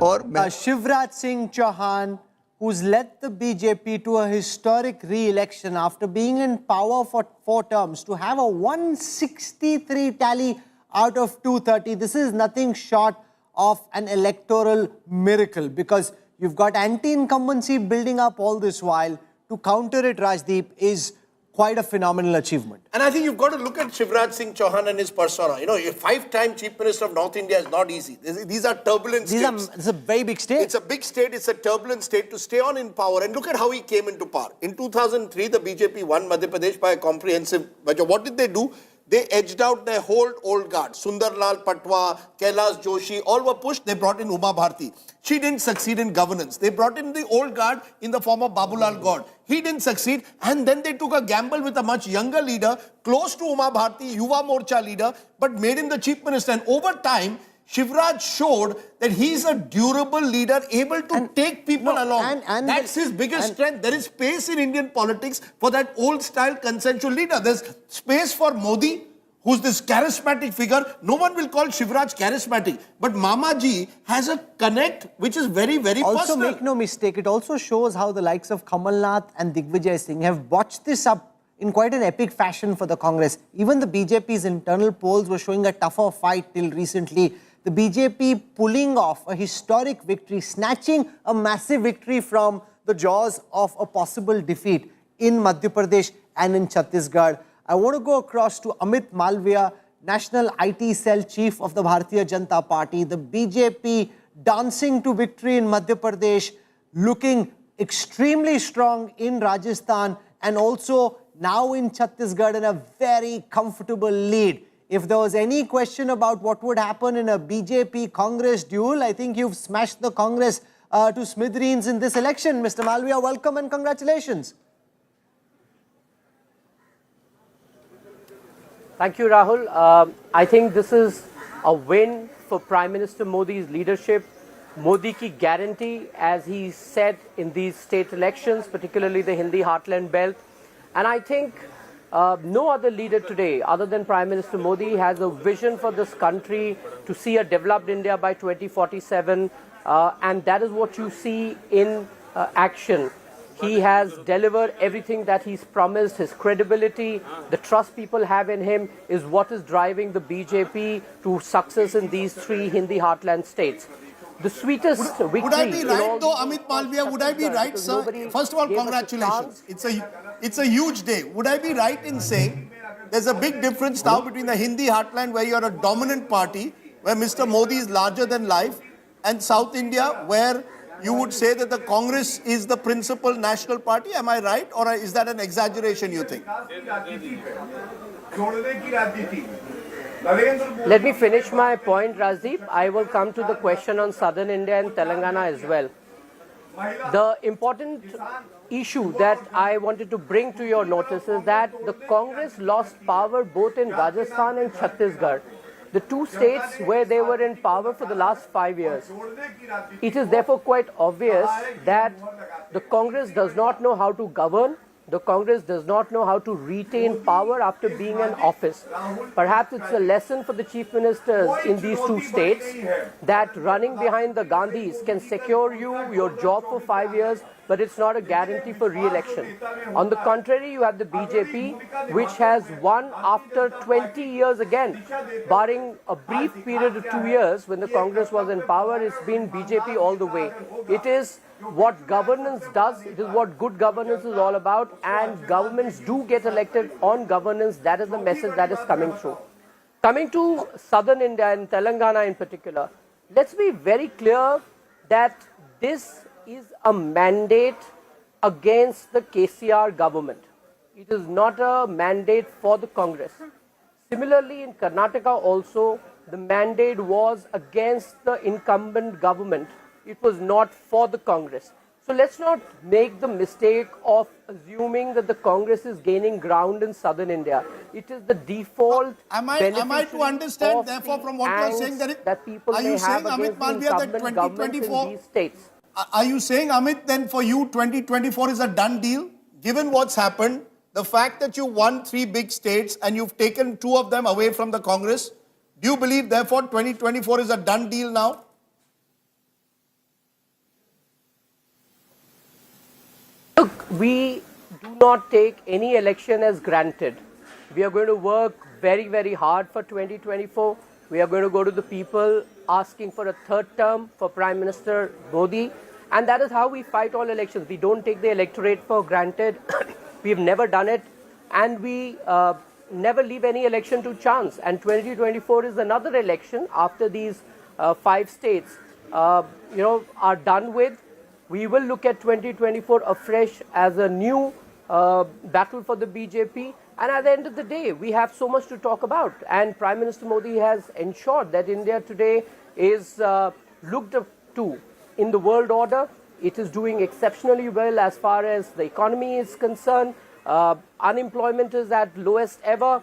और Shivraj Singh Chauhan, who's led the BJP to a historic re-election after being in power for 4 terms, to have a 163 tally out of 230. This is nothing short of an electoral miracle, because you've got anti-incumbency building up all this while. To counter it, Rajdeep, is quite a phenomenal achievement. And I think you've got to look at Shivraj Singh Chauhan and his persona. You know, a 5-time Chief Minister of North India is not easy. These are turbulent states. It's a very big state. It's a big state. It's a turbulent state to stay on in power. And look at how he came into power. In 2003, the BJP won Madhya Pradesh by a comprehensive measure. What did they do? They edged out their whole old guard. Sundar Lal Patwa, Kailash Joshi, all were pushed. They brought in Uma Bharti. She didn't succeed in governance. They brought in the old guard in the form of Babulal Gaur. He didn't succeed. And then they took a gamble with a much younger leader, close to Uma Bharti, Yuva Morcha leader, but made him the chief minister. And over time, Shivraj showed that he's a durable leader, able to take people along. And that's his biggest strength. There is space in Indian politics for that old-style consensual leader. There's space for Modi, who's this charismatic figure. No one will call Shivraj charismatic. But Mama Ji has a connect which is very, very also, personal. make no mistake, it also shows how the likes of Kamal Nath and Digvijay Singh have botched this up in quite an epic fashion for the Congress. Even the BJP's internal polls were showing a tougher fight till recently. The BJP pulling off a historic victory, snatching a massive victory from the jaws of a possible defeat in Madhya Pradesh and in Chhattisgarh. I want to go across to Amit Malviya, National IT Cell Chief of the Bharatiya Janata Party. The BJP dancing to victory in Madhya Pradesh, looking extremely strong in Rajasthan, and also now in Chhattisgarh in a very comfortable lead. If there was any question about what would happen in a BJP-Congress duel, I think you've smashed the Congress to smithereens in this election. Mr. Malviya, welcome and congratulations. Thank you, Rahul. I think this is a win for Prime Minister Modi's leadership. Modi ki guarantee, as he said in these state elections, particularly the Hindi heartland belt. And I think no other leader today, other than Prime Minister Modi, has a vision for this country to see a developed India by 2047. And that is what you see in action. He has delivered everything that he's promised. His credibility, the trust people have in him is what is driving the BJP to success in these three Hindi heartland states. The sweetest victory. Would I be right though, Amit Malviya? Would I be right, sir? First of all, congratulations. It's a huge day. Would I be right in saying there's a big difference now between the Hindi heartland, where you're a dominant party, where Mr. Modi is larger than life, and South India, where you would say that the Congress is the principal national party? Am I right, or is that an exaggeration, you think? Let me finish my point, Rajdeep. I will come to the question on southern India and Telangana as well. The important issue that I wanted to bring to your notice is that the Congress lost power both in Rajasthan and Chhattisgarh, the two states where they were in power for the last 5 years. It is therefore quite obvious that the Congress does not know how to govern. The Congress does not know how to retain power after being in office. Perhaps it's a lesson for the chief ministers in these two states that running behind the Gandhis can secure you your job for 5 years, but it's not a guarantee for re-election. On the contrary, you have the BJP, which has won after 20 years again. Barring a brief period of 2 years when the Congress was in power, it's been BJP all the way. It is what governance does, it is what good governance is all about, and governments do get elected on governance. That is the message that is coming through. Coming to southern India and Telangana in particular, let's be very clear that this is a mandate against the KCR government. It is not a mandate for the Congress. Similarly, in Karnataka also, the mandate was against the incumbent government. It was not for the Congress. So let's not make the mistake of assuming that the Congress is gaining ground in southern India. It is the default. Am I to understand, therefore, from what you are saying, that people are you saying, Amit Malviya, that 2024? States. Are you saying, Amit, then for you, 2024 is a done deal? Given what's happened, the fact that you won 3 big states and you've taken 2 of them away from the Congress, do you believe, therefore, 2024 is a done deal now? Look, we do not take any election as granted. We are going to work very, very hard for 2024. We are going to go to the people asking for a 3rd term for Prime Minister Modi. And that is how we fight all elections. We don't take the electorate for granted. We've never done it. And we never leave any election to chance. And 2024 is another election after these 5 states are done with. We will look at 2024 afresh as a new battle for the BJP. And at the end of the day, we have so much to talk about. And Prime Minister Modi has ensured that India today is looked up to in the world order. It is doing exceptionally well as far as the economy is concerned. Unemployment is at lowest ever.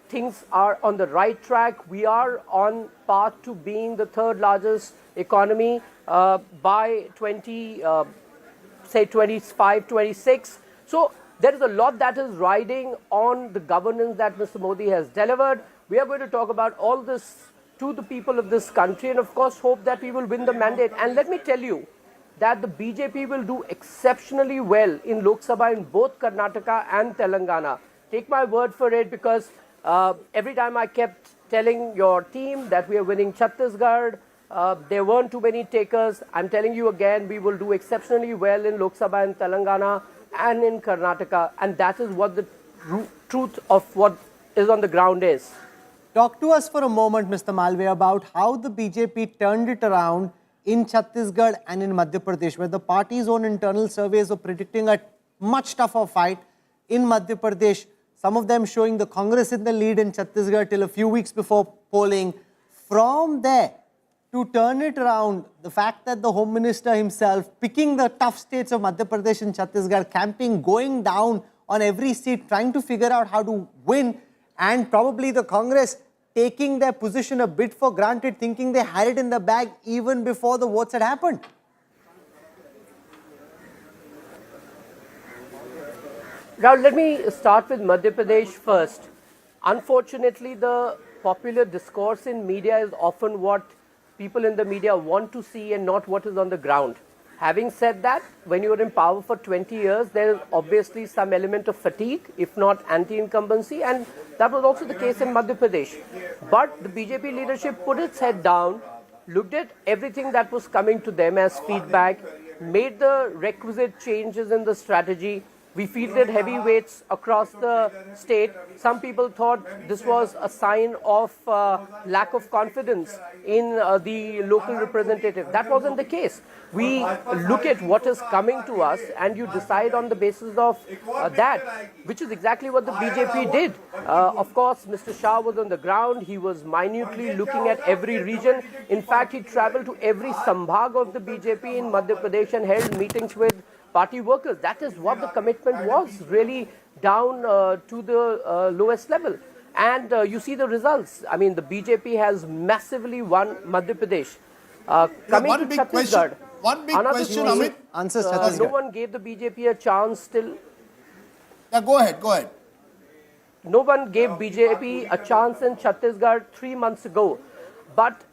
Things are on the right track. We are on path to being the 3rd largest economy by 25, 26. So there is a lot that is riding on the governance that Mr. Modi has delivered. We are going to talk about all this to the people of this country and of course hope that we will win the mandate. And let me tell you that the BJP will do exceptionally well in Lok Sabha in both Karnataka and Telangana. Take my word for it, because every time I kept telling your team that we are winning Chhattisgarh, there weren't too many takers. I'm telling you again, we will do exceptionally well in Lok Sabha and Telangana and in Karnataka, and that is what the truth of what is on the ground is. Talk to us for a moment, Mr. Malviya, about how the BJP turned it around in Chhattisgarh and in Madhya Pradesh, where the party's own internal surveys were predicting a much tougher fight. In Madhya Pradesh, some of them showing the Congress in the lead in Chhattisgarh till a few weeks before polling. From there, to turn it around, the fact that the Home Minister himself picking the tough states of Madhya Pradesh and Chhattisgarh, camping, going down on every seat, trying to figure out how to win, and probably the Congress taking their position a bit for granted, thinking they had it in the bag even before the votes had happened. Rahul, let me start with Madhya Pradesh first. Unfortunately, the popular discourse in media is often what people in the media want to see and not what is on the ground. Having said that, when you are in power for 20 years, there is obviously some element of fatigue, if not anti-incumbency, and that was also the case in Madhya Pradesh. But the BJP leadership put its head down, looked at everything that was coming to them as feedback, made the requisite changes in the strategy. We fielded heavyweights across the state. Some people thought this was a sign of lack of confidence in the local representative. That wasn't the case. We look at what is coming to us and you decide on the basis of that, which is exactly what the BJP did. Of course, Mr. Shah was on the ground. He was minutely looking at every region. In fact, he traveled to every sambhag of the BJP in Madhya Pradesh and held meetings with party workers. That is what the commitment was, really down to the lowest level. And you see the results. I mean, the BJP has massively won Madhya Pradesh. Coming to Chhattisgarh, one big question, Amit. Answers Chhattisgarh. No one gave the BJP a chance till. Yeah, go ahead. No one gave BJP a chance in Chhattisgarh 3 months ago. But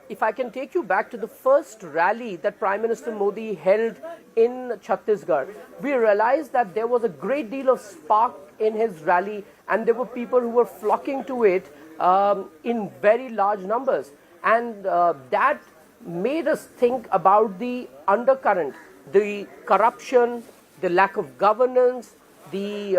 if I can take you back to the first rally that Prime Minister Modi held in Chhattisgarh, we realized that there was a great deal of spark in his rally and there were people who were flocking to it in very large numbers. And that made us think about the undercurrent, the corruption, the lack of governance, the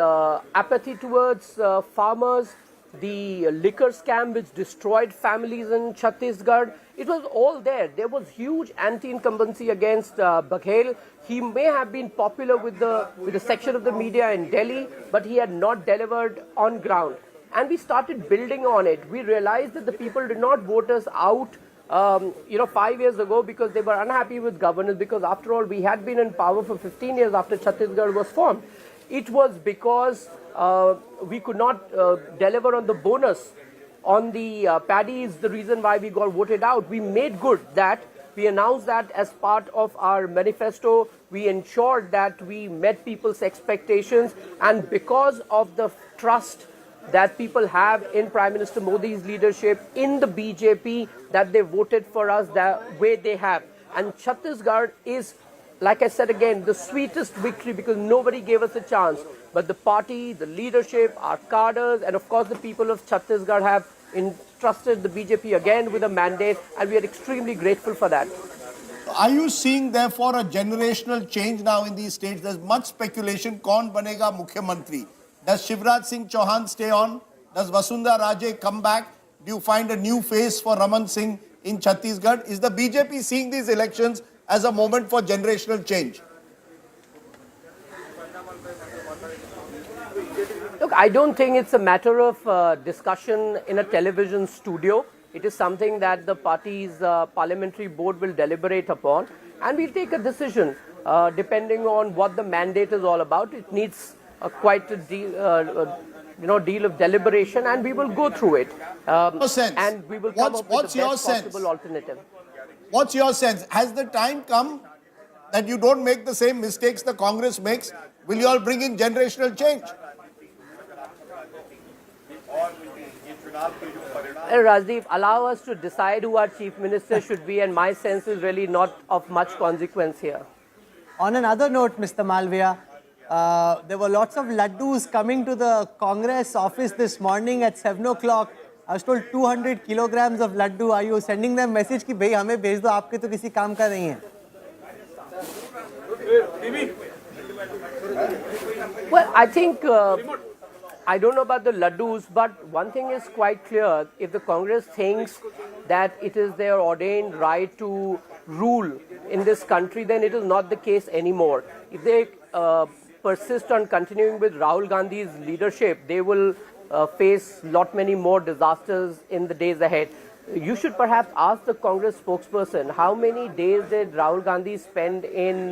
apathy towards farmers, the liquor scam which destroyed families in Chhattisgarh. It was all there. There was huge anti-incumbency against Bahgel. He may have been popular with the section of the media in Delhi, but he had not delivered on ground. And we started building on it. We realized that the people did not vote us out 5 years ago because they were unhappy with governance, because after all, we had been in power for 15 years after Chhattisgarh was formed. It was because we could not deliver on the bonus on the paddy is the reason why we got voted out. We made good that. We announced that as part of our manifesto. We ensured that we met people's expectations, and because of the trust that people have in Prime Minister Modi's leadership, in the BJP, that they voted for us the way they have. And Chhattisgarh is, like I said again, the sweetest victory because nobody gave us a chance. But the party, the leadership, our cadres, and of course the people of Chhattisgarh have entrusted the BJP again with a mandate, and we are extremely grateful for that. Are you seeing therefore a generational change now in these states? There's much speculation. Kaun banega Mukhyamantri? Does Shivraj Singh Chauhan stay on? Does Vasundhara Raje come back? Do you find a new face for Raman Singh in Chhattisgarh? Is the BJP seeing these elections as a moment for generational change? Look, I don't think it's a matter of discussion in a television studio. It is something that the party's parliamentary board will deliberate upon, and we'll take a decision depending on what the mandate is all about. It needs quite a deal of deliberation, and we will go through it. And we will come up with the best possible alternative. What's your sense? Has the time come that you don't make the same mistakes the Congress makes? Will you all bring in generational change? Rajdeep, allow us to decide who our chief minister should be, and my sense is really not of much consequence here. On another note, Mr. Malviya, there were lots of laddus coming to the Congress office this morning at 7 o'clock. I was told 200 kilograms of laddu. Are you sending them message कि भाई हमें भेज दो, आपके तो किसी काम का नहीं है? Well, I think I don't know about the laddus, but one thing is quite clear. If the Congress thinks that it is their ordained right to rule in this country, then it is not the case anymore. If they persist on continuing with Rahul Gandhi's leadership, they will face lot many more disasters in the days ahead. You should perhaps ask the Congress spokesperson, how many days did Rahul Gandhi spend in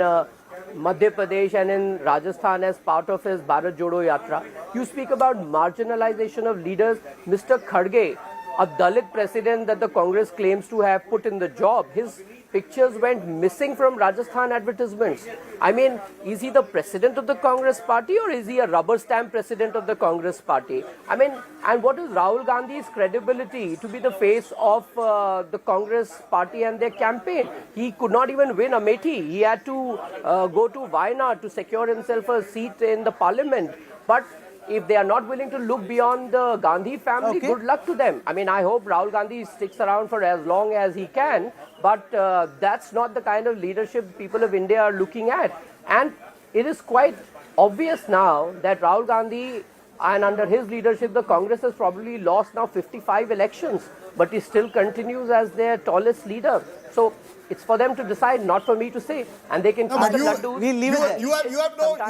Madhya Pradesh and in Rajasthan as part of his Bharat Jodo Yatra? You speak about marginalization of leaders. Mr. Kharge, a Dalit president that the Congress claims to have put in the job, his pictures went missing from Rajasthan advertisements. I mean, is he the president of the Congress party or is he a rubber stamp president of the Congress party? I mean, and what is Rahul Gandhi's credibility to be the face of the Congress party and their campaign? He could not even win Amethi. He had to go to Wayanad to secure himself a seat in the parliament. But if they are not willing to look beyond the Gandhi family, good luck to them. I mean, I hope Rahul Gandhi sticks around for as long as he can, but that's not the kind of leadership people of India are looking at. And it is quite obvious now that Rahul Gandhi, and under his leadership, the Congress has probably lost now 55 elections, but he still continues as their tallest leader. So it's for them to decide, not for me to say. And they can No, cut but the laddus. you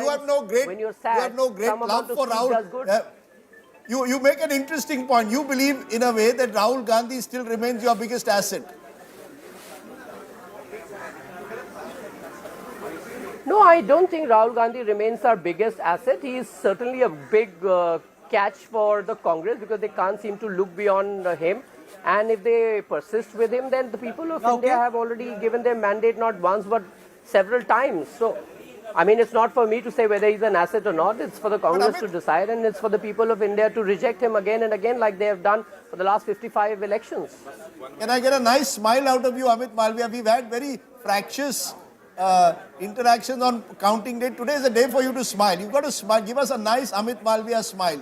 have no great love for Rahul. You make an interesting point. You believe in a way that Rahul Gandhi still remains your biggest asset. No, I don't think Rahul Gandhi remains our biggest asset. He is certainly a big catch for the Congress because they can't seem to look beyond him. And if they persist with him, then the people of India have already given their mandate not once but several times. So, I mean, it's not for me to say whether he's an asset or not. It's for the Congress to decide, and it's for the people of India to reject him again and again like they have done for the last 55 elections. Can I get a nice smile out of you, Amit Malviya? We've had very fractious interactions on counting day. Today is a day for you to smile. You've got to smile. Give us a nice Amit Malviya smile.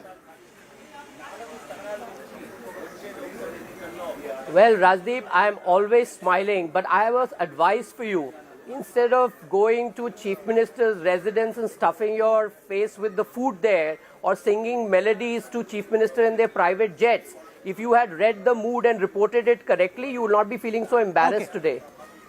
Well, Rajdeep, I am always smiling, but I have advice for you. Instead of going to Chief Minister's residence and stuffing your face with the food there or singing melodies to Chief Minister in their private jets, if you had read the mood and reported it correctly, you will not be feeling so embarrassed today.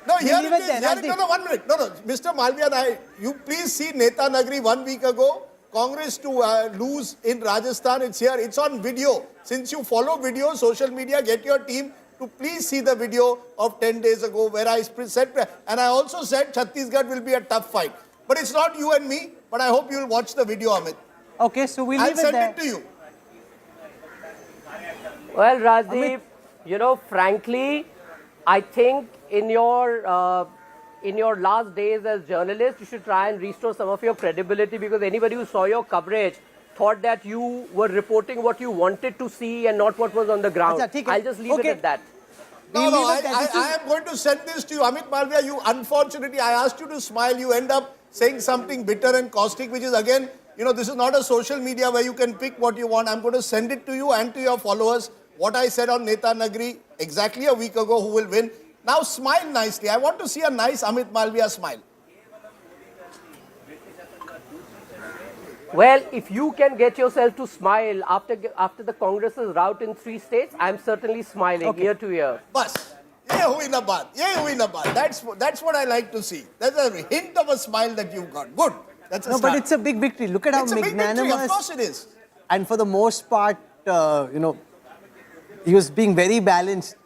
No, here it is. No, 1 minute. No, Mr. Malviya, you please see Neta Nagari 1 week ago. Congress to lose in Rajasthan. It's here. It's on video. Since you follow video, social media, get your team to please see the video of 10 days ago where I said, and I also said Chhattisgarh will be a tough fight. But it's not you and me, but I hope you'll watch the video, Amit. Okay, so we'll leave it there. I'll send it to you. Well, Rajdeep, you know, frankly, I think in your last days as journalist, you should try and restore some of your credibility because anybody who saw your coverage thought that you were reporting what you wanted to see and not what was on the ground. I'll just leave it at that. No, I am going to send this to you. Amit Malviya, you unfortunately, I asked you to smile. You end up saying something bitter and caustic, which is again, you know, this is not a social media where you can pick what you want. I'm going to send it to you and to your followers. What I said on Neta Nagari exactly a week ago, who will win. Now smile nicely. I want to see a nice Amit Malviya smile. Well, if you can get yourself to smile after the Congress's rout in 3 states, I'm certainly smiling ear to ear. Bas. That's what I like to see. There's a hint of a smile that you've got. Good. That's a No, start. but it's a big victory. Look at how It's a big magnanimous. victory. Of course it is. And for the most part, you know, he was being very balanced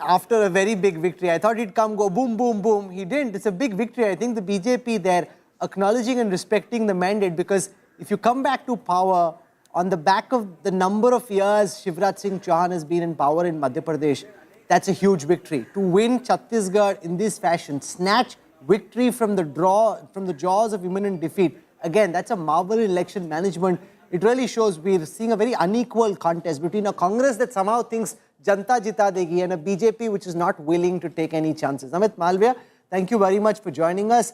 after a very big victory. I thought he'd go boom, boom, boom. He didn't. It's a big victory. I think the BJP there acknowledging and respecting the mandate because if you come back to power on the back of the number of years Shivraj Singh Chauhan has been in power in Madhya Pradesh, that's a huge victory. To win Chhattisgarh in this fashion, snatch victory from the jaws of imminent defeat. Again, that's a marvel in election management. It really shows we're seeing a very unequal contest between a Congress that somehow thinks Janta Jita Degi and a BJP which is not willing to take any chances. Amit Malviya, thank you very much for joining us.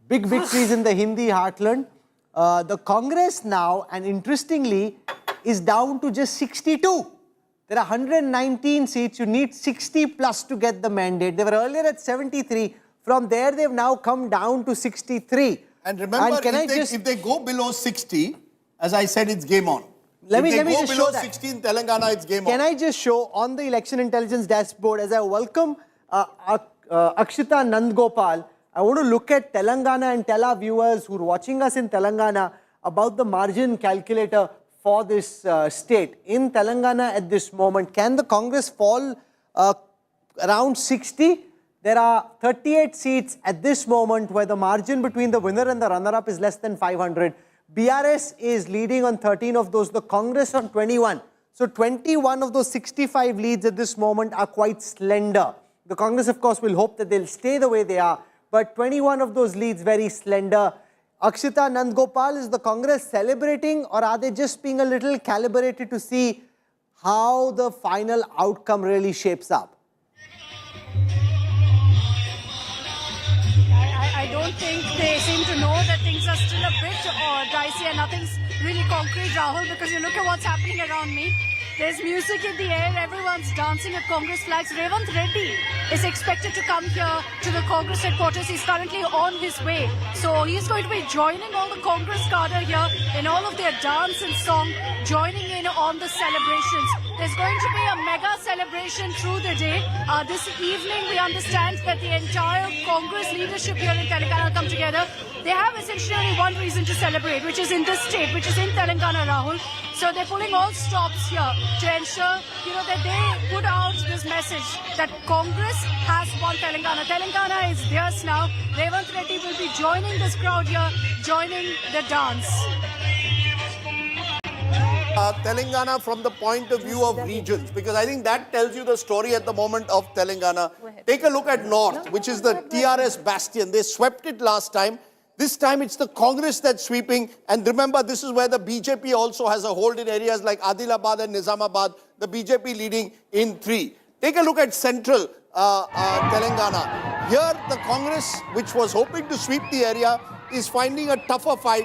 Big victories in the Hindi heartland. The Congress now, and interestingly, is down to just 62. There are 119 seats. You need 60 plus to get the mandate. They were earlier at 73. From there, they've now come down to 63. And remember, if they go below 60, as I said, it's game on. Let me just show that. 60 in Telangana, it's game on. Can I just show on the election intelligence dashboard as I welcome Akshita Nandgopal, I want to look at Telangana and tell our viewers who are watching us in Telangana about the margin calculator for this state. In Telangana at this moment, can the Congress fall around 60? There are 38 seats at this moment where the margin between the winner and the runner-up is less than 500. BRS is leading on 13 of those, the Congress on 21. So 21 of those 65 leads at this moment are quite slender. The Congress, of course, will hope that they'll stay the way they are. But 21 of those leads very slender. Akshita, Nandgopal, is the Congress celebrating, or are they just being a little calibrated to see how the final outcome really shapes up? I don't think they seem to know that things are still a bit dicey and nothing's really concrete, Rahul, because you look at what's happening around me. There's music in the air, everyone's dancing at Congress flags. Revanth Reddy is expected to come here to the Congress headquarters. He's currently on his way. So he's going to be joining all the Congress cadre here in all of their dance and song, joining in on the celebrations. There's going to be a mega celebration through the day. This evening, we understand that the entire Congress leadership here in Telangana come together. They have essentially only one reason to celebrate, which is in this state, which is in Telangana, Rahul. So they're pulling all stops here to ensure, that they put out this message that Congress has won Telangana. Telangana is theirs now. Revanth Reddy will be joining this crowd here, joining the dance. Telangana from the point of view of regions, because I think that tells you the story at the moment of Telangana. Take a look at North, which is the TRS bastion. They swept it last time. This time it's the Congress that's sweeping. And remember, this is where the BJP also has a hold in areas like Adilabad and Nizamabad, the BJP leading in 3. Take a look at Central Telangana. Here, the Congress, which was hoping to sweep the area, is finding a tougher fight.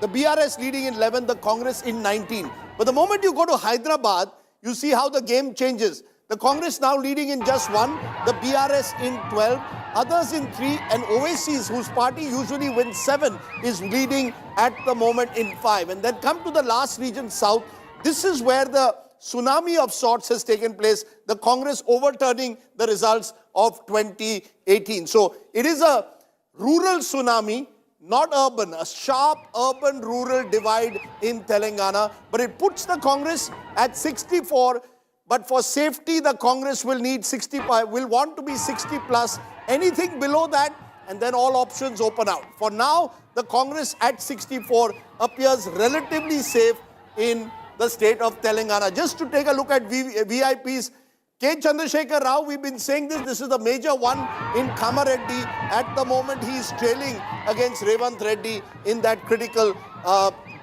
The BRS leading in 11, the Congress in 19. But the moment you go to Hyderabad, you see how the game changes. The Congress now leading in just 1, the BRS in 12, others in 3, and Oasis, whose party usually wins 7, is leading at the moment in 5. And then come to the last region, South. This is where the tsunami of sorts has taken place, the Congress overturning the results of 2018. So it is a rural tsunami, not urban, a sharp urban-rural divide in Telangana. But it puts the Congress at 64. But for safety, the Congress will need 65, will want to be 60 plus. Anything below that, and then all options open out. For now, the Congress at 64 appears relatively safe in the state of Telangana. Just to take a look at VIPs, K. Chandrasekhar Rao, we've been saying this is the major one in Kamareddy. At the moment, he is trailing against Revanth Reddy in that critical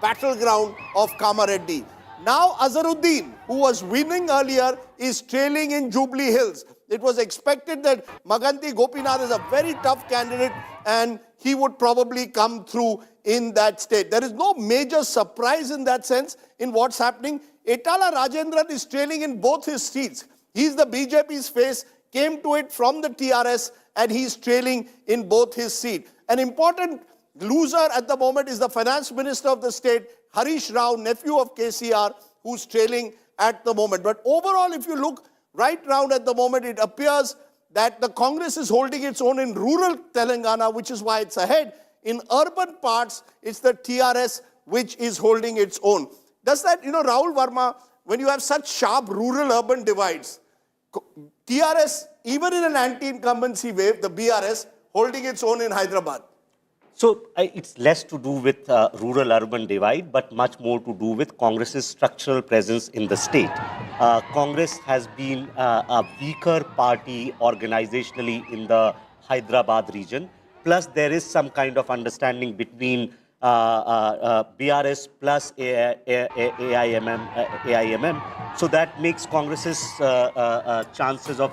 battleground of Kamareddy. Now Azharuddin, who was winning earlier, is trailing in Jubilee Hills. It was expected that Maganti Gopinath is a very tough candidate and he would probably come through in that state. There is no major surprise in that sense in what's happening. Etala Rajendran is trailing in both his seats. He's the BJP's face, came to it from the TRS, and he's trailing in both his seats. An important loser at the moment is the finance minister of the state, Harish Rao, nephew of KCR, who's trailing at the moment. But overall, if you look right round at the moment, it appears that the Congress is holding its own in rural Telangana, which is why it's ahead. In urban parts, it's the TRS which is holding its own. Does that, Rahul Verma, when you have such sharp rural-urban divides, TRS, even in an anti-incumbency wave, the BRS, holding its own in Hyderabad? So it's less to do with rural-urban divide, but much more to do with Congress's structural presence in the state. Congress has been a weaker party organizationally in the Hyderabad region. Plus, there is some kind of understanding between BRS plus AIMM. So that makes Congress's chances of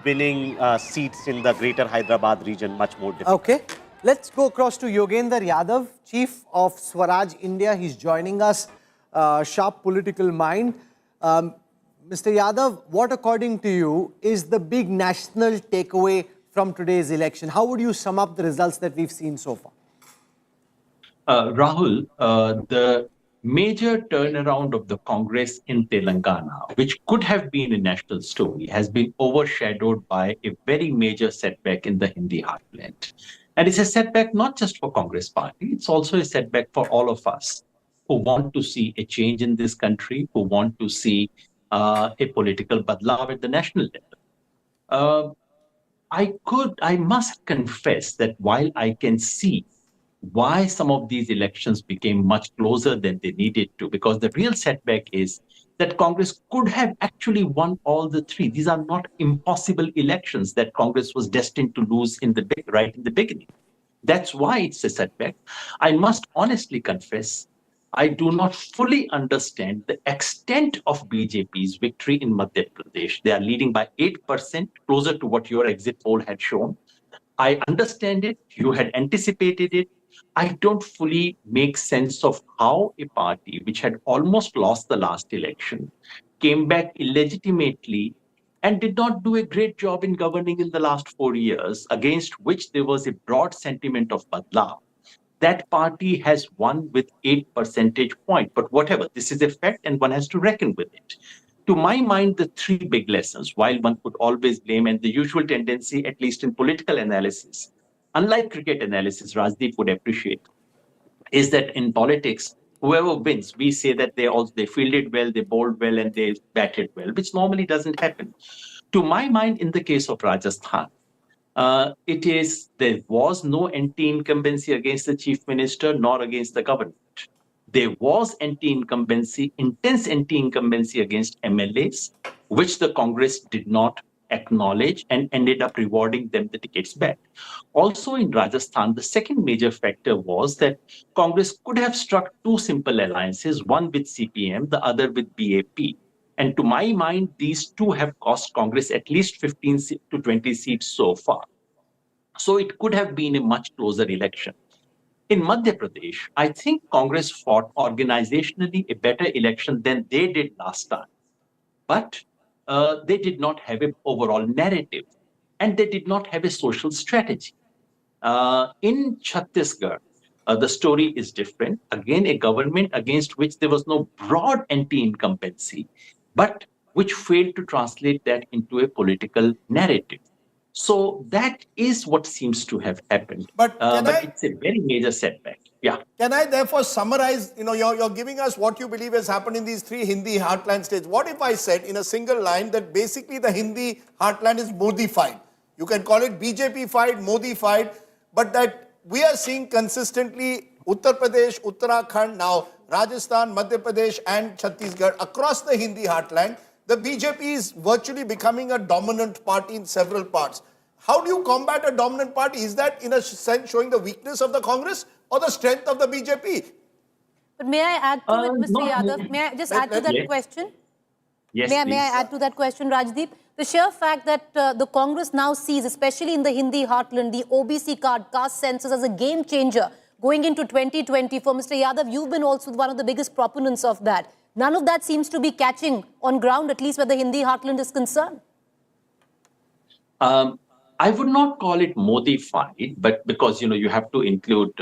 winning seats in the greater Hyderabad region much more difficult. Okay. Let's go across to Yogendra Yadav, Chief of Swaraj India. He's joining us, sharp political mind. Mr. Yadav, what according to you is the big national takeaway from today's election? How would you sum up the results that we've seen so far? Rahul, the major turnaround of the Congress in Telangana, which could have been a national story, has been overshadowed by a very major setback in the Hindi heartland. And it's a setback not just for Congress party, it's also a setback for all of us who want to see a change in this country, who want to see a political badlav at the national level. I must confess that while I can see why some of these elections became much closer than they needed to, because the real setback is that Congress could have actually won all the three. These are not impossible elections that Congress was destined to lose right in the beginning. That's why it's a setback. I must honestly confess, I do not fully understand the extent of BJP's victory in Madhya Pradesh. They are leading by 8%, closer to what your exit poll had shown. I understand it. You had anticipated it. I don't fully make sense of how a party which had almost lost the last election came back illegitimately and did not do a great job in governing in the last 4 years, against which there was a broad sentiment of badlav. That party has won with 8 percentage points. But whatever, this is a fact and one has to reckon with it. To my mind, the three big lessons, while one could always blame, and the usual tendency, at least in political analysis, unlike cricket analysis, Rajdeep would appreciate, is that in politics, whoever wins, we say that they fielded well, they bowled well, and they batted well, which normally doesn't happen. To my mind, in the case of Rajasthan, there was no anti-incumbency against the chief minister nor against the government. There was intense anti-incumbency against MLAs, which the Congress did not acknowledge and ended up rewarding them the tickets back. Also in Rajasthan, the second major factor was that Congress could have struck two simple alliances, one with CPM, the other with BAP. And to my mind, these two have cost Congress at least 15 to 20 seats so far. So it could have been a much closer election. In Madhya Pradesh, I think Congress fought organizationally a better election than they did last time. But they did not have an overall narrative, and they did not have a social strategy. In Chhattisgarh, the story is different. Again, a government against which there was no broad anti-incumbency, but which failed to translate that into a political narrative. So that is what seems to have happened. But it's a very major setback. Yeah. Can I therefore summarize, you're giving us what you believe has happened in these three Hindi heartland states. What if I said in a single line that basically the Hindi heartland is Modified? You can call it BJP-fied, Modified, but that we are seeing consistently Uttar Pradesh, Uttarakhand, now Rajasthan, Madhya Pradesh and Chhattisgarh, across the Hindi heartland, the BJP is virtually becoming a dominant party in several parts. How do you combat a dominant party? Is that in a sense showing the weakness of the Congress or the strength of the BJP? But may I add to it, Mr. Yadav? May I just add to that question? Yes, may I add to that question, Rajdeep? The sheer fact that the Congress now sees, especially in the Hindi heartland, the OBC card, caste census as a game changer going into 2024. Mr. Yadav, you've been also one of the biggest proponents of that. None of that seems to be catching on ground, at least where the Hindi heartland is concerned. I would not call it modified, but because, you have to include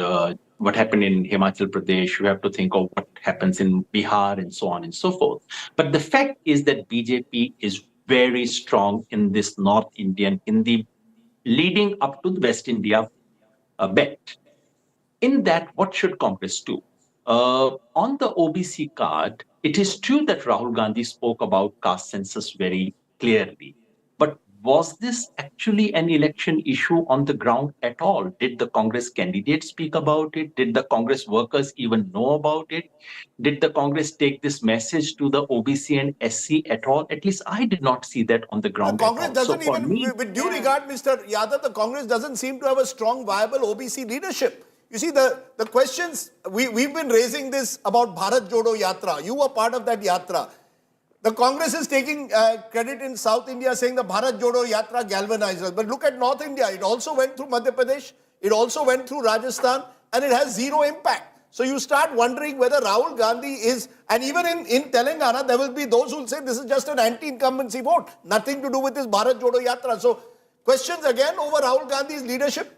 what happened in Himachal Pradesh, you have to think of what happens in Bihar and so on and so forth. But the fact is that BJP is very strong in this North Indian Hindi leading up to the West India bet. In that, what should Congress do? On the OBC card, it is true that Rahul Gandhi spoke about caste census very clearly. But was this actually an election issue on the ground at all? Did the Congress candidates speak about it? Did the Congress workers even know about it? Did the Congress take this message to the OBC and SC at all? At least I did not see that on the ground. The Congress doesn't with due regard, Mr. Yadav, the Congress doesn't seem to have a strong, viable OBC leadership. You see, the questions, we've been raising this about Bharat Jodo Yatra. You were part of that Yatra. The Congress is taking credit in South India, saying the Bharat Jodo Yatra galvanized us. But look at North India. It also went through Madhya Pradesh. It also went through Rajasthan. And it has zero impact. So you start wondering whether Rahul Gandhi is, and even in Telangana, there will be those who will say this is just an anti-incumbency vote. Nothing to do with this Bharat Jodo Yatra. So questions again over Rahul Gandhi's leadership?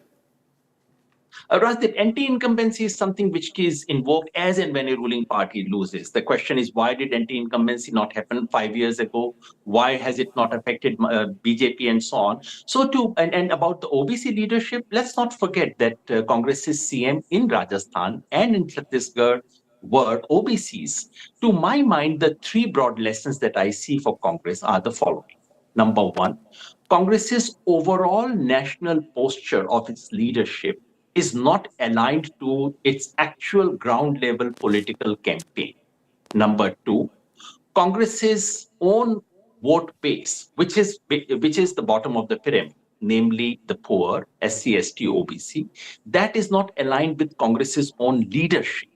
Rajdeep, anti-incumbency is something which is invoked as and when a ruling party loses. The question is, why did anti-incumbency not happen 5 years ago? Why has it not affected BJP and so on? So and about the OBC leadership, let's not forget that Congress's CM in Rajasthan and in Chhattisgarh were OBCs. To my mind, the three broad lessons that I see for Congress are the following. Number one, Congress's overall national posture of its leadership is not aligned to its actual ground level political campaign. Number two, Congress's own vote base, which is the bottom of the pyramid, namely the poor, SC, ST, OBC, that is not aligned with Congress's own leadership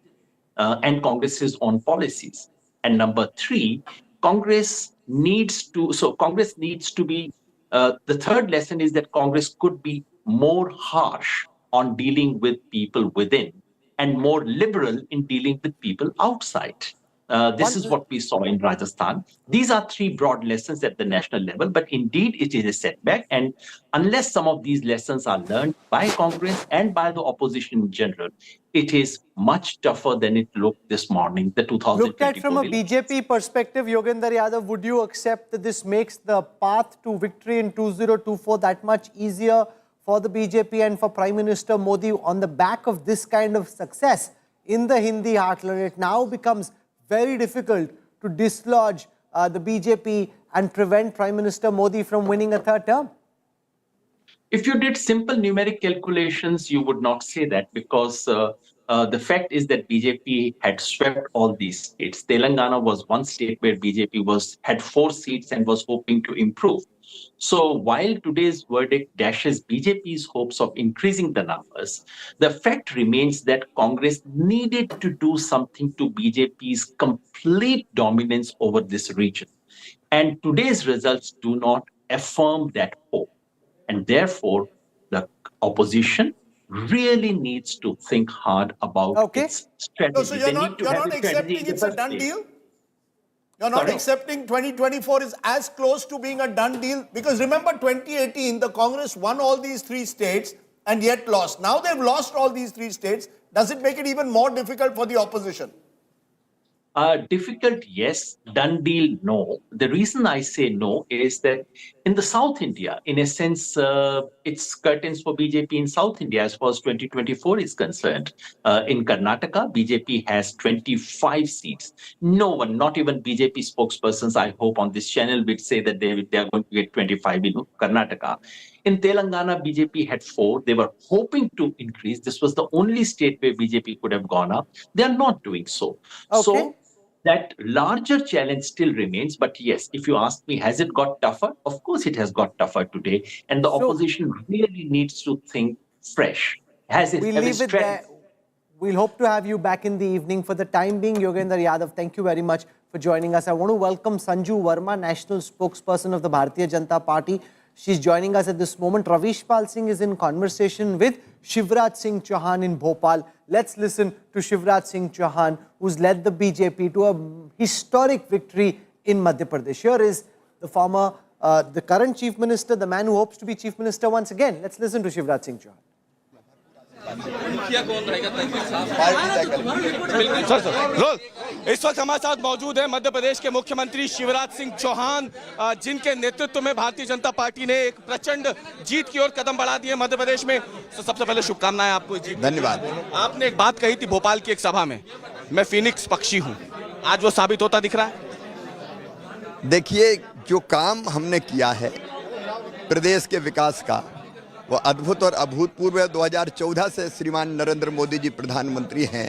and Congress's own policies. And number three, Congress needs to be, the third lesson is that Congress could be more harsh on dealing with people within and more liberal in dealing with people outside. This is what we saw in Rajasthan. These are three broad lessons at the national level, but indeed it is a setback. And unless some of these lessons are learned by Congress and by the opposition in general, it is much tougher than it looked this morning, the 2024 Looked at from a BJP perspective, Yogendra Yadav, would you accept that this makes the path to victory in 2024 that much easier for the BJP and for Prime Minister Modi on the back of this kind of success in the Hindi heartland? It now becomes very difficult to dislodge the BJP and prevent Prime Minister Modi from winning a third term? If you did simple numeric calculations, you would not say that, because the fact is that BJP had swept all these states. Telangana was one state where BJP had 4 seats and was hoping to improve. So while today's verdict dashes BJP's hopes of increasing the numbers, the fact remains that Congress needed to do something to BJP's complete dominance over this region. And today's results do not affirm that hope. And therefore, the opposition really needs to think hard about its strategy. So you're not accepting it's a done deal? You're not accepting 2024 is as close to being a done deal? Because remember 2018, the Congress won all these 3 states and yet lost. Now they've lost all these 3 states. Does it make it even more difficult for the opposition? Difficult, yes. Done deal, no. The reason I say no is that in the South India, in a sense, it's curtains for BJP in South India as far as 2024 is concerned. In Karnataka, BJP has 25 seats. No one, not even BJP spokespersons, I hope, on this channel would say that they are going to get 25 in Karnataka. In Telangana, BJP had 4. They were hoping to increase. This was the only state where BJP could have gone up. They are not doing so. So that larger challenge still remains. But yes, if you ask me, has it got tougher? Of course, it has got tougher today. And the opposition really needs to think fresh. We'll leave it there. We'll hope to have you back in the evening. For the time being, Yogendra Yadav, thank you very much for joining us. I want to welcome Sanju Verma, National Spokesperson of the Bharatiya Janata Party. She's joining us at this moment. Ravishpal Singh is in conversation with Shivraj Singh Chauhan in Bhopal. Let's listen to Shivraj Singh Chauhan, who's led the BJP to a historic victory in Madhya Pradesh. Here is the current Chief Minister, the man who hopes to be Chief Minister once again. Let's listen to Shivraj Singh Chauhan. इस वक्त हमारे साथ मौजूद है मध्य प्रदेश के मुख्यमंत्री शिवराज सिंह चौहान, जिनके नेतृत्व में भारतीय जनता पार्टी ने एक प्रचंड जीत की ओर कदम बढ़ा दिए मध्य प्रदेश में। तो सबसे पहले शुभकामनाएं आपको जी। धन्यवाद। आपने एक बात कही थी भोपाल की एक सभा में, मैं फिनिक्स पक्षी हूं, आज वो साबित होता दिख रहा है? देखिए, जो काम हमने किया है प्रदेश के विकास का, वो अद्भुत और अभूतपूर्व है। 2014 से श्रीमान नरेंद्र मोदी जी प्रधानमंत्री हैं।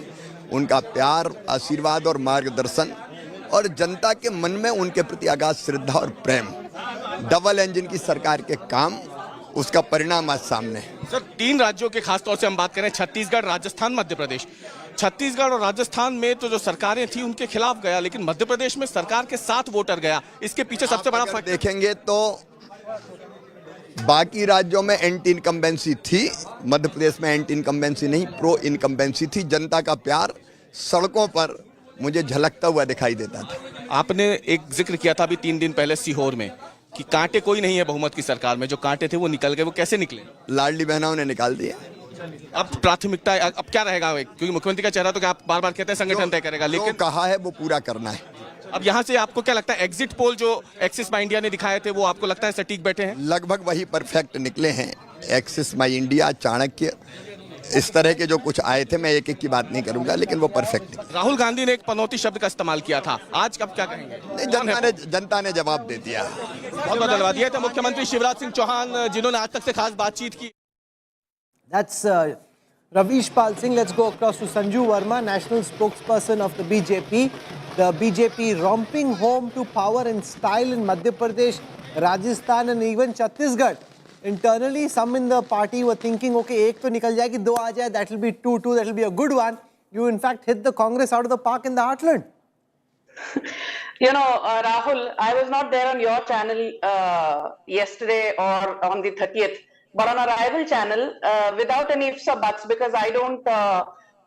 उनका प्यार, आशीर्वाद और मार्गदर्शन और जनता के मन में उनके प्रति अगाध श्रद्धा और प्रेम, डबल इंजन की सरकार के काम, उसका परिणाम आज सामने है। सर, 3 राज्यों के खासतौर से हम बात करें, छत्तीसगढ़, राजस्थान, मध्य प्रदेश। छत्तीसगढ़ और राजस्थान में तो जो सरकारें थी उनके खिलाफ गया, लेकिन मध्य प्रदेश में सरकार के साथ वोटर गया। इसके पीछे सबसे बड़ा फर्क देखेंगे तो बाकी राज्यों में एंटी इनकम्बेंसी थी, मध्य प्रदेश में एंटी इनकम्बेंसी नहीं, प्रो इनकम्बेंसी थी। जनता का प्यार सड़कों पर मुझे झलकता हुआ दिखाई देता था। आपने एक जिक्र किया था अभी 3 दिन पहले सीहोर में कि कांटे कोई नहीं है बहुमत की सरकार में, जो कांटे थे वो निकल गए। वो कैसे निकले? लाडली बहनों ने निकाल दिया। अब प्राथमिकता अब क्या रहेगा? क्योंकि मुख्यमंत्री का चेहरा तो क्या आप बार-बार कहते हैं संगठन तय करेगा, लेकिन कहा है वो पूरा करना है। अब यहाँ से आपको क्या लगता है, एग्जिट पोल जो एक्सिस माई इंडिया ने दिखाए थे वो आपको लगता है सटीक बैठे हैं? लगभग वही परफेक्ट निकले हैं। एक्सिस माई इंडिया, चाणक्य, इस तरह के जो कुछ आए थे, मैं एक एक की बात नहीं करूंगा, लेकिन वो परफेक्ट है। राहुल गांधी ने एक पनौती शब्द का इस्तेमाल किया था, आज कब क्या कहेंगे? जनता ने जवाब दे दिया। बहुत बहुत धन्यवाद। ये थे मुख्यमंत्री शिवराज सिंह चौहान, जिन्होंने आज तक से खास बातचीत की। That's Ravish Pal Singh. Let's go across to Sanju Verma, national spokesperson of the BJP. The BJP romping home to power and style in Madhya Pradesh, Rajasthan and even Chhattisgarh. Internally, some in the party were thinking, okay, ek to nikal jayegi, do aa jaye, that will be 2-2, that will be a good one. You in fact hit the Congress out of the park in the heartland. You know, Rahul, I was not there on your channel yesterday or on the 30th, but on a rival channel, without any ifs or buts, because I don't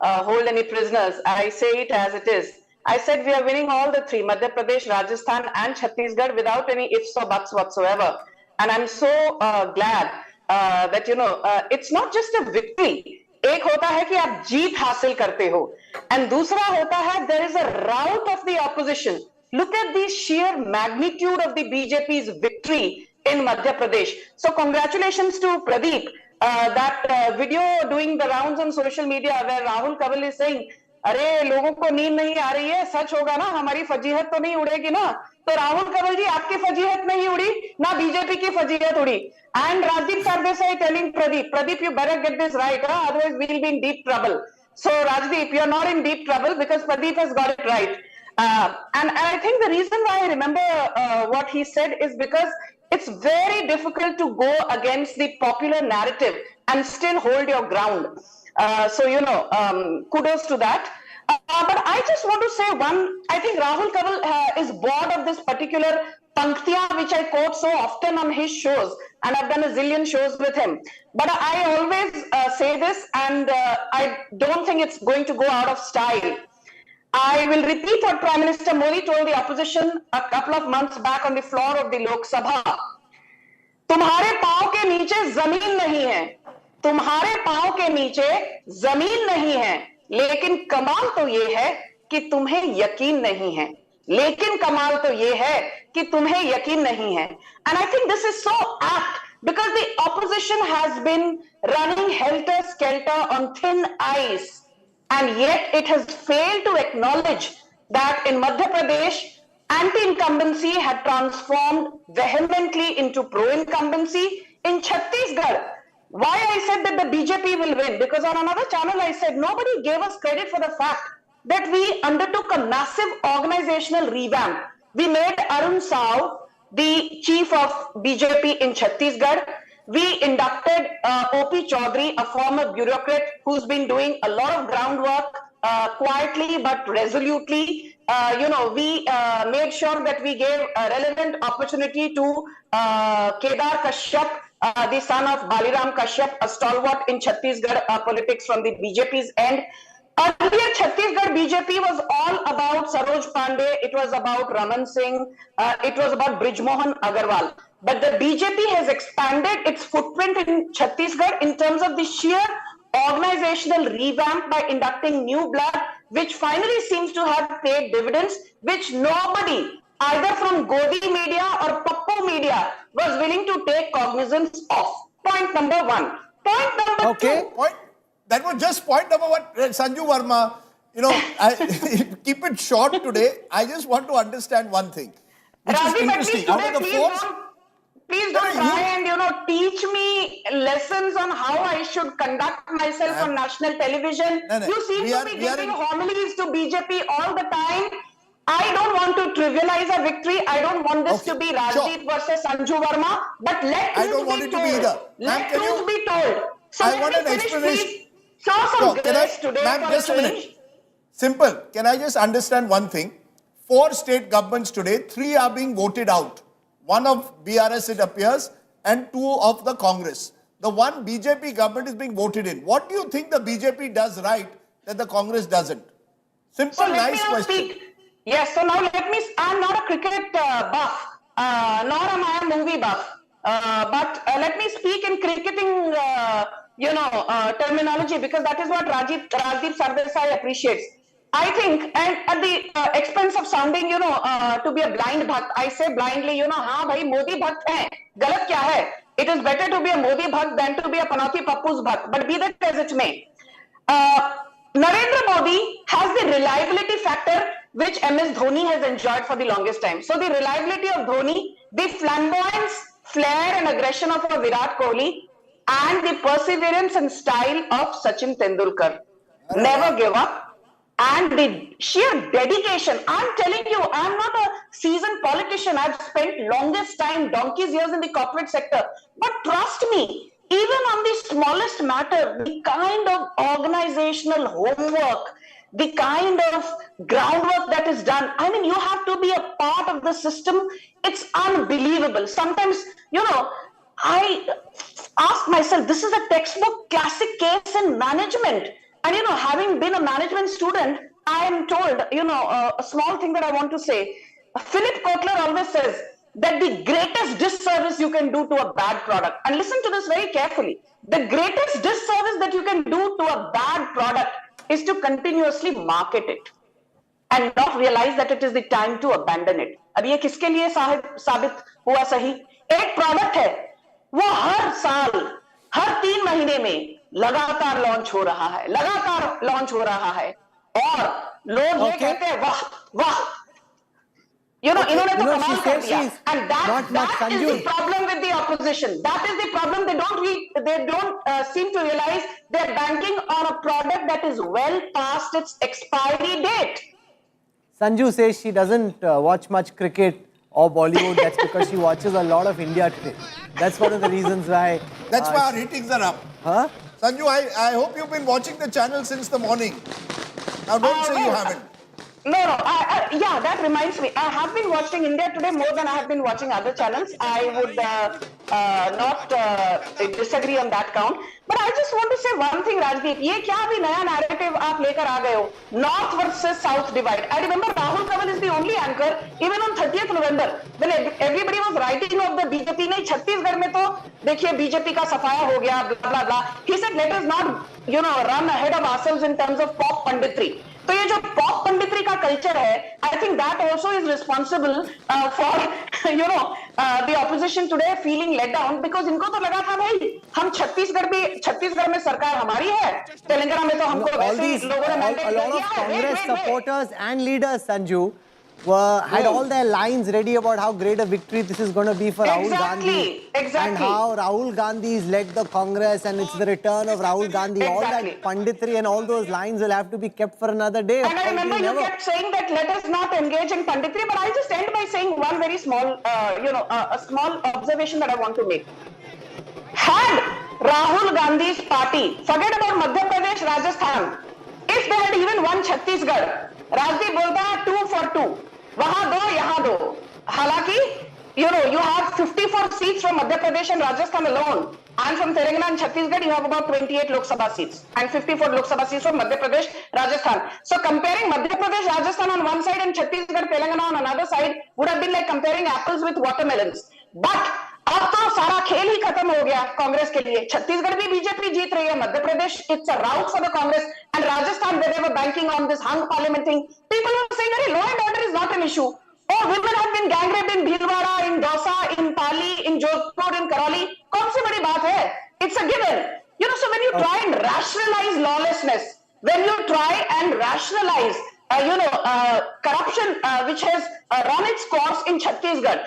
hold any prisoners. I say it as it is. I said we are winning all the three, Madhya Pradesh, Rajasthan and Chhattisgarh, without any ifs or buts whatsoever. And I'm so glad that, you know, it's not just a victory. एक होता है कि आप जीत हासिल करते हो, and दूसरा होता है there is a rout of the opposition. Look at the sheer magnitude of the BJP's victory in Madhya Pradesh. So congratulations to Pradeep. That video doing the rounds on social media where Rahul Kanwal is saying, अरे लोगों को नींद नहीं आ रही है, सच होगा ना, हमारी फजीहत तो नहीं उड़ेगी ना. तो राहुल कंवल जी, आपकी फजीहत नहीं उड़ी ना, बीजेपी की फजीहत उड़ी. And Rajdeep Sardesai telling Pradeep, you better get this right, otherwise we'll be in deep trouble. So Rajdeep, you're not in deep trouble because Pradeep has got it right. And I think the reason why I remember what he said is because it's very difficult to go against the popular narrative and still hold your ground. So, you know, kudos to that. But I just want to say one, I think Rahul Kanwal is bored of this particular panktiya which I quote so often on his shows, and I've done a zillion shows with him. But I always say this, and I don't think it's going to go out of style. I will repeat what Prime Minister Modi told the opposition a couple of months back on the floor of the Lok Sabha. तुम्हारे पांव के नीचे जमीन नहीं है, तुम्हारे पांव के नीचे जमीन नहीं है, लेकिन कमाल तो ये है कि तुम्हें यकीन नहीं है, लेकिन कमाल तो ये है कि तुम्हें यकीन नहीं है. And I think this is so apt because the opposition has been running helter-skelter on thin ice, and yet it has failed to acknowledge that in Madhya Pradesh, anti-incumbency had transformed vehemently into pro-incumbency. In Chhattisgarh, why I said that the BJP will win, because on another channel I said nobody gave us credit for the fact that we undertook a massive organizational revamp. We made Arun Saw the chief of BJP in Chhattisgarh. We inducted O.P. Chaudhary, a former bureaucrat who's been doing a lot of groundwork quietly but resolutely. You know, we made sure that we gave a relevant opportunity to Kedar Kashyap, the son of Baliram Kashyap, a stalwart in Chhattisgarh politics from the BJP's end. Earlier, Chhattisgarh BJP was all about Saroj Pandey, it was about Raman Singh, it was about Brijmohan Agarwal. But the BJP has expanded its footprint in Chhattisgarh in terms of the sheer organizational revamp by inducting new blood, which finally seems to have paid dividends, which nobody, either from Godi media or Pappu media, was willing to take cognizance of. Point number one. Point number two. That was just point number one. Sanju Verma, you know, keep it short today. I just want to understand one thing, which is interesting. Out of the please don't try and, you know, teach me lessons on how I should conduct myself on national television. You seem to be giving homilies to BJP all the time. I don't want to trivialize a victory. I don't want this to be Rajdeep versus Sanju Verma. But let truth be told. Let truth be told. So I want an explanation. Show some grace today for just a minute. Simple. Can I just understand one thing? 4 state governments today, 3 are being voted out. 1 of BRS, it appears, and 2 of the Congress. The one BJP government is being voted in. What do you think the BJP does right that the Congress doesn't? Simple, so nice question. Yes, so now let me, I'm not a cricket buff, nor am I a movie buff. But let me speak in cricketing, you know, terminology, because that is what Rajdeep Sardesai appreciates. I think, and at the expense of sounding, you know, to be a blind bhakt, I say blindly, you know, हाँ भाई मोदी भक्त हैं, गलत क्या है? It is better to be a Modi bhakt than to be a Panoti Pappu's bhakt. But be that as it may, Narendra Modi has the reliability factor which MS Dhoni has enjoyed for the longest time. So the reliability of Dhoni, the flamboyance, flair and aggression of a Virat Kohli, and the perseverance and style of Sachin Tendulkar. Never give up. And the sheer dedication. I'm telling you, I'm not a seasoned politician. I've spent longest time, donkey's years in the corporate sector. But trust me, even on the smallest matter, the kind of organizational homework, the kind of groundwork that is done, I mean, you have to be a part of the system. It's unbelievable. Sometimes, I ask myself, this is a textbook classic case in management. And, having been a management student, I am told, a small thing that I want to say. Philip Kotler always says that the greatest disservice you can do to a bad product, and listen to this very carefully, the greatest disservice that you can do to a bad product is to continuously market it and not realize that it is the time to abandon it. अब ये किसके लिए साबित हुआ सही? एक product है, वो हर साल, हर 3 महीने में लगातार लॉन्च हो रहा है, लगातार लॉन्च हो रहा है, और लोग ये कहते हैं वाह वाह, इन्होंने तो कमाल कर दिया. And that is the problem with the opposition. That is the problem. They don't seem to realize they're banking on a product that is well past its expiry date. Sanju says she doesn't watch much cricket or Bollywood. That's because she watches a lot of India today. That's one of the reasons why. That's why our ratings are up. Huh? Sanju, I hope you've been watching the channel since the morning. Now don't say you haven't. No. Yeah, that reminds me. I have been watching India Today more than I have been watching other channels. I would not disagree on that count. But I just want to say one thing, Rajdeep. ये क्या अभी नया narrative आप लेकर आ गए हो? North versus South divide. I remember Rahul Kanwal is the only anchor, even on 30th November, when everybody was writing of the BJP. नहीं, छत्तीसगढ़ में तो देखिए BJP का सफाया हो गया, blah blah blah. He said, let us not, run ahead of ourselves in terms of pop panditry. तो ये जो पॉप पंडितरी का कल्चर है, I think that also is responsible for the opposition today feeling let down, because इनको तो लगा था भाई हम छत्तीसगढ़ में सरकार हमारी है, तेलंगाना में तो हमको वैसे ही लोगों ने मैंडेट दिया है. A lot of Congress supporters and leaders, Sanju, had all their lines ready about how great a victory this is going to be for Rahul Gandhi. Exactly. And how Rahul Gandhi has led the Congress and it's the return of Rahul Gandhi. All that panditry and all those lines will have to be kept for another day. And I remember you kept saying that let us not engage in panditry, but I just end by saying one very small, a small observation that I want to make. Had Rahul Gandhi's party, forget about Madhya Pradesh, Rajasthan, if they had even won Chhattisgarh, Rajdeep बोलता है 2 for 2, वहां दो यहाँ दो. हालांकि you have 54 seats from Madhya Pradesh and Rajasthan alone, and from Telangana and Chhattisgarh you have about 28 Lok Sabha seats and 54 Lok Sabha seats from Madhya Pradesh, Rajasthan. So comparing Madhya Pradesh, Rajasthan on one side and Chhattisgarh, Telangana on another side would have been like comparing apples with watermelons. But अब तो सारा खेल ही खत्म हो गया कांग्रेस के लिए. छत्तीसगढ़ भी बीजेपी जीत रही है, Madhya Pradesh it's a rout for the Congress, and Rajasthan where they were banking on this hung parliament thing. People were saying, "Hey, law and order is not an issue. Oh, women have been gang raped in Bhilwara, in Dausa, in Pali, in Jodhpur, in Karoli. कौन सी बड़ी बात है? It's a given. So when you try and rationalize lawlessness, when you try and rationalize corruption which has run its course in Chhattisgarh,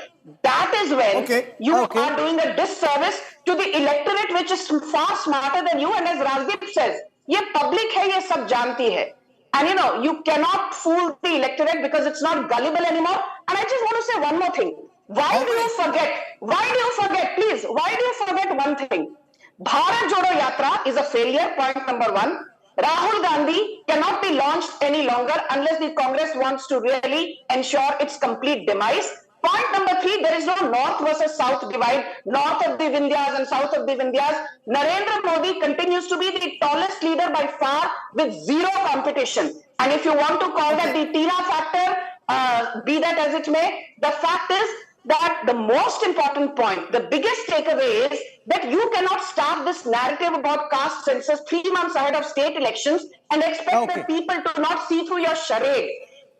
that is when you are doing a disservice to the electorate which is far smarter than you. And as Rajdeep says, ये public है, ये सब जानती है. And you cannot fool the electorate because it's not gullible anymore. And I just want to say one more thing. Why do you forget, please, why do you forget one thing? Bharat Jodo Yatra is a failure, point number 1. Rahul Gandhi cannot be launched any longer unless the Congress wants to really ensure its complete demise. Point number 3, there is no north versus south divide, north of the Vindhyas and south of the Vindhyas. Narendra Modi continues to be the tallest leader by far with zero competition. And if you want to call that the Tina factor, be that as it may, the fact is that the most important point, the biggest takeaway is that you cannot start this narrative about caste census 3 months ahead of state elections and expect the people to not see through your charade.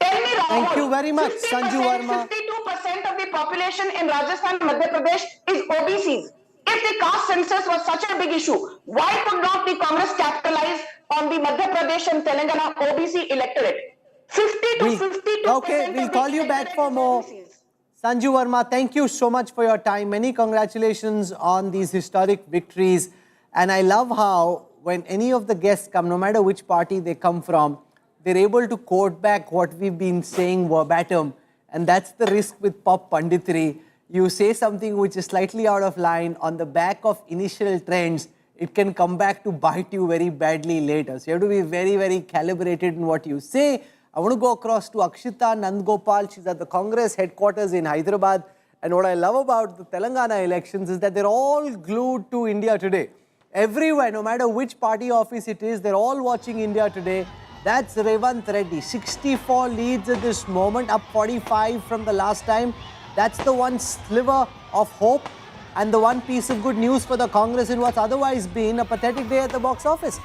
Tell me, Rahul, thank you very much, Sanju Verma. 52% of the population in Rajasthan and Madhya Pradesh is OBCs. If the caste census was such a big issue, why could not the Congress capitalize on the Madhya Pradesh and Telangana OBC electorate? 50 to 52%. Okay, we'll call you back for more. Sanju Verma, thank you so much for your time. Many congratulations on these historic victories. And I love how when any of the guests come, no matter which party they come from, they're able to quote back what we've been saying verbatim. And that's the risk with pop panditry. You say something which is slightly out of line on the back of initial trends, it can come back to bite you very badly later. So you have to be very, very calibrated in what you say. I want to go across to Akshita Nandgopal. She's at the Congress headquarters in Hyderabad. And what I love about the Telangana elections is that they're all glued to India Today. Everywhere, no matter which party office it is, they're all watching India Today. That's Revanth Reddy. 64 leads at this moment, up 45 from the last time. That's the one sliver of hope and the one piece of good news for the Congress in what's otherwise been a pathetic day at the box office.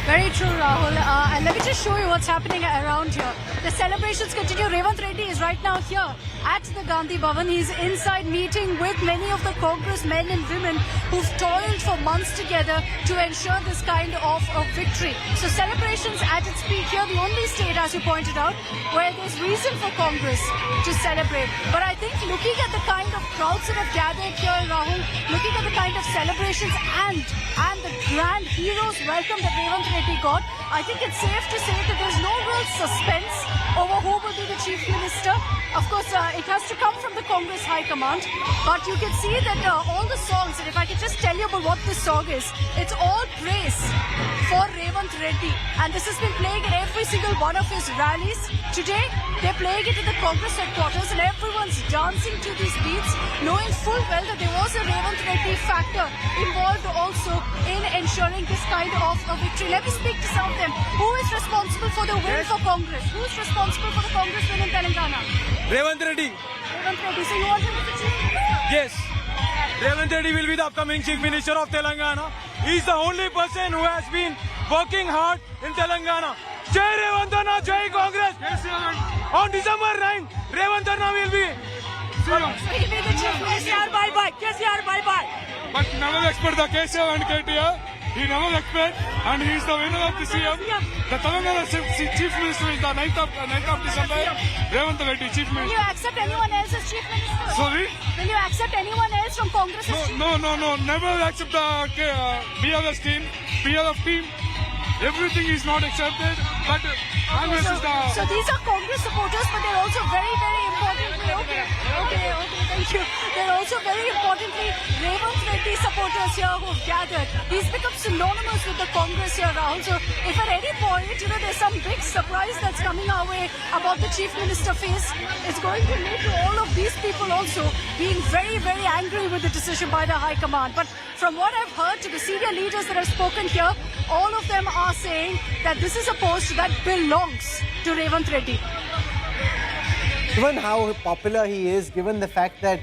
Very true, Rahul. And let me just show you what's happening around here. The celebrations continue. Revanth Reddy is right now here at the Gandhi Bhavan. He's inside meeting with many of the Congress men and women who've toiled for months together to ensure this kind of a victory. So celebrations at its peak here, the only state, as you pointed out, where there's reason for Congress to celebrate. But I think looking at the kind of crowds that have gathered here, Rahul, looking at the kind of celebrations and the grand heroes welcome that Revanth Reddy got, I think it's safe to say that there's no real suspense over who will be the Chief Minister. Of course, it has to come from the Congress High Command, but you can see that all the songs, and if I could just tell you about what this song is, it's all praise for Revanth Reddy, and this has been playing at every single one of his rallies. Today, they're playing it at the Congress headquarters, and everyone's dancing to these beats, knowing full well that there was a Revanth Reddy factor involved also in ensuring this kind of a victory. Let me speak to some of them. Who is responsible for the win for Congress? Who is responsible for the Congress win in Telangana? Revanth Reddy. Revanth Reddy. So you want him to be Chief Minister? Yes. Revanth Reddy will be the upcoming Chief Minister of Telangana. He is the only person who has been working hard in Telangana. Jai Revanth Anna, Jai Congress. On December 9, Revanth Anna will be. So he'll be the Chief Minister. KCR bye-bye. KCR bye-bye. But never expect the KCR and KTR. He never expect, and he is the winner of the CM. The Telangana Chief Minister is the 9th of December. Revanth Reddy, Chief Minister. Will you accept anyone else as Chief Minister? Sorry? Will you accept anyone else from Congress as Chief Minister? No. Never accept the BRF team. BRF team. Everything is not accepted, but Congress is the... So these are Congress supporters, but they're also very, very importantly... Okay, thank you. They're also very importantly Revanth Reddy supporters here who've gathered. He's become synonymous with the Congress here, Rahul. So if at any point, there's some big surprise that's coming our way about the Chief Minister face, it's going to lead to all of these people also being very, very angry with the decision by the High Command. But from what I've heard to the senior leaders that have spoken here, all of them are saying that this is a post that belongs to Revanth Reddy. Given how popular he is, given the fact that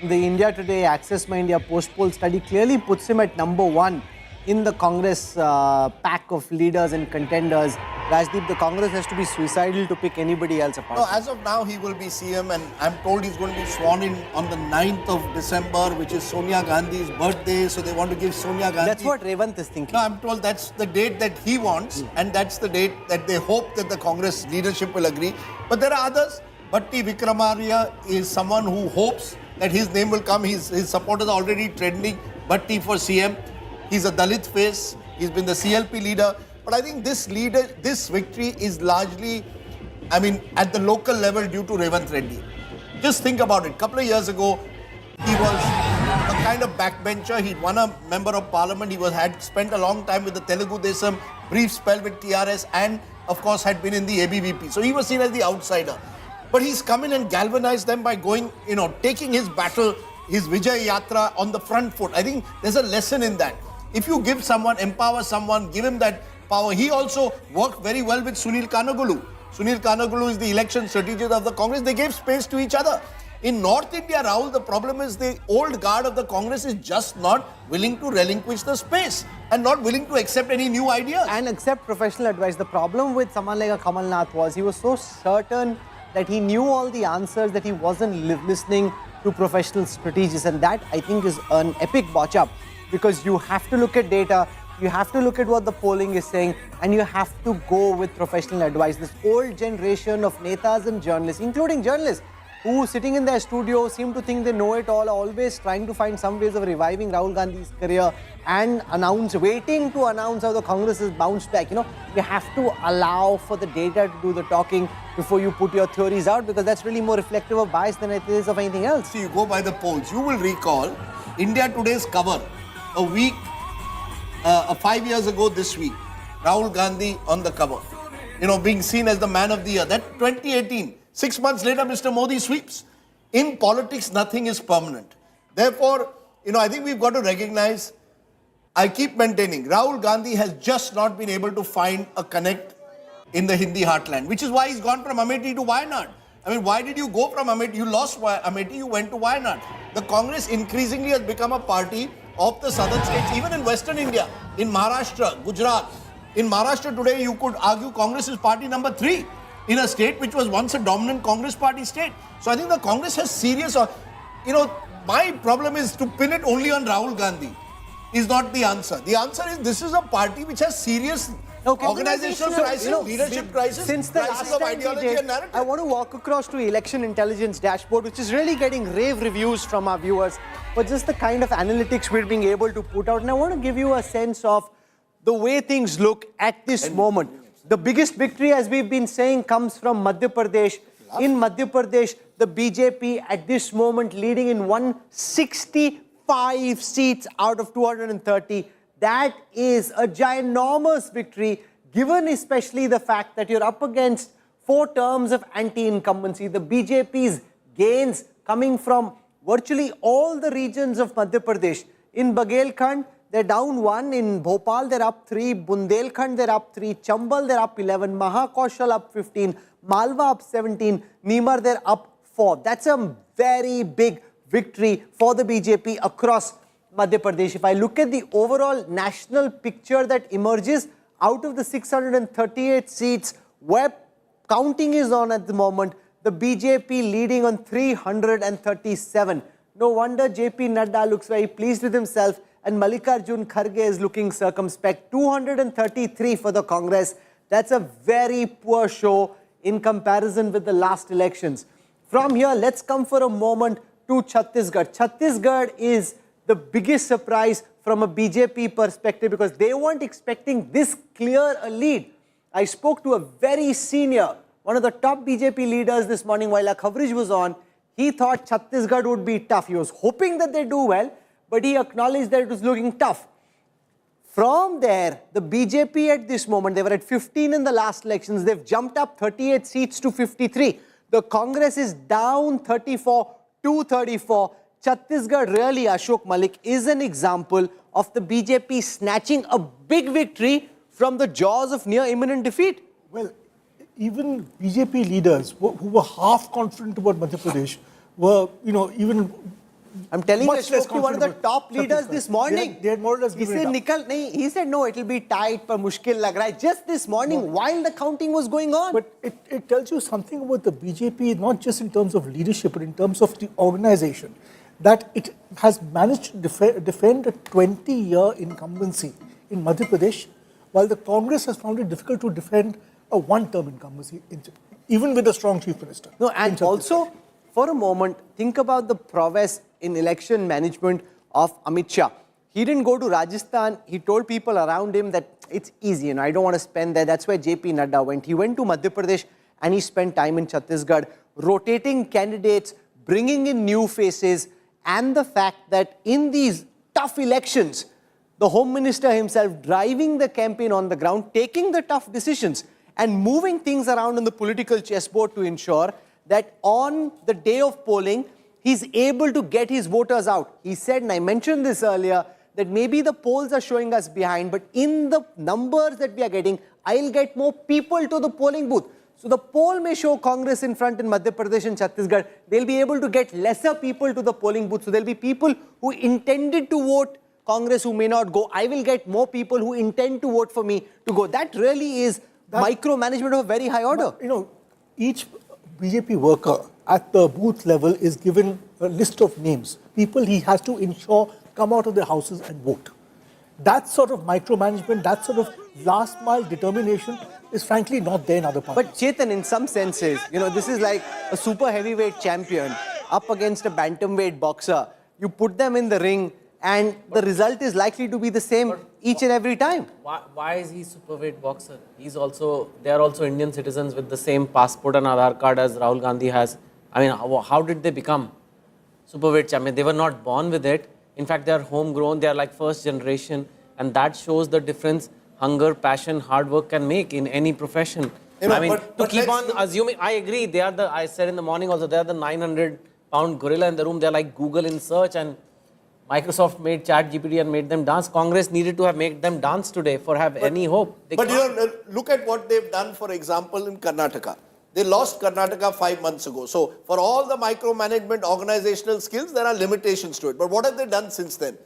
the India Today Access My India post-poll study clearly puts him at #1 in the Congress pack of leaders and contenders, Rajdeep, the Congress has to be suicidal to pick anybody else apart. No, as of now, he will be CM, and I'm told he's going to be sworn in on the 9th of December, which is Sonia Gandhi's birthday. So they want to give Sonia Gandhi... That's what Revanth is thinking. No, I'm told that's the date that he wants, and that's the date that they hope that the Congress leadership will agree. But there are others. Bhatti Vikramarya is someone who hopes that his name will come. His supporters are already trending Bhatti for CM. He's a Dalit face. He's been the CLP leader. But I think this victory is largely, at the local level due to Revanth Reddy. Just think about it. A couple of years ago, he was a kind of backbencher. He'd won a member of parliament. He had spent a long time with the Telugu Desam, brief spell with TRS, and of course had been in the ABVP. So he was seen as the outsider. But he's come in and galvanized them by going, taking his battle, his Vijay Yatra on the front foot. I think there's a lesson in that. If you give someone, empower someone, give him that power. He also worked very well with Sunil Kanagulu. Sunil Kanagulu is the election strategist of the Congress. They gave space to each other. In North India, Rahul, the problem is the old guard of the Congress is just not willing to relinquish the space and not willing to accept any new ideas. And accept professional advice. The problem with someone like a Kamal Nath was he was so certain that he knew all the answers that he wasn't listening to professional strategists. And that, I think, is an epic botch-up because you have to look at data, you have to look at what the polling is saying, and you have to go with professional advice. This old generation of netas and journalists, including journalists, who sitting in their studio seem to think they know it all, are always trying to find some ways of reviving Rahul Gandhi's career and waiting to announce how the Congress has bounced back. You have to allow for the data to do the talking before you put your theories out, because that's really more reflective of bias than it is of anything else. See, you go by the polls. You will recall India Today's cover a week, 5 years ago this week. Rahul Gandhi on the cover, being seen as the man of the year. That 2018, 6 months later, Mr. Modi sweeps. In politics, nothing is permanent. Therefore, I think we've got to recognize, I keep maintaining, Rahul Gandhi has just not been able to find a connect in the Hindi heartland, which is why he's gone from Amethi to Wayanad. I mean, why did you go from Amethi? You lost Amethi, you went to Wayanad. The Congress increasingly has become a party of the southern states, even in Western India, in Maharashtra, Gujarat. In Maharashtra today, you could argue Congress is party number 3 in a state which was once a dominant Congress party state. So I think the Congress has serious, my problem is to pin it only on Rahul Gandhi is not the answer. The answer is this is a party which has serious organizational crisis, leadership crisis, Since the crisis last of time ideology we did, and narrative. I want to walk across to election intelligence dashboard, which is really getting rave reviews from our viewers for just the kind of analytics we're being able to put out. And I want to give you a sense of the way things look at this moment. The biggest victory, as we've been saying, comes from Madhya Pradesh. In Madhya Pradesh, the BJP at this moment leading in 165 seats out of 230. That is a ginormous victory, given especially the fact that you're up against 4 terms of anti-incumbency. The BJP's gains coming from virtually all the regions of Madhya Pradesh. In Bahgel, they're down 1. In Bhopal, they're up 3. Bundelkhand, they're up 3. Chambal, they're up 11. Mahakaushal, up 15. Malwa, up 17. Nimar, they're up 4. That's a very big victory for the BJP across Madhya Pradesh. If I look at the overall national picture that emerges out of the 638 seats where counting is on at the moment, the BJP leading on 337. No wonder JP Nadda looks very pleased with himself and Mallikarjun Kharge is looking circumspect. 233 for the Congress. That's a very poor show in comparison with the last elections. From here, let's come for a moment to Chhattisgarh. Chhattisgarh is the biggest surprise from a BJP perspective because they weren't expecting this clear a lead. I spoke to a very senior, one of the top BJP leaders this morning while our coverage was on. He thought Chhattisgarh would be tough. He was hoping that they do well, but he acknowledged that it was looking tough. From there, the BJP at this moment, they were at 15 in the last elections. They've jumped up 38 seats to 53. The Congress is down 34 to 34. Chhattisgarh really, Ashok Malik, is an example of the BJP snatching a big victory from the jaws of near imminent defeat. Well, even BJP leaders who were half confident about Madhya Pradesh were, even I'm telling you, I much less spoke to one of the confident top leaders this morning. They had more or less He given said, it up. he said, no, it will be tight, but mushkil lag raha hai. Just this morning, while the counting was going on. But it tells you something about the BJP, not just in terms of leadership, but in terms of the organization, that it has managed to defend a 20-year incumbency in Madhya Pradesh, while the Congress has found it difficult to defend a one-term incumbency, even with a strong chief minister. No, and also, for a moment, think about the prowess in election management of Amit Shah. He didn't go to Rajasthan. He told people around him that it's easy, I don't want to spend there. That's where JP Nadda went. He went to Madhya Pradesh and he spent time in Chhattisgarh, rotating candidates, bringing in new faces, and the fact that in these tough elections, the Home Minister himself driving the campaign on the ground, taking the tough decisions and moving things around on the political chessboard to ensure that on the day of polling, he's able to get his voters out. He said, and I mentioned this earlier, that maybe the polls are showing us behind, but in the numbers that we are getting, I'll get more people to the polling booth. So the poll may show Congress in front in Madhya Pradesh and Chhattisgarh. They'll be able to get lesser people to the polling booth. So there'll be people who intended to vote Congress who may not go. I will get more people who intend to vote for me to go. That really is micromanagement of a very high order. Each BJP worker at the booth level is given a list of names, people he has to ensure come out of their houses and vote. that sort of micromanagement, that sort of last mile determination is frankly not there in other parties. But Chetan, in some senses, this is like a super heavyweight champion up against a bantamweight boxer. You put them in the ring and the result is likely to be the same each and every time. Why is he superweight boxer? They are also Indian citizens with the same passport and Aadhaar card as Rahul Gandhi has. I mean, how did they become superweight champion? They were not born with it. In fact, they are homegrown. They are like first generation. And that shows the difference hunger, passion, hard work can make in any profession. To keep on assuming, I agree. I said in the morning also, they are the 900-pound gorilla in the room. They are like Google in search, and Microsoft made ChatGPT and made them dance. Congress needed to have made them dance today for have any hope. Look at what they've done, for example, in Karnataka. They lost Karnataka 5 months ago. So for all the micromanagement organizational skills, there are limitations to it. But what have they done since then?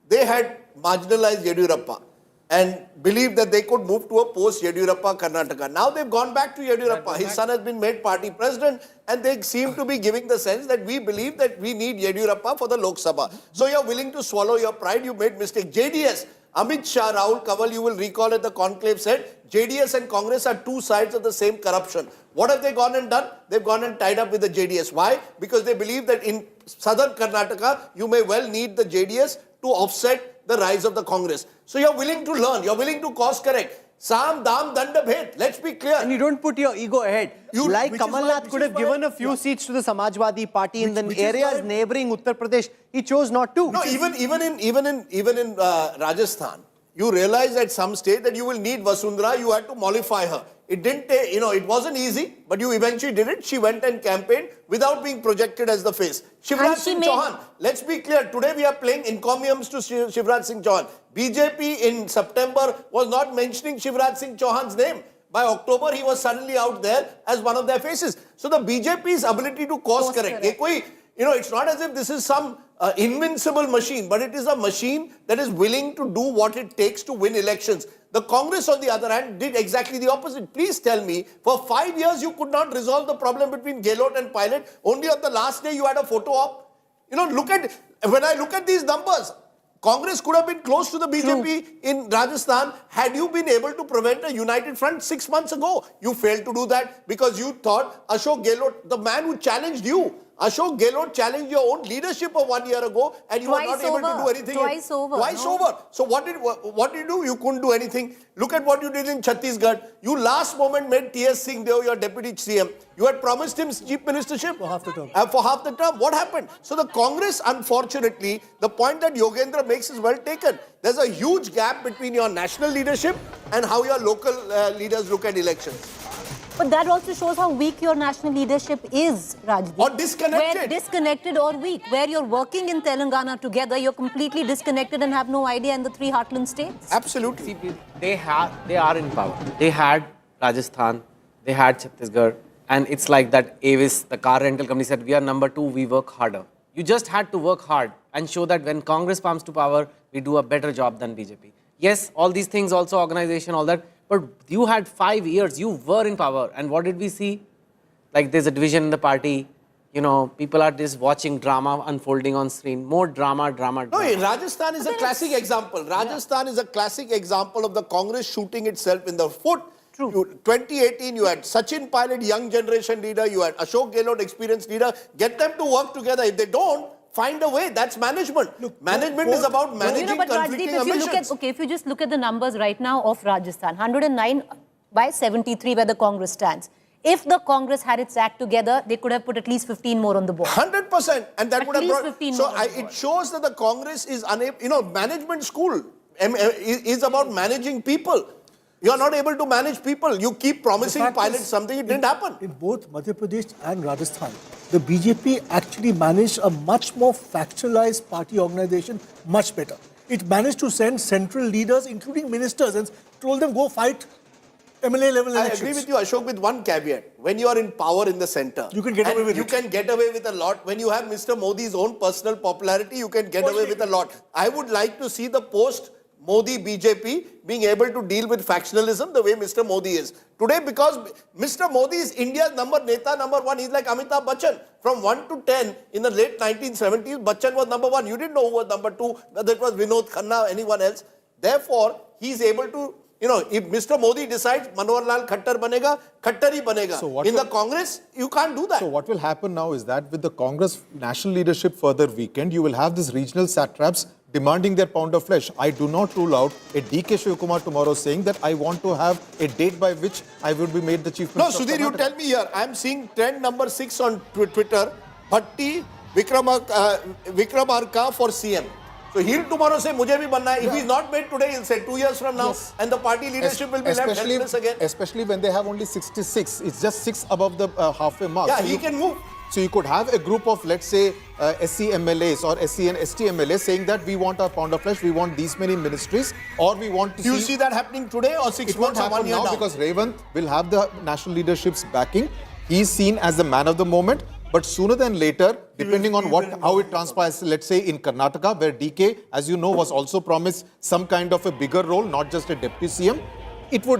They had marginalized Yediyurappa and believed that they could move to a post-Yediyurappa Karnataka. Now they've gone back to Yediyurappa. His son has been made party president, and they seem to be giving the sense that we believe that we need Yediyurappa for the Lok Sabha. So you're willing to swallow your pride. You made mistake. JDS, Amit Shah, Rahul, Kanwal, you will recall at the conclave said, JDS and Congress are two sides of the same corruption. What have they gone and done? They've gone and tied up with the JDS. Why? Because they believe that in southern Karnataka, you may well need the JDS to offset the rise of the Congress. So you're willing to learn, you're willing to course correct. Sam, Dam, Danda, Bhed. Let's be clear. And you don't put your ego ahead. Kamal Nath could have given a few seats to the Samajwadi Party in the areas neighboring Uttar Pradesh. He chose not to. No, even in Rajasthan, you realize at some stage that you will need Vasundhara. You had to mollify her. It didn't take, it wasn't easy, but you eventually did it. She went and campaigned without being projected as the face. Shivraj Singh Chauhan, let's be clear, today we are playing encomiums to Shivraj Singh Chauhan. BJP in September was not mentioning Shivraj Singh Chauhan's name. By October, he was suddenly out there as one of their faces. So the BJP's ability to course correct. It's not as if this is some invincible machine, but it is a machine that is willing to do what it takes to win elections. The Congress, on the other hand, did exactly the opposite. Please tell me, for 5 years you could not resolve the problem between Gehlot and Pilot. Only on the last day you had a photo op. When I look at these numbers, Congress could have been close to the BJP in Rajasthan had you been able to prevent a united front 6 months ago. You failed to do that because you thought Ashok Gehlot, the man who challenged you, Ashok Gehlot challenged your own leadership of 1 year ago, and you were not able to do anything. Twice over. So what did you do? You couldn't do anything. Look at what you did in Chhattisgarh. You last moment made T.S. Singh Deo your deputy CM. You had promised him chief ministership for half the term. For half the term. What happened? So the Congress, unfortunately, the point that Yogendra makes is well taken. There's a huge gap between your national leadership and how your local leaders look at elections. But that also shows how weak your national leadership is, Rajdeep. Or disconnected. Where disconnected or weak. Where you're working in Telangana together, you're completely disconnected and have no idea in the three heartland states. Absolutely. See, they are in power. They had Rajasthan, they had Chhattisgarh, and it's like that Avis, the car rental company, said, we are number 2, we work harder. You just had to work hard and show that when Congress comes to power, we do a better job than BJP. Yes, all these things, also organization, all that. But you had 5 years, you were in power. And what did we see? Like there's a division in the party. People are just watching drama unfolding on screen. More drama. No, Rajasthan is a classic example. Rajasthan is a classic example of the Congress shooting itself in the foot. True. 2018, you had Sachin Pilot, young generation leader. You had Ashok Gehlot, experienced leader. Get them to work together. If they don't, find a way. That's management. Management is about managing conflicting ambitions. If you just look at the numbers right now of Rajasthan, 109 by 73 where the Congress stands. If the Congress had its act together, they could have put at least 15 more on the board. 100%. And that would have brought... 15 so more it shows that the Congress is unable... management school is about managing people. You are not able to manage people. You keep promising pilots something, it didn't happen. In both Madhya Pradesh and Rajasthan, the BJP actually managed a much more factualized party organization much better. It managed to send central leaders, including ministers, and told them, go fight MLA level elections. I agree with you, Ashok, with one caveat. When you are in power in the center, you can get away with it. You can get away with a lot. When you have Mr. Modi's own personal popularity, you can get away with a lot. I would like to see the post-Modi BJP being able to deal with factionalism the way Mr. Modi is. Today, because Mr. Modi is India's neta number 1, he's like Amitabh Bachchan. From 1 to 10, in the late 1970s, Bachchan was number 1. You didn't know who was number 2, whether it was Vinod Khanna or anyone else. Therefore, he's able to, if Mr. Modi decides Manohar Lal Khattar banega, Khattar hi banega. So In the Congress, you can't do that. So what will happen now is that with the Congress national leadership further weakened, you will have these regional satraps demanding their pound of flesh. I do not rule out a DK Shivakumar tomorrow saying that I want to have a date by which I will be made the chief minister. No, Sudhir, you tell me here. I'm seeing trend number 6 on Twitter. Bhatti Vikramarka for CM. So he'll tomorrow say, "Mujhe bhi banna hai." If he's not made today, he'll say 2 years from now, and the party leadership will be left helpless again. Especially when they have only 66. It's just 6 above the halfway mark. Yeah, so he can move. So you could have a group of, let's say, SC MLAs or SC and ST MLAs saying that we want our pound of flesh, we want these many ministries, or we want to Do you see that happening today or 6 months or 1 year now down? because Revant will have the national leadership's backing. He's seen as the man of the moment. But sooner than later, depending on how it transpires, let's say in Karnataka, where DK, as you know, was also promised some kind of a bigger role, not just a deputy CM,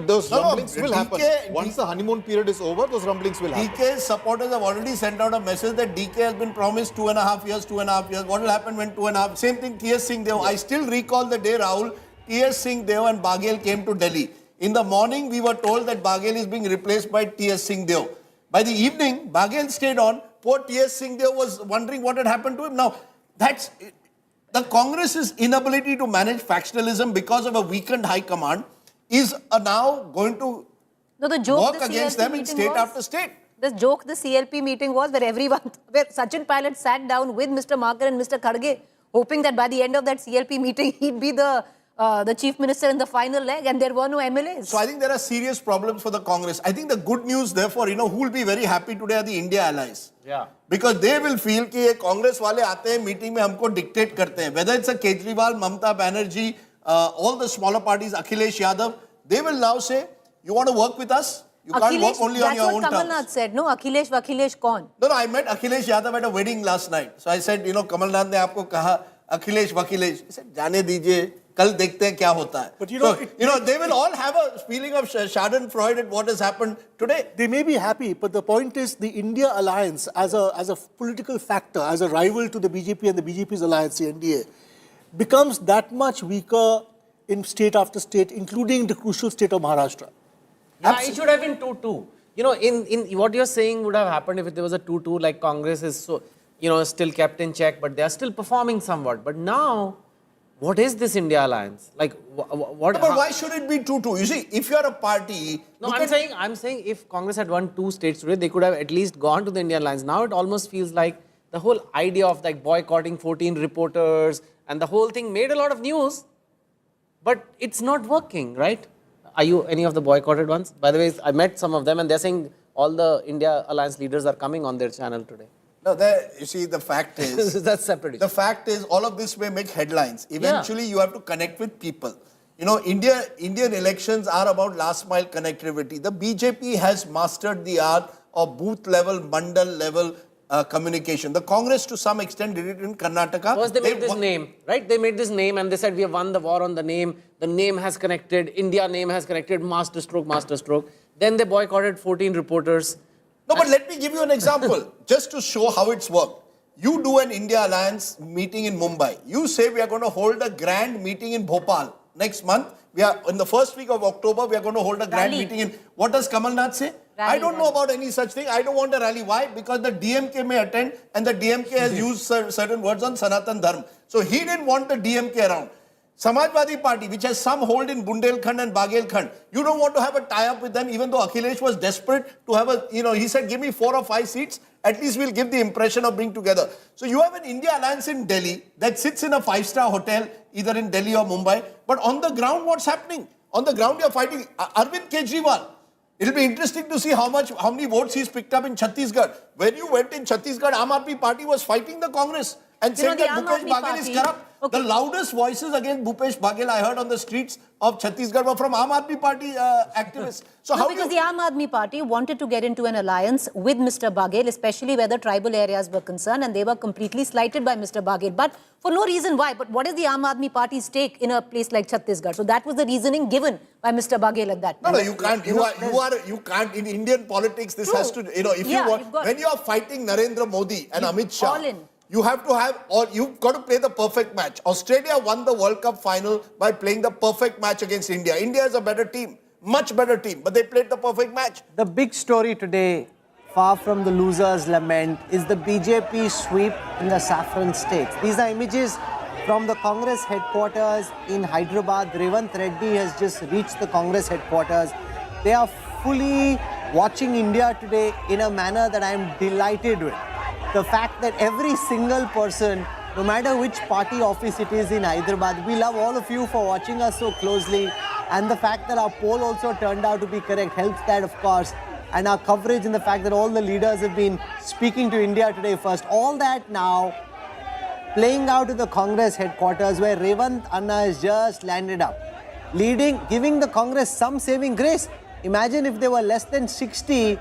those rumblings will happen. Once the honeymoon period is over, those rumblings will happen. DK's supporters have already sent out a message that DK has been promised 2.5 years, 2.5 years. What will happen when 2.5? Same thing, T.S. Singh Dev. I still recall the day, Rahul, T.S. Singh Dev and Bahgel came to Delhi. In the morning, we were told that Bahgel is being replaced by T.S. Singh Dev. By the evening, Bahgel stayed on. Poor T.S. Singh Dev was wondering what had happened to him. Now, that's the Congress's inability to manage factionalism because of a weakened high command is now going to work against them in state after state. The joke the CLP meeting was where Sachin Pilot sat down with Mr. Markar and Mr. Kharge, hoping that by the end of that CLP meeting, he'd be the chief minister in the final leg, and there were no MLAs. So I think there are serious problems for the Congress. I think the good news, therefore, who will be very happy today are the India allies. Yeah. Because they will feel that ये Congress वाले आते हैं meeting में हमको dictate करते हैं. Whether it's a Kejriwal, Mamata Banerjee, all the smaller parties, Akhilesh Yadav, they will now say, you want to work with us? You can't work only on your own terms. That's what Kamal Nath said, no? Akhilesh kaun? No, I met Akhilesh Yadav at a wedding last night. So I said, Kamal Nath ne aapko kaha, Akhilesh. He said, जाने दीजिए, कल देखते हैं क्या होता है. But they will all have a feeling of schadenfreude at what has happened today. They may be happy, but the point is the India alliance as a political factor, as a rival to the BJP and the BJP's alliance, the NDA, becomes that much weaker in state after state, including the crucial state of Maharashtra. Yeah, it should have been 2-2. In what you're saying would have happened if there was a 2-2, like Congress is so, still kept in check, but they are still performing somewhat. But now, what is this India alliance? Like, what? But why should it be 2-2? You see, if you're a party... No, I'm saying if Congress had won 2 states today, they could have at least gone to the India alliance. Now it almost feels like the whole idea of like boycotting 14 reporters and the whole thing made a lot of news, but it's not working, right? Are you any of the boycotted ones? By the way, I met some of them and they're saying all the India alliance leaders are coming on their channel today. No, you see, the fact is... That's separate. The fact is, all of this may make headlines. Eventually, you have to connect with people. Indian elections are about last mile connectivity. The BJP has mastered the art of booth level, mandal level communication. The Congress, to some extent, did it in Karnataka. First, they made this name, right? They made this name and they said, we have won the war on the name. The name has connected. India name has connected. Masterstroke. Then they boycotted 14 reporters. No, but let me give you an example, just to show how it's worked. You do an India Alliance meeting in Mumbai. You say we are going to hold a grand meeting in Bhopal next month. We are in the first week of October. We are going to hold a grand meeting in. What does Kamal Nath say? I don't know about any such thing. I don't want a rally. Why? Because the DMK may attend, and the DMK has used certain words on Sanatan Dharma. So he didn't want the DMK around. Samajwadi Party, which has some hold in Bundelkhand and Bahgel, you don't want to have a tie-up with them, even though Akhilesh was desperate to have a, he said, give me 4 or 5 seats, at least we'll give the impression of being together. So you have an India alliance in Delhi that sits in a 5-star hotel, either in Delhi or Mumbai, but on the ground, what's happening? On the ground, you're fighting Arvind Kejriwal. It'll be interesting to see how many votes he's picked up in Chhattisgarh. When you went in Chhattisgarh, Aam Aadmi Party was fighting the Congress and saying that Bhupesh Bahgel is corrupt. Okay. The loudest voices against Bhupesh Bahgel I heard on the streets of Chhattisgarh were from Aam Aadmi Party activists. So because the Aam Aadmi Party wanted to get into an alliance with Mr. Bahgel, especially where the tribal areas were concerned, and they were completely slighted by Mr. Bahgel. But for no reason why. But what is the Aam Aadmi Party's take in a place like Chhattisgarh? So that was the reasoning given by Mr. Bahgel at that time. No, you can't. You can't. In Indian politics, this has to. When you are fighting Narendra Modi and Amit Shah. You have to have, or you've got to play the perfect match. Australia won the World Cup final by playing the perfect match against India. India is a better team, much better team, but they played the perfect match. The big story today, far from the losers' lament, is the BJP sweep in the saffron states. These are images from the Congress headquarters in Hyderabad. Revanth Reddy has just reached the Congress headquarters. They are fully watching India today in a manner that I am delighted with. The fact that every single person, no matter which party office it is in Hyderabad, we love all of you for watching us so closely. And the fact that our poll also turned out to be correct helps that, of course. And our coverage and the fact that all the leaders have been speaking to India today first. All that now playing out at the Congress headquarters where Revanth Anna has just landed up. Leading, giving the Congress some saving grace. Imagine if they were less than 60,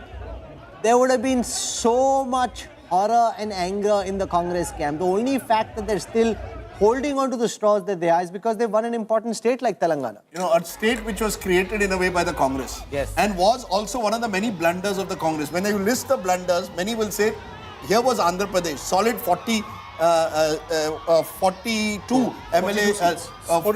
there would have been so much horror and anger in the Congress camp. The only fact that they're still holding on to the straws that they are is because they've won an important state like Telangana. You know, a state which was created in a way by the Congress. Yes. And was also one of the many blunders of the Congress. When you list the blunders, many will say, here was Andhra Pradesh, solid 42 MLA,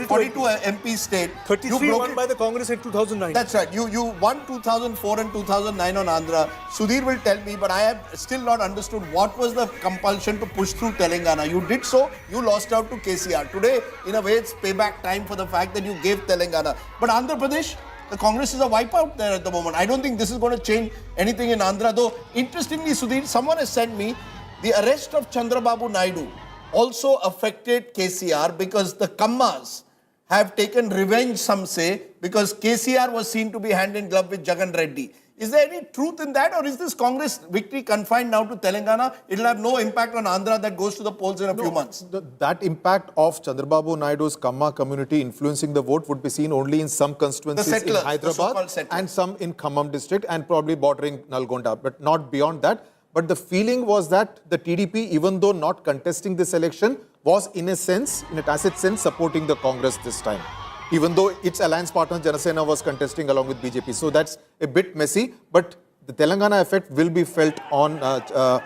42 MP state. 33 won by the Congress in 2009. That's right. You won 2004 and 2009 on Andhra. Sudhir will tell me, but I have still not understood what was the compulsion to push through Telangana. You did so, you lost out to KCR. Today, in a way, it's payback time for the fact that you gave Telangana. But Andhra Pradesh, the Congress is a wipeout there at the moment. I don't think this is going to change anything in Andhra. Though, interestingly, Sudhir, someone has sent me the arrest of Chandrababu Naidu also affected KCR because the Kammas have taken revenge, some say, because KCR was seen to be hand in glove with Jagan Reddy. Is there any truth in that, or is this Congress victory confined now to Telangana? It will have no impact on Andhra that goes to the polls in a few months. That impact of Chandrababu Naidu's Kamma community influencing the vote would be seen only in some constituencies in Hyderabad and some in Khammam district and probably bordering Nalgonda, but not beyond that. But the feeling was that the TDP, even though not contesting this election, was in a sense, in a tacit sense, supporting the Congress this time, even though its alliance partner Janasena was contesting along with BJP. So that's a bit messy, but the Telangana effect will be felt on Andhra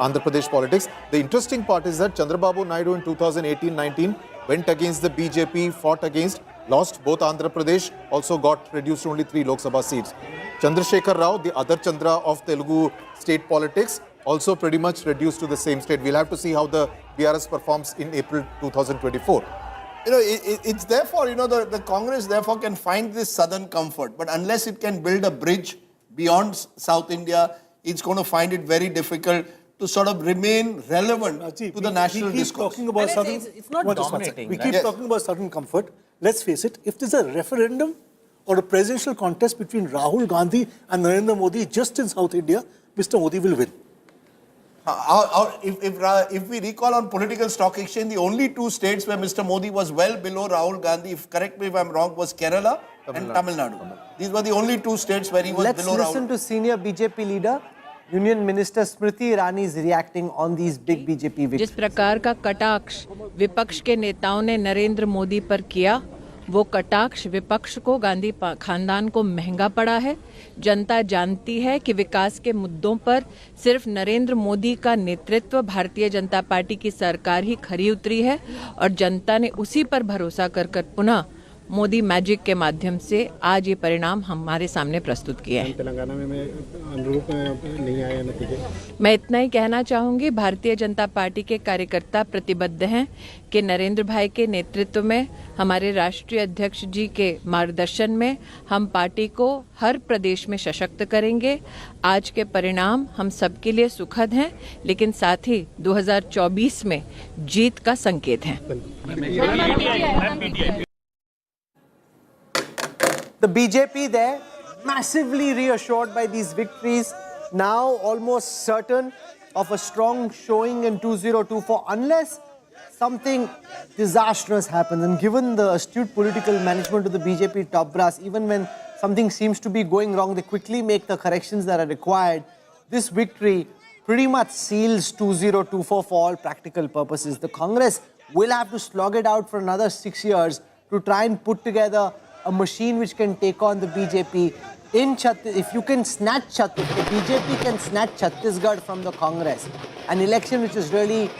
Pradesh politics. The interesting part is that Chandrababu Naidu in 2018-19 went against the BJP, fought against, lost both Andhra Pradesh, also got reduced to only 3 Lok Sabha seats. Chandrasekhar Rao, the other Chandra of Telugu state politics, also pretty much reduced to the same state. We'll have to see how the BRS performs in April 2024. You know, it's therefore, you know, the Congress therefore can find this southern comfort. But unless it can build a bridge beyond South India, it's going to find it very difficult to sort of remain relevant to the national discourse. Talking about southern, it's not dominating. We keep talking about southern comfort. Let's face it, if there's a referendum or a presidential contest between Rahul Gandhi and Narendra Modi just in South India, Mr. Modi will win. If we recall on political stock exchange, the only 2 states where Mr. Modi was well below Rahul Gandhi, correct me if I'm wrong, was Kerala and Tamil Nadu. These were the only 2 states where he was below Rahul. Let's listen to senior BJP leader, Union Minister Smriti Irani is reacting on these big BJP victories. जिस प्रकार का कटाक्ष विपक्ष के नेताओं ने नरेंद्र मोदी पर किया, वो कटाक्ष विपक्ष को, गांधी खानदान को महंगा पड़ा है। जनता जानती है कि विकास के मुद्दों पर सिर्फ नरेंद्र मोदी का नेतृत्व, भारतीय जनता पार्टी की सरकार ही खरी उतरी है और जनता ने उसी पर भरोसा कर पुनः मोदी मैजिक के माध्यम से आज ये परिणाम हमारे सामने प्रस्तुत किए हैं। तेलंगाना में अनुरूप नहीं आया नतीजे। मैं इतना ही कहना चाहूँगी, भारतीय जनता पार्टी के कार्यकर्ता प्रतिबद्ध हैं कि नरेंद्र भाई के नेतृत्व में, हमारे राष्ट्रीय अध्यक्ष जी के मार्गदर्शन में हम पार्टी को हर प्रदेश में सशक्त करेंगे। आज के परिणाम हम सबके लिए सुखद हैं, लेकिन साथ ही 2024 में जीत का संकेत हैं। The BJP there, massively reassured by these victories, now almost certain of a strong showing in 2024 unless something disastrous happens. And given the astute political management of the BJP top brass, even when something seems to be going wrong, they quickly make the corrections that are required. This victory pretty much seals 2024 for all practical purposes. The Congress will have to slog it out for another 6 years to try and put together a machine which can take on the BJP if you can snatch if the BJP can snatch Chhattisgarh from the Congress, an election which is really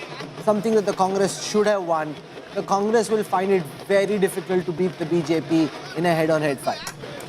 something that the Congress should have won, the Congress will find it very difficult to beat the BJP in a head-on-head fight.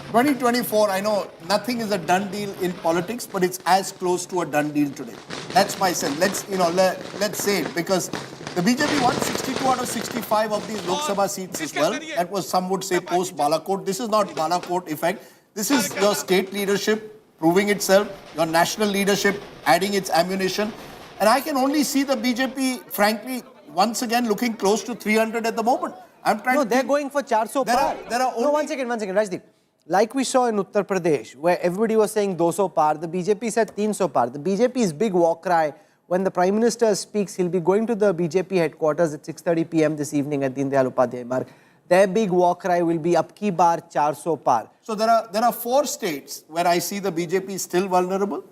2024, I know nothing is a done deal in politics, but it's as close to a done deal today. That's my sense. Let's say it, because the BJP won 62 out of 65 of these Lok Sabha seats as well. That was, some would say, post Balakot. This is not Balakot effect. This is your state leadership proving itself, your national leadership adding its ammunition. And I can only see the BJP, frankly, once again looking close to 300 at the moment. I'm trying. No, they're going for 400 par. No, one second, Rajdeep. Like we saw in Uttar Pradesh, where everybody was saying 200 par, the BJP said 300 par. The BJP's big war cry, when the Prime Minister speaks, he'll be going to the BJP headquarters at 6:30 p.m. this evening at Deen Dayal Upadhyay Marg. Their big war cry will be Ab ki baar 400 par. So there are 4 states where I see the BJP is still vulnerable.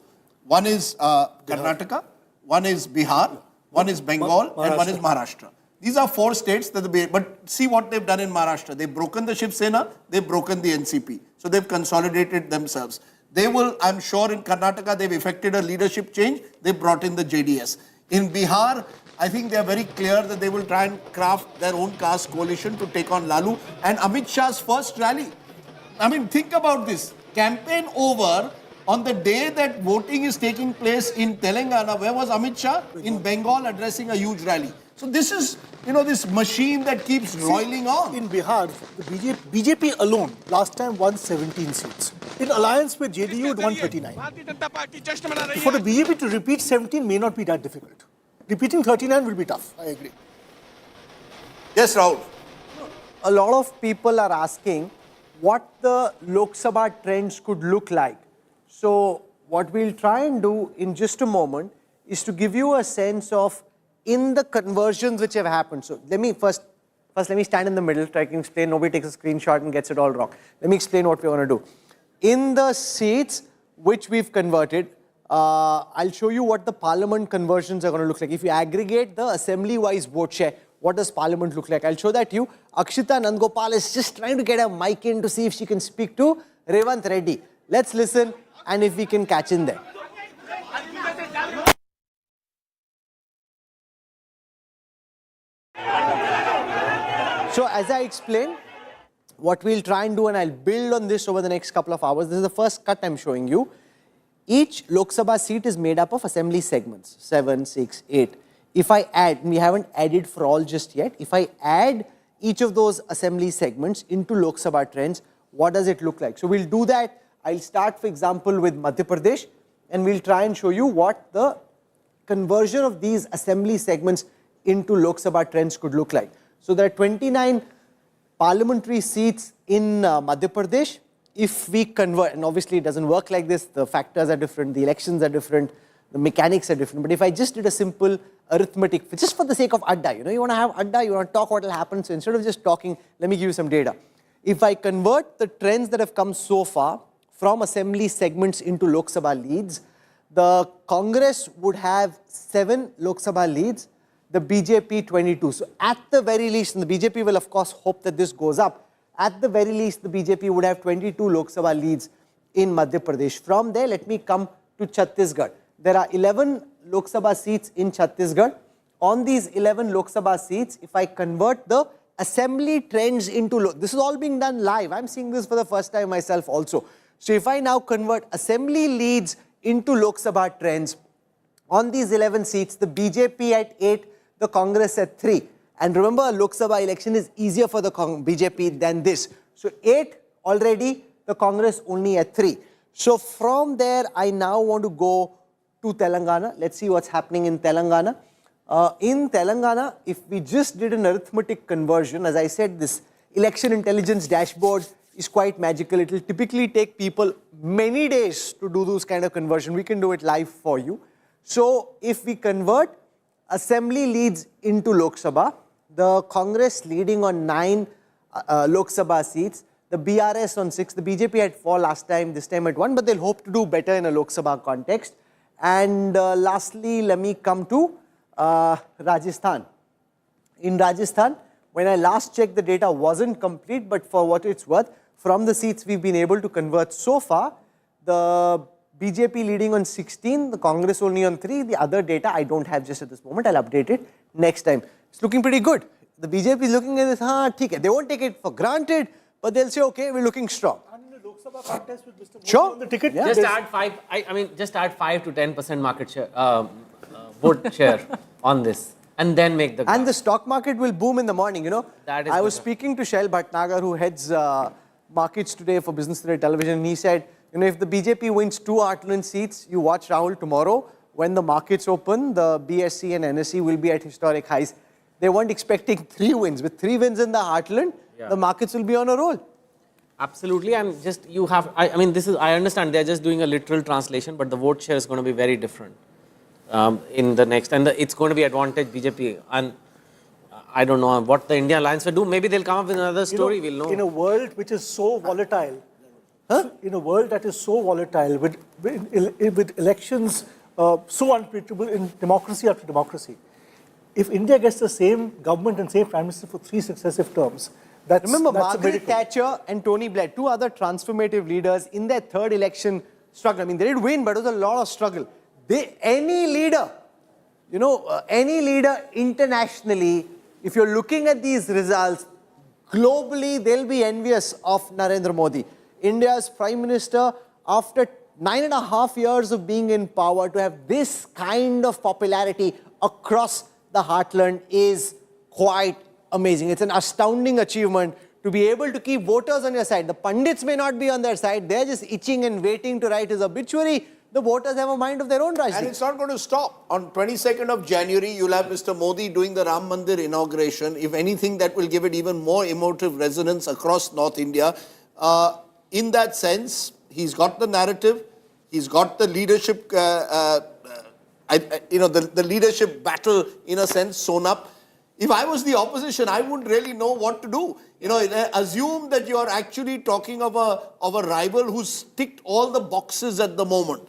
One is Karnataka, one is Bihar, one is Bengal, and one is Maharashtra. These are 4 states that but see what they've done in Maharashtra. They've broken the Shiv Sena, they've broken the NCP. So they've consolidated themselves. They will, I'm sure in Karnataka, they've effected a leadership change. They've brought in the JDS. In Bihar, I think they are very clear that they will try and craft their own caste coalition to take on Lalu. And Amit Shah's first rally. I mean, think about this. Campaign over on the day that voting is taking place in Telangana. Where was Amit Shah? In Bengal, addressing a huge rally. So this is, this machine that keeps roiling on. In Bihar, the BJP alone last time won 17 seats. In alliance with JDU, it won 39. For the BJP to repeat 17 may not be that difficult. Repeating 39 will be tough, I agree. Yes, Rahul. A lot of people are asking what the Lok Sabha trends could look like. So what we'll try and do in just a moment is to give you a sense of in the conversions which have happened. So let me first let me stand in the middle, try to explain, nobody takes a screenshot and gets it all wrong. Let me explain what we're going to do. In the seats which we've converted, I'll show you what the parliament conversions are going to look like. If you aggregate the assembly-wise vote share, what does parliament look like? I'll show that to you. Akshita Nandgopal is just trying to get a mic in to see if she can speak to Revant Reddy. Let's listen and if we can catch in there. So as I explained, what we'll try and do, and I'll build on this over the next couple of hours, this is the first cut I'm showing you. Each Lok Sabha seat is made up of assembly segments, 7, 6, 8. If I add, we haven't added for all just yet, if I add each of those assembly segments into Lok Sabha trends, what does it look like? So we'll do that. I'll start, for example, with Madhya Pradesh, and we'll try and show you what the conversion of these assembly segments into Lok Sabha trends could look like. So there are 29 parliamentary seats in Madhya Pradesh. If we convert, and obviously it doesn't work like this, the factors are different, the elections are different, the mechanics are different. But if I just did a simple arithmetic, just for the sake of adda, you want to have adda, you want to talk what will happen. So instead of just talking, let me give you some data. If I convert the trends that have come so far from assembly segments into Lok Sabha leads, the Congress would have 7 Lok Sabha leads, the BJP 22. So at the very least, and the BJP will of course hope that this goes up, at the very least the BJP would have 22 Lok Sabha leads in Madhya Pradesh. From there, let me come to Chhattisgarh. There are 11 Lok Sabha seats in Chhattisgarh. On these 11 Lok Sabha seats, if I convert the assembly trends into, this is all being done live. I'm seeing this for the first time myself also. So if I now convert assembly leads into Lok Sabha trends, on these 11 seats, the BJP at 8, the Congress at 3. And remember, a Lok Sabha election is easier for the BJP than this. So 8 already, the Congress only at 3. So from there, I now want to go to Telangana. Let's see what's happening in Telangana. In Telangana, if we just did an arithmetic conversion, as I said, this election intelligence dashboard is quite magical. It will typically take people many days to do those kind of conversion. We can do it live for you. So if we convert assembly leads into Lok Sabha, the Congress leading on 9 Lok Sabha seats, the BRS on 6, the BJP had 4 last time, this time at 1, but they'll hope to do better in a Lok Sabha context. And lastly, let me come to Rajasthan. In Rajasthan, when I last checked, the data wasn't complete, but for what it's worth, from the seats we've been able to convert so far, the BJP leading on 16, the Congress only on 3. The other data I don't have just at this moment. I'll update it next time. It's looking pretty good. The BJP is looking at this, they won't take it for granted, but they'll say, okay, we're looking strong. Contest with Mr. Modi Sure. on the ticket. Yeah. Just add 5. I mean, just add 5 to 10% market share, vote share on this, and then make the. And the stock market will boom in the morning. You know, That is I was better. speaking to Shail Bhatnagar, who heads markets today for Business Today Television. And he said, you know, if the BJP wins 2 Heartland seats, you watch Rahul tomorrow. When the markets open, the BSE and NSE will be at historic highs. They weren't expecting 3 wins. With 3 wins in the Heartland, the markets will be on a roll. Absolutely, and just you have. I mean, this is. I understand they're just doing a literal translation, but the vote share is going to be very different in the next, and it's going to be advantage BJP. And I don't know what the India Alliance will do. Maybe they'll come up with another story. We'll know. In a world which is so volatile, in a world that is so volatile, with elections so unpredictable in democracy after democracy, if India gets the same government and same prime minister for 3 successive terms, Remember, that's a Margaret miracle. Thatcher and Tony Blair, 2 other transformative leaders in their 3rd election struggle. I mean, they did win, but it was a lot of struggle. Any leader, you know, any leader internationally, if you're looking at these results, globally, they'll be envious of Narendra Modi. India's Prime Minister, after 9.5 years of being in power, to have this kind of popularity across the heartland is quite amazing. It's an astounding achievement to be able to keep voters on your side. The pundits may not be on their side. They're just itching and waiting to write his obituary. The voters have a mind of their own, Rajdeep. And it's not going to stop. On 22nd of January, you'll have Mr. Modi doing the Ram Mandir inauguration. If anything, that will give it even more emotive resonance across North India. In that sense, he's got the narrative. He's got the leadership, the leadership battle, in a sense, sewn up. If I was the opposition, I wouldn't really know what to do. You know, assume that you are actually talking of a rival who's ticked all the boxes at the moment.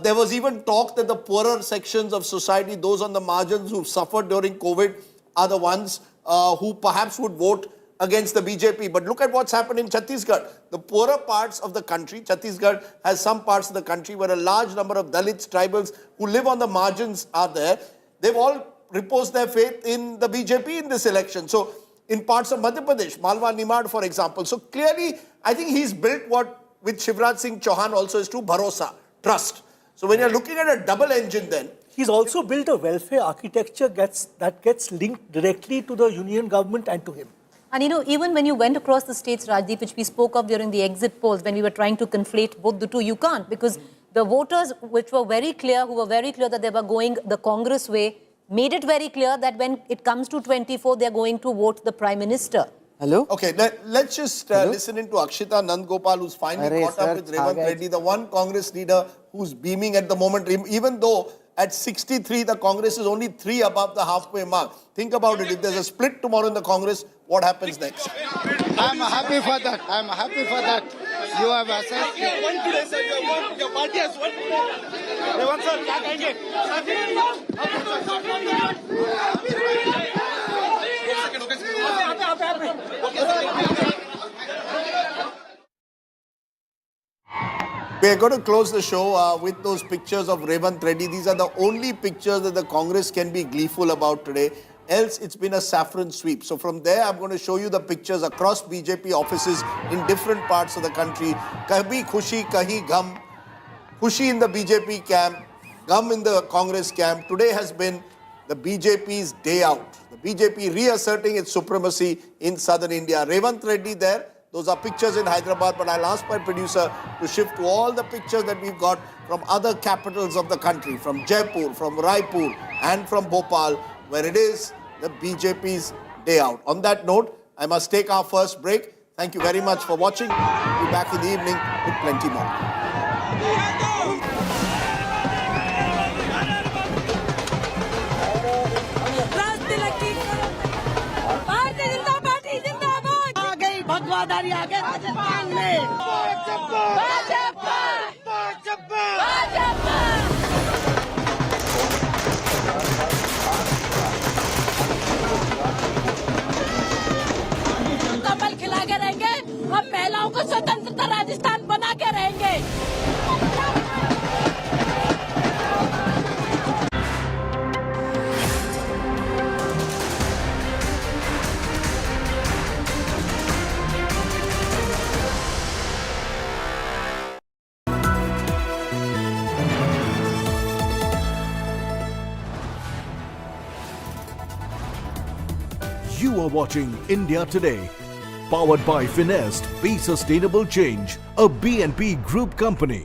There was even talk that the poorer sections of society, those on the margins who've suffered during COVID, are the ones who perhaps would vote against the BJP. But look at what's happened in Chhattisgarh. The poorer parts of the country, Chhattisgarh has some parts of the country where a large number of Dalits, tribals who live on the margins are there. They've all reposed their faith in the BJP in this election. So in parts of Madhya Pradesh, Malwa, Nimad, for example. So clearly, I think he's built what with Shivraj Singh Chauhan also is true, bharosa, trust. So when you're looking at a double engine then, he's also built a welfare architecture that gets linked directly to the union government and to him. And you know, even when you went across the states, Rajdeep, which we spoke of during the exit polls, when we were trying to conflate both the two, you can't, because the voters which were very clear, who were very clear that they were going the Congress way, made it very clear that when it comes to 24, they're going to vote the Prime Minister. Hello? Okay, let's just listen into Akshita Nandgopal, who's finally caught up with Revant Reddy, the one Congress leader who's beaming at the moment, even though at 63, the Congress is only 3 above the halfway mark. Think about it. If there's a split tomorrow in the Congress, what happens next? I'm happy for that. I'm happy for that. You have assessed. You won today, sir. Your party has won today. Revant sir, क्या कहेंगे? We are going to close the show with those pictures of Revant Reddy. These are the only pictures that the Congress can be gleeful about today. Else, it's been a saffron sweep. So from there, I'm going to show you the pictures across BJP offices in different parts of the country. Kabhi khushi, kahi gham. Khushi in the BJP camp, gham in the Congress camp. Today has been the BJP's day out. The BJP reasserting its supremacy in southern India. Revant Reddy there. Those are pictures in Hyderabad, but I'll ask my producer to shift to all the pictures that we've got from other capitals of the country, from Jaipur, from Raipur, and from Bhopal, where it is the BJP's day out. On that note, I must take our first break. Thank you very much for watching. We'll be back in the evening with plenty more. भगवादारी आ गए राजस्थान में कमल खिला के रहेंगे हम महिलाओं को स्वतंत्रता राजस्थान बना के रहेंगे। You are watching India Today, powered by Finest, Be Sustainable Change, a BNP Group company.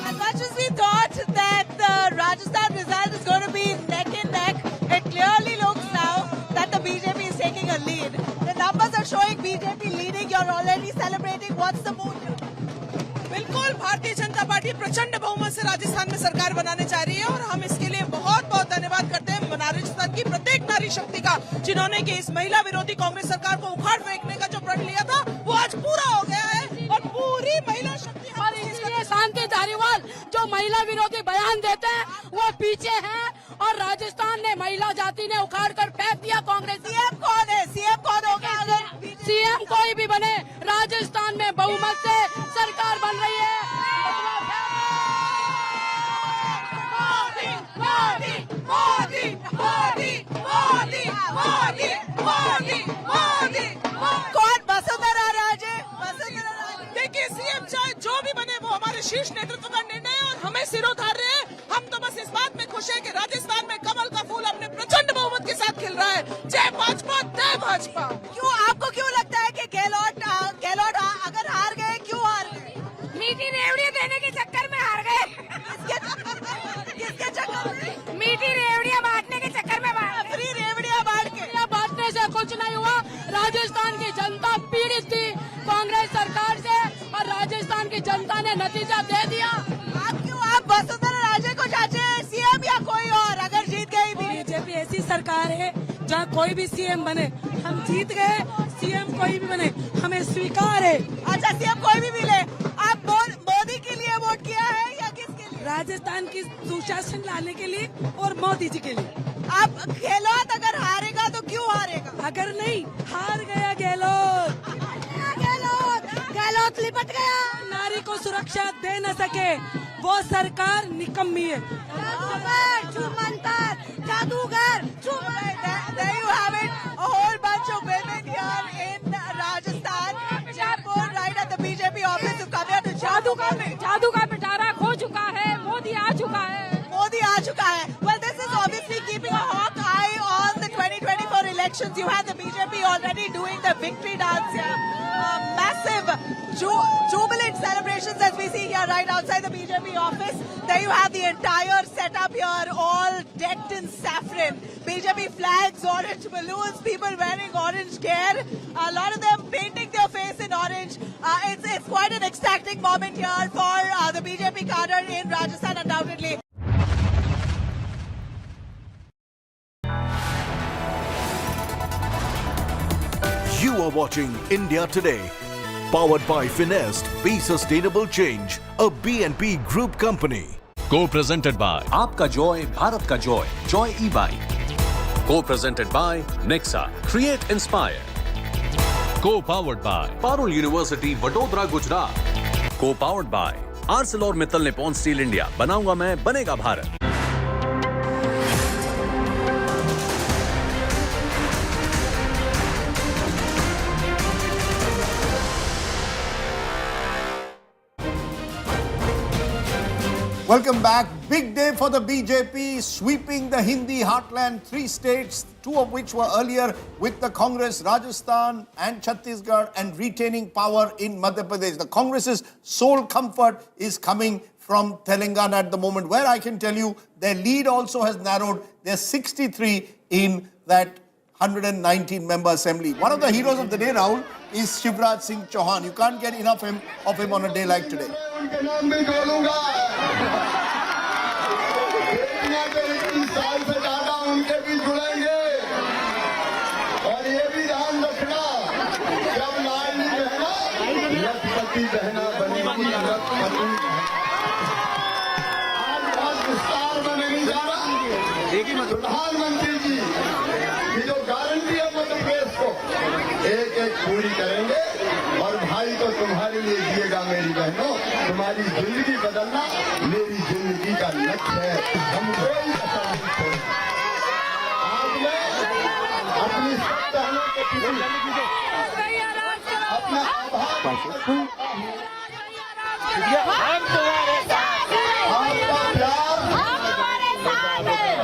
As much as we thought that the Rajasthan result is going to be neck and neck, it clearly looks now that the BJP is taking a lead. The numbers are showing BJP leading. You're already celebrating. What's the mood here? बिल्कुल भारतीय Janata party प्रचंड बहुमत से राजस्थान में सरकार बनाने जा रही है और हम इसके लिए बहुत बहुत धन्यवाद करते हैं राजस्थान की प्रत्येक नारी शक्ति का, जिन्होंने कि इस महिला विरोधी कांग्रेस सरकार को उखाड़ फेंकने का जो प्रण लिया था वो आज पूरा हो गया है और पूरी महिला शक्ति। और इसलिए शांति धारीवाल जो महिला विरोधी बयान देते हैं वो पीछे हैं और राजस्थान ने महिला जाति ने उखाड़ कर फेंक दिया कांग्रेस। सीएम कौन है? सीएम कौन होगा? अगर सीएम कोई भी बने, राजस्थान में बहुमत से सरकार बन रही है। मोदी मोदी मोदी मोदी मोदी मोदी मोदी कौन वसुंधरा राजे? वसुंधरा राजे। देखिए सीएम चाहे जो भी बने वो हमारे शीर्ष नेतृत्व का निर्णय है और हमें सिरों उतार रहे हैं। हम तो बस इस बात में खुश हैं कि राजस्थान में कमल का फूल अपने प्रचंड बहुमत के साथ खिल रहा है। जय भाजपा, जय भाजपा। क्यों आपको क्यों लगता है कि गहलोत अगर हार गए, क्यों हार गए? मीठी रेवड़ियां देने के चक्कर में हार गए। किसके चक्कर में? मीठी रेवड़ियां बांटने के चक्कर में फ्री रेवड़ियां बांटने से कुछ नहीं हुआ। राजस्थान की जनता पीड़ित थी कांग्रेस सरकार से और राजस्थान की जनता ने नतीजा दे दिया। आप वसुंधरा राजे को चाहते हैं सीएम या कोई और अगर जीत गई भी? बीजेपी ऐसी सरकार है जहाँ कोई भी सीएम बने, हम जीत गए, सीएम कोई भी बने हमें स्वीकार है। अच्छा सीएम कोई भी मिले, आप मोदी के लिए वोट किया है या किसके लिए? राजस्थान की सुशासन लाने के लिए और मोदी जी के लिए। आप गहलोत अगर हारेगा तो क्यों हारेगा? अगर नहीं हार गया गहलोत, गहलोत लिपट गया, नारी को सुरक्षा दे न सके वो सरकार निकम्मी है। जादूगर, there you have it, a whole bunch of women here in Rajasthan, Jaipur, right at the BJP office to come here to जादू का पिटारा खो चुका है, मोदी आ चुका है। मोदी आ चुका है। Well, this is obviously keeping a hawk eye on the 2024 elections. You have the BJP already doing the victory dance here. Massive jubilant celebrations as we see here right outside the BJP office. There you have the entire setup here, all decked in saffron. BJP flags, orange balloons, people wearing orange gear. A lot of them painting their face in orange. It's quite an ecstatic moment here for the BJP cadre in Rajasthan, undoubtedly. You are watching India Today, powered by Finest, Be Sustainable Change, a BNP Group company. Co-presented by आपका Joy Bharat का Joy, Joy e bike. Co-presented by Nexa, Create Inspire. Co-powered by Parul University, Vadodara, Gujarat. Co-powered by ArcelorMittal Nippon Steel India. बनाऊंगा मैं, बनेगा Bharat. Welcome back. Big day for the BJP, sweeping the Hindi heartland, 3 states, 2 of which were earlier with the Congress, Rajasthan and Chhattisgarh, and retaining power in Madhya Pradesh. The Congress's sole comfort is coming from Telangana at the moment, where I can tell you their lead also has narrowed. They're 63 in that 119-member assembly. One of the heroes of the day, Rahul, is Shivraj Singh Chauhan. You can't get enough of him on a day like today. प्रधानमंत्री जी एक पूरी करेंगे और भाई तो तुम्हारे लिए जिएगा मेरी बहनों, तुम्हारी जिंदगी बदलना मेरी जिंदगी का लक्ष्य है। हम कोई कसर नहीं छोड़ेंगे। आज मैं अपनी सब बहनों के प्रति अपना आभार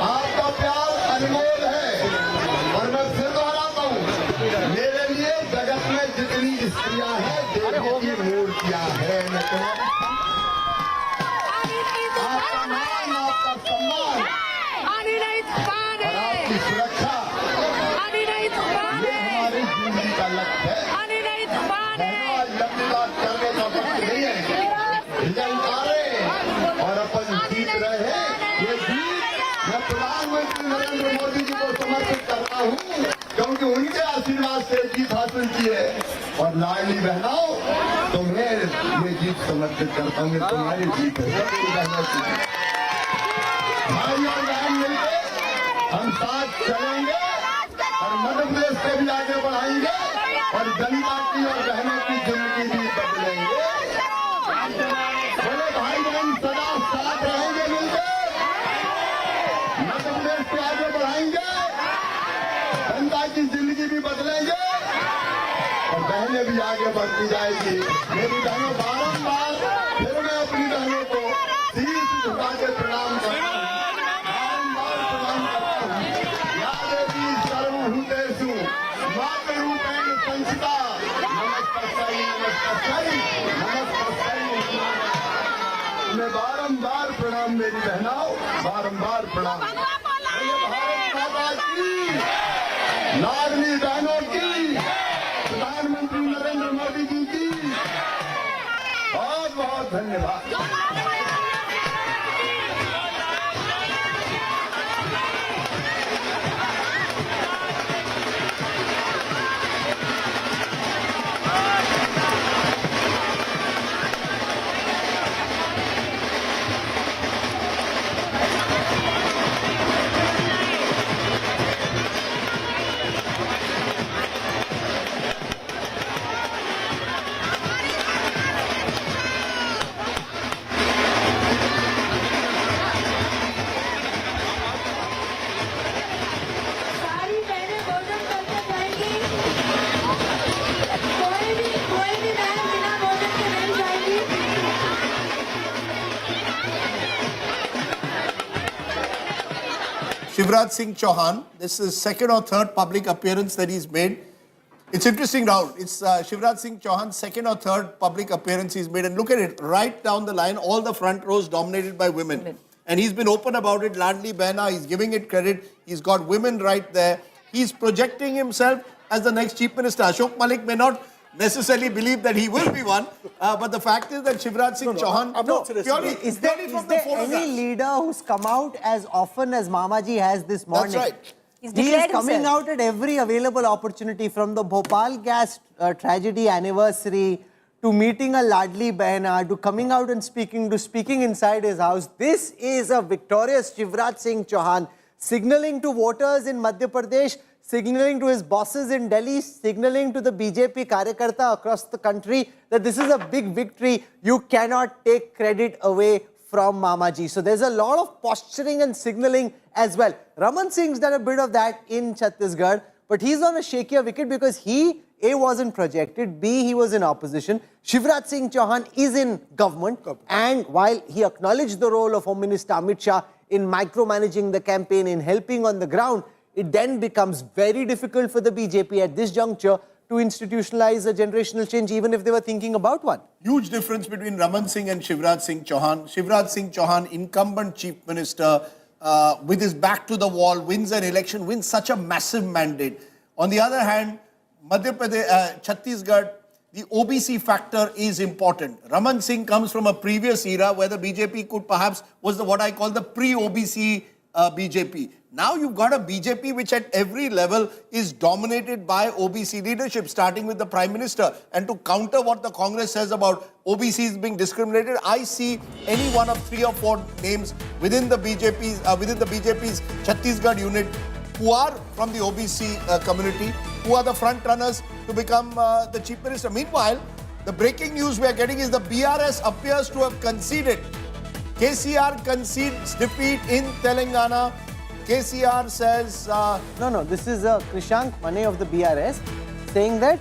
आपका प्यार अनमोल है और मैं फिर दोहराता हूँ, मेरे लिए जगत में जितनी स्त्रियां हैं देवी की मूर्तियां हैं। मैं आपका मान, आपका सम्मान और आपकी सुरक्षा ये हमारी जिंदगी का लक्ष्य है। लंबी बात करने का वक्त नहीं है, रिजल्ट आ रहे और अपन जीत रहे हैं। ये जीत मैं प्रधानमंत्री नरेंद्र मोदी जी को समर्पित करता हूँ, क्योंकि उनके आशीर्वाद से जीत हासिल की है। और लाडली बहनों, तुम्हें ये जीत समर्पित करता हूँ, तुम्हारी जीत है। भाई और बहन मिलकर हम साथ चलेंगे और मध्य प्रदेश को भी आगे बढ़ाएंगे और जनता की और बहनों की जिंदगी भी बदलेंगे। बोले भाई बहन सदा साथ रहेंगे, मिलकर मध्य प्रदेश को आगे बढ़ाएंगे, जनता की जिंदगी भी बदलेंगे और बहनें भी आगे बढ़ती जाएगी। मेरी बहनों, बारंबार फिर मैं अपनी बहनों को शीश झुका के प्रणाम करता हूँ, बारंबार प्रणाम करता हूँ। या देवी सर्वभूतेषु मातृरूपेण संस्थिता, नमस्ते मैं बारंबार प्रणाम मेरी बहनों, बारंबार प्रणाम। भारत माता की, लाडली बहनों की, प्रधानमंत्री नरेंद्र मोदी जी की बहुत बहुत धन्यवाद। Shivraj Singh Chauhan, this is second or third public appearance that he's made. It's interesting, Rahul. It's Shivraj Singh Chauhan's second or third public appearance he's made. And look at it, right down the line, all the front rows dominated by women. And he's been open about it, Ladli Behna, he's giving it credit. He's got women right there. He's projecting himself as the next Chief Minister. Ashok Malik may not necessarily believe that he will be one, but the fact is that Shivraj Singh Chauhan, is there any leader who's come out as often as Mamaji has this morning? That's right. He is coming out at every available opportunity, from the Bhopal gas tragedy anniversary to meeting a Ladli Behna to coming out and speaking to speaking inside his house. This is a victorious Shivraj Singh Chauhan, signaling to voters in Madhya Pradesh, signaling to his bosses in Delhi, signaling to the BJP Karyakarta across the country that this is a big victory. You cannot take credit away from Mamaji. So there's a lot of posturing and signaling as well. Raman Singh's done a bit of that in Chhattisgarh, but he's on a shakier wicket because he, A, wasn't projected, B, he was in opposition. Shivraj Singh Chauhan is in government, and while he acknowledged the role of Home Minister Amit Shah in micromanaging the campaign, in helping on the ground, it then becomes very difficult for the BJP at this juncture to institutionalize a generational change, even if they were thinking about one. Huge difference between Raman Singh and Shivraj Singh Chauhan. Shivraj Singh Chauhan, incumbent Chief Minister, with his back to the wall, wins an election, wins such a massive mandate. On the other hand, Madhya Pradesh, Chhattisgarh, the OBC factor is important. Raman Singh comes from a previous era where the BJP could perhaps was what I call the pre-OBC BJP. Now you've got a BJP which at every level is dominated by OBC leadership, starting with the Prime Minister. And to counter what the Congress says about OBCs being discriminated, I see any one of 3 or 4 names within the BJP's Chhattisgarh unit who are from the OBC community, who are the front runners to become the chief minister. Meanwhile, the breaking news we are getting is the BRS appears to have conceded. KCR concedes defeat in Telangana. KCR says... No, this is Krishank Mane of the BRS saying that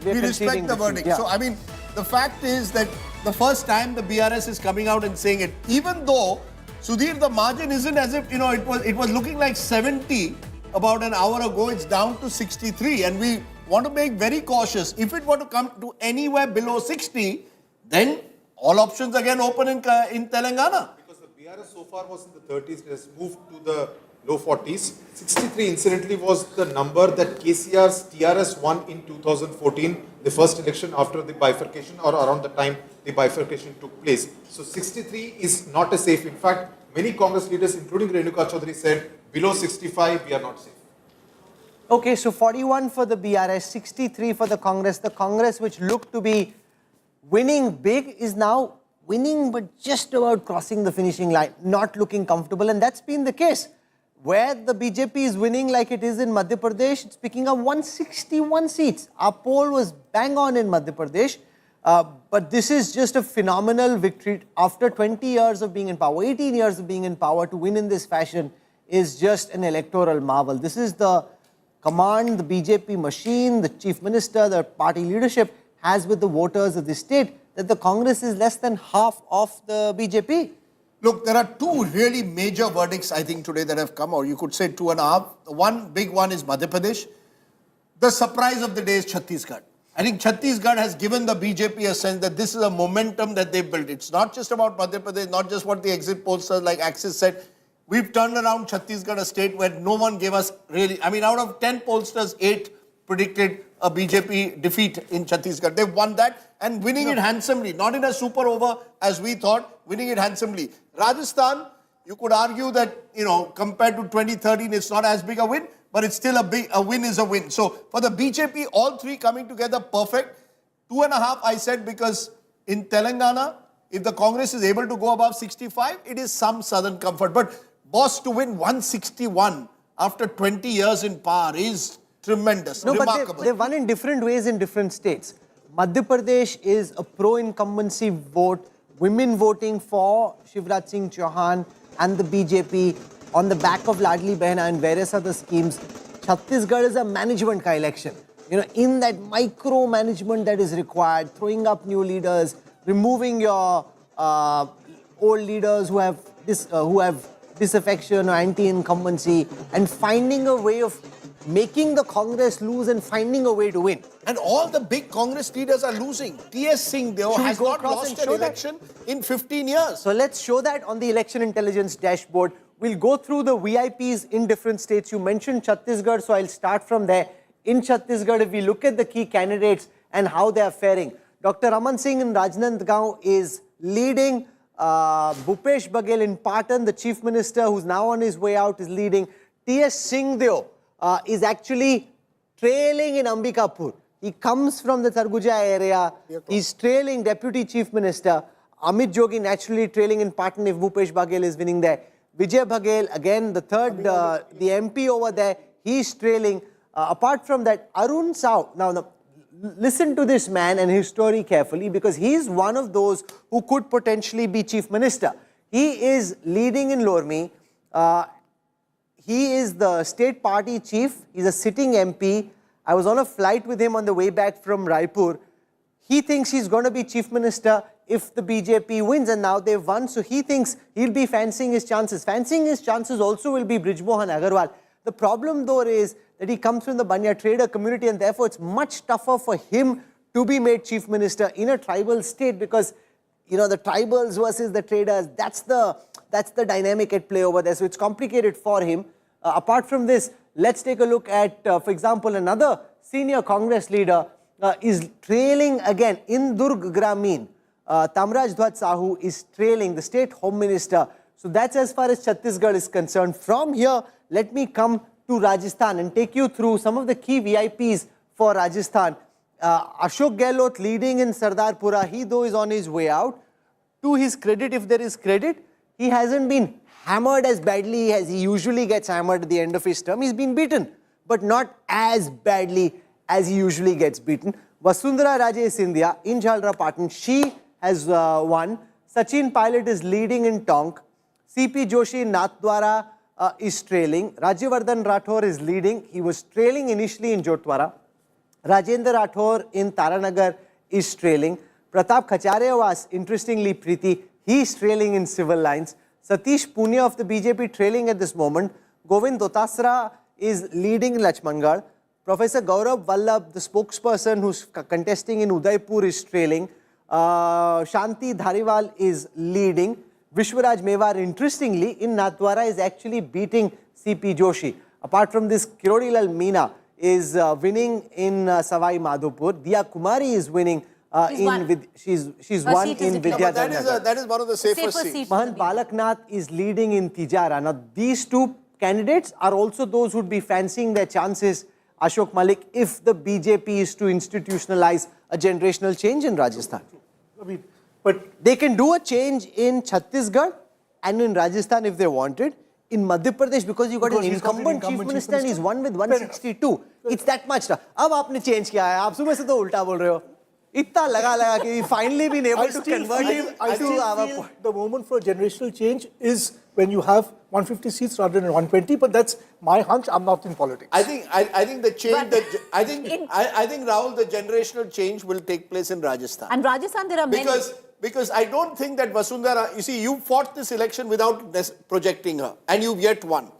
we respect the verdict. Yeah. So, I mean, the fact is that the first time the BRS is coming out and saying it, even though, Sudhir, the margin isn't as if, it was looking like 70 about an hour ago, it's down to 63. And we want to make very cautious. If it were to come to anywhere below 60, then all options again open in Telangana. Because the BRS so far was in the 30s, it has moved to the low 40s. 63 incidentally was the number that KCR's TRS won in 2014, the first election after the bifurcation or around the time the bifurcation took place. So 63 is not a safe. In fact, many Congress leaders, including Renuka Chaudhary, said below 65 we are not safe. Okay, so 41 for the BRS, 63 for the Congress. The Congress, which looked to be winning big, is now winning but just about crossing the finishing line, not looking comfortable. And that's been the case. Where the BJP is winning like it is in Madhya Pradesh, it's picking up 161 seats. Our poll was bang on in Madhya Pradesh. But this is just a phenomenal victory. After 20 years of being in power, 18 years of being in power, to win in this fashion is just an electoral marvel. This is the command the BJP machine, the chief minister, the party leadership has with the voters of the state, that the Congress is less than half of the BJP. Look, there are two really major verdicts, I think, today that have come, or you could say 2.5. One big one is Madhya Pradesh. The surprise of the day is Chhattisgarh. I think Chhattisgarh has given the BJP a sense that this is a momentum that they've built. It's not just about Madhya Pradesh, not just what the exit pollsters like Axis said. We've turned around Chhattisgarh, a state where no one gave us really... I mean, out of 10 pollsters, 8 predicted a BJP defeat in Chhattisgarh. They've won that and winning it handsomely. Not in a super over as we thought, winning it handsomely. Rajasthan, you could argue that, compared to 2013, it's not as big a win, but it's still a win is a win. So for the BJP, all three coming together perfect. 2.5, I said, because in Telangana, if the Congress is able to go above 65, it is some southern comfort. But boss, to win 161 after 20 years in power is tremendous, remarkable. But they won in different ways in different states. Madhya Pradesh is a pro-incumbency vote, women voting for Shivraj Singh Chauhan and the BJP on the back of Ladli Behna and various other schemes. Chhattisgarh is a management ka election. In that micro-management that is required, throwing up new leaders, removing your old leaders who have disaffection or anti-incumbency, and finding a way of making the Congress lose and finding a way to win. And all the big Congress leaders are losing. T.S. Singh has not lost an election in 15 years. So let's show that on the election intelligence dashboard. We'll go through the VIPs in different states. You mentioned Chhattisgarh, so I'll start from there. In Chhattisgarh, if we look at the key candidates and how they are faring, Dr. Raman Singh in Rajnandgaon is leading. Bhupesh Bahgel in Patan, the chief minister who's now on his way out, is leading. T.S. Singh is actually trailing in Ambikapur. He comes from the Sarguja area. He's trailing Deputy Chief Minister. Amit Jogi naturally trailing in Patan if Bhupesh Bahgel is winning there. Vijay Bahgel, again, the third, the MP over there, he's trailing. Apart from that, Arun Sao. Now, listen to this man and his story carefully, because he's one of those who could potentially be Chief Minister. He is leading in Lormi. He is the state party chief. He's a sitting MP. I was on a flight with him on the way back from Raipur. He thinks he's going to be Chief Minister if the BJP wins, and now they've won. So he thinks he'll be fancying his chances. Fancying his chances also will be Brijmohan Agarwal. The problem, though, is that he comes from the Banya trader community, and therefore it's much tougher for him to be made Chief Minister in a tribal state, because, the tribals versus the traders, that's the dynamic at play over there. So it's complicated for him. Apart from this, let's take a look at, for example, another senior Congress leader is trailing again in Durg Gramin. Tamraj Dhwaj Sahu is trailing, the state home minister. So that's as far as Chhattisgarh is concerned. From here, let me come to Rajasthan and take you through some of the key VIPs for Rajasthan. Ashok Gehlot leading in Sardarpura. He, though, is on his way out. To his credit, if there is credit, he hasn't been hammered as badly as he usually gets hammered at the end of his term. He's been beaten, but not as badly as he usually gets beaten. Vasundhara Raje Scindia in Jhalra she has won. Sachin Pilot is leading in Tonk. CP Joshi in Nathdwara is trailing. Rajyavardhan Rathore is leading. He was trailing initially in Jotwara. Rajendra Rathore in Taranagar is trailing. Pratap Khacharewas, interestingly, Preeti, he is trailing in civil lines. Satish Punia of the BJP trailing at this moment. Govind Dotasra is leading in Lachmangarh. Professor Gaurav Vallabh, the spokesperson who's contesting in Udaipur, is trailing. Shanti Dhariwal is leading. Vishwaraj Mewar, interestingly, in Nathdwara is actually beating CP Joshi. Apart from this, Kirodilal Meena is winning in Savai Madhopur. Diya Kumari is winning she's won in Vidyadhar. That is one of the safer seats. Mahant Balaknath is leading in Tijara. Now, these two candidates are also those who would be fancying their chances, Ashok Malik, if the BJP is to institutionalize a generational change in Rajasthan. I mean, but they can do a change in Chhattisgarh and in Rajasthan if they wanted. In Madhya Pradesh, because you got an incumbent chief minister and he's won with 162. It's that much. Now, अब आपने change किया है. आप सुबह से तो उल्टा बोल रहे हो. इतना लगा कि finally been able to convert him to our point. The moment for generational change is when you have 150 seats rather than 120. But that's my hunch. I'm not in politics. I think the change I think Rahul, the generational change will take place in Rajasthan. And Rajasthan, there are many. Because I don't think that Vasundhara, you see, you fought this election without projecting her, and you've yet won,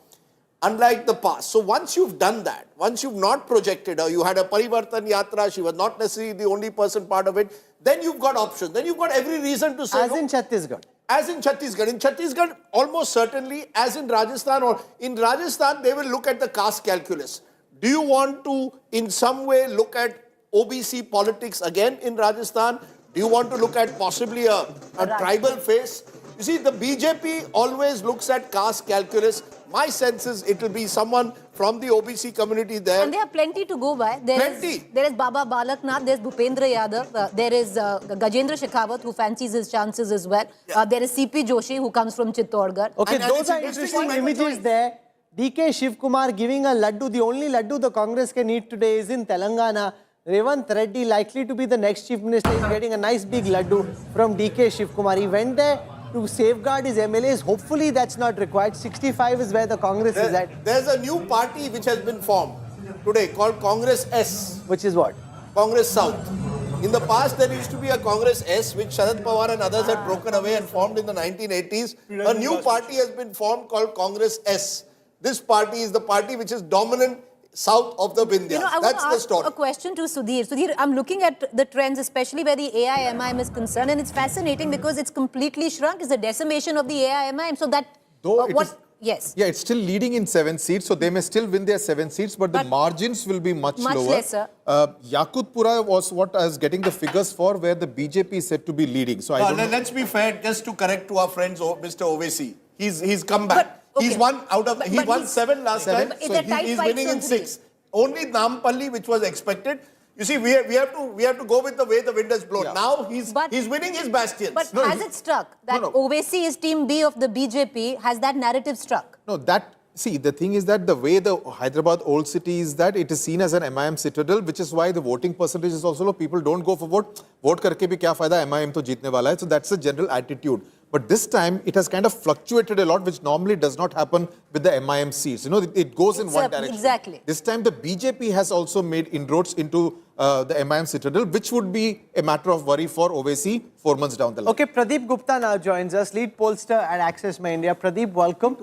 unlike the past. So once you've done that, once you've not projected her, you had a Parivartan Yatra, she was not necessarily the only person part of it, then you've got options. Then you've got every reason to say As in Chhattisgarh. As in Chhattisgarh. In Chhattisgarh, almost certainly, as in Rajasthan, or in Rajasthan, they will look at the caste calculus. Do you want to, in some way, look at OBC politics again in Rajasthan? Do you want to look at possibly a tribal face? You see, the BJP always looks at caste calculus. My sense is it will be someone from the OBC community there. And there are plenty to go by. There is Baba Balaknath, there is Bhupendra Yadav, there is Gajendra Shekhawat who fancies his chances as well. There is CP Joshi who comes from Chittorgarh. Okay, those are interesting images there. DK Shivkumar giving a laddu. The only laddu the Congress can eat today is in Telangana. Revant Reddy, likely to be the next chief minister, is getting a nice big laddu from DK Shivkumar. He went there to safeguard his MLAs. Hopefully that's not required. 65 is where the Congress is at. There's a new party which has been formed today called Congress S. Which is what? Congress South. In the past, there used to be a Congress S, which Sharad Pawar and others had broken away and formed in the 1980s. A new party has been formed called Congress S. This party is the party which is dominant south of the Vindhyas. You know, I want to ask a question to Sudhir. Sudhir, I'm looking at the trends, especially where the AIMIM is concerned, and it's fascinating because it's completely shrunk. It's a decimation of the AIMIM. So that, yes. Yeah, it's still leading in 7 seats, so they may still win their 7 seats, but the margins will be much lower. Lesser. Yakutpura was what I was getting the figures for, where the BJP is said to be leading. So let's be fair, just to correct to our friends, Mr. Ovesi. He's come back. Okay. He's won he won 7 last time, so he's winning in 6. Only Nampalli, which was expected. You see, we have to go with the way the wind has blown. Yeah. Now he's winning his bastions. But has it struck that Ovesi is team B of the BJP? Has that narrative struck? No, see, the thing is that the way the Hyderabad old city is that it is seen as an MIM citadel, which is why the voting percentage is also low. People don't go for vote. Vote karke bhi kya fayda, MIM to jeetne wala hai. So that's the general attitude. But this time, it has kind of fluctuated a lot, which normally does not happen with the MIM seats. You know, it goes in one direction. Exactly. This time, the BJP has also made inroads into the MIM citadel, which would be a matter of worry for Ovesi 4 months down the line. Okay, Pradeep Gupta now joins us, lead pollster at Access My India. Pradeep, welcome.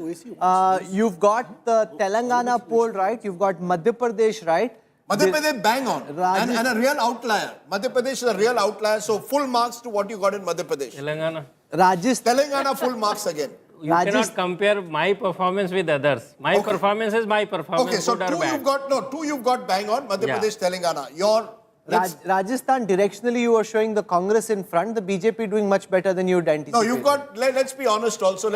You've got the Telangana poll right, you've got Madhya Pradesh right. Madhya Pradesh bang on, and a real outlier. Madhya Pradesh is a real outlier, so full marks to what you got in Madhya Pradesh. Telangana. Telangana full marks again. You cannot compare my performance with others. My performance is my performance. Okay, so two you've got bang on, Madhya Pradesh, Telangana. Rajasthan, directionally you were showing the Congress in front, the BJP doing much better than you'd anticipated. No, you've got, let's be honest also,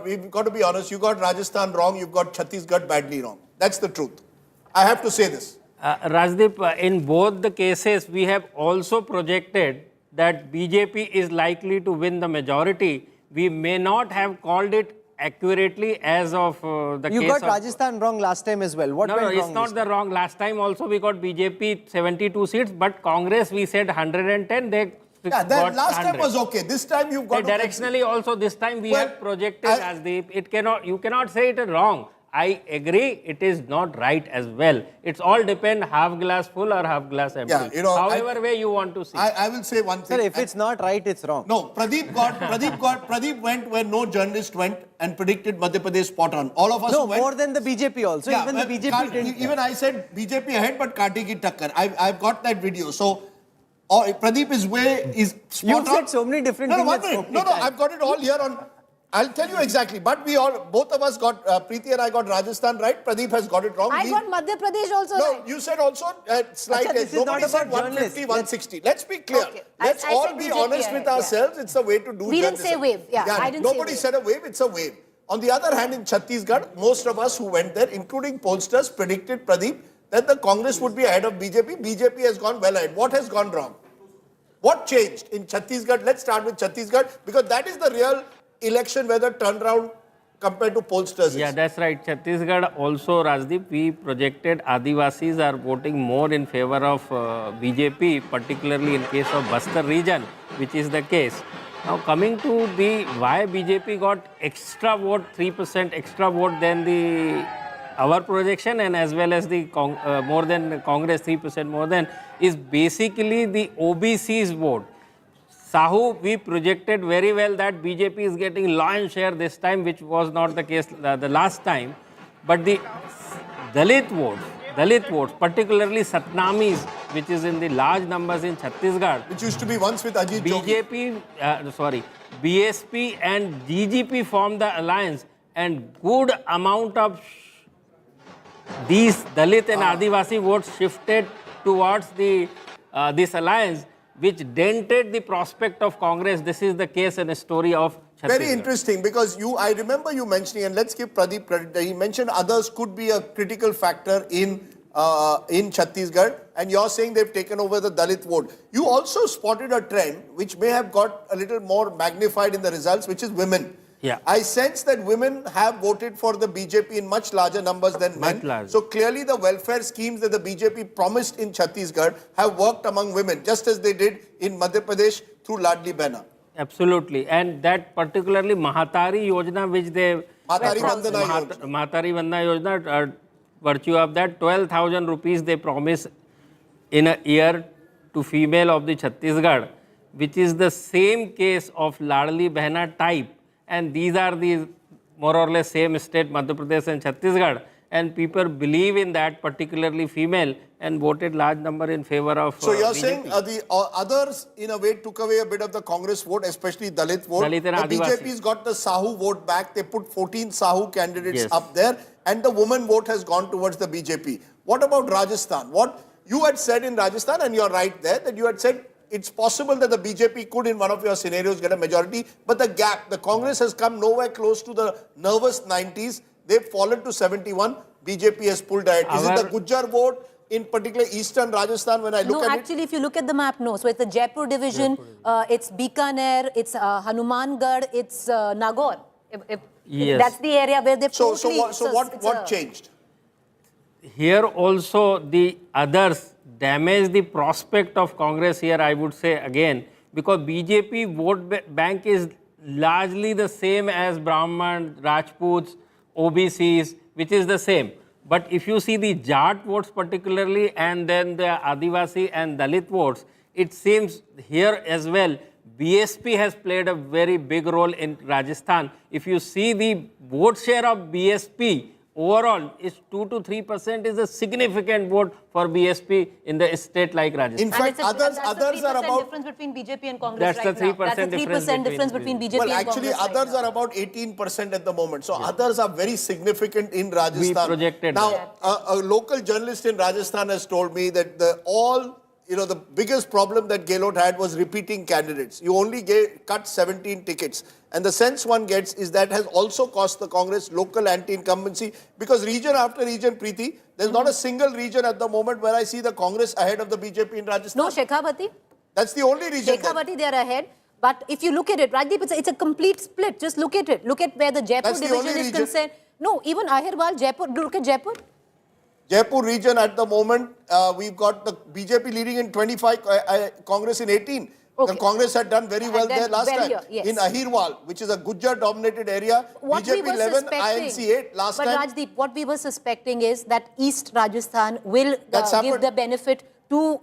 we've got to be honest, you got Rajasthan wrong, you've got Chhattisgarh badly wrong. That's the truth. I have to say this. Rajdeep, in both the cases, we have also projected that BJP is likely to win the majority. We may not have called it accurately as of the You case got of... Rajasthan wrong last time as well. What No, went no, wrong it's not the wrong. Last time also we got BJP 72 seats, but Congress we said 110, they that got last 100. time was okay. This time you've got Directionally also this time we have projected as the, you cannot say it wrong. I agree, it is not right as well. It's all depend half glass full or half glass empty. Yeah, you know, however way you want to see. I will say one thing. Sir, if it's not right, it's wrong. No, Pradeep went where no journalist went and predicted Madhya Pradesh spot on. All of us No, went, more than the BJP also. Yeah, Even the BJP didn't. Even I said BJP ahead, but Kati ki takkar. I've got that video. So Pradeep is spot You've on. said so many different No, things. one minute. No, I've got it all here on. I'll tell you exactly. But both of us got, Preeti and I got Rajasthan right. Pradeep has got it wrong. I got Madhya Pradesh also No, right. you said also slight edge. Nobody said 150, 160. Let's be clear. Okay. Let's I all said be BJP honest with ourselves. It's the way to do We didn't journalism. say wave. Yeah, I didn't say Nobody wave. said a wave. It's a wave. On the other hand, in Chhattisgarh, most of us who went there, including pollsters, predicted, Pradeep, that the Congress would be ahead of BJP. BJP has gone well ahead. What has gone wrong? What changed in Chhattisgarh? Let's start with Chhattisgarh because that is the real election where the turnaround compared to pollsters. Yeah, that's right. Chhattisgarh also, Rajdeep, we projected Adivasis are voting more in favor of BJP, particularly in case of Bastar region, which is the case. Now coming to the why BJP got extra vote, 3% extra vote than our projection and as well as the more than Congress 3% more than is basically the OBC's vote. Sahu, we projected very well that BJP is getting lion's share this time, which was not the case the last time. But the Dalit votes, particularly Satnamis, which is in the large numbers in Chhattisgarh. Which used to be once with Ajit Jogi. BSP and GGP formed the alliance and good amount of these Dalit and Adivasi votes shifted towards this alliance, which dented the prospect of Congress. This is the case and a story of Chhattisgarh. Very interesting because I remember you mentioning, and let's give Pradeep credit, he mentioned others could be a critical factor in Chhattisgarh, and you're saying they've taken over the Dalit vote. You also spotted a trend which may have got a little more magnified in the results, which is women. Yeah. I sense that women have voted for the BJP in much larger numbers than men. So clearly the welfare schemes that the BJP promised in Chhattisgarh have worked among women, just as they did in Madhya Pradesh through Ladli Behna. Absolutely. And that particularly Mahatari Yojana, which they... Mahatari Vandana Yojana. Mahatari Vandana Yojana, virtue of that, 12,000 rupees they promise in a year to female of the Chhattisgarh, which is the same case of Ladli Behna type. And these are the more or less same state, Madhya Pradesh and Chhattisgarh. And people believe in that, particularly female, and voted large number in favor of So you're BJP. saying the others, in a way, took away a bit of the Congress vote, especially Dalit vote. Dalit and the Adivasi. BJP's got the Sahu vote back. They put 14 Sahu candidates up there. And the woman vote has gone towards the BJP. What about Rajasthan? What you had said in Rajasthan, and you're right there, that you had said it's possible that the BJP could, in one of your scenarios, get a majority. But the gap, the Congress has come nowhere close to the nervous 90s. They've fallen to 71. BJP has pulled ahead. Is it the Gujjar vote, in particular eastern Rajasthan, when I look at it? No, actually, if you look at the map, no. So it's the Jaipur division, it's Bikaner, it's Hanumangarh, it's Nagaur. Yes. That's the area where they've So totally... what changed? Here also the others damage the prospect of Congress here, I would say again, because BJP vote bank is largely the same as Brahman, Rajputs, OBCs, which is the same. But if you see the Jat votes particularly and then the Adivasi and Dalit votes, it seems here as well, BSP has played a very big role in Rajasthan. If you see the vote share of BSP, overall is 2 to 3% is a significant vote for BSP in the state like Rajasthan. In fact, others are about... difference between BJP and Congress That's the 3% That's the 3% difference between BJP Well, and actually, Congress. others are about 18% at the moment. So others are very significant in Rajasthan. We projected now, a local journalist in Rajasthan has told me that the biggest problem that Gehlot had was repeating candidates. You only cut 17 tickets. And the sense one gets is that has also cost the Congress local anti-incumbency, because region after region, Preeti, there's not a single region at the moment where I see the Congress ahead of the BJP in Rajasthan. No, Shekhawati. That's the only region. Shekhawati, they are ahead. But if you look at it, Rajdeep, it's a complete split. Just look at it. Look at where the Jaipur That's the division only is region. concerned. No, even Ahirwal, Jaipur. Look at Jaipur. Jaipur region at the moment, we've got the BJP leading in 25, Congress in 18. The Congress had done very well there last time. Yes. In Ahirwal, which is a Gujar-dominated area, What BJP we were 11, suspecting, INC 8 last but time. Rajdeep, what we were suspecting is that East Rajasthan will That's give happened. the benefit to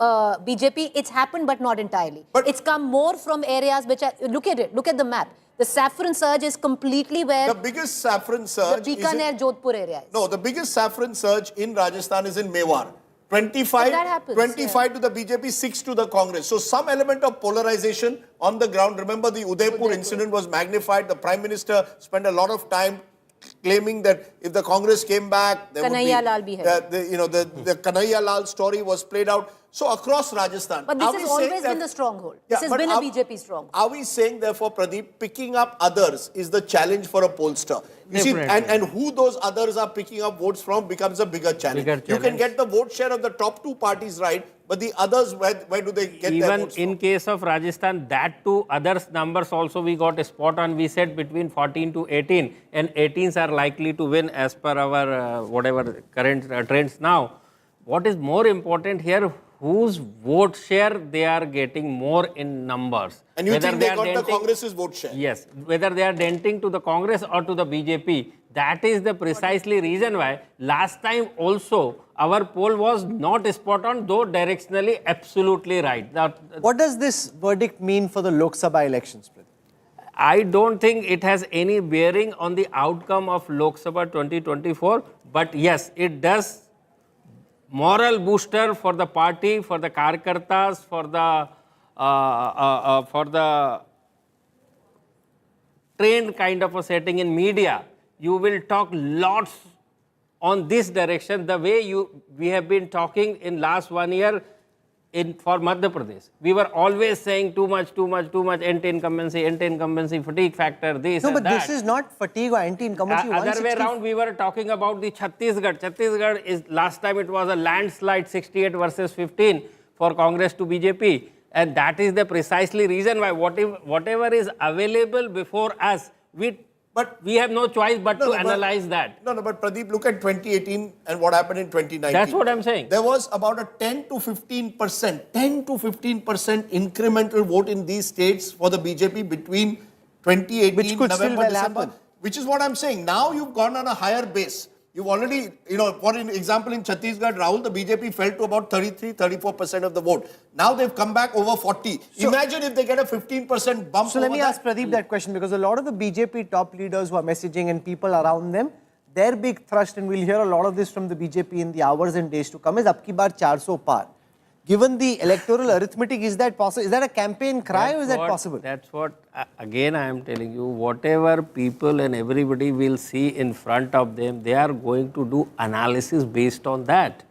BJP. It's happened, but not entirely. It's come more from areas which are, look at it, look at the map. The saffron surge is completely where The biggest saffron surge the is Bikaner, Jodhpur area is. No, the biggest saffron surge in Rajasthan is in Mewar. 25 to the BJP, 6 to the Congress. So some element of polarization on the ground. Remember the Udaipur incident was magnified. The Prime Minister spent a lot of time claiming that if the Congress came back, there Kanhaiya Lal bhi hai. would be, the Kanhaiya Lal story was played out. So across Rajasthan. But this has always been the stronghold. This has been a BJP stronghold. Are we saying, therefore, Pradeep, picking up others is the challenge for a pollster? You see, and who those others are picking up votes from becomes a bigger challenge. You can get the vote share of the top two parties right, but the others, where do they get their votes from? Even in case of Rajasthan, that too, others numbers also we got a spot on. We said between 14 to 18, and 18s are likely to win as per our whatever current trends now. What is more important here, whose vote share they are getting more in numbers. And you think they got the Congress's vote share? Yes. Whether they are denting to the Congress or to the BJP, that is the precisely reason why last time also our poll was not spot on, though directionally absolutely right. What does this verdict mean for the Lok Sabha elections? I don't think it has any bearing on the outcome of Lok Sabha 2024, but yes, it does moral booster for the party, for the Karkartas, for the trained kind of a setting in media. You will talk lots on this direction, the way we have been talking in last 1 year for Madhya Pradesh. We were always saying too much, anti-incumbency, fatigue factor, this No, and but that. this is not fatigue or anti-incumbency. Other way around, we were talking about the Chhattisgarh. Chhattisgarh is, last time it was a landslide 68 versus 15 for Congress to BJP. And that is the precisely reason why whatever is available before us, we have no choice but to analyze that. No, but Pradeep, look at 2018 and what happened in 2019. That's what I'm saying. There was about a 10 to 15% incremental vote in these states for the BJP between 2018 Which could November, still well December, happen. which is what I'm saying. Now you've gone on a higher base. You've already, for example, in Chhattisgarh, Rahul, the BJP fell to about 34% of the vote. Now they've come back over 40. Imagine if they get a 15% bump. So let me ask Pradeep that question, because a lot of the BJP top leaders who are messaging and people around them, their big thrust, and we'll hear a lot of this from the BJP in the hours and days to come, is Ab ki baar 400 par. Given the electoral arithmetic, is that possible? Is that a campaign cry or is that possible? That's what, again, I am telling you, whatever people and everybody will see in front of them, they are going to do analysis based on that.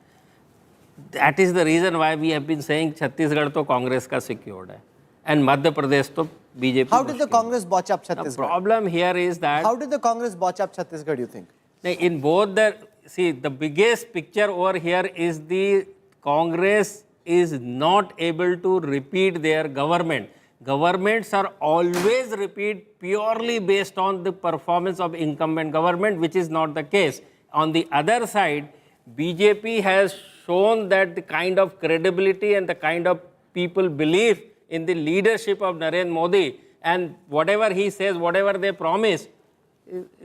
That is the reason why we have been saying Chhattisgarh to Congress ka secured hai. And Madhya Pradesh to BJP. How did the Congress botch up Chhattisgarh? The problem here is that... How did the Congress botch up Chhattisgarh, do you think? In both the... See, the biggest picture over here is the Congress is not able to repeat their government. Governments are always repeat purely based on the performance of incumbent government, which is not the case. On the other side, BJP has shown that the kind of credibility and the kind of people belief in the leadership of Narendra Modi, and whatever he says, whatever they promise.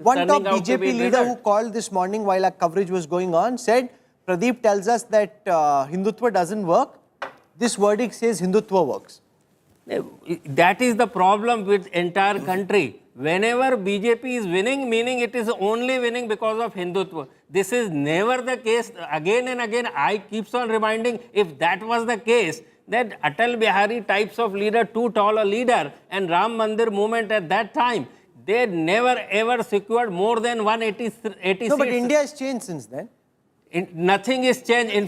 One top BJP leader who called this morning while our coverage was going on said, Pradeep tells us that Hindutva doesn't work. This verdict says Hindutva works. That is the problem with entire country. Whenever BJP is winning, meaning it is only winning because of Hindutva. This is never the case. Again and again, I keep on reminding, if that was the case, that Atal Bihari types of leader, too tall a leader, and Ram Mandir movement at that time, they never ever secured more than 180 seats. No, but India has changed since then. Nothing is changed. In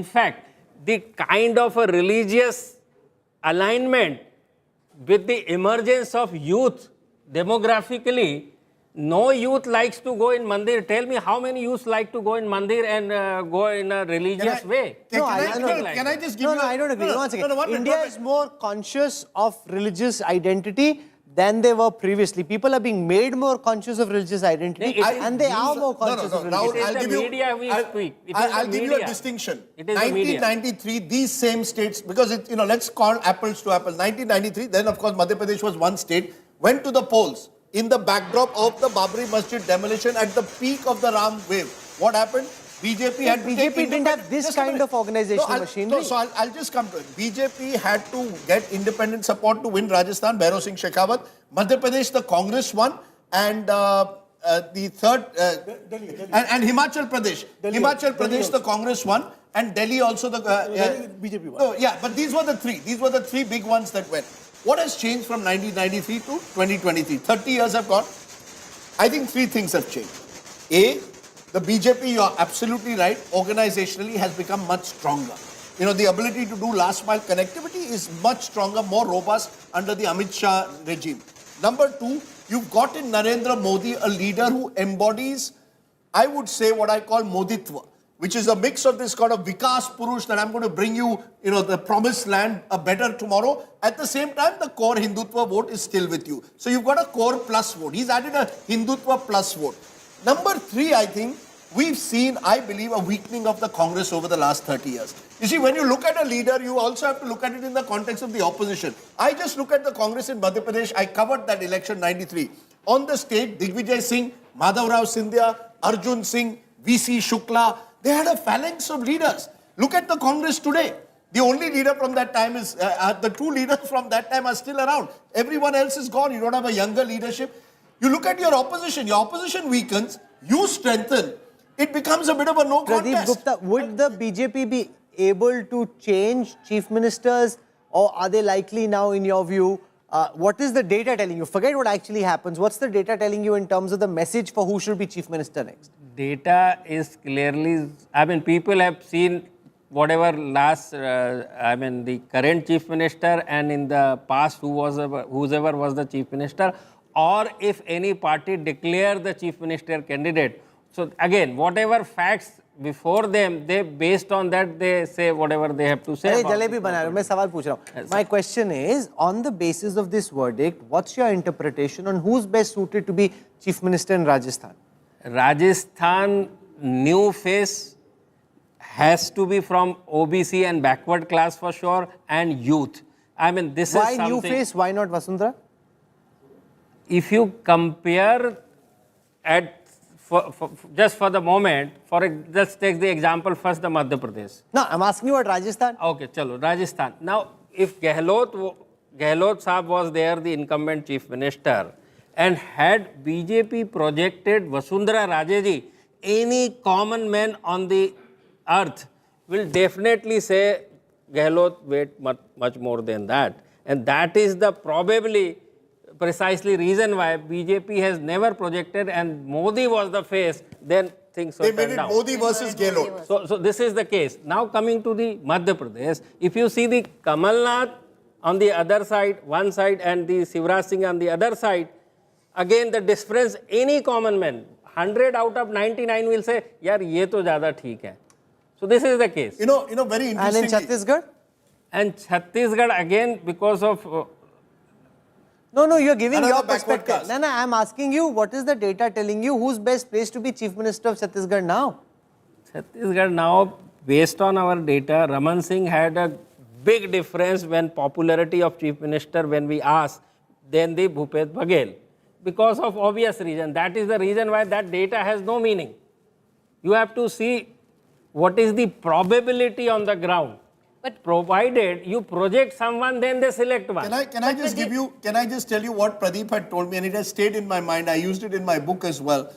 fact, the kind of a religious alignment with the emergence of youth demographically, No youth likes to go in mandir. Tell me how many youths like to go in mandir and go in a religious way? Can I just give you I don't agree. One second. one minute, India one is more conscious of religious identity than they were previously. People are being made more conscious of religious identity, and they are more conscious of religious Rahul, identity. I'll give you a distinction. It is the media. 1993, these same states, because let's call apples to apples. 1993, then of course Madhya Pradesh was one state, went to the polls in the backdrop of the Babri Masjid demolition at the peak of the Ram wave. What happened? BJP didn't have this kind of organizational machinery. So I'll just come to it. BJP had to get independent support to win Rajasthan, Bhairav Singh Shekhawat. Madhya Pradesh, the Congress won, and the third, and Himachal Pradesh. Himachal Pradesh, the Congress won, and Delhi also the BJP won. Oh, yeah, but these were the three. These were the three big ones that went. What has changed from 1993 to 2023? 30 years have gone. I think three things have changed. A, the BJP, you are absolutely right, organizationally has become much stronger. The ability to do last mile connectivity is much stronger, more robust under the Amit Shah regime. Number two, you've got in Narendra Modi a leader who embodies, I would say, what I call Moditva, which is a mix of this kind of Vikas Purush that I'm going to bring you, the promised land, a better tomorrow. At the same time, the core Hindutva vote is still with you. So you've got a core plus vote. He's added a Hindutva plus vote. Number three, I think, we've seen, I believe, a weakening of the Congress over the last 30 years. You see, when you look at a leader, you also have to look at it in the context of the opposition. I just look at the Congress in Madhya Pradesh. I covered that election 93. On the stage, Digvijay Singh, Madhav Rao Scindia, Arjun Singh, VC Shukla, they had a phalanx of leaders. Look at the Congress today. The only leader from that time is, the two leaders from that time are still around. Everyone else is gone. You don't have a younger leadership. You look at your opposition weakens, you strengthen, it becomes a bit of a no Pradeep contest. Gupta, would the BJP be able to change chief ministers, or are they likely now, in your view? What is the data telling you? Forget what actually happens. What's the data telling you in terms of the message for who should be chief minister next? Data is clearly, people have seen whatever the current chief minister, and in the past whoever was the chief minister, or if any party declare the chief minister candidate. So again, whatever facts before them, based on that they say whatever they have to say. My question is, on the basis of this verdict, what's your interpretation on who's best suited to be chief minister in Rajasthan? Rajasthan, new face has to be from OBC and backward class for sure, and youth. This is something. Why new face? Why not Vasundhara? If you compare just for the moment, just take the example first the Madhya Pradesh. No, I'm asking you about Rajasthan. Okay, chalo, Rajasthan. Now, if Gehlot Sahab was there, the incumbent chief minister, and had BJP projected Vasundhara Raje ji, any common man on the earth will definitely say Gehlot wait much more than that. And that is the probably precisely reason why BJP has never projected, and Modi was the face, then things were turned down. They made it Modi versus Gehlot. So this is the case. Now coming to the Madhya Pradesh, if you see the Kamal Nath on the other side, one side, and the Shivraj Singh on the other side, again the difference, any common man, 100 out of 99 will say, yaar, ye to zyada theek hai. So this is the case. Very interesting. And in Chhattisgarh? And Chhattisgarh, again, because of... No, you're giving your perspective. No, I'm asking you, what is the data telling you? Who's best placed to be chief minister of Chhattisgarh now? Chhattisgarh now, based on our data, Raman Singh had a big difference when popularity of chief minister when we asked, than the Bhupesh Bahgel. Because of obvious reason. That is the reason why that data has no meaning. You have to see what is the probability on the ground. But provided you project someone, then they select one. Can I just tell you what Pradeep had told me, and it has stayed in my mind. I used it in my book as well.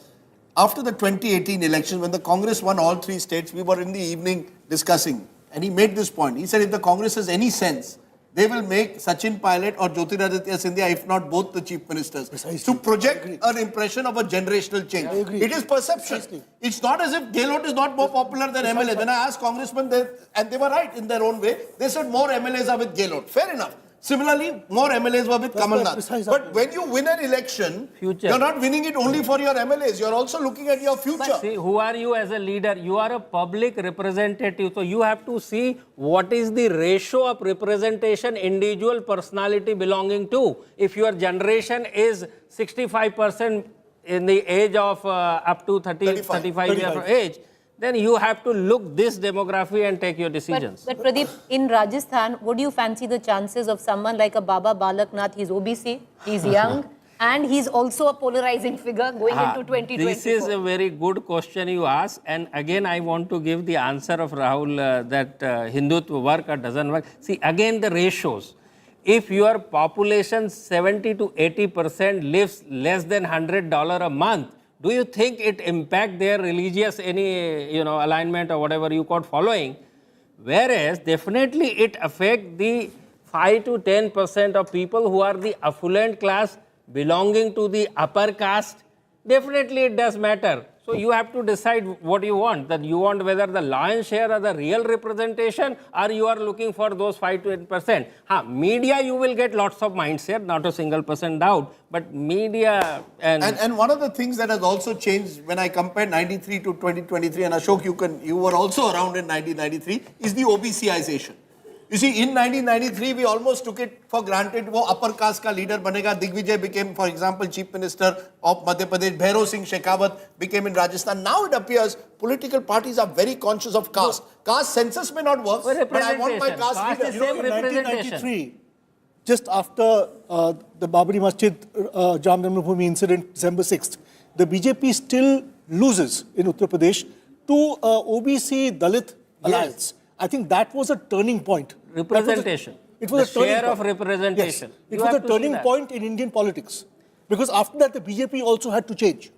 After the 2018 election, when the Congress won all three states, we were in the evening discussing, and he made this point. He said, if the Congress has any sense, they will make Sachin Pilot or Jyotiraditya Scindia, if not both, the chief ministers, to project an impression of a generational change. It is perception. It's not as if Gehlot is not more popular than MLAs. When I asked congressmen, and they were right in their own way, they said more MLAs are with Gehlot. Fair enough. Similarly, more MLAs were with Kamal Nath. precise But when you win an election, you're not winning it only for your MLAs. You're also looking at your future. See, who are you as a leader? You are a public representative. So you have to see what is the ratio of representation individual personality belonging to. If your generation is 65% in the age of up to 35 years of age, then you have to look this demography and take your decisions. But Pradeep, in Rajasthan, would you fancy the chances of someone like a Baba Balak Nath? He's OBC, he's young, and he's also a polarizing figure going into 2024. This is a very good question you ask, and again I want to give the answer of Rahul that Hindutva work or doesn't work. See, again the ratios. If your population 70 to 80% lives less than $100 a month, do you think it impact their religious alignment or whatever you call following? Whereas definitely it affect the 5 to 10% of people who are the affluent class belonging to the upper caste. Definitely it does matter. So you have to decide what you want. That you want whether the lion's share or the real representation, or you are looking for those 5 to 8%. Media you will get lots of mindshare, not a single % doubt. But media and one of the things that has also changed when I compare 93 to 2023, and Ashok, you were also around in 1993, is the OBCization. You see, in 1993, we almost took it for granted. वो upper caste का leader बनेगा. Digvijay became, for example, Chief Minister of Madhya Pradesh. Bhairav Singh Shekhawat became in Rajasthan. Now it appears political parties are very conscious of caste. Caste census may not work, but I want my caste leader. In 1993, just after the Babri Masjid Ram Janmabhoomi incident, December 6th, the BJP still loses in Uttar Pradesh to OBC Dalit alliance. I think that was a turning point. Representation. It was the a turning share point. of representation. Yes. It was a turning point in Indian politics. Because after that, the BJP also had to change.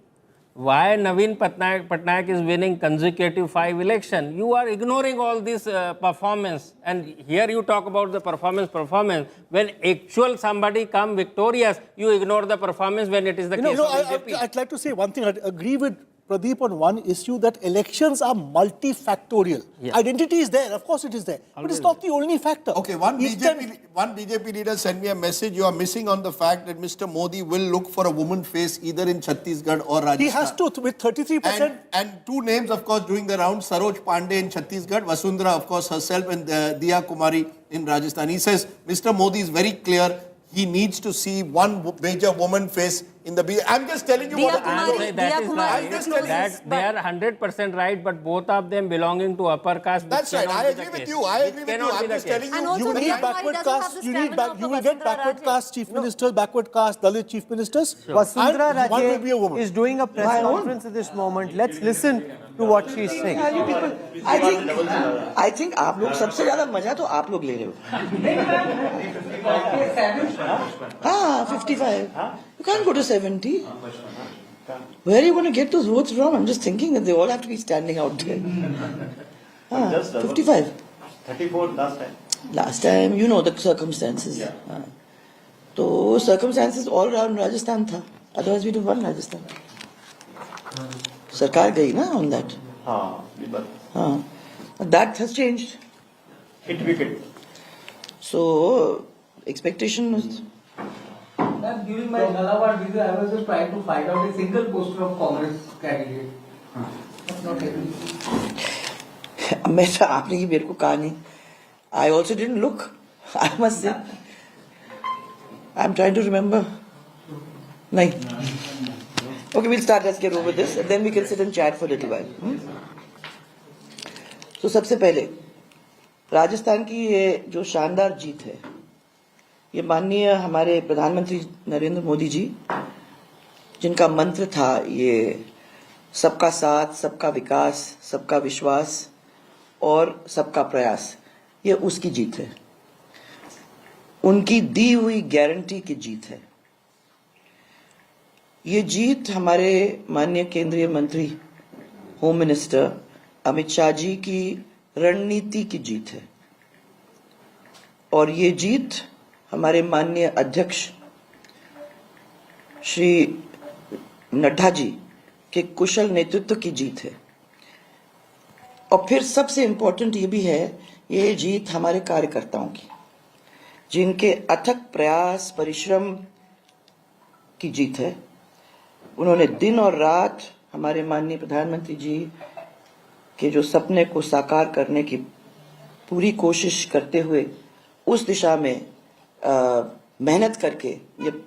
Why Naveen Patnaik is winning consecutive 5 elections? You are ignoring all this performance. And here you talk about the performance. When actual somebody come victorious, you ignore the performance when it is the case of BJP. I'd like to say one thing. I agree with Pradeep on one issue, that elections are multifactorial. Yeah. Identity is there, of course it is there, but it's not the only factor. Okay, one BJP leader sent me a message. You are missing on the fact that Mr. Modi will look for a woman face either in Chhattisgarh or Rajasthan. He has to, with 33%. And 2 names, of course, doing the round: Saroj Pandey in Chhattisgarh, Vasundhara, of course, herself, and Diya Kumari in Rajasthan. He says Mr. Modi is very clear. He needs to see one major woman face in the BJP. I'm just telling you what I'm just telling you. They are 100% right, but both of them belonging to upper caste. That's right. I agree with you. I'm just telling you. You will need backward caste. You will get backward caste chief ministers, backward caste Dalit chief ministers. Sure. Vasundhara Raje is doing a press conference at this moment. Let's listen to what she's saying. I think आप लोग सबसे ज़्यादा मजा तो आप लोग ले रहे हो. 55. You can't go to 70. Where are you going to get those votes from? I'm just thinking that they all have to be standing out there. 55. 34 last time. Last time, you know the circumstances. So circumstances all around Rajasthan था. Otherwise we'd have won Rajasthan. सरकार गई ना on that. That has changed. Hit wicket. So expectation was. During my Nalawad visit, I was just trying to find out a single poster of Congress candidate. That's not happening. आपने ये मेरे को कहा नहीं. I also didn't look. I must say. I'm trying to remember. नहीं. Okay, we'll start. Let's get over this, and then we can sit and chat for a little while. So सबसे पहले राजस्थान की ये जो शानदार जीत है, ये माननीय हमारे प्रधानमंत्री नरेंद्र मोदी जी, जिनका मंत्र था ये सबका साथ, सबका विकास, सबका विश्वास और सबका प्रयास, ये उसकी जीत है. उनकी दी हुई गारंटी की जीत है. ये जीत हमारे माननीय केंद्रीय मंत्री होम मिनिस्टर अमित शाह जी की रणनीति की जीत है. और ये जीत हमारे माननीय अध्यक्ष श्री नड्डा जी के कुशल नेतृत्व की जीत है. और फिर सबसे इम्पोर्टेंट ये भी है, ये जीत हमारे कार्यकर्ताओं की. जिनके अथक प्रयास परिश्रम की जीत है। उन्होंने दिन और रात हमारे माननीय प्रधानमंत्री जी के जो सपने को साकार करने की पूरी कोशिश करते हुए उस दिशा में मेहनत करके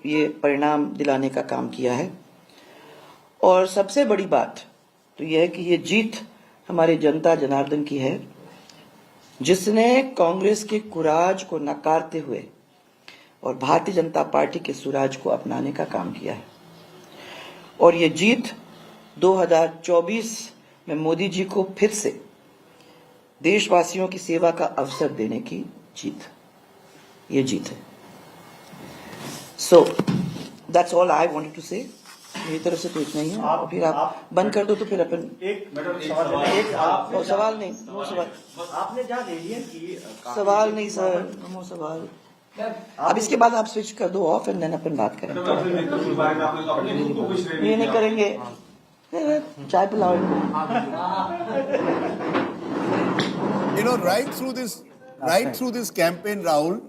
ये परिणाम दिलाने का काम किया है। और सबसे बड़ी बात तो यह है कि ये जीत हमारे जनता जनार्दन की है, जिसने कांग्रेस के कुराज को नकारते हुए और भारतीय जनता पार्टी के सुराज को अपनाने का काम किया है। और ये जीत 2024 में मोदी जी को फिर से देशवासियों की सेवा का अवसर देने की ये जीत है। So that's all I wanted to say. मेरी तरफ से तो इतना ही है। फिर आप बंद कर दो तो फिर अपन सवाल नहीं, नो सवाल। आपने जहाँ रेडियन की सवाल नहीं सर, नो सवाल। अब इसके बाद आप स्विच कर दो ऑफ एंड देन अपन बात करेंगे। ये नहीं करेंगे, चाय पिलाओ। You know, right through this campaign, Rahul,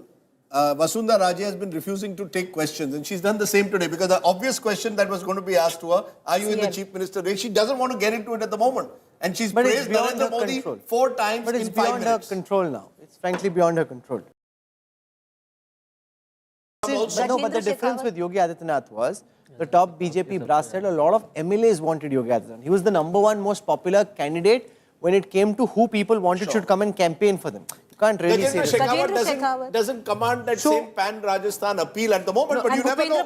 Vasundhara Raje has been refusing to take questions, and she's done the same today, because the obvious question that was going to be asked to her, are you in the chief minister race? She doesn't want to get into it at the moment, and she's praised Narendra Modi 4 times but it's in 5 beyond minutes. her control now. It's frankly beyond her control. No, but the difference with Yogi Adityanath was the top BJP brass said a lot of MLAs wanted Yogi Adityanath. He was the #1 most popular candidate when it came to who people wanted should come and campaign for them. You can't really say that. Shekhawat doesn't command that same pan-Rajasthan appeal at the moment, but you never know.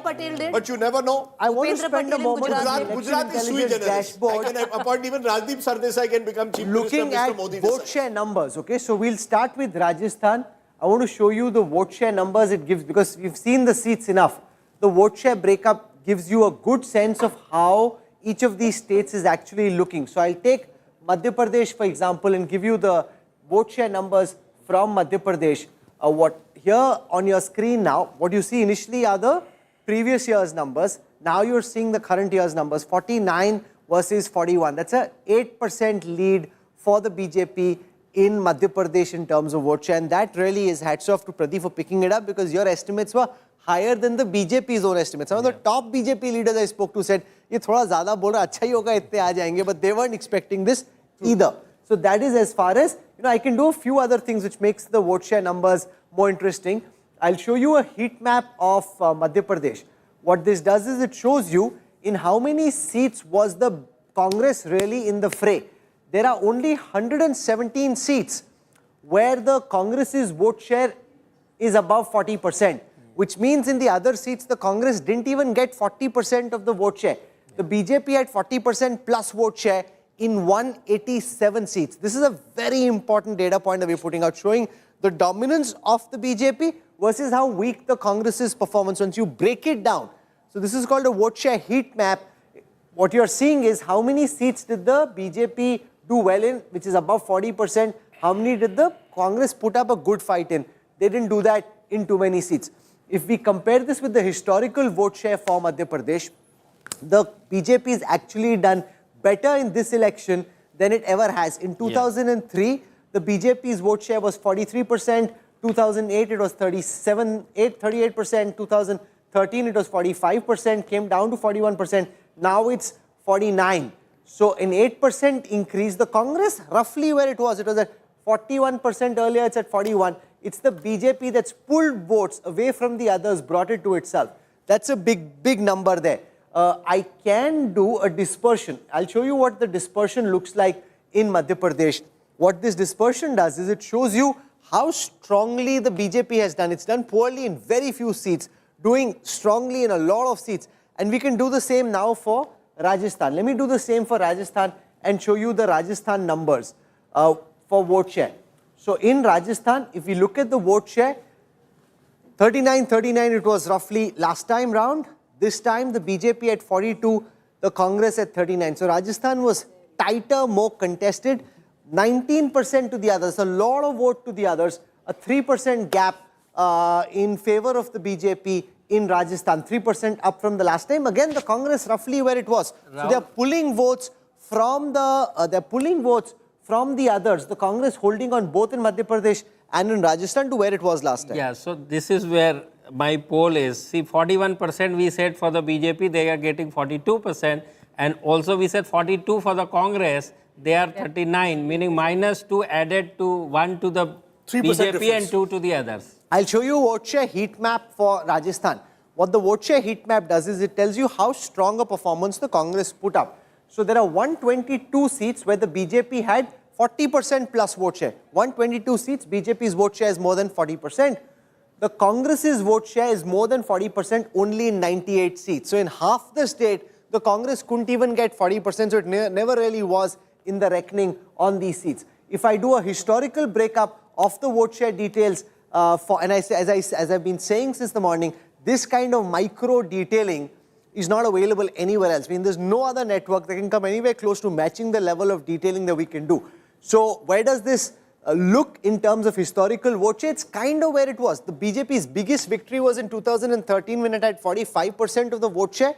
But you never know. I want to spend a moment on the Gujarat is sui generis. dashboard. I can appoint even Rajdeep Sardesai can become chief Looking minister. at Mr. Modi vote share numbers, okay? So we'll start with Rajasthan. I want to show you the vote share numbers it gives, because we've seen the seats enough. The vote share breakup gives you a good sense of how each of these states is actually looking. So I'll take Madhya Pradesh, for example, and give you the vote share numbers from Madhya Pradesh. What here on your screen now, what you see initially are the previous year's numbers. Now you're seeing the current year's numbers, 49 versus 41. That's a 8% lead for the BJP in Madhya Pradesh in terms of vote share. And that really is hats off to Pradeep for picking it up, because your estimates were higher than the BJP's own estimates. Some of the top BJP leaders I spoke to said, "Ye thoda zyada bol raha, अच्छा ही होगा, इतने आ जाएंगे," but they weren't expecting this either. So that is as far as, I can do a few other things which makes the vote share numbers more interesting. I'll show you a heat map of Madhya Pradesh. What this does is it shows you in how many seats was the Congress really in the fray. There are only 117 seats where the Congress's vote share is above 40%, which means in the other seats, the Congress didn't even get 40% of the vote share. The BJP had 40% plus vote share in 187 seats. This is a very important data point that we're putting out, showing the dominance of the BJP versus how weak the Congress's performance. Once you break it down, so this is called a vote share heat map. What you're seeing is how many seats did the BJP do well in, which is above 40%. How many did the Congress put up a good fight in? They didn't do that in too many seats. If we compare this with the historical vote share for Madhya Pradesh, the BJP has actually done better in this election than it ever has. In 2003, the BJP's vote share was 43%. 2008, it was 38%. 2013, it was 45%, came down to 41%. Now it's 49%. So an 8% increase. The Congress, roughly where it was at 41% earlier, it's at 41%. It's the BJP that's pulled votes away from the others, brought it to itself. That's a big number there. I can do a dispersion. I'll show you what the dispersion looks like in Madhya Pradesh. What this dispersion does is it shows you how strongly the BJP has done. It's done poorly in very few seats, doing strongly in a lot of seats. And we can do the same now for Rajasthan. Let me do the same for Rajasthan and show you the Rajasthan numbers for vote share. So in Rajasthan, if we look at the vote share, 39-39 it was roughly last time round. This time the BJP at 42, the Congress at 39. So Rajasthan was tighter, more contested. 19% to the others, a lot of vote to the others, a 3% gap in favor of the BJP in Rajasthan, 3% up from the last time. Again, the Congress roughly where it was. So they're pulling votes from the others. The Congress holding on both in Madhya Pradesh and in Rajasthan to where it was last time. Yeah, so this is where my poll is. See, 41% we said for the BJP, they are getting 42%. And also we said 42 for the Congress, they are 39, meaning -2 added to 1 to the 3% BJP difference. and 2 to the others. I'll show you a vote share heat map for Rajasthan. What the vote share heat map does is it tells you how strong a performance the Congress put up. So there are 122 seats where the BJP had 40% plus vote share. 122 seats, BJP's vote share is more than 40%. The Congress's vote share is more than 40% only in 98 seats. So in half the state, the Congress couldn't even get 40%, so it never really was in the reckoning on these seats. If I do a historical breakup of the vote share details, as I've been saying since the morning, this kind of micro detailing is not available anywhere else. I mean, there's no other network that can come anywhere close to matching the level of detailing that we can do. So where does this look in terms of historical vote share? It's kind of where it was. The BJP's biggest victory was in 2013 when it had 45% of the vote share.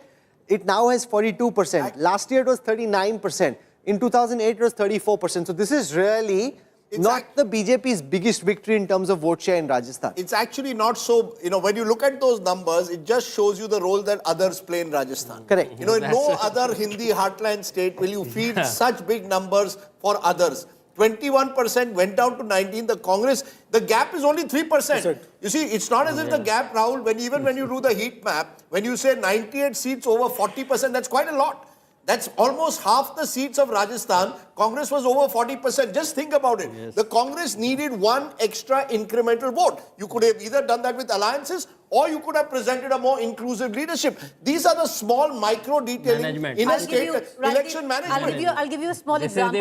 It now has 42%. Last year it was 39%. In 2008 it was 34%. So this is really not the BJP's biggest victory in terms of vote share in Rajasthan. It's actually not so, when you look at those numbers, it just shows you the role that others play in Rajasthan. Correct. In no other Hindi heartland state will you feel such big numbers for others. 21% went down to 19. The Congress, the gap is only 3%. You see, it's not as if the gap, Rahul, even when you do the heat map, when you say 98 seats over 40%, that's quite a lot. That's almost half the seats of Rajasthan. Congress was over 40%. Just think about it. Yes. The Congress needed one extra incremental vote. You could have either done that with alliances or you could have presented a more inclusive leadership. These are the small micro detailing in a state election management. I'll give you a small example.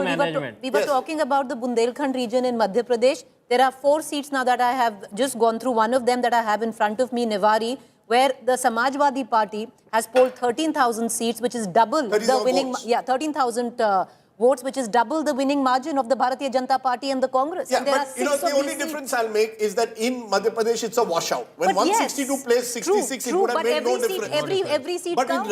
We were talking about the Bundelkhand region in Madhya Pradesh. There are 4 seats now that I have just gone through. One of them that I have in front of me, Niwari, where the Samajwadi Party has polled 13,000 seats, which is double the winning, 13,000 votes, which is double the winning margin of the Bharatiya Janata Party and the Congress. Yeah, but the only difference I'll make is that in Madhya Pradesh it's a washout. When 162 plays 66, it would have made no difference. Every seat but counts.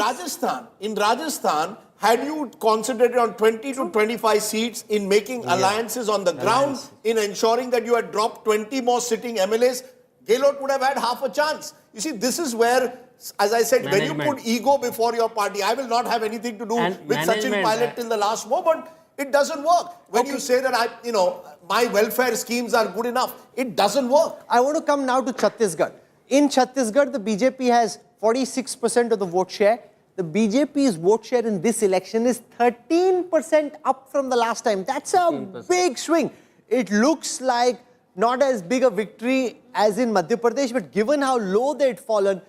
in Rajasthan, had you concentrated on 20 to 25 seats in making alliances on the ground, in ensuring that you had dropped 20 more sitting MLAs, Gehlot would have had half a chance. You see, this is where, as I said, when you put ego before your party, I will not have anything to do with Sachin Pilot till the last moment. It doesn't work. When you say that my welfare schemes are good enough, it doesn't work. I want to come now to Chhattisgarh. In Chhattisgarh, the BJP has 46% of the vote share. The BJP's vote share in this election is 13% up from the last time. That's a big swing. It looks like not as big a victory as in Madhya Pradesh, but given how low they'd fallen,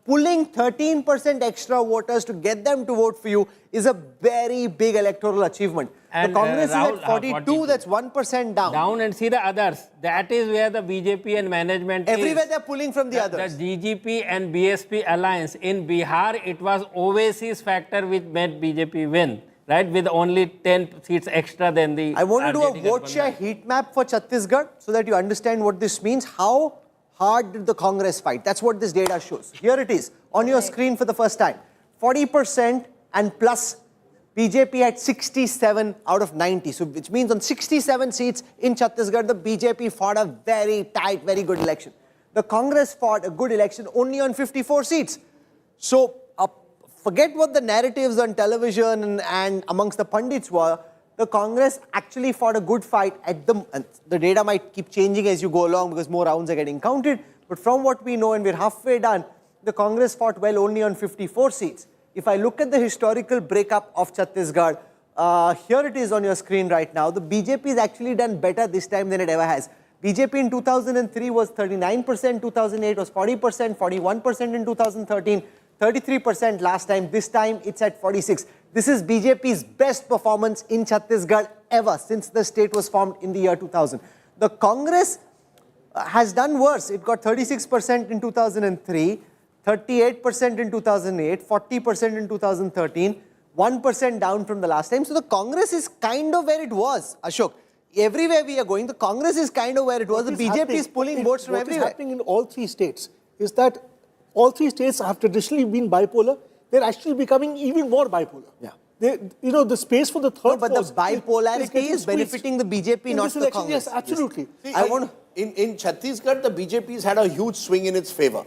pulling 13% extra voters to get them to vote for you is a very big electoral achievement. And the Congress Rahul, is at 42, that's 1% down. Down, and see the others. That is where the BJP and management everywhere they're pulling from the others. The DGP and BSP alliance. In Bihar, it was overseas factor which made BJP win. Right, with only 10 seats extra than the... I want to do a vote share heat map for Chhattisgarh so that you understand what this means. How hard did the Congress fight? That's what this data shows. Here it is on your screen for the first time. 40% and plus BJP had 67 out of 90. So which means on 67 seats in Chhattisgarh, the BJP fought a very tight, very good election. The Congress fought a good election only on 54 seats. So forget what the narratives on television and amongst the pundits were. The Congress actually fought a good fight at the data might keep changing as you go along because more rounds are getting counted. But from what we know, and we're halfway done, the Congress fought well only on 54 seats. If I look at the historical breakup of Chhattisgarh, here it is on your screen right now. The BJP has actually done better this time than it ever has. BJP in 2003 was 39%, 2008 was 40%, 41% in 2013. 33% last time. This time it's at 46. This is BJP's best performance in Chhattisgarh ever since the state was formed in the year 2000. The Congress has done worse. It got 36% in 2003, 38% in 2008, 40% in 2013, 1% down from the last time. So the Congress is kind of where it was, Ashok. Everywhere we are going, the Congress is kind of where it was. The BJP is pulling votes from everywhere. What is happening in all 3 states is that all 3 states have traditionally been bipolar. They're actually becoming even more bipolar. Yeah. the space for the third but force the bipolarity is benefiting the BJP, not the Congress. Yes, absolutely. See, in Chhattisgarh, the BJP has had a huge swing in its favor.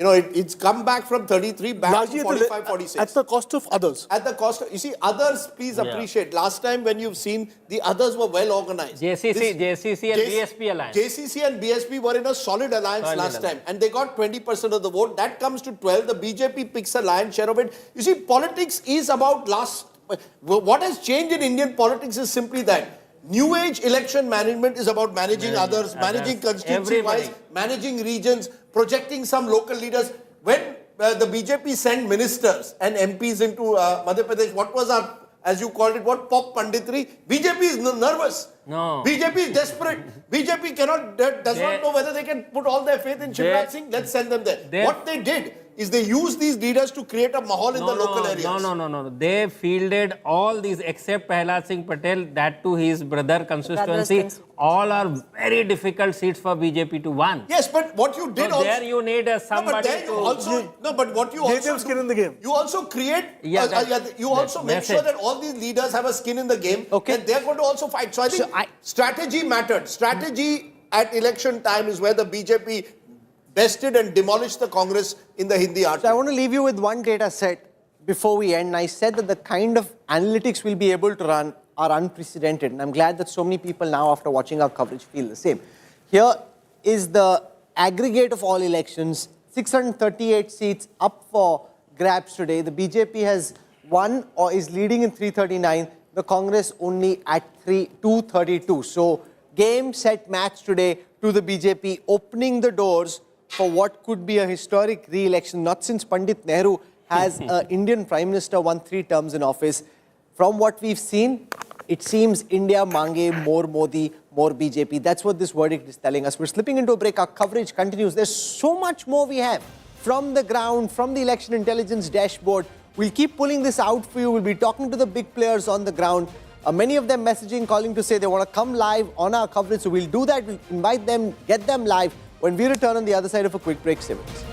It's come back from 33 back to 45, 46. At the cost of others. At the cost of, you see, others, please appreciate. Last time when you've seen, the others were well organized. JCC and BSP alliance. JCC and BSP were in a solid alliance last time. And they got 20% of the vote. That comes to 12. The BJP picks a lion's share of it. You see, politics is about what has changed in Indian politics is simply that. New age election management is about managing others, managing constituency-wise, managing regions, projecting some local leaders. When the BJP sent ministers and MPs into Madhya Pradesh, what was our, as you called it, what pop panditry? BJP is nervous. No. BJP is desperate. BJP does not know whether they can put all their faith in Shivraj Singh. Let's send them there. What they did is they used these leaders to create a mahal in the local areas. No. They fielded all these except Prahlad Singh Patel, that to his brother constituency. All are very difficult seats for BJP to win. Yes, but what you did also... there you need somebody but what you also... skin in the game. You also create... you also make sure that all these leaders have a skin in the game. Okay. And they're going to also fight. So I think strategy mattered. Strategy at election time is where the BJP bested and demolished the Congress in the Hindi art. So I want to leave you with one data set before we end. I said that the kind of analytics we'll be able to run are unprecedented. And I'm glad that so many people now, after watching our coverage, feel the same. Here is the aggregate of all elections. 638 seats up for grabs today. The BJP has won or is leading in 339. The Congress only at 232. So game, set, match today to the BJP, opening the doors for what could be a historic re-election. Not since Pandit Nehru has an Indian Prime Minister won 3 terms in office. From what we've seen, it seems India mange more Modi, more BJP. That's what this verdict is telling us. We're slipping into a break. Our coverage continues. There's so much more we have from the ground, from the election intelligence dashboard. We'll keep pulling this out for you. We'll be talking to the big players on the ground. Many of them messaging, calling to say they want to come live on our coverage. So we'll do that. We'll invite them, get them live when we return on the other side of a quick break. Stay with us.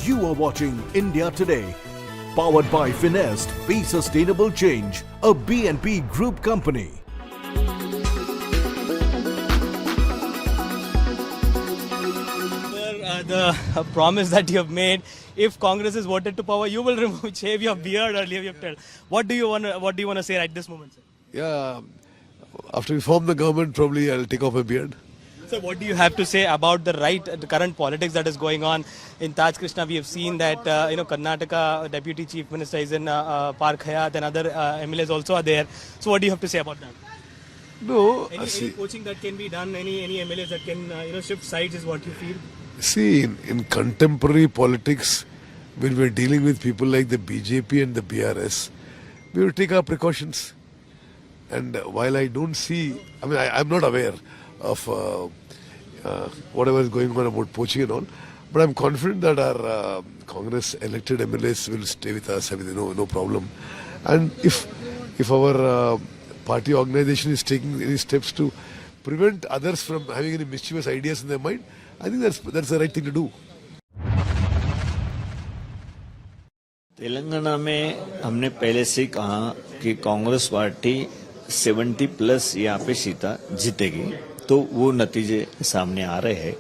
You are watching India Today, powered by Finest, Be Sustainable Change, a BNP Group company. The promise that you have made, if Congress is voted to power, you will shave your beard earlier. You have told. What do you want to say at this moment, sir? Yeah, after we form the government, probably I'll take off my beard. So what do you have to say about the current politics that is going on in Taj Krishna? We have seen that Karnataka Deputy Chief Minister is in Park Hayat and other MLAs also are there. So what do you have to say about that? No, any coaching that can be done, any MLAs that can shift sides is what you feel? See, in contemporary politics, when we're dealing with people like the BJP and the BRS, we will take our precautions. And while I don't see, I'm not aware of whatever is going on about poaching and all, but I'm confident that our Congress elected MLAs will stay with us with no problem. And if our party organization is taking any steps to prevent others from having any mischievous ideas in their mind, I think that's the right thing to do. Telangana में हमने पहले से कहा कि Congress party 70+ यहाँ पे सीटा जीतेगी, तो वो नतीजे सामने आ रहे हैं।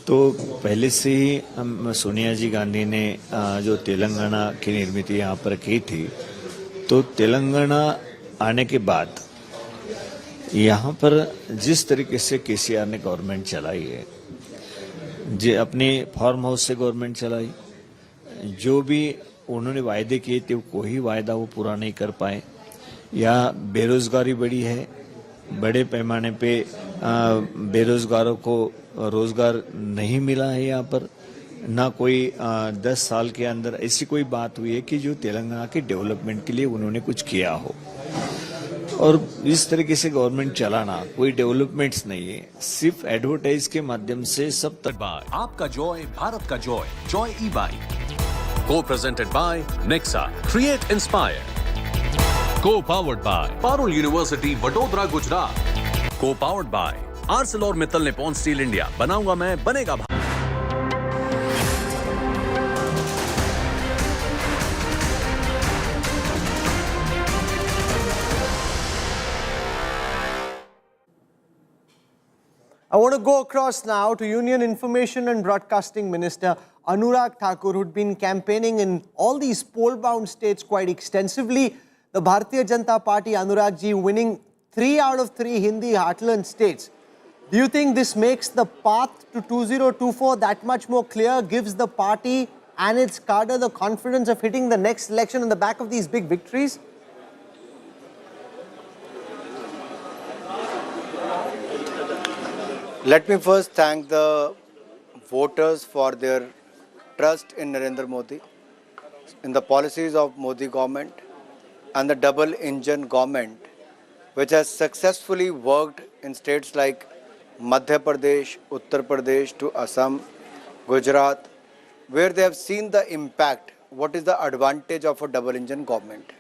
तो पहले से ही हम सोनिया जी गांधी ने जो तेलंगाना की निर्मित यहाँ पर की थी, तो तेलंगाना आने के बाद यहाँ पर जिस तरीके से केसीआर ने गवर्नमेंट चलाई है, अपने फार्म हाउस से गवर्नमेंट चलाई, जो भी उन्होंने वायदे किए थे कोई वायदा वो पूरा नहीं कर पाए। यहाँ बेरोजगारी बढ़ी है, बड़े पैमाने पे बेरोजगारों को रोजगार नहीं मिला है। यहाँ पर ना कोई 10 साल के अंदर ऐसी कोई बात हुई है कि जो तेलंगाना के डेवलपमेंट के लिए उन्होंने कुछ किया हो। और इस तरीके से गवर्नमेंट चलाना कोई डेवलपमेंट्स नहीं है, सिर्फ एडवर्टाइज के माध्यम से सब तक। आपका जॉय भारत का Joy, Joy e bike co presented by Nexa, create inspire, co powered by Parul University Vadodara Gujarat, co powered by Arcelor Mittal Nippon Steel India, बनाऊंगा मैं बनेगा Bharat. I want to go across now to Union Information and Broadcasting Minister Anurag Thakur, who'd been campaigning in all these poll-bound states quite extensively. The Bharatiya Janata Party, Anurag ji, winning 3 out of 3 Hindi heartland states. Do you think this makes the path to 2024 that much more clear, gives the party and its cadre the confidence of hitting the next election on the back of these big victories? Let me first thank the voters for their trust in Narendra Modi, in the policies of Modi government and the double engine government, which has successfully worked in states like Madhya Pradesh, Uttar Pradesh to Assam, Gujarat, where they have seen the impact, what is the advantage of a double engine government.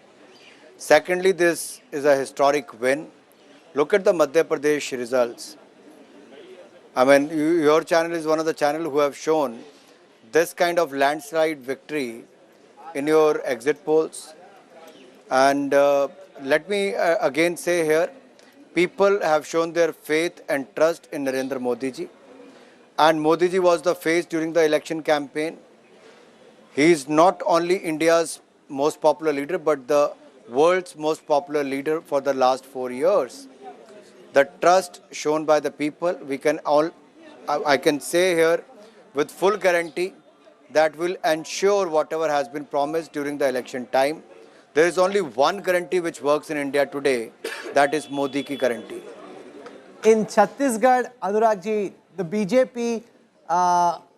Secondly, this is a historic win. Look at the Madhya Pradesh results. I mean, your channel is one of the channels who have shown this kind of landslide victory in your exit polls. And let me again say here, people have shown their faith and trust in Narendra Modi ji. And Modi ji was the face during the election campaign. He is not only India's most popular leader, but the world's most popular leader for the last 4 years. The trust shown by the people, I can say here with full guarantee that will ensure whatever has been promised during the election time. There is only one guarantee which works in India today, that is Modi ki guarantee. In Chhattisgarh, Anurag ji, the BJP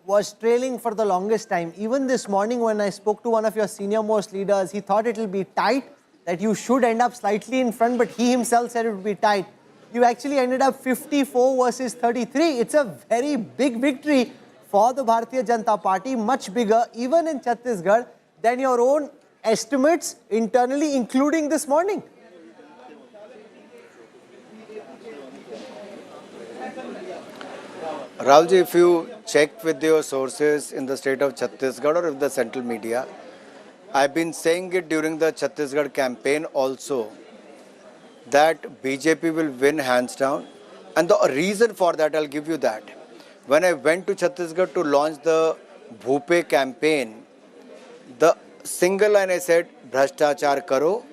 was trailing for the longest time. Even this morning when I spoke to one of your senior most leaders, he thought it will be tight, that you should end up slightly in front, but he himself said it would be tight. You actually ended up 54 versus 33. It's a very big victory for the Bharatiya Janata Party, much bigger even in Chhattisgarh than your own estimates internally, including this morning. Rahul, if you check with your sources in the state of Chhattisgarh or with the central media, I've been saying it during the Chhattisgarh campaign also, that BJP will win hands down. And the reason for that, I'll give you that. When I went to Chhattisgarh to launch the Bhupesh campaign, the single line I said, Bhrashtachar karo,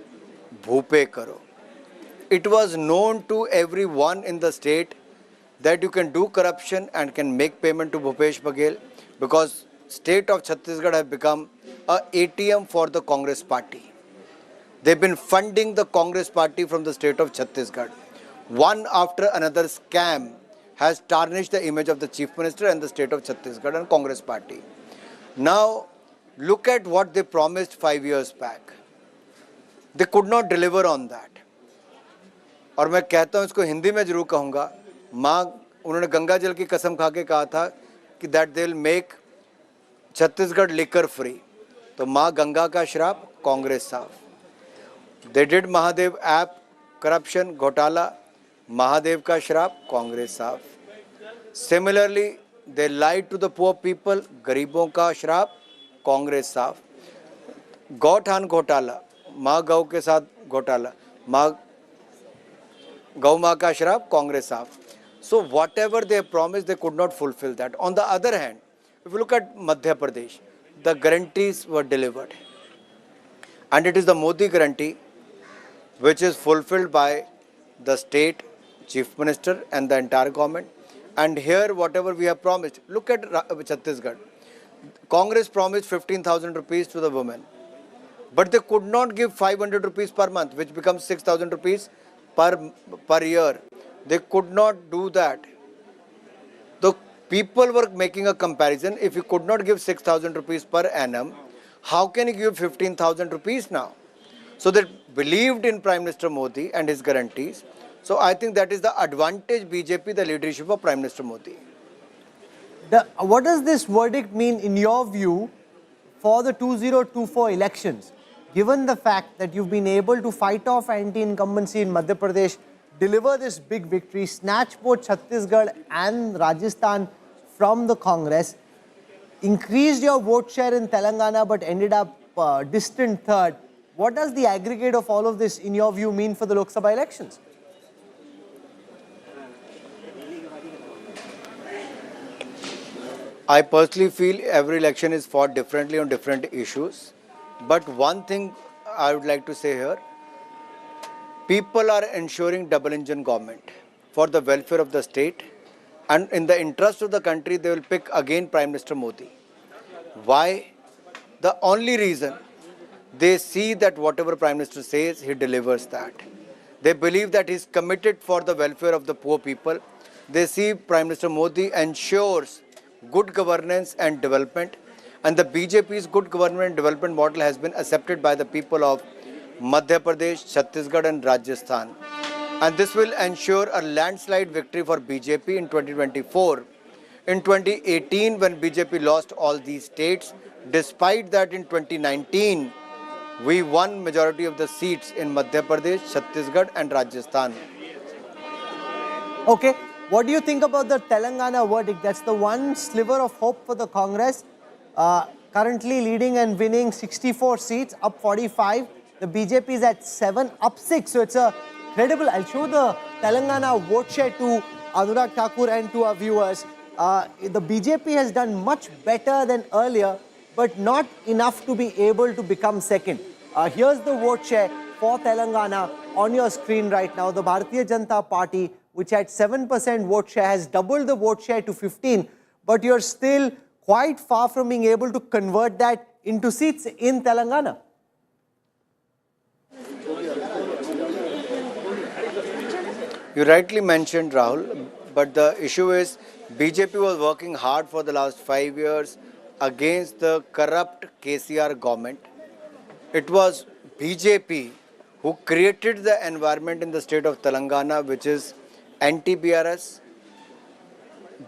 Bhupesh karo. It was known to everyone in the state that you can do corruption and can make payment to Bhupesh Bahgel, because state of Chhattisgarh have become a ATM for the Congress party. They've been funding the Congress party from the state of Chhattisgarh. One after another scam has tarnished the image of the Chief Minister and the state of Chhattisgarh and Congress party. Now, look at what they promised 5 years back. They could not deliver on that. और मैं कहता हूँ इसको हिंदी में जरूर कहूँगा, माँ उन्होंने गंगा जल की कसम खा के कहा था कि that they will make Chhattisgarh liquor free. तो माँ गंगा का श्राप, कांग्रेस साफ. They did Mahadev app corruption, घोटाला, Mahadev का श्राप, कांग्रेस साफ. Similarly, they lied to the poor people, गरीबों का श्राप, कांग्रेस साफ. गौठान घोटाला, माँ गौ के साथ घोटाला, माँ गौ माँ का श्राप, कांग्रेस साफ. So whatever they promised, they could not fulfill that. On the other hand, if you look at Madhya Pradesh, the guarantees were delivered. And it is the Modi guarantee which is fulfilled by the state chief minister and the entire government. And here, whatever we have promised, look at Chhattisgarh. Congress promised 15,000 rupees to the women, but they could not give 500 rupees per month, which becomes 6,000 rupees per year. They could not do that. The people were making a comparison. If you could not give 6,000 rupees per annum, how can you give 15,000 rupees now? So that believed in Prime Minister Modi and his guarantees. So I think that is the advantage BJP, the leadership of Prime Minister Modi. What does this verdict mean in your view for the 2024 elections? Given the fact that you've been able to fight off anti-incumbency in Madhya Pradesh, deliver this big victory, snatch both Chhattisgarh and Rajasthan from the Congress, increased your vote share in Telangana but ended up distant third. What does the aggregate of all of this, in your view, mean for the Lok Sabha elections? I personally feel every election is fought differently on different issues. But one thing I would like to say here, people are ensuring double engine government for the welfare of the state, and in the interest of the country they will pick again Prime Minister Modi. Why? The only reason, they see that whatever Prime Minister says, he delivers that. They believe that he is committed for the welfare of the poor people. They see Prime Minister Modi ensures good governance and development, and the BJP's good government and development model has been accepted by the people of Madhya Pradesh, Chhattisgarh and Rajasthan. And this will ensure a landslide victory for BJP in 2024. In 2018, when BJP lost all these states, despite that in 2019, we won majority of the seats in Madhya Pradesh, Chhattisgarh and Rajasthan. Okay, what do you think about the Telangana verdict? That's the one sliver of hope for the Congress. Currently leading and winning 64 seats, up 45. The BJP is at 7, up 6. So it's a credible. I'll show the Telangana vote share to Anurag Thakur and to our viewers. The BJP has done much better than earlier, but not enough to be able to become second. Here's the vote share for Telangana on your screen right now. The Bharatiya Janata Party, which had 7% vote share, has doubled the vote share to 15, but you're still quite far from being able to convert that into seats in Telangana. You rightly mentioned, Rahul, but the issue is BJP was working hard for the last 5 years against the corrupt KCR government. It was BJP who created the environment in the state of Telangana, which is anti-BRS.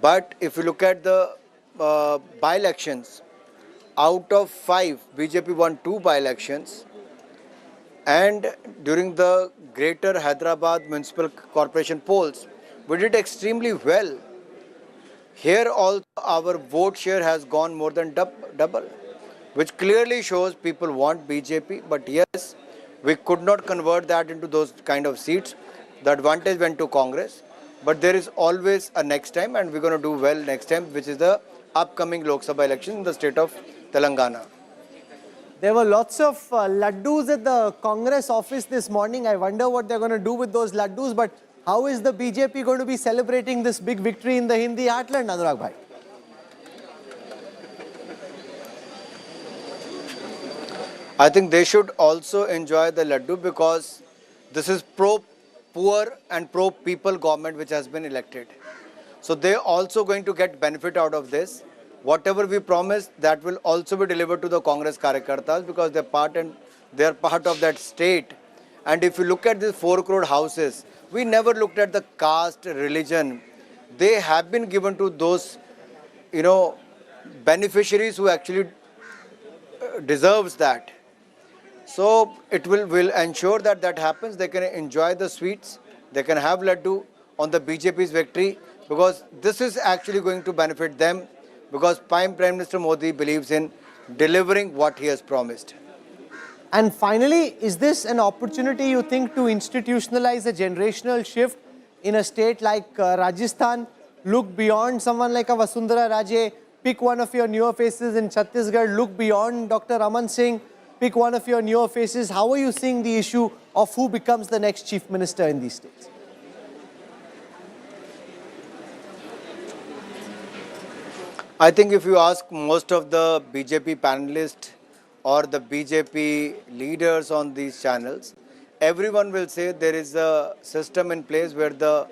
But if you look at the by-elections, out of 5, BJP won 2 by-elections. And during the Greater Hyderabad Municipal Corporation polls, we did extremely well. Here also our vote share has gone more than double, which clearly shows people want BJP. But yes, we could not convert that into those kind of seats. The advantage went to Congress. But there is always a next time, and we're going to do well next time, which is the upcoming Lok Sabha election in the state of Telangana. There were lots of laddus at the Congress office this morning. I wonder what they're going to do with those laddus. But how is the BJP going to be celebrating this big victory in the Hindi heartland, Anurag bhai? I think they should also enjoy the laddu, because this is pro-poor and pro-people government which has been elected. So they are also going to get benefit out of this. Whatever we promised, that will also be delivered to the Congress Karyakartas, because they are part of that state. And if you look at these 4 crore houses, we never looked at the caste, religion. They have been given to those, beneficiaries who actually deserves that. So it will ensure that that happens. They can enjoy the sweets. They can have laddu on the BJP's victory, because this is actually going to benefit them, because Prime Minister Modi believes in delivering what he has promised. And finally, is this an opportunity, you think, to institutionalize a generational shift in a state like Rajasthan? Look beyond someone like a Vasundhara Raje, pick one of your newer faces in Chhattisgarh, look beyond Dr. Raman Singh, pick one of your newer faces. How are you seeing the issue of who becomes the next chief minister in these states? I think if you ask most of the BJP panelists or the BJP leaders on these channels, everyone will say there is a system in place where the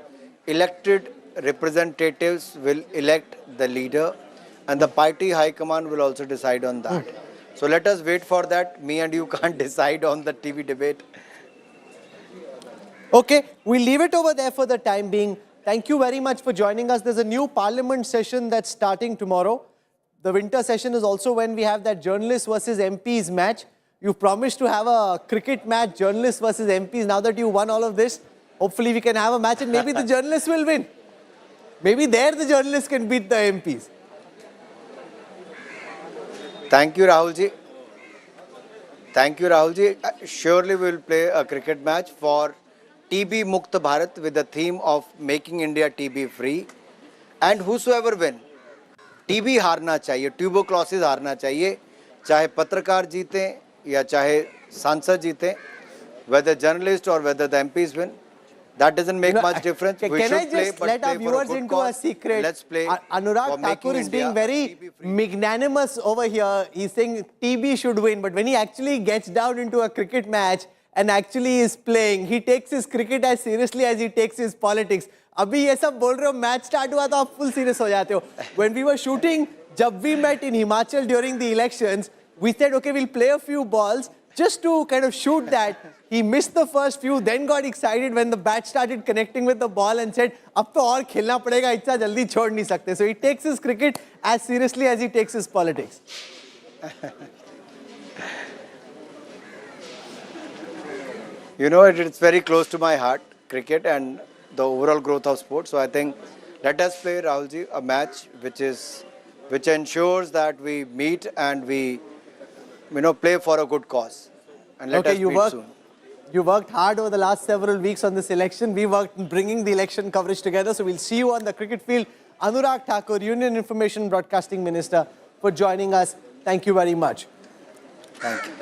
elected representatives will elect the leader, and the party high command will also decide on that. So let us wait for that. Me and you can't decide on the TV debate. Okay, we'll leave it over there for the time being. Thank you very much for joining us. There's a new parliament session that's starting tomorrow. The winter session is also when we have that journalists versus MPs match. You promised to have a cricket match, journalists versus MPs. Now that you won all of this, hopefully we can have a match and maybe the journalists will win. Maybe there the journalists can beat the MPs. Thank you, Rahulji. Thank you, Rahulji. Surely we will play a cricket match for TB Mukt Bharat with the theme of making India TB free. And whosoever win, TB हारना चाहिए, tuberculosis हारना चाहिए, चाहे पत्रकार जीते या चाहे सांसद जीते, whether journalists or whether the MPs win. That doesn't make much difference. We Can I should play, just but let play our for viewers good into cause. a secret? Let's play. Anurag Thakur is being very magnanimous over here. He's saying TB should win, but when he actually gets down into a cricket match and actually is playing, he takes his cricket as seriously as he takes his politics. Abhi ye sab bol rahe ho, match start hua to aap full serious ho jate ho. When we were shooting, jab we met in Himachal during the elections, we said, okay, we'll play a few balls just to kind of shoot that. He missed the first few, then got excited when the bat started connecting with the ball and said, ab to aur khelna padega, itna jaldi chhod nahi sakte. So he takes his cricket as seriously as he takes his politics. You know, it's very close to my heart, cricket and the overall growth of sports. So I think let us play, Rahulji, a match which ensures that we meet and we, play for a good cause. And let us meet soon. You worked hard over the last several weeks on this election. We worked in bringing the election coverage together. So we'll see you on the cricket field. Anurag Thakur, Union Information Broadcasting Minister, for joining us. Thank you very much. Thank you.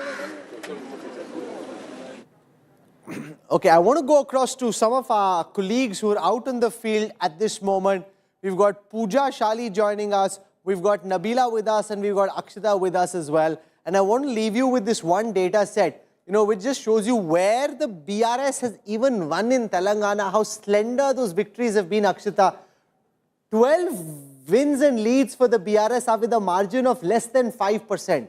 Okay, I want to go across to some of our colleagues who are out in the field at this moment. We've got Pooja Shali joining us. We've got Nabila with us and we've got Akshita with us as well. And I want to leave you with this one data set, which just shows you where the BRS has even won in Telangana, how slender those victories have been, Akshita. 12 wins and leads for the BRS are with a margin of less than 5%.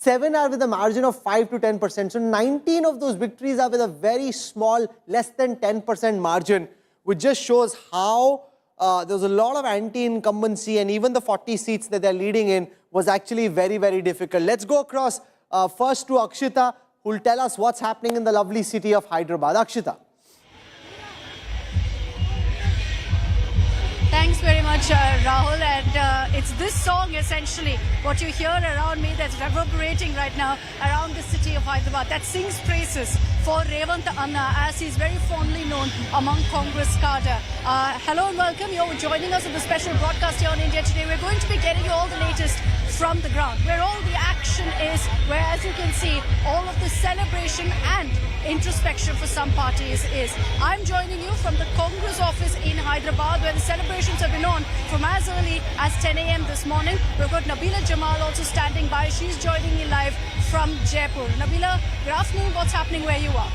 7 are with a margin of 5 to 10%. So 19 of those victories are with a very small, less than 10% margin, which just shows how there's a lot of anti-incumbency, and even the 40 seats that they're leading in was actually very, very difficult. Let's go across first to Akshita, who will tell us what's happening in the lovely city of Hyderabad. Akshita. Thanks very much, Rahul. And it's this song, essentially, what you hear around me that's reverberating right now around the city of Hyderabad, that sings praises for Revant Anna, as he's very fondly known among Congress cadre. Hello and welcome. You're joining us on the special broadcast here on India Today. We're going to be getting you all the latest from the ground, where all the action is, where, as you can see, all of the celebration and introspection for some parties is. I'm joining you from the Congress office in Hyderabad, where the celebrations have been on from as early as 10 a.m. this morning. We've got Nabila Jamal also standing by. She's joining me live from Jaipur. Nabila, good afternoon. What's happening where you are?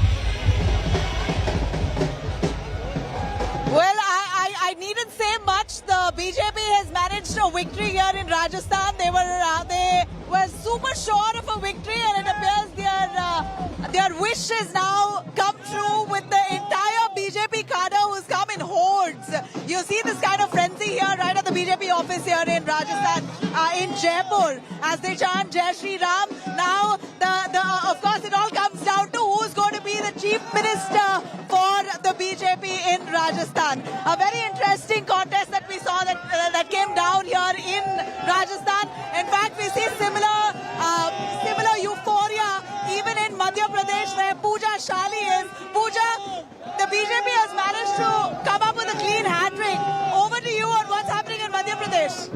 Well, I needn't say much. The BJP has managed a victory here in Rajasthan. They were super sure of a victory, and it appears their wish has now come true with the entire BJP cadre who's come in hordes. You see this kind of frenzy here right at the BJP office here in Rajasthan, in Jaipur, as they chant Jai Shri Ram. Now, of course, it all comes down to who's going to be the chief minister for the BJP in Rajasthan. A very interesting contest that we saw that came down here in Rajasthan. In fact, we see similar euphoria even in Madhya Pradesh, where Pooja Shali is. Pooja, the BJP has managed to come up with a clean hat-trick. Over to you on what's happening in Madhya Pradesh.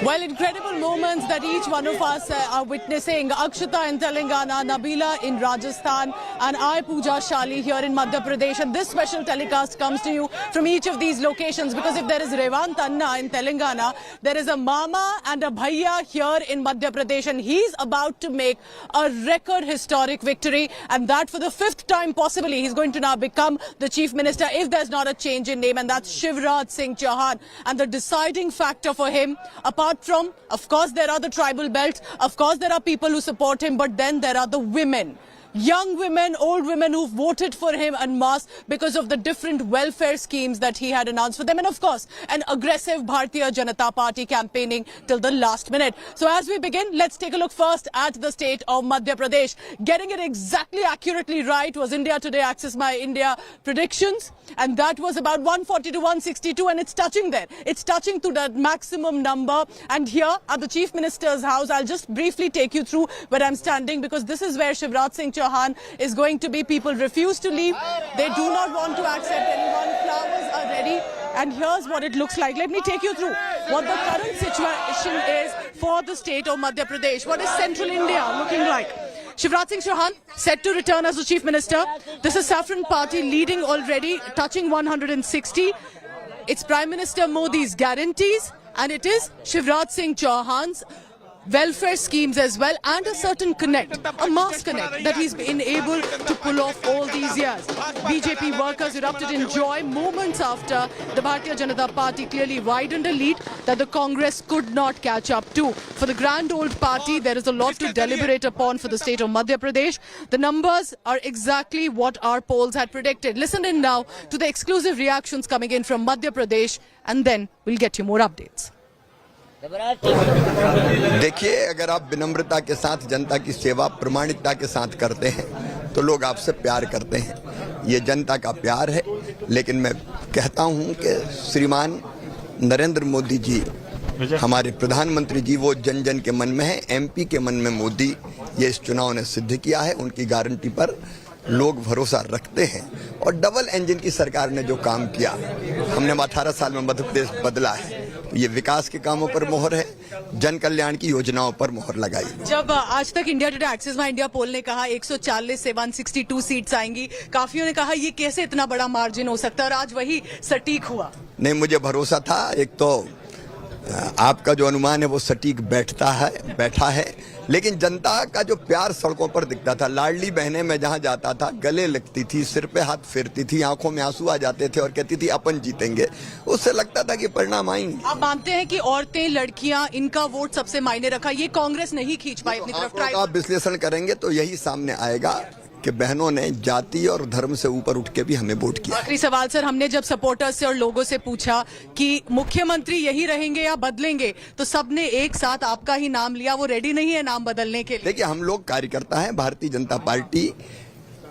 Well, incredible moments that each one of us are witnessing. Akshita in Telangana, Nabila in Rajasthan. and I Puja Shali here in Madhya Pradesh, and this special telecast comes to you from each of these locations, because if there is Revant Anna in Telangana, there is a Mama and a Bhaiya here in Madhya Pradesh, and he's about to make a record historic victory, and that for the 5th time possibly he's going to now become the Chief Minister if there's not a change in name, and that's Shivraj Singh Chauhan. And the deciding factor for him, apart from, of course, there are the tribal belts, of course there are people who support him, but then there are the women. Young women, old women who voted for him en masse because of the different welfare schemes that he had announced for them. And of course, an aggressive Bharatiya Janata Party campaigning till the last minute. So as we begin, let's take a look first at the state of Madhya Pradesh. Getting it exactly accurately right was India Today Access My India predictions. And that was about 140 to 162, and it's touching there. It's touching to that maximum number. And here at the Chief Minister's house, I'll just briefly take you through where I'm standing, because this is where Shivraj Singh Chauhan is going to be. People refuse to leave. They do not want to accept anyone. Flowers are ready. And here's what it looks like. Let me take you through what the current situation is for the state of Madhya Pradesh. What is central India looking like? Shivraj Singh Chauhan set to return as the Chief Minister. This is Saffron Party leading already, touching 160. It's Prime Minister Modi's guarantees, and it is Shivraj Singh Chauhan's welfare schemes as well, and a certain connect, a mass connect that he's been able to pull off all these years. BJP workers erupted in joy moments after the Bharatiya Janata Party clearly widened a lead that the Congress could not catch up to. For the grand old party, there is a lot to deliberate upon for the state of Madhya Pradesh. The numbers are exactly what our polls had predicted. Listen in now to the exclusive reactions coming in from Madhya Pradesh, and then we'll get you more updates. देखिए, अगर आप विनम्रता के साथ जनता की सेवा प्रमाणिकता के साथ करते हैं तो लोग आपसे प्यार करते हैं। ये जनता का प्यार है। लेकिन मैं कहता हूं कि श्रीमान नरेंद्र मोदी जी, हमारे प्रधानमंत्री जी, वो जन जन के मन में है, एमपी के मन में मोदी। ये इस चुनाव ने सिद्ध किया है। उनकी गारंटी पर लोग भरोसा रखते हैं। और डबल इंजन की सरकार ने जो काम किया, हमने 18 साल में मध्य प्रदेश बदला है। ये विकास के कामों पर मोहर है, जन कल्याण की योजनाओं पर मोहर लगाई। जब आज तक India Today Axis My India poll ने कहा 140 से 162 सीट्स आएंगी, काफियों ने कहा ये कैसे इतना बड़ा मार्जिन हो सकता है, और आज वही सटीक हुआ। नहीं, मुझे भरोसा था। एक तो आपका जो अनुमान है वो सटीक बैठा है, लेकिन जनता का जो प्यार सड़कों पर दिखता था, लाडली बहनें मैं जहां जाता था गले लगती थी, सिर पे हाथ फेरती थी, आंखों में आंसू आ जाते थे और कहती थी अपन जीतेंगे। उससे लगता था कि परिणाम आएंगे। आप मानते हैं कि औरतें, लड़कियां, इनका वोट सबसे मायने रखा, ये कांग्रेस नहीं खींच पाई अपनी तरफ। आप विश्लेषण करेंगे तो यही सामने आएगा कि बहनों ने जाति और धर्म से ऊपर उठ के भी हमें वोट किया। आखिरी सवाल सर, हमने जब सपोर्टर्स से और लोगों से पूछा कि मुख्यमंत्री यही रहेंगे या बदलेंगे, तो सबने एक साथ आपका ही नाम लिया। वो रेडी नहीं है नाम बदलने के लिए? देखिए, हम लोग कार्यकर्ता हैं। भारतीय जनता पार्टी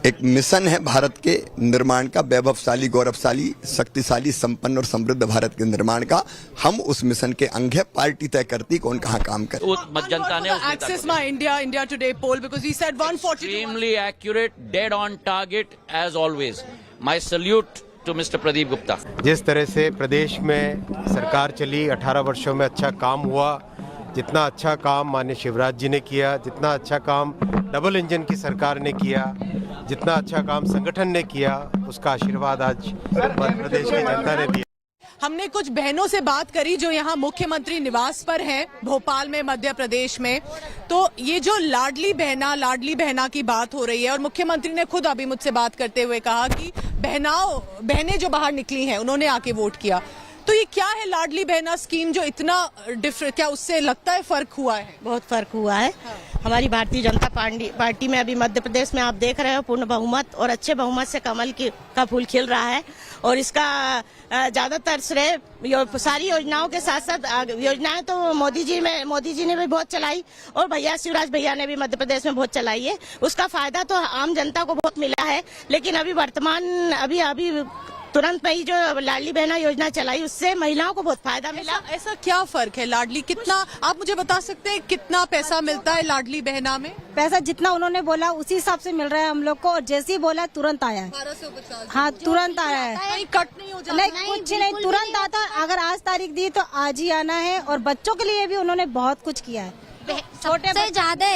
एक मिशन है भारत के निर्माण का, वैभवशाली, गौरवशाली, शक्तिशाली, संपन्न और समृद्ध भारत के निर्माण का। हम उस मिशन के अंग है। पार्टी तय करती कौन कहाँ काम करे। जनता ने Axis My India Today poll, because he said 140 extremely accurate, dead on target as always. My salute to Mr. Pradeep Gupta. जिस तरह से प्रदेश में सरकार चली, 18 वर्षों में अच्छा काम हुआ, जितना अच्छा काम माननीय शिवराज जी ने किया, जितना अच्छा काम डबल इंजन की सरकार ने किया, जितना अच्छा काम संगठन ने किया, उसका आशीर्वाद आज प्रदेश की जनता ने दिया। हमने कुछ बहनों से बात करी जो यहाँ मुख्यमंत्री निवास पर हैं, भोपाल में, मध्य प्रदेश में। तो ये जो लाडली बहना की बात हो रही है, और मुख्यमंत्री ने खुद अभी मुझसे बात करते हुए कहा कि बहनें जो बाहर निकली हैं उन्होंने आके वोट किया। तो ये क्या है लाडली बहना स्कीम जो इतना डिफरेंट, क्या उससे लगता है फर्क हुआ है? बहुत फर्क हुआ है। हमारी भारतीय जनता पार्टी में अभी मध्य प्रदेश में आप देख रहे हो पूर्ण बहुमत, और अच्छे बहुमत से कमल का फूल खिल रहा है। और इसका ज्यादातर श्रेय सारी योजनाओं के साथ साथ योजनाएं तो मोदी जी ने भी बहुत चलाई, और भैया शिवराज भैया ने भी मध्य प्रदेश में बहुत चलाई है। उसका फायदा तो आम जनता को बहुत मिला है। लेकिन अभी वर्तमान अभी तुरंत में ही जो लाडली बहना योजना चलाई, उससे महिलाओं को बहुत फायदा मिला। ऐसा क्या फर्क है? लाडली कितना, आप मुझे बता सकते हैं कितना पैसा मिलता है लाडली बहना में? पैसा जितना उन्होंने बोला उसी हिसाब से मिल रहा है हम लोग को, और जैसे ही बोला तुरंत आया है। 1250। हाँ, तुरंत आया है, कहीं कट नहीं हो जाता? नहीं, कुछ नहीं, तुरंत आता। अगर आज तारीख दी तो आज ही आना है। और बच्चों के लिए भी उन्होंने बहुत कुछ किया है। सबसे ज्यादा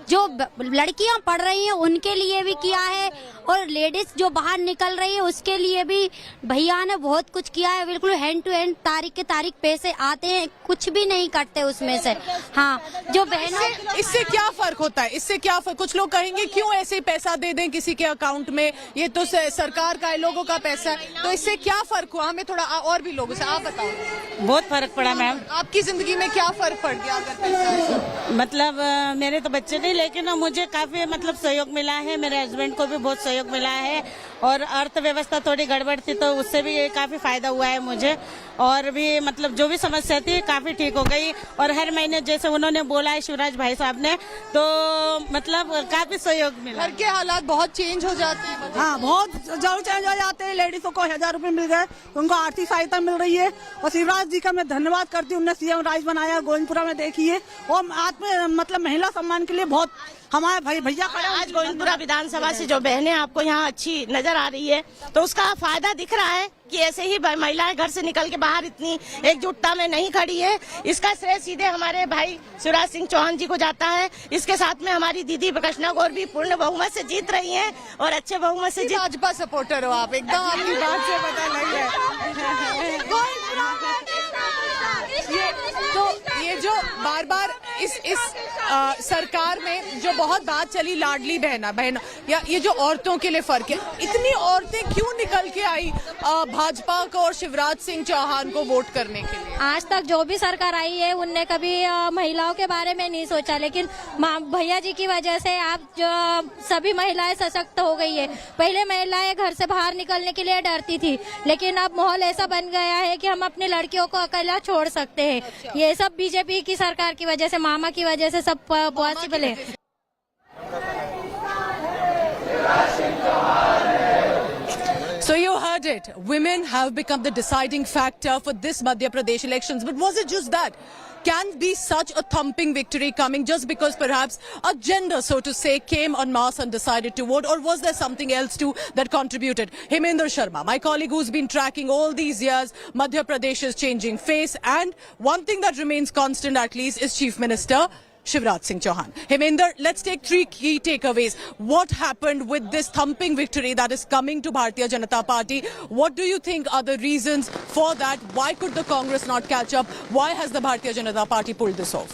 जो लड़कियां पढ़ रही हैं उनके लिए भी किया है, और लेडीज जो बाहर निकल रही है उसके लिए भी भैया ने बहुत कुछ किया है। बिल्कुल हैंड टू हैंड, तारीख के तारीख पैसे आते हैं, कुछ भी नहीं कटते उसमें से। हाँ, जो बहनों इससे क्या फर्क होता है? इससे क्या फर्क? कुछ लोग कहेंगे क्यों ऐसे पैसा दे दें किसी के अकाउंट में, ये तो सरकार का है, लोगों का पैसा है, तो इससे क्या फर्क हुआ? हमें थोड़ा और भी लोगों से आप बताओ। बहुत फर्क पड़ा मैम। आपकी जिंदगी में क्या फर्क पड़ गया अगर पैसा है? मतलब मेरे तो बच्चे नहीं, लेकिन मुझे काफी मतलब सहयोग मिला है, मेरे हस्बैंड को भी बहुत सहयोग मिला है, और अर्थव्यवस्था थोड़ी गड़बड़ थी तो उससे भी काफी फायदा हुआ है मुझे, और भी मतलब जो भी समस्या थी काफी ठीक हो गई। और हर महीने जैसे उन्होंने बोला है शिवराज भाई साहब ने, तो मतलब काफी सहयोग मिला। घर के हालात बहुत चेंज हो जाते हैं। हाँ, बहुत जरूर चेंज हो जाते हैं। लेडीजों को 1000 रुपए मिल गए, उनको आर्थिक सहायता मिल रही है, और शिवराज जी का मैं धन्यवाद करती हूँ, उन्होंने सीएम राइज बनाया गोविंदपुरा में, देखिए, और मतलब महिला सम्मान के लिए बहुत हमारे भैया आज गोविंदपुरा विधानसभा से जो बहनें आपको यहाँ अच्छी नजर आ रही है, तो उसका फायदा दिख रहा है कि ऐसे ही महिलाएं घर से निकल के बाहर इतनी एकजुटता में नहीं खड़ी है। इसका श्रेय सीधे हमारे भाई शिवराज सिंह चौहान जी को जाता है। इसके साथ में हमारी दीदी प्रकाशना गौर भी पूर्ण बहुमत से जीत रही हैं, और अच्छे बहुमत से भाजपा सपोर्टर हो आप, एकदम आपकी बात से पता लग रहा है। तो ये जो बार बार इस सरकार में जो बहुत बात चली लाडली बहना या ये जो औरतों के लिए फर्क है, इतनी औरतें क्यों निकल के आई भाजपा को और शिवराज सिंह चौहान को वोट करने के लिए? आज तक जो भी सरकार आई है उनने कभी महिलाओं के बारे में नहीं सोचा, लेकिन भैया जी की वजह से आप जो सभी महिलाएं सशक्त हो गई है। पहले महिलाएं घर से बाहर निकलने के लिए डरती थी, लेकिन अब माहौल ऐसा बन गया है कि हम अपनी लड़कियों को अकेला छोड़ सकते हैं। ये सब बीजेपी की सरकार की वजह से, मामा की वजह से सब पॉसिबल है। So you heard it. Women have become the deciding factor for this Madhya Pradesh elections. But was it just that? Can be such a thumping victory coming just because perhaps a gender, so to say, came en masse and decided to vote? Or was there something else too that contributed? Hemendra Sharma, my colleague who's been tracking all these years, Madhya Pradesh's changing face. And one thing that remains constant at least is Chief Minister Shivraj Singh Chauhan. Hemendra, let's take 3 key takeaways. What happened with this thumping victory that is coming to Bharatiya Janata Party? What do you think are the reasons for that? Why could the Congress not catch up? Why has the Bharatiya Janata Party pulled this off?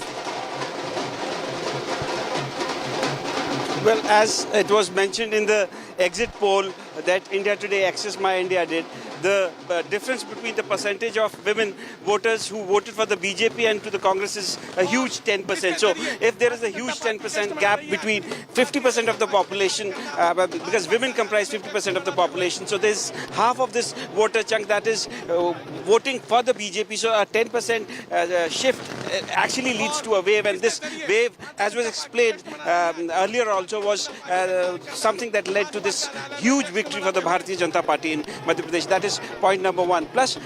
Well, as it was mentioned in the exit poll that India Today, Access My India did, the difference between the percentage of women voters who voted for the BJP and to the Congress is a huge 10%. So if there is a huge 10% gap between 50% of the population, because women comprise 50% of the population, so there's half of this voter chunk that is voting for the BJP. So a 10% shift actually leads to a wave, and this wave, as was explained earlier also, was something that led to this huge victory for the Bharatiya Janata Party in Madhya Pradesh. That is point number one. Plus,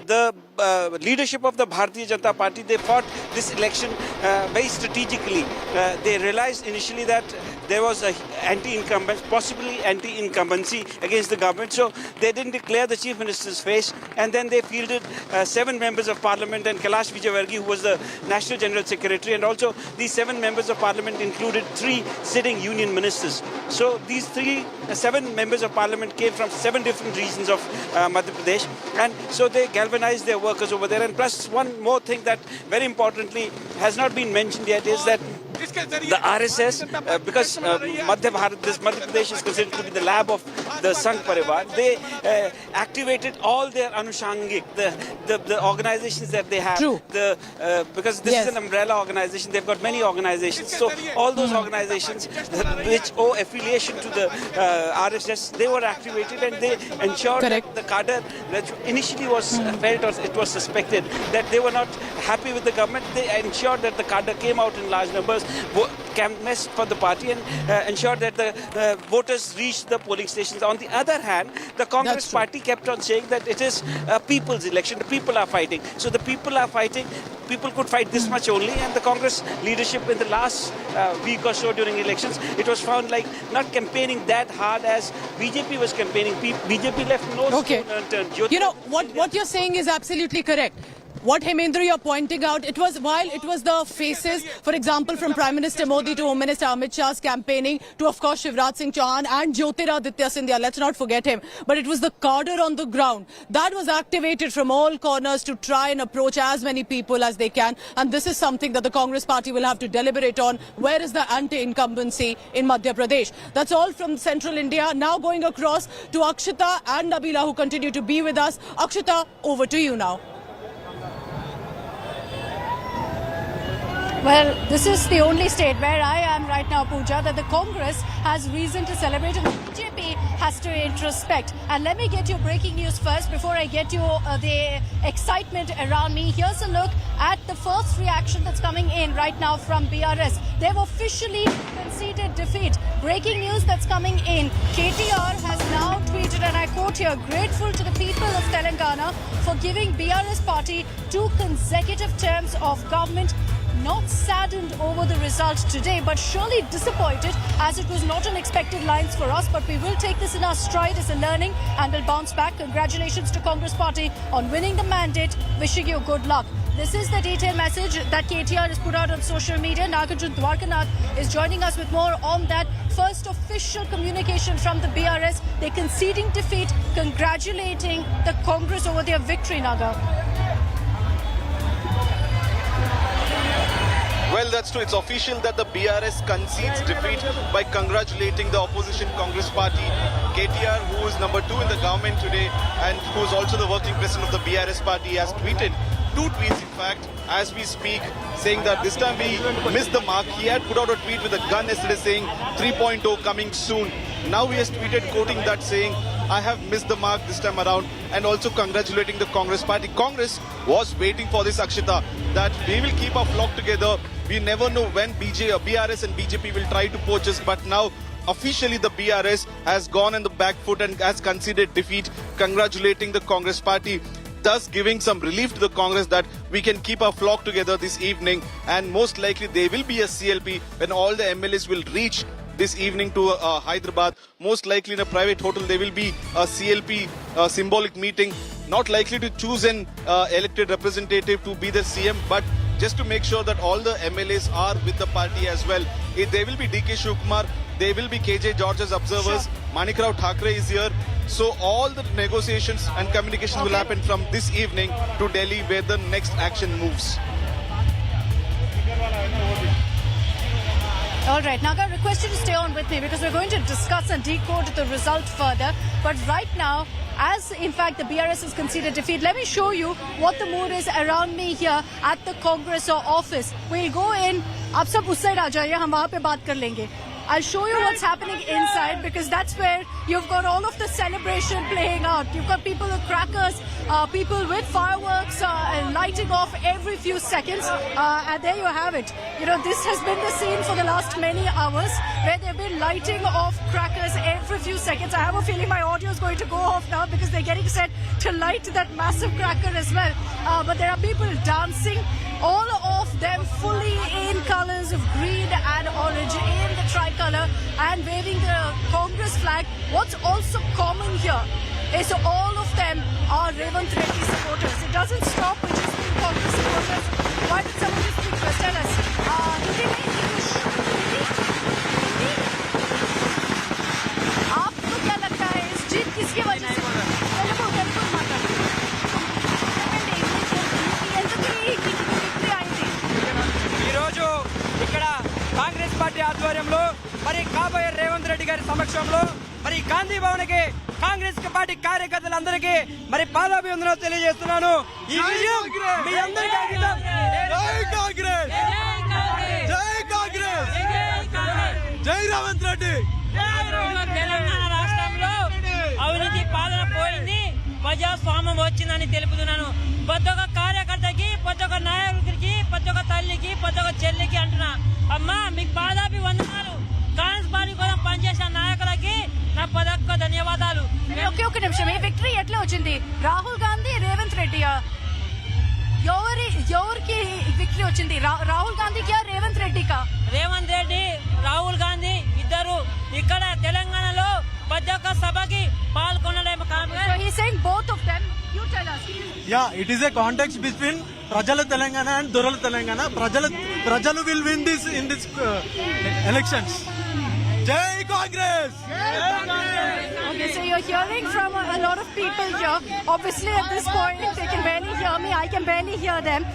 the leadership of the Bharatiya Janata Party, they fought this election very strategically. They realized initially that there was a possibly anti-incumbency against the government, so they didn't declare the Chief Minister's face, and then they fielded 7 members of Parliament and Kailash Vijayvargiya, who was the National General Secretary, and also these 7 members of Parliament included 3 sitting union ministers. So these 7 members of Parliament came from 7 different regions of Madhya Pradesh, and so they galvanized their workers over there. And plus, one more thing that very importantly has not been mentioned yet is that the RSS, because Madhya Pradesh is considered to be the lab of the Sangh Parivar, they activated all their Anushangik, the organizations that they have. True. Because this is an umbrella organization, they've got many organizations. So all those organizations which owe affiliation to the RSS, they were activated, and they ensured that the cadre that initially was felt, or it was suspected that they were not happy with the government, they ensured that the cadre came out in large numbers, canvassed for the party, and ensured that the voters reached the polling stations. On the other hand, the Congress party kept on saying that it is a people's election, the people are fighting. So the people are fighting, people could fight this much only, and the Congress leadership in the last week or so during elections, it was found like not campaigning that hard as BJP was campaigning. BJP left no stone unturned. You know, what you're saying is absolutely correct. what Hemendra you're pointing out, it was the faces, for example, from Prime Minister Modi to Home Minister Amit Shah's campaigning to, of course, Shivraj Singh Chauhan and Jyotiraditya Scindia. Let's not forget him. But it was the cadre on the ground that was activated from all corners to try and approach as many people as they can. And this is something that the Congress party will have to deliberate on. Where is the anti-incumbency in Madhya Pradesh? That's all from central India. Now going across to Akshita and Nabila, who continue to be with us. Akshita, over to you now. Well, this is the only state where I am right now, Pooja, that the Congress has reason to celebrate and the BJP has to introspect. And let me get you breaking news first before I get you the excitement around me. Here's a look at the first reaction that's coming in right now from BRS. They've officially conceded defeat. Breaking news that's coming in. KTR has now tweeted, and I quote here, "Grateful to the people of Telangana for giving BRS party 2 consecutive terms of government. Not saddened over the result today, but surely disappointed as it was not unexpected lines for us. But we will take this in our stride as a learning and will bounce back. Congratulations to Congress Party on winning the mandate. Wishing you good luck." This is the detailed message that KTR has put out on social media. Nagarjun Dwarkanath is joining us with more on that first official communication from the BRS. They're conceding defeat, congratulating the Congress over their victory, Naga. Well, that's true. It's official that the BRS concedes defeat by congratulating the opposition Congress Party. KTR, who is number 2 in the government today and who is also the working president of the BRS Party, has tweeted 2 tweets, in fact, as we speak, saying that this time we missed the mark. He had put out a tweet with a gun yesterday saying 3.0 coming soon. Now he has tweeted quoting that, saying, "I have missed the mark this time around," and also congratulating the Congress Party. Congress was waiting for this, Akshita, that we will keep our flock together. We never know when BRS and BJP will try to poach us, but now officially the BRS has gone on the back foot and has conceded defeat, congratulating the Congress Party, thus giving some relief to the Congress that we can keep our flock together this evening. And most likely there will be a CLP when all the MLAs will reach this evening to Hyderabad. Most likely in a private hotel there will be a CLP symbolic meeting. Not likely to choose an elected representative to be the CM, but just to make sure that all the MLAs are with the party as well. There will be DK Shivkumar, there will be KJ George's observers, Manikrao Thakre is here. So all the negotiations and communications will happen from this evening to Delhi, where the next action moves. All right, now I request you to stay on with me because we're going to discuss and decode the result further. But right now, as in fact the BRS has conceded defeat, let me show you what the mood is around me here at the Congress office. We'll go in. आप सब उस side आ जाइए, हम वहाँ पे बात कर लेंगे. I'll show you what's happening inside because that's where you've got all of the celebration playing out. You've got people with crackers, people with fireworks and lighting off every few seconds. And there you have it. You know, this has been the scene for the last many hours where they've been lighting off crackers every few seconds. I have a feeling my audio is going to go off now because they're getting set to light that massive cracker as well. But there are people dancing, all of them fully in colors of green and orange in the tricolor and waving the Congress flag. What's also common here is all of them are Revanth Reddy supporters. It doesn't stop with just being Congress supporters. Why did someone just speak first? Tell us. Hindi nahi, English. Hindi? आपको क्या लगता है इस जीत किसकी वजह से? Congress party ఆధ్వర్యంలో మరి కాబోయే రేవంత్ రెడ్డి గారి సమక్షంలో మరి గాంధీ భవన్ కి కాంగ్రెస్ పార్టీ కార్యకర్తలందరికీ మరి పాదాభివందనాలు తెలియజేస్తున్నాను. ఈ విజయం మీ అందరికీ అంకితం. జై కాంగ్రెస్, జై కాంగ్రెస్, జై రేవంత్ రెడ్డి. తెలంగాణ రాష్ట్రంలో అవినీతి పాలన పోయింది, ప్రజాస్వామ్యం వచ్చిందని తెలుపుతున్నాను. ప్రతి ఒక్క కార్యకర్తకి, ప్రతి ఒక్క నాయకుడికి, ప్రతి ఒక్క తల్లికి, ప్రతి ఒక్క చెల్లికి అంటున్నా, అమ్మా మీకు పాదాభివందనాలు. కాంగ్రెస్ పార్టీ కోసం పనిచేసిన నాయకులకి నా పదొక్క ధన్యవాదాలు. ఒకే నిమిషం, ఈ విక్టరీ ఎట్లా వచ్చింది? రాహుల్ గాంధీ, రేవంత్ రెడ్డియా? ఎవరికి విక్టరీ వచ్చింది? రాహుల్ గాంధీకి, రేవంత్ రెడ్డికా? రేవంత్ రెడ్డి, రాహుల్ గాంధీ ఇద్దరు ఇక్కడ తెలంగాణలో ప్రతి ఒక్క సభకి పాల్గొనడం. So he's saying both of them. You tell us. Yeah, it is a context between Prajala Telangana and Durala Telangana. Prajalu will win this in this elections. Jai Congress! Okay, so you're hearing from a lot of people here. Obviously, at this point, they can barely hear me. I can barely hear them.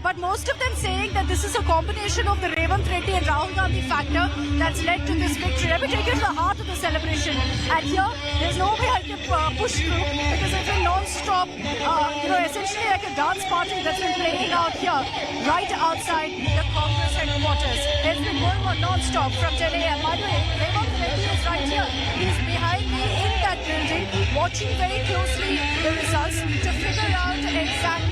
But most of them saying that this is a combination of the Revanth Reddy and Rahul Gandhi factor that's led to this victory. Let me take you to the heart of the celebration. And here, there's no way I can push through because it's been non-stop, essentially like a dance party that's been playing out here, right outside the Congress headquarters. It's been going on non-stop from 10 a.m. By the way, Revanth Reddy is right here. He's behind me in that building, watching very closely the results to figure out exactly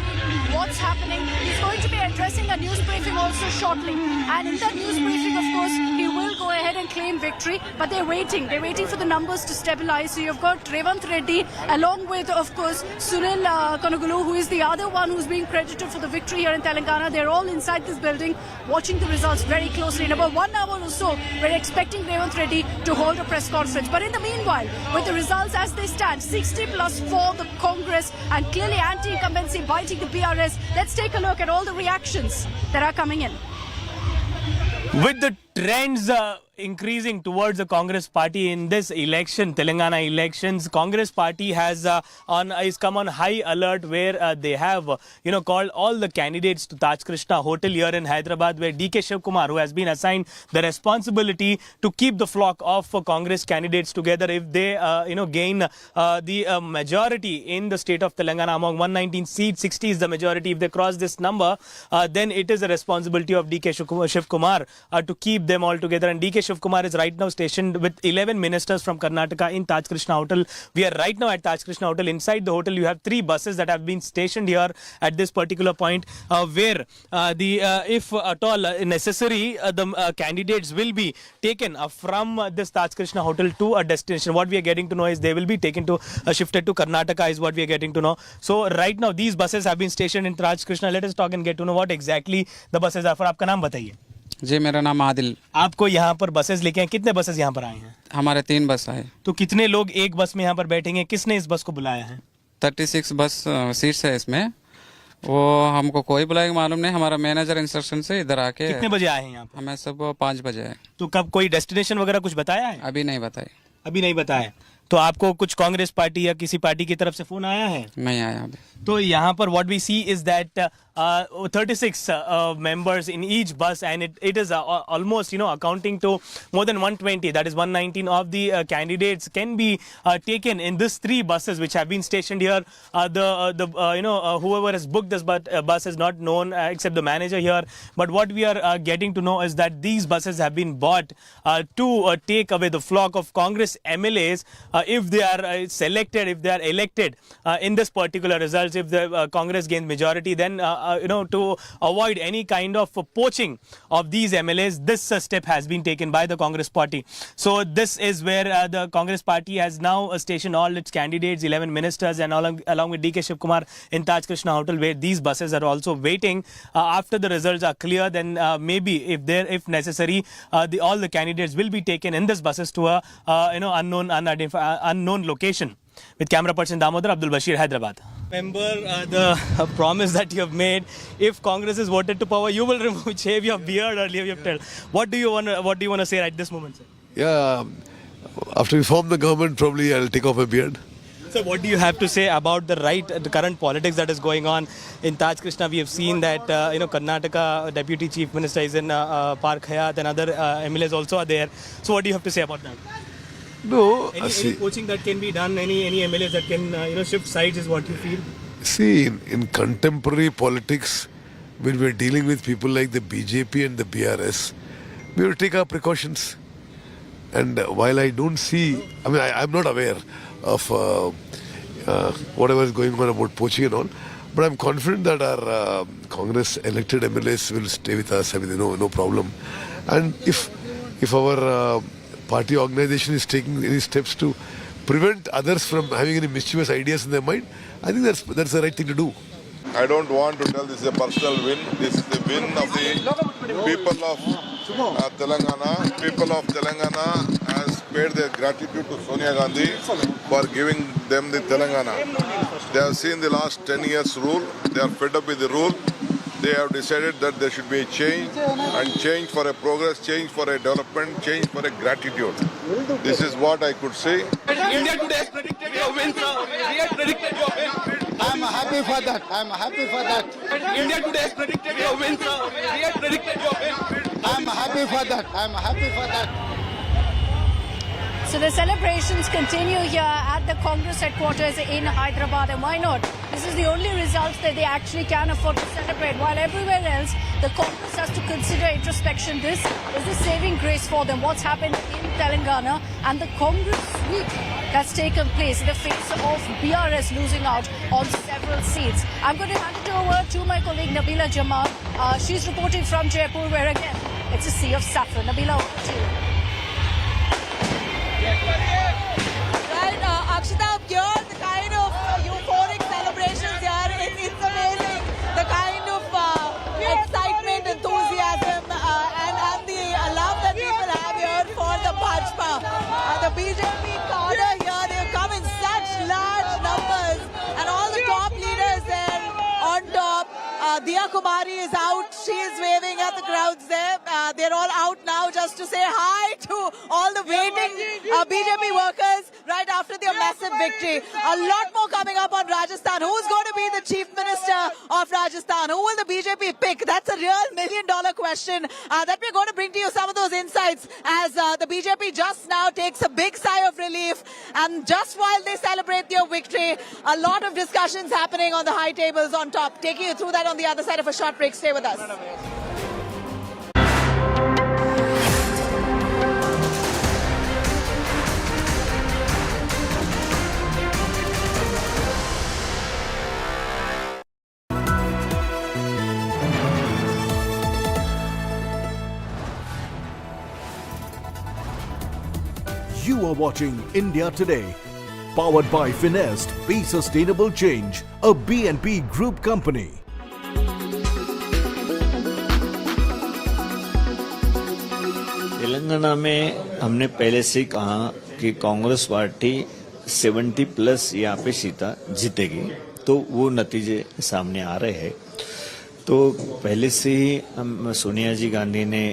what's happening. He's going to be addressing a news briefing also shortly. And in that news briefing, of course, he will go ahead and claim victory. But they're waiting. They're waiting for the numbers to stabilize. So you've got Revanth Reddy along with, of course, Sunil Kanwal, who is the other one who's being credited for the victory here in Telangana. They're all inside this building watching the results very closely. In about 1 hour or so, we're expecting Revanth Reddy to hold a press conference. But in the meanwhile, with the results as they stand, 60 plus 4, the Congress, and clearly anti-incumbency biting the BRS. Let's take a look at all the reactions that are coming in. With the trends increasing towards the Congress party in this election, Telangana elections, Congress party has come on high alert where they have called all the candidates to Taj Krishna Hotel here in Hyderabad, where DK Shivkumar, who has been assigned the responsibility to keep the flock of Congress candidates together if they gain the majority in the state of Telangana. Among 119 seats, 60 is the majority. If they cross this number, then it is the responsibility of DK Shivkumar to keep them all together. And DK Shivkumar is right now stationed with 11 ministers from Karnataka in Taj Krishna Hotel. We are right now at Taj Krishna Hotel. Inside the hotel, you have 3 buses that have been stationed here at this particular point, where if at all necessary, the candidates will be taken from this Taj Krishna Hotel to a destination. What we are getting to know is they will be taken to shifted to Karnataka is what we are getting to know. So right now, these buses have been stationed in Taj Krishna. Let us talk and get to know what exactly the buses are for. आपका नाम बताइए. जी मेरा नाम आदिल. आपको यहाँ पर buses लेके हैं, कितने बसेस यहाँ पर आए हैं? हमारे 3 बस आए. तो कितने लोग एक बस में यहाँ पर बैठेंगे? किसने इस बस को बुलाया है? 36 बस सीट्स है इसमें. वो हमको कोई बुलाएगा मालूम नहीं. हमारा मैनेजर इंस्ट्रक्शन से इधर आके. कितने बजे आए हैं यहाँ पर? हमें सब 5 बजे है. तो कब कोई डेस्टिनेशन वगैरह कुछ बताया है? अभी नहीं बताया. अभी नहीं बताया. तो आपको कुछ कांग्रेस पार्टी या किसी पार्टी की तरफ से फोन आया है? नहीं आया अभी. तो यहाँ पर what we see is that 36 members in each bus, and it is almost accounting to more than 120, that is 119 of the candidates can be taken in this 3 buses which have been stationed here. Whoever has booked this bus is not known except the manager here, but what we are getting to know is that these buses have been bought to take away the flock of Congress MLAs if they are selected, if they are elected in this particular results. If the Congress gains majority, then to avoid any kind of poaching of these MLAs, this step has been taken by the Congress party. So this is where the Congress party has now stationed all its candidates, 11 ministers, and along with DK Shivkumar in Taj Krishna Hotel, where these buses are also waiting. After the results are clear, then maybe if necessary, all the candidates will be taken in these buses to a unknown location. With camera person Damodar, Abdul Bashir, Hyderabad. Remember the promise that you have made. If Congress is voted to power, you will shave your beard earlier. You have told. What do you want to say at this moment, sir? Yeah, after we form the government, probably I'll take off my beard. So what do you have to say about the current politics that is going on in Taj Krishna? We have seen that Karnataka Deputy Chief Minister is in Park Hayat, and other MLAs also are there. So what do you have to say about that? No, any coaching that can be done, any MLAs that can shift sides is what you feel? See, in contemporary politics, when we're dealing with people like the BJP and the BRS, we will take our precautions. And while I don't see, I'm not aware of whatever is going on about poaching and all, but I'm confident that our Congress elected MLAs will stay with us. No problem. And if our party organization is taking any steps to prevent others from having any mischievous ideas in their mind, I think that's the right thing to do. I don't want to tell this is a personal win. This is the win of the people of Telangana. People of Telangana has paid their gratitude to Sonia Gandhi for giving them the Telangana. They have seen the last 10 years rule. They are fed up with the rule. They have decided that there should be a change, and change for a progress, change for a development, change for a gratitude. This is what I could say. India today has predicted your win, sir. We had predicted your win. I'm happy for that. I'm happy for that. India today has predicted your win, sir. We had predicted your win. I'm happy for that. I'm happy for that. So the celebrations continue here at the Congress headquarters in Hyderabad, and why not? This is the only result that they actually can afford to celebrate. While everywhere else, the Congress has to consider introspection. This is the saving grace for them. What's happened in Telangana and the Congress sweep that's taken place in the face of BRS losing out on several seats. I'm going to hand it over to my colleague Nabila Jamal. She's reporting from Jaipur, where again, it's a sea of saffron. Nabila, over to you. Right, Akshita, up here, the kind of euphoric celebrations here, it's amazing. The kind of excitement, enthusiasm, and the love that people have here for the Bhajpa. The BJP cadre here, they've come in such large numbers, and all the top leaders there on top. Diya Kumari is out. She is waving at the crowds there. They're all out now just to say hi to all the waiting BJP workers right after their massive victory. A lot more coming up on Rajasthan. Who's going to be the chief minister of Rajasthan? Who will the BJP pick? That's a real million-dollar question that we're going to bring to you some of those insights as the BJP just now takes a big sigh of relief. And just while they celebrate their victory, a lot of discussions happening on the high tables on top. Taking you through that on the other side of a short break. Stay with us. You are watching India Today, powered by Finest. Be Sustainable Change, a B&P Group company. Telangana में हमने पहले से कहा कि Congress party 70 plus यहाँ पे सीटा जीतेगी, तो वो नतीजे सामने आ रहे हैं। तो पहले से ही हम सोनिया जी गांधी ने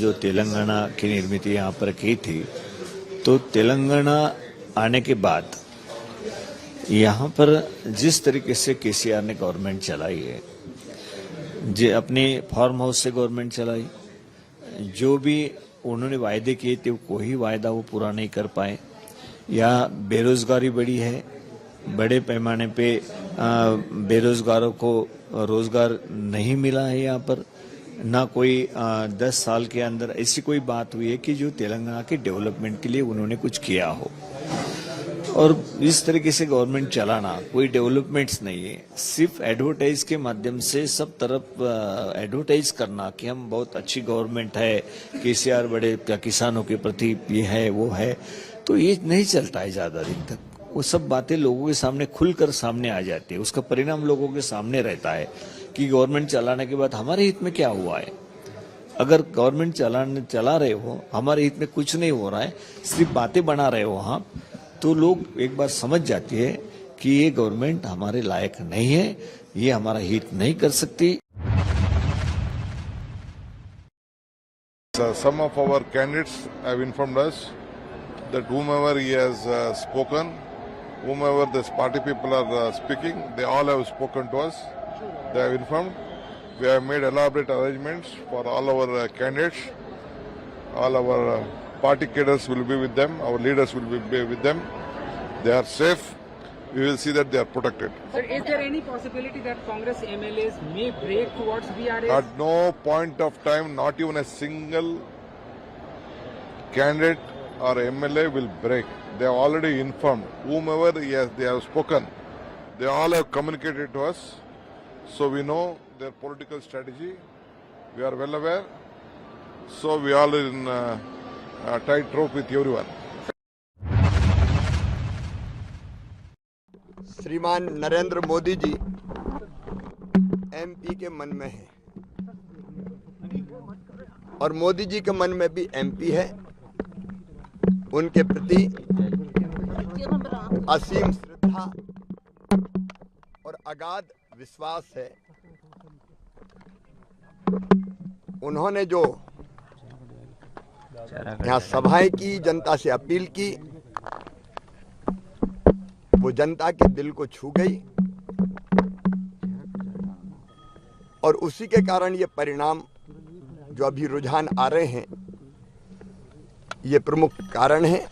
जो तेलंगाना की निर्मित यहाँ पर की थी, तो तेलंगाना आने के बाद यहाँ पर जिस तरीके से केसीआर ने गवर्नमेंट चलाई है, जो अपने फार्म हाउस से गवर्नमेंट चलाई, जो भी उन्होंने वायदे किए थे कोई वायदा वो पूरा नहीं कर पाए। यहाँ बेरोजगारी बढ़ी है, बड़े पैमाने पे बेरोजगारों को रोजगार नहीं मिला है। यहाँ पर ना कोई 10 साल के अंदर ऐसी कोई बात हुई है कि जो तेलंगाना के डेवलपमेंट के लिए उन्होंने कुछ किया हो। और इस तरीके से गवर्नमेंट चलाना, कोई डेवलपमेंट्स नहीं है, सिर्फ एडवर्टाइज के माध्यम से सब तरफ एडवर्टाइज करना कि हम बहुत अच्छी गवर्नमेंट है, केसीआर बड़े किसानों के प्रति ये है वो है, तो ये नहीं चलता है ज्यादा दिन तक। वो सब बातें लोगों के सामने खुलकर सामने आ जाती है, उसका परिणाम लोगों के सामने रहता है कि गवर्नमेंट चलाने के बाद हमारे हित में क्या हुआ है। अगर गवर्नमेंट चला रहे हो, हमारे हित में कुछ नहीं हो रहा है, सिर्फ बातें बना रहे हो हाँ, तो लोग एक बार समझ जाती है कि ये गवर्नमेंट हमारे लायक नहीं है, ये हमारा हित नहीं कर सकती। Some of our candidates have informed us that whomever he has spoken, whomever the party people are speaking, they all have spoken to us. They have informed. We have made elaborate arrangements for all our candidates. All our party cadres will be with them. Our leaders will be with them. They are safe. We will see that they are protected. Sir, is there any possibility that Congress MLAs may break towards BRS? At no point of time, not even a single candidate or MLA will break. They have already informed. Whomever they have spoken, they all have communicated to us. So we know their political strategy. We are well aware. So we are in tight rope with everyone. श्रीमान Narendra Modi ji MP के मन में है और मोदी जी के मन में भी एमपी है। उनके प्रति असीम श्रद्धा और अगाध विश्वास है। उन्होंने जो यहाँ सभाएं की, जनता से अपील की, वो जनता के दिल को छू गई और उसी के कारण ये परिणाम जो अभी रुझान आ रहे हैं, ये प्रमुख कारण है।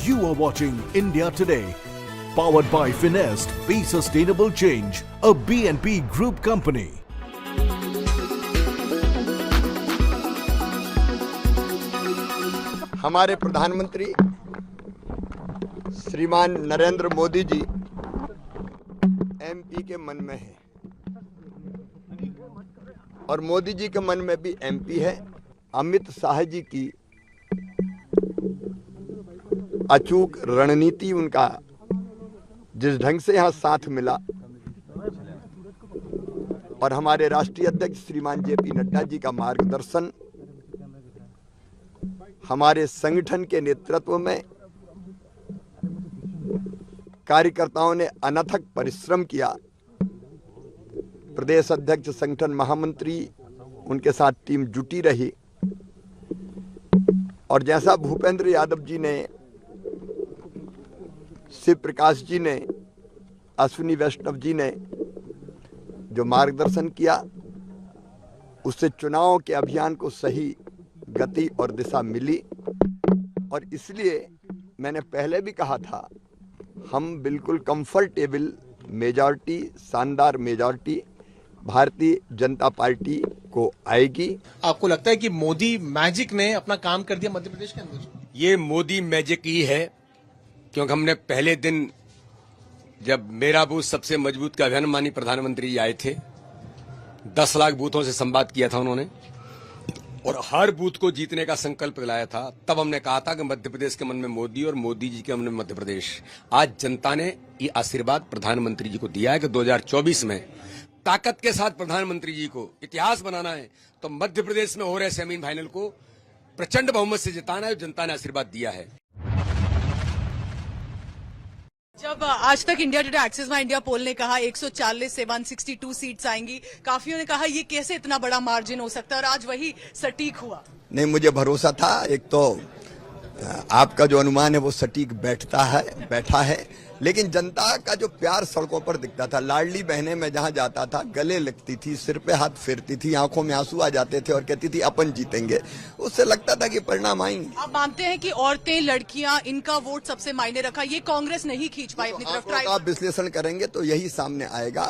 You are watching India Today, powered by Finest, Be Sustainable Change, a BNP Group company. हमारे प्रधानमंत्री श्रीमान नरेंद्र मोदी जी एमपी के मन में है और मोदी जी के मन में भी एमपी है। अमित शाह जी की अचूक रणनीति, उनका जिस ढंग से यहाँ साथ मिला और हमारे राष्ट्रीय अध्यक्ष श्रीमान जेपी नड्डा जी का मार्गदर्शन, हमारे संगठन के नेतृत्व में कार्यकर्ताओं ने अनथक परिश्रम किया। प्रदेश अध्यक्ष, संगठन महामंत्री, उनके साथ टीम जुटी रही और जैसा भूपेंद्र यादव जी ने, शिव प्रकाश जी ने, अश्विनी वैष्णव जी ने जो मार्गदर्शन किया, उससे चुनाव के अभियान को सही गति और दिशा मिली। और इसलिए मैंने पहले भी कहा था, हम बिल्कुल कंफर्टेबल मेजॉरिटी, शानदार मेजॉरिटी भारतीय जनता पार्टी को आएगी। आपको लगता है कि मोदी मैजिक ने अपना काम कर दिया मध्य प्रदेश के अंदर? ये मोदी मैजिक ही है, क्योंकि हमने पहले दिन जब मेरा बूथ सबसे मजबूत का अभियान माननीय प्रधानमंत्री जी आए थे, 10 लाख बूथों से संवाद किया था उन्होंने और हर बूथ को जीतने का संकल्प दिलाया था। तब हमने कहा था कि मध्य प्रदेश के मन में मोदी और मोदी जी के मन में मध्य प्रदेश। आज जनता ने ये आशीर्वाद प्रधानमंत्री जी को दिया है कि 2024 में ताकत के साथ प्रधानमंत्री जी को इतिहास बनाना है, तो मध्य प्रदेश में हो रहे सेमीफाइनल को प्रचंड बहुमत से जिताना है। जनता ने आशीर्वाद दिया है। जब आज तक इंडिया टुडे एक्सिस में इंडिया पोल ने कहा 140 से 162 सीट्स आएंगी, काफियों ने कहा ये कैसे इतना बड़ा मार्जिन हो सकता है, और आज वही सटीक हुआ। नहीं, मुझे भरोसा था। एक तो आपका जो अनुमान है वो सटीक बैठा है, लेकिन जनता का जो प्यार सड़कों पर दिखता था, लाडली बहनें मैं जहां जाता था गले लगती थी, सिर पे हाथ फेरती थी, आंखों में आंसू आ जाते थे और कहती थी अपन जीतेंगे। उससे लगता था कि परिणाम आएंगे। आप मानते हैं कि औरतें, लड़कियां, इनका वोट सबसे मायने रखा, ये कांग्रेस नहीं खींच पाई अपनी तरफ? आप विश्लेषण करेंगे तो यही सामने आएगा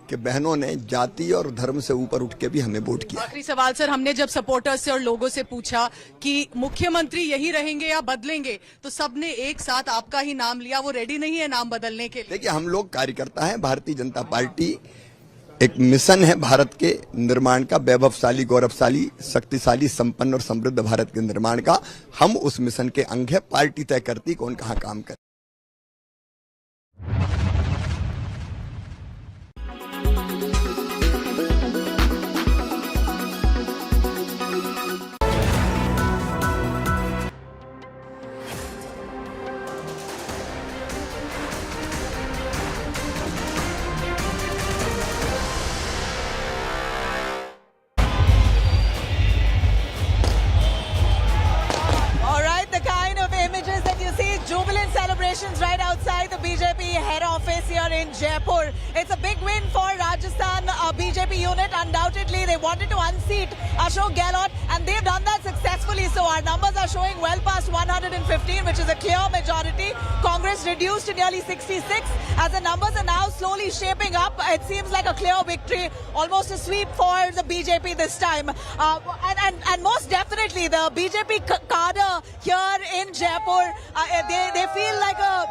कि बहनों ने जाति और धर्म से ऊपर उठ के भी हमें वोट किया। आखिरी सवाल सर, हमने जब सपोर्टर्स से और लोगों से पूछा कि मुख्यमंत्री यही रहेंगे या बदलेंगे, तो सबने एक साथ आपका ही नाम लिया। वो रेडी नहीं है नाम बदलने के लिए? देखिए, हम लोग कार्यकर्ता हैं। भारतीय जनता पार्टी एक मिशन है भारत के निर्माण का, वैभवशाली, गौरवशाली, शक्तिशाली, संपन्न और समृद्ध भारत के निर्माण का। हम उस मिशन के अंग है। पार्टी तय करती कौन कहाँ काम करे। Jubilant celebrations right outside the BJP head office here in Jaipur. It's a big win for Rajasthan BJP unit. Undoubtedly, they wanted to unseat Ashok Gehlot, and they've done that successfully. So our numbers are showing well past 115, which is a clear majority. Congress reduced to nearly 66. As the numbers are now slowly shaping up, it seems like a clear victory, almost a sweep for the BJP this time. And most definitely, the BJP cadre here in Jaipur, they feel like a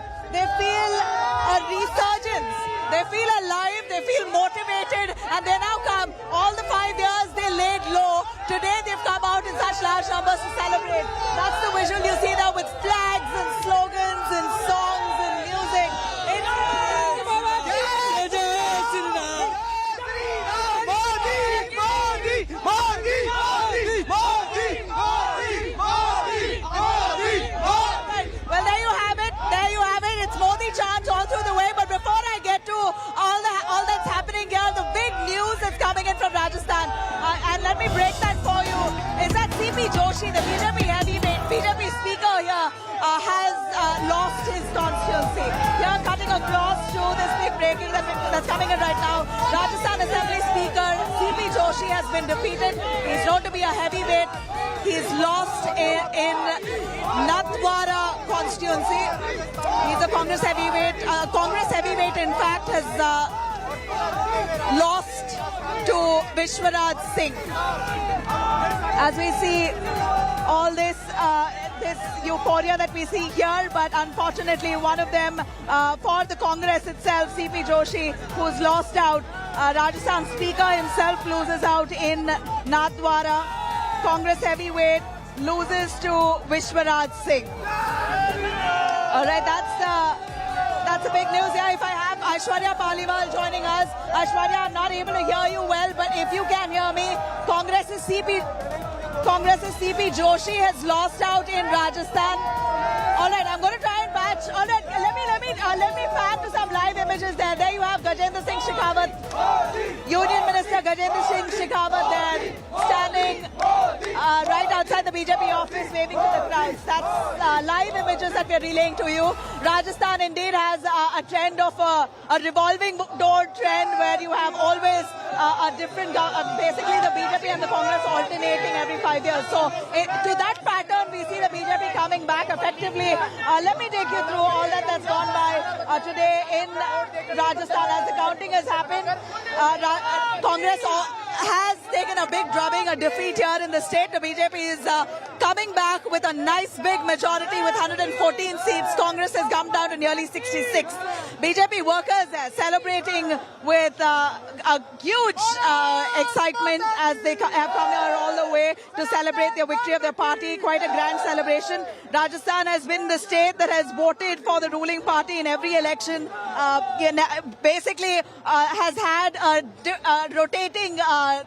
resurgence. They feel alive, they feel motivated, and they now come. All the 5 years they laid low. Today they've come out in such large numbers to celebrate. That's the visual you see now with flags and slogans and songs and music. Well, there you have it. There you have it. It's Modi chants all through the way. But before I get to all that's happening here, the big news that's coming in from Rajasthan, and let me break that for you, is that CP Joshi, the BJP heavyweight, BJP speaker here, has lost his constituency. Here, cutting across to this big breaking that's coming in right now. Rajasthan Assembly Speaker CP Joshi has been defeated. He's known to be a heavyweight. He's lost in Nathdwara constituency. He's a Congress heavyweight. Congress heavyweight, in fact, has lost to Vishwaraj Singh. As we see all this euphoria that we see here, but unfortunately one of them for the Congress itself, CP Joshi, who's lost out. Rajasthan Speaker himself loses out in Nathdwara. Congress heavyweight loses to Vishwaraj Singh. All right, that's a big news here. If I have Aishwarya Paliwal joining us. Aishwarya, I'm not able to hear you well, but if you can hear me, Congress's CP Joshi has lost out in Rajasthan. All right, I'm going to try and patch. All right, let me pan to some live images there. There you have Gajendra Singh Shekhawat, Union Minister Gajendra Singh Shekhawat there, standing right outside the BJP office, waving to the crowds. That's live images that we're relaying to you. Rajasthan indeed has a trend of a revolving door trend where you have always a different, basically the BJP and the Congress alternating every 5 years. So to that pattern, we see the BJP coming back effectively. Let me take you through all that's gone by today in Rajasthan as the counting has happened. Congress has taken a big drubbing, a defeat here in the state. The BJP is coming back with a nice big majority with 114 seats. Congress has come down to nearly 66. BJP workers are celebrating with a huge excitement as they have come here all the way to celebrate the victory of their party. Quite a grand celebration. Rajasthan has been the state that has voted for the ruling party in every election. Basically has had a rotating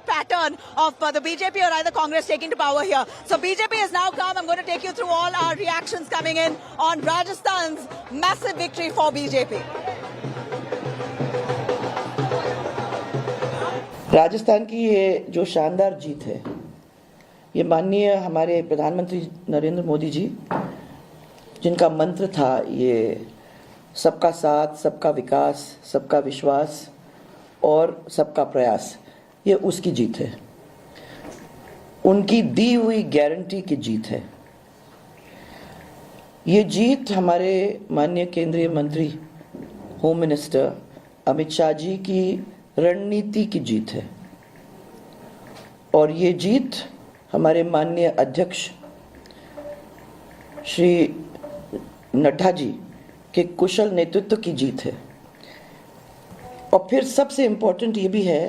pattern of the BJP or either Congress taking to power here. So BJP has now come. I'm going to take you through all our reactions coming in on Rajasthan's massive victory for BJP. Rajasthan की ये जो शानदार जीत है, ये माननीय हमारे प्रधानमंत्री नरेंद्र मोदी जी, जिनका मंत्र था ये सबका साथ, सबका विकास, सबका विश्वास और सबका प्रयास, ये उसकी जीत है। उनकी दी हुई गारंटी की जीत है। ये जीत हमारे माननीय केंद्रीय मंत्री होम मिनिस्टर अमित शाह जी की रणनीति की जीत है और ये जीत हमारे माननीय अध्यक्ष श्री नड्डा जी के कुशल नेतृत्व की जीत है। और फिर सबसे इम्पोर्टेंट ये भी है,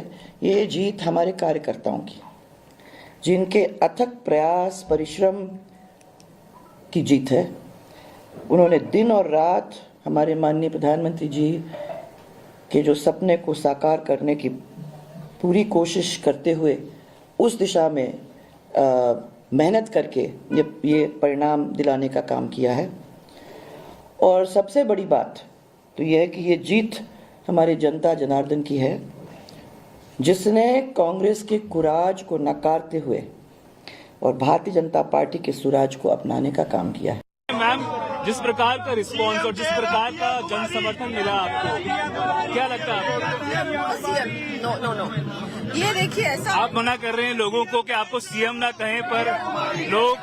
ये जीत हमारे कार्यकर्ताओं की, जिनके अथक प्रयास परिश्रम की जीत है। उन्होंने दिन और रात हमारे माननीय प्रधानमंत्री जी के जो सपने को साकार करने की पूरी कोशिश करते हुए उस दिशा में मेहनत करके ये परिणाम दिलाने का काम किया है। और सबसे बड़ी बात तो यह है कि ये जीत हमारे जनता जनार्दन की है, जिसने कांग्रेस के कुराज को नकारते हुए और भारतीय जनता पार्टी के सुराज को अपनाने का काम किया है। मैम, जिस प्रकार का रिस्पांस और जिस प्रकार का जन समर्थन मिला आपको, क्या लगता है? नो ये देखिए ऐसा आप मना कर रहे हैं लोगों को कि आपको सीएम ना कहें, पर लोग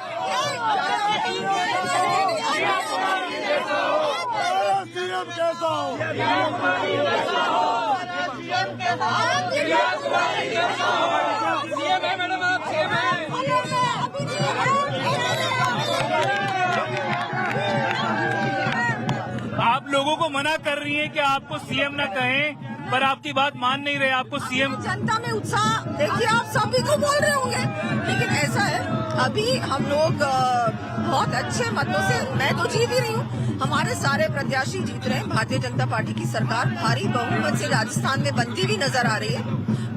आप लोगों को मना कर रही हैं कि आपको सीएम ना कहें, पर आपकी बात मान नहीं रहे, आपको सीएम। जनता में उत्साह देखिए, आप सभी को बोल रहे होंगे, लेकिन ऐसा है अभी हम लोग बहुत अच्छे मतों से, मैं तो जीत ही रही हूँ, हमारे सारे प्रत्याशी जीत रहे हैं। भारतीय जनता पार्टी की सरकार भारी बहुमत से राजस्थान में बनती हुई नजर आ रही है,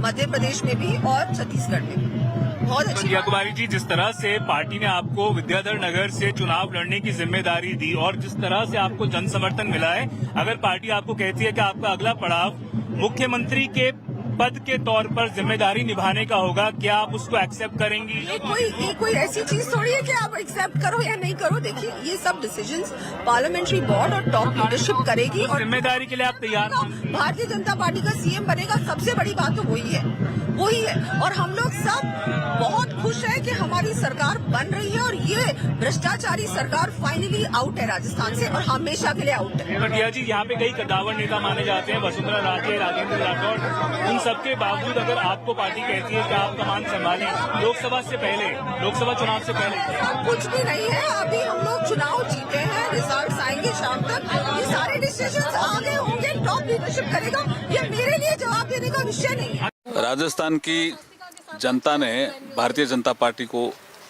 मध्य प्रदेश में भी और छत्तीसगढ़ में भी। बहुत अच्छी कुमारी जी, जिस तरह से पार्टी ने आपको विद्याधर नगर से चुनाव लड़ने की जिम्मेदारी दी और जिस तरह से आपको जन समर्थन मिला है, अगर पार्टी आपको कहती है कि आपका अगला पड़ाव मुख्यमंत्री के पद के तौर पर जिम्मेदारी निभाने का होगा, क्या आप उसको एक्सेप्ट करेंगी? ये कोई ऐसी चीज थोड़ी है कि आप एक्सेप्ट करो या नहीं करो। देखिए, ये सब डिसीजंस पार्लियामेंट्री बोर्ड और टॉप लीडरशिप करेगी और जिम्मेदारी के लिए आप तैयार? भारतीय जनता पार्टी का सीएम बनेगा, सबसे बड़ी बात तो वही है और हम लोग सब बहुत खुश है कि हमारी सरकार बन रही है और ये भ्रष्टाचारी सरकार फाइनली आउट है राजस्थान से और हमेशा के लिए आउट है। भटिया जी, यहाँ पे कई कद्दावर नेता माने जाते हैं, वसुंधरा राजे, राजेंद्र राठौड़, उन सबके बावजूद अगर आपको पार्टी कहती है कि आप कमान संभालें लोकसभा चुनाव से पहले, कुछ भी नहीं है। अभी हम लोग चुनाव जीते हैं, रिजल्ट आएंगे शाम तक, ये सारे डिसीजन आगे होंगे, टॉप लीडरशिप करेगा, ये मेरे लिए जवाब देने का विषय नहीं है। राजस्थान की जनता ने भारतीय जनता पार्टी को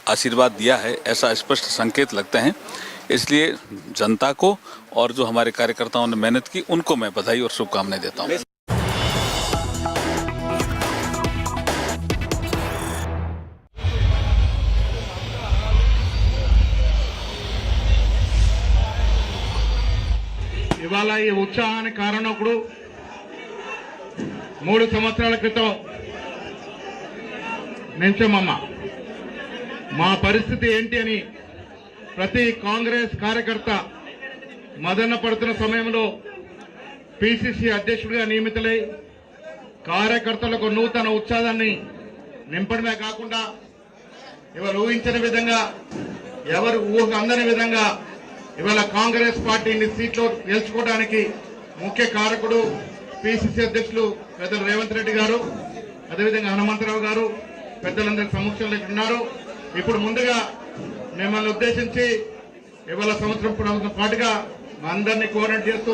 आशीर्वाद दिया है, ऐसा स्पष्ट संकेत लगते हैं। इसलिए जनता को और जो हमारे कार्यकर्ताओं ने मेहनत की, उनको मैं बधाई और शुभकामनाएं देता हूं। ఇవాళ ఈ ఉత్సాహానికి కారణకుడు 3 సంవత్సరాల క్రితం నించమమ్మ మా పరిస్థితి ఏంటి అని ప్రతి కాంగ్రెస్ కార్యకర్త మదన పడుతున్న సమయంలో పిసిసి అధ్యక్షుడిగా నియమితులై కార్యకర్తలకు నూతన ఉత్సాహాన్ని నింపడమే కాకుండా ఇవాళ ఊహించని విధంగా ఎవరు ఊహకు అందని విధంగా ఇవాళ కాంగ్రెస్ పార్టీని సీట్లో గెలుచుకోవడానికి ముఖ్య కారకుడు పిసిసి అధ్యక్షులు పెద్దలు రేవంత్ రెడ్డి గారు, అదేవిధంగా హనుమంతరావు గారు పెద్దలందరి సమక్షంలో ఉన్నారు. ఇప్పుడు ముందుగా మిమ్మల్ని ఉద్దేశించి ఇవాళ సంవత్సరం పాటుగా అందరినీ కోఆర్డినేట్ చేస్తూ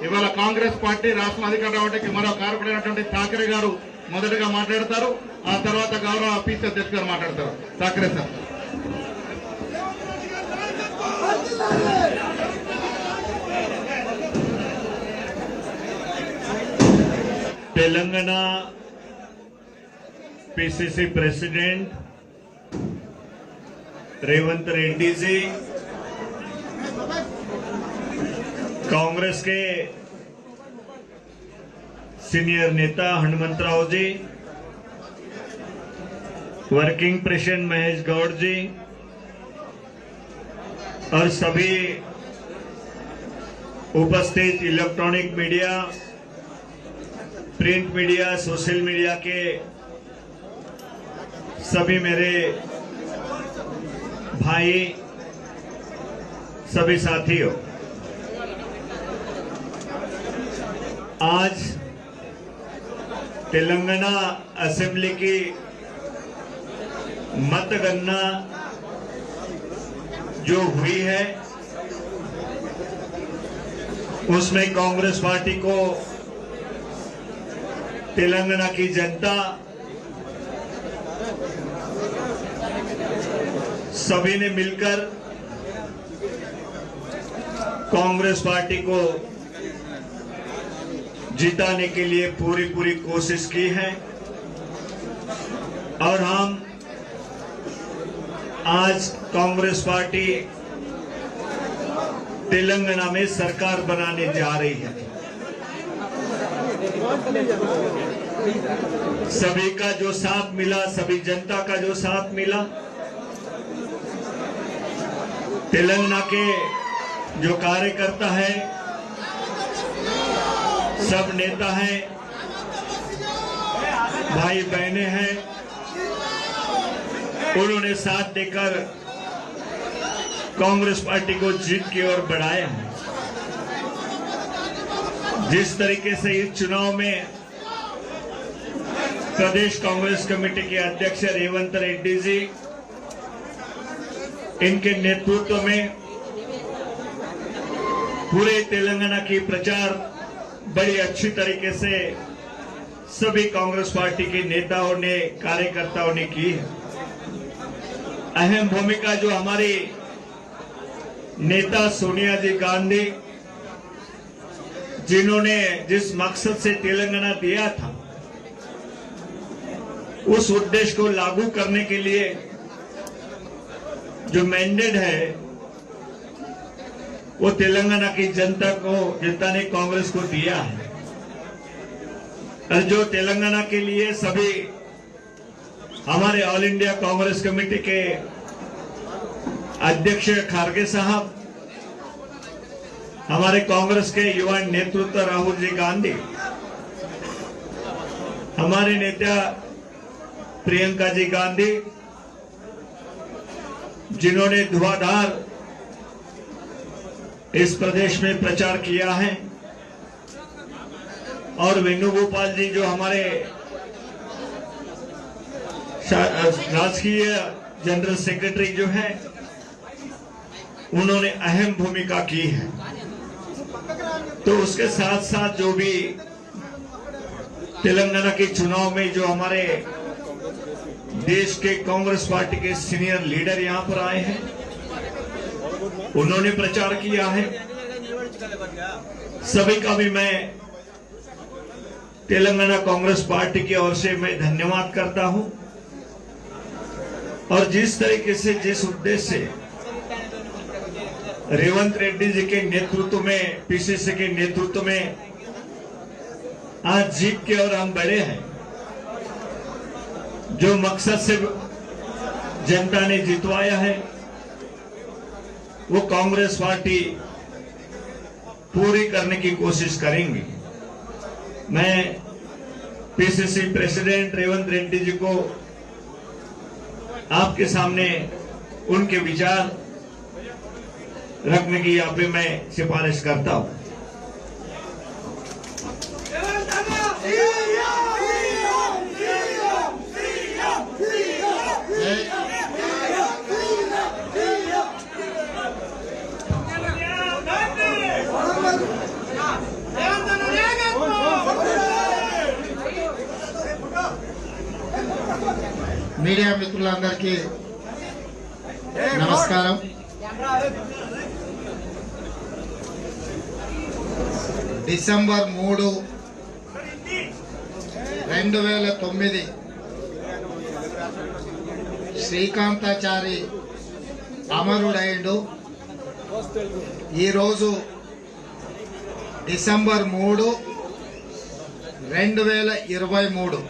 ఇవాళ కాంగ్రెస్ పార్టీ రాష్ట్ర అధికారం రావడానికి మరో కారకుడైనటువంటి ఠాకరే గారు మొదటగా మాట్లాడతారు. ఆ తర్వాత గౌరవ పిసిసి అధ్యక్షుడు గారు మాట్లాడతారు. Thackeray sir. Telangana PCC president Revanth Reddy ji, Congress के सीनियर नेता हनुमंतराव जी, वर्किंग प्रेसिडेंट महेश गौड़ जी और सभी उपस्थित electronic media, print media, social media के सभी मेरे भाई, सभी साथियों, आज तेलंगाना असेंबली की मतगणना जो हुई है उसमें कांग्रेस पार्टी को तेलंगाना की जनता सभी ने मिलकर कांग्रेस पार्टी को जिताने के लिए पूरी कोशिश की है और हम आज कांग्रेस पार्टी तेलंगाना में सरकार बनाने जा रही है। सभी का जो साथ मिला, सभी जनता का जो साथ मिला, तेलंगाना के जो कार्यकर्ता है, सब नेता हैं, भाई बहनें हैं, उन्होंने साथ देकर कांग्रेस पार्टी को जीत की ओर बढ़ाया है। जिस तरीके से इस चुनाव में प्रदेश कांग्रेस कमेटी के अध्यक्ष रेवंत रेड्डी जी, इनके नेतृत्व में पूरे तेलंगाना की प्रचार बड़ी अच्छी तरीके से सभी कांग्रेस पार्टी के नेताओं ने, कार्यकर्ताओं ने की है। अहम भूमिका जो हमारी नेता सोनिया जी गांधी, जिन्होंने जिस मकसद से तेलंगाना दिया था, उस उद्देश्य को लागू करने के लिए जो मैंडेट है, वो तेलंगाना की जनता ने कांग्रेस को दिया है। और जो तेलंगाना के लिए सभी हमारे ऑल इंडिया कांग्रेस कमेटी के अध्यक्ष खारगे साहब, हमारे कांग्रेस के युवा नेतृत्व राहुल जी गांधी, हमारे नेता प्रियंका जी गांधी, जिन्होंने धुआंधार इस प्रदेश में प्रचार किया है, और वेणुगोपाल जी जो हमारे राजकीय जनरल सेक्रेटरी जो है, उन्होंने अहम भूमिका की है। तो उसके साथ साथ जो भी तेलंगाना के चुनाव में जो हमारे देश के कांग्रेस पार्टी के सीनियर लीडर यहां पर आए हैं, उन्होंने प्रचार किया है। सभी का भी मैं तेलंगाना कांग्रेस पार्टी की ओर से मैं धन्यवाद करता हूं। और जिस तरीके से, जिस उद्देश्य से रेवंत रेड्डी जी के नेतृत्व में, पीसीसी के नेतृत्व में आज जीत के और हम बढ़े हैं, जो मकसद से जनता ने जितवाया है, वो कांग्रेस पार्टी पूरी करने की कोशिश करेंगी। मैं पीसीसी प्रेसिडेंट रेवंत रेड्डी जी को आपके सामने उनके विचार रखने की यहाँ पे मैं सिफारिश करता हूं। మీడియా మిత్రులందరికీ నమస్కారం. డిసెంబర్ 3, 2009 శ్రీకాంతాచారి అమరుడైండు. ఈరోజు డిసెంబర్ 3, 2023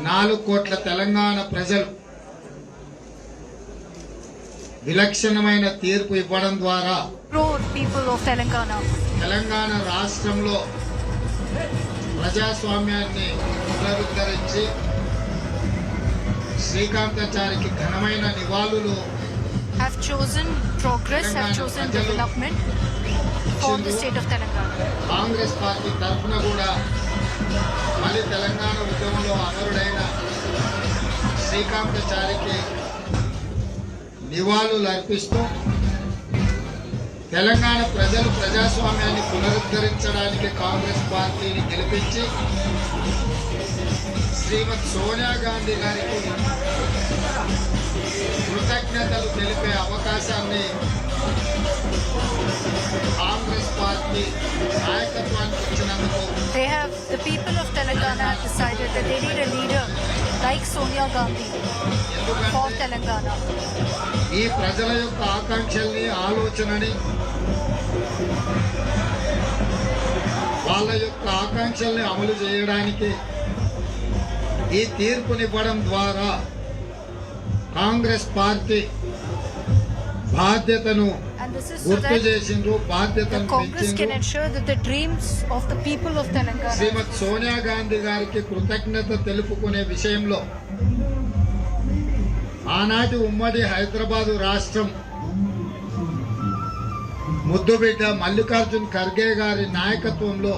4 కోట్ల తెలంగాణ ప్రజలు విలక్షణమైన తీర్పు ఇవ్వడం ద్వారా తెలంగాణ రాష్ట్రంలో ప్రజాస్వామ్యాన్ని పునరుద్ధరించి శ్రీకాంతాచారికి ఘనమైన నివాళులు have chosen progress, have chosen development for the state of Telangana. Congress party తరఫున కూడా మళ్ళీ తెలంగాణ ఉద్యమంలో అమరుడైన శ్రీకాంతాచారికి నివాళులు అర్పిస్తూ తెలంగాణ ప్రజలు ప్రజాస్వామ్యాన్ని పునరుద్ధరించడానికి కాంగ్రెస్ పార్టీని గెలిపించి శ్రీమతి సోనియా గాంధీ గారికి కృతజ్ఞతలు తెలిపే అవకాశాన్ని కాంగ్రెస్ పార్టీ నాయకత్వానికి ఇచ్చినందుకు The people of Telangana have decided that they need a leader like Sonia Gandhi for Telangana. ఈ ప్రజల యొక్క ఆకాంక్షల్ని, ఆలోచనని, వాళ్ళ యొక్క ఆకాంక్షల్ని అమలు చేయడానికి ఈ తీర్పునివ్వడం ద్వారా కాంగ్రెస్ పార్టీ బాధ్యతను This is so గుర్తు that చేసిండ్రు, the బాధ్యతను Congress can పెంచిండ్రు. ensure that the dreams of the people of Telangana. శ్రీమతి సోనియా గాంధీ గారికి కృతజ్ఞత తెలుపుకునే విషయంలో ఆనాటి ఉమ్మడి హైదరాబాదు రాష్ట్రం ముద్దుబిడ్డ మల్లికార్జున్ ఖర్గే గారి నాయకత్వంలో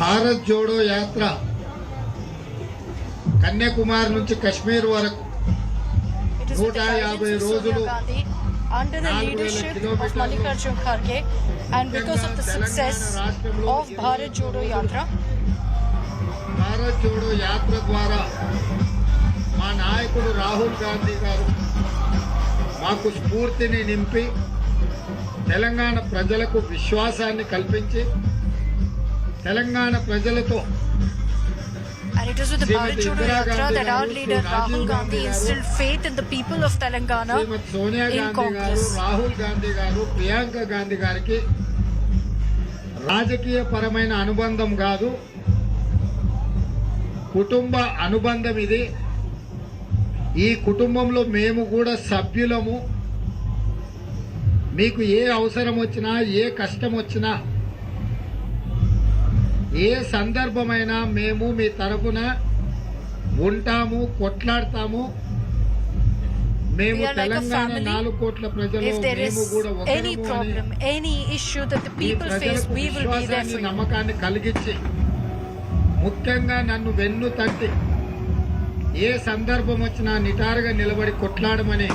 భారత్ జోడో యాత్ర కన్యాకుమారి నుంచి కశ్మీర్ వరకు It is with the 150 guidance of రోజులు Sonia Gandhi under the 4,000 leadership of kilometers Mallikarjun Kharge and because of the success of Bharat Jodo Yatra. Bharat Jodo Yatra ద్వారా మా నాయకుడు రాహుల్ గాంధీ గారు మాకు స్ఫూర్తిని నింపి తెలంగాణ ప్రజలకు విశ్వాసాన్ని కల్పించి తెలంగాణ ప్రజలతో And it is with the Bharat Jodo Yatra that our leader Rahul Gandhi instilled faith in the people of Telangana Shrimati Sonia in Gandhi గారు, Congress. రాహుల్ గాంధీ గారు, ప్రియాంక గాంధీ గారికి రాజకీయ పరమైన అనుబంధం కాదు, కుటుంబ అనుబంధం ఇది. ఈ కుటుంబంలో మేము కూడా సభ్యులము. మీకు ఏ అవసరం వచ్చినా, ఏ కష్టం వచ్చినా, ఏ సందర్భమైనా మేము మీ తరపున ఉంటాము, కొట్లాడతాము. మేము We are like a Telangana family. 4 కోట్ల ప్రజలు If there is మేము కూడా any ఒకరము అని problem, any issue that the ఈ people face, ప్రజలకు we will be there విశ్వాసాన్ని, for you. నమ్మకాన్ని కలిగించి ముఖ్యంగా నన్ను వెన్ను తట్టి ఏ సందర్భం వచ్చినా నిటారుగా నిలబడి కొట్లాడమని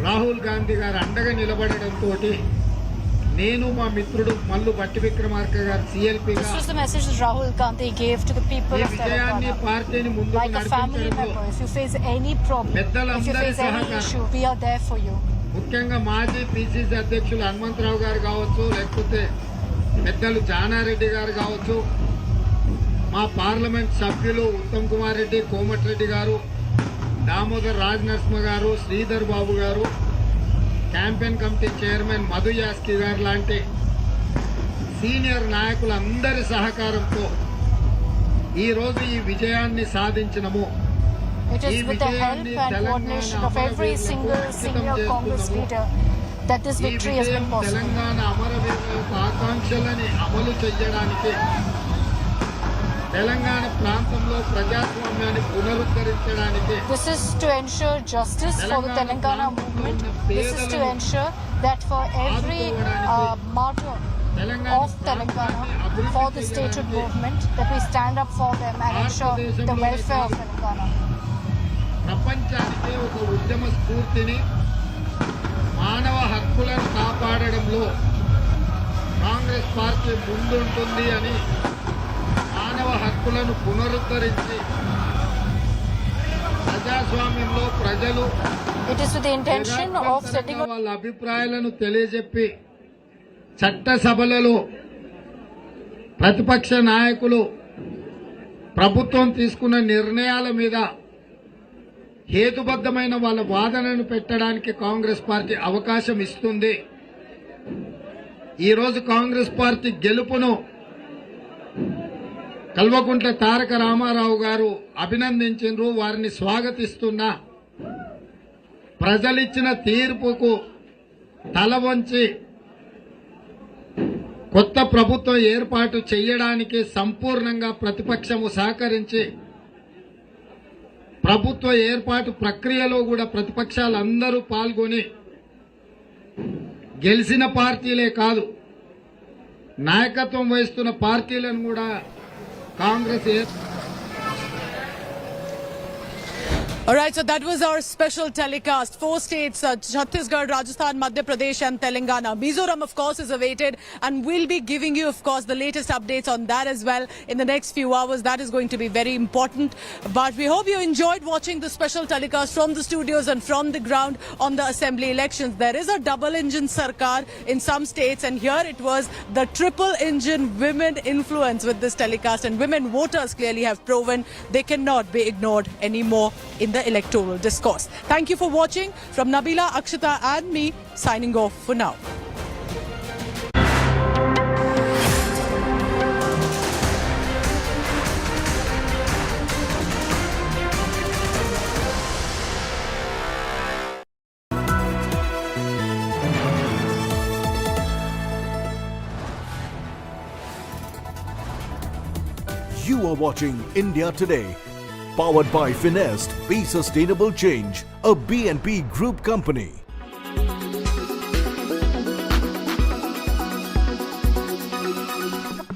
రాహుల్ గాంధీ గారు అండగా నిలబడడంతో నేను మా మిత్రుడు మల్లు భట్టి విక్రమార్క గారు సిఎల్పిగా This was the message that Rahul Gandhi gave to the people ఈ of విజయాన్ని Telangana. పార్టీని ముందుకు Like a family నడిపించడంలో member, if you face any problem, if you పెద్దలందరి face any సహకారం, issue, we are there for you. ముఖ్యంగా మాజీ PCC అధ్యక్షులు హనుమంతరావు గారు కావచ్చు, లేకపోతే పెద్దలు జానారెడ్డి గారు కావచ్చు, మా పార్లమెంట్ సభ్యులు ఉత్తమ్ కుమార్ రెడ్డి, కోమటిరెడ్డి గారు, దామోదర్ రాజనరసింహ గారు, శ్రీధర్ బాబు గారు, క్యాంపెయిన్ కమిటీ చైర్మన్ మధు యాస్కి గారు లాంటి సీనియర్ నాయకులందరి సహకారంతో ఈరోజు ఈ విజయాన్ని సాధించినము. It is with the help and coordination of every single senior Congress leader that this ఈ victory has విజయం been possible. తెలంగాణ అమరవీరుల యొక్క ఆకాంక్షలని అమలు చేయడానికి, తెలంగాణ ప్రాంతంలో ప్రజాస్వామ్యాన్ని పునరుద్ధరించడానికి, This is to ensure justice for the Telangana movement. This is to ensure that for every martyr of Telangana, for the statehood movement, that we stand up for them and ensure the welfare of Telangana. ప్రపంచానికి ఒక ఉద్యమ స్ఫూర్తిని, మానవ హక్కులను కాపాడడంలో Congress party ముందుంటుంది అని, మానవ హక్కులను పునరుద్ధరించి ప్రజాస్వామ్యంలో ప్రజలు It is with the intention of setting up వాళ్ళ అభిప్రాయాలను తెలియజెప్పి చట్టసభలలో ప్రతిపక్ష నాయకులు ప్రభుత్వం తీసుకున్న నిర్ణయాల మీద హేతుబద్ధమైన వాళ్ళ వాదనను పెట్టడానికి కాంగ్రెస్ పార్టీ అవకాశం ఇస్తుంది. ఈరోజు కాంగ్రెస్ పార్టీ గెలుపును కల్వకుంట్ల తారక రామారావు గారు అభినందించారు, వారిని స్వాగతిస్తున్నా. ప్రజలిచ్చిన తీర్పుకు తల వంచి కొత్త ప్రభుత్వం ఏర్పాటు చేయడానికి సంపూర్ణంగా ప్రతిపక్షము సహకరించి, ప్రభుత్వ ఏర్పాటు ప్రక్రియలో కూడా ప్రతిపక్షాలందరూ పాల్గొని, గెలిచిన పార్టీలే కాదు నాయకత్వం వహిస్తున్న పార్టీలను కూడా Congress All right, so that was our special telecast. 4 states, Chhattisgarh, Rajasthan, Madhya Pradesh and Telangana. Mizoram, of course, is awaited and we'll be giving you, of course, the latest updates on that as well in the next few hours. That is going to be very important. But we hope you enjoyed watching the special telecast from the studios and from the ground on the assembly elections. There is a double-engine sarkar in some states, and here it was the triple-engine women influence with this telecast, and women voters clearly have proven they cannot be ignored anymore in the electoral discourse. Thank you for watching. From Nabila, Akshita and me, signing off for now. You are watching India Today, powered by Finest, Be Sustainable Change, a BNP Group company.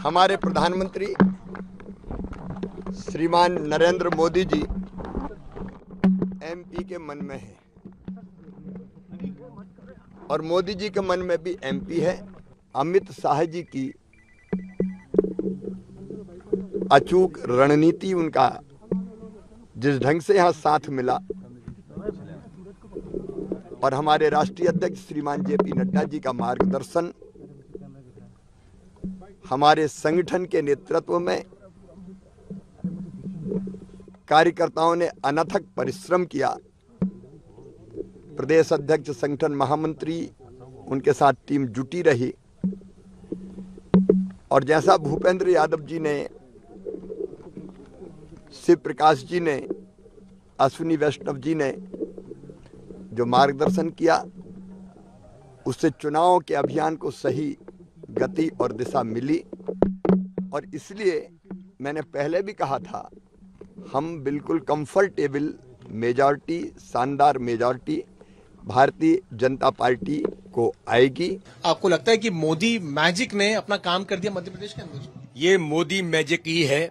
हमारे प्रधानमंत्री श्रीमान Narendra Modi ji MP के मन में है और मोदी जी के मन में भी एमपी है। अमित शाह जी की अचूक रणनीति, उनका जिस ढंग से यहाँ साथ मिला और हमारे राष्ट्रीय अध्यक्ष श्रीमान जेपी नड्डा जी का मार्गदर्शन, हमारे संगठन के नेतृत्व में कार्यकर्ताओं ने अनथक परिश्रम किया। प्रदेश अध्यक्ष, संगठन महामंत्री, उनके साथ टीम जुटी रही और जैसा भूपेंद्र यादव जी ने, शिव प्रकाश जी ने, अश्विनी वैष्णव जी ने जो मार्गदर्शन किया, उससे चुनाव के अभियान को सही गति और दिशा मिली। और इसलिए मैंने पहले भी कहा था, हम बिल्कुल कंफर्टेबल मेजॉरिटी, शानदार मेजॉरिटी भारतीय जनता पार्टी को आएगी। आपको लगता है कि मोदी मैजिक ने अपना काम कर दिया मध्य प्रदेश के अंदर? ये मोदी मैजिक ही है,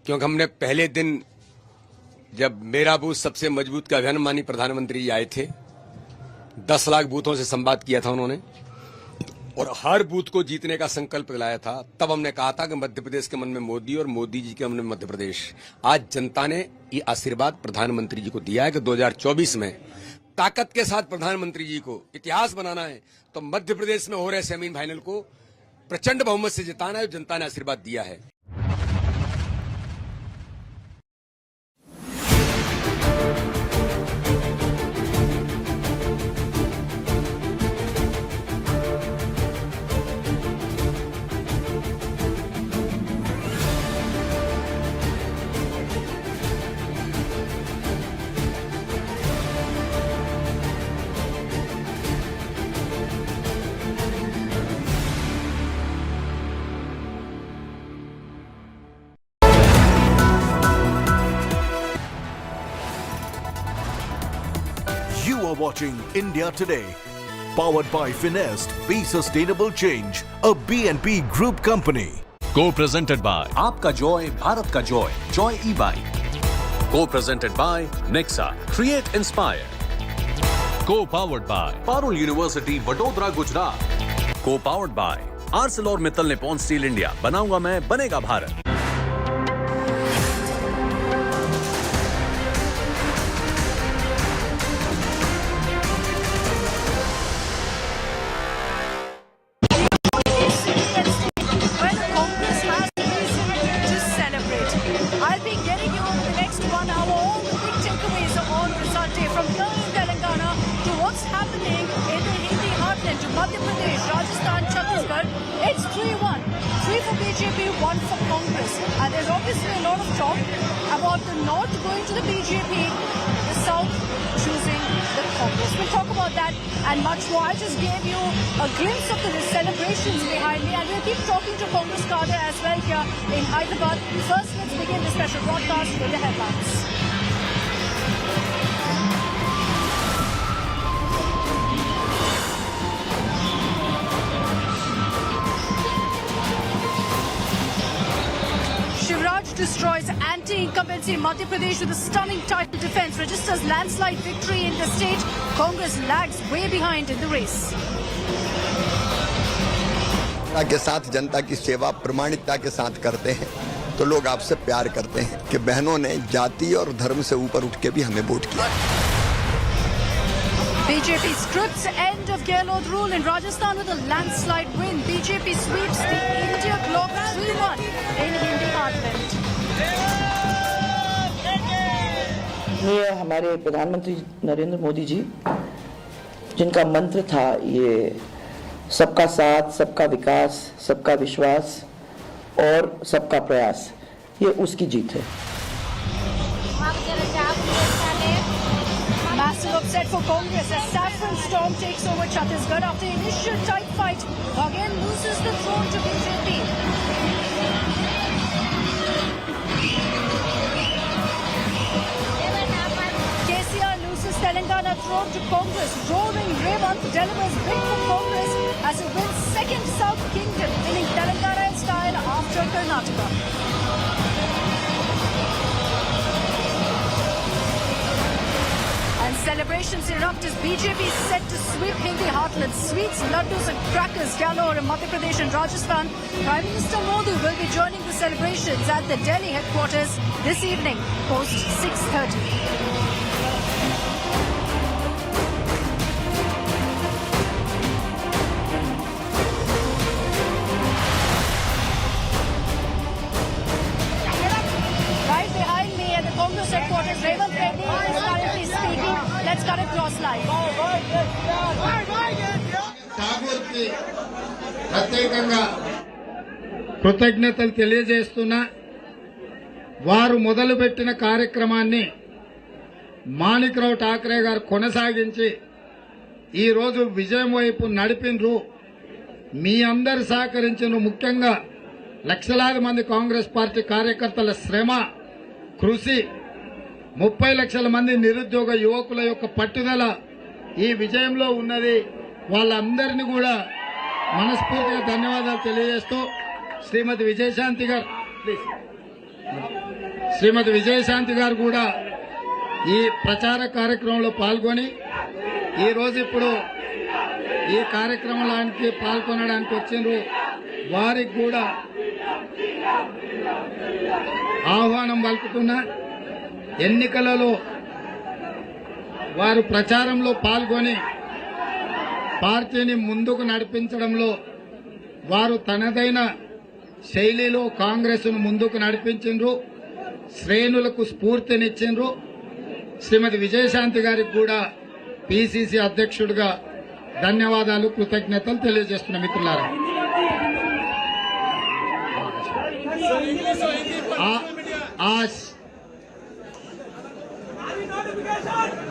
क्योंकि हमने पहले दिन जब मेरा बूथ सबसे मजबूत का अभियान माननीय प्रधानमंत्री आए थे, 10 लाख बूथों से संवाद किया था उन्होंने और हर बूथ को जीतने का संकल्प दिलाया था। तब हमने कहा था कि मध्य प्रदेश के मन में मोदी और मोदी जी के मन में मध्य प्रदेश। आज जनता ने ये आशीर्वाद प्रधानमंत्री जी को दिया है कि 2024 में ताकत के साथ प्रधानमंत्री जी को इतिहास बनाना है, तो मध्य प्रदेश में हो रहे सेमीफाइनल को प्रचंड बहुमत से जिताना है। जनता ने आशीर्वाद दिया है। You are watching India Today, powered by Finest, Be Sustainable Change, a BNP Group company. Co-presented by आपका जॉय भारत का Joy, Joy e bike. Co-presented by Nexa, Create Inspire. Co-powered by Parul University, Vadodara, Gujarat. Co-powered by ArcelorMittal Nippon Steel India. बनाऊंगा मैं, बनेगा Bharat. Madhya Pradesh, Rajasthan, Chhattisgarh, it's 3-1. 3 for BJP, 1 for Congress. And there's obviously a lot of talk about the North going to the BJP, the South choosing the Congress. We'll talk about that and much more. I just gave you a glimpse of the celebrations behind me, and we'll keep talking to Congress cadre as well here in Hyderabad. First, let's begin the special broadcast with the headlines. Destroys anti-incumbency in Madhya Pradesh with a stunning title defense, registers landslide victory in the state. Congress lags way behind in the race. के साथ जनता की सेवा प्रामाणिकता के साथ करते हैं तो लोग आपसे प्यार करते हैं कि बहनों ने जाति और धर्म से ऊपर उठ के भी हमें वोट किया। BJP strips end of Gehlot rule in Rajasthan with a landslide win. BJP sweeps the India bloc 3-1 in Hindi heartland. ये हमारे प्रधानमंत्री नरेंद्र मोदी जी, जिनका मंत्र था ये सबका साथ, सबका विकास, सबका विश्वास और सबका प्रयास, ये उसकी जीत है। Massive upset for Congress as Saffron Storm takes over Chhattisgarh after initial tight fight. Bahgel loses the throne to BJP. road to Congress. Roaring Revant delivers big for Congress as he wins second South Kingdom, winning Telangana in style after Karnataka. And celebrations erupt as BJP is set to sweep Hindi heartlands. Sweets, laddus and crackers galore in Madhya Pradesh and Rajasthan. Prime Minister Modi will be joining the celebrations at the Delhi headquarters this evening, post 6:30. Right behind me at the Congress headquarters, Revant Reddy is currently speaking. Let's cut it cross live. ఠాగూర్కి ప్రత్యేకంగా కృతజ్ఞతలు తెలియజేస్తున్నా. వారు మొదలుపెట్టిన కార్యక్రమాన్ని మాణిక్రావు ఠాకరే గారు కొనసాగించి ఈరోజు విజయం వైపు నడిపినరు. మీ అందరు సహకరించిన, ముఖ్యంగా లక్షలాది మంది కాంగ్రెస్ పార్టీ కార్యకర్తల శ్రమ, కృషి, 30 లక్షల మంది నిరుద్యోగ యువకుల యొక్క పట్టుదల ఈ విజయంలో ఉన్నది. వాళ్ళందరినీ కూడా మనస్ఫూర్తిగా ధన్యవాదాలు తెలియజేస్తూ శ్రీమతి విజయశాంతి గారు కూడా ఈ ప్రచార కార్యక్రమంలో పాల్గొని ఈరోజు ఇప్పుడు ఈ కార్యక్రమానికి పాల్గొనడానికి వచ్చిండ్రు. వారికి కూడా ఆహ్వానం పలుకుతున్నా. ఎన్నికలలో వారు ప్రచారంలో పాల్గొని పార్టీని ముందుకు నడిపించడంలో వారు తనదైన శైలిలో కాంగ్రెస్ను ముందుకు నడిపించిండ్రు, శ్రేణులకు స్ఫూర్తినిచ్చిండ్రు. శ్రీమతి విజయశాంతి గారికి కూడా పిసిసి అధ్యక్షుడిగా ధన్యవాదాలు, కృతజ్ఞతలు తెలియజేస్తున్న మిత్రులారా. आज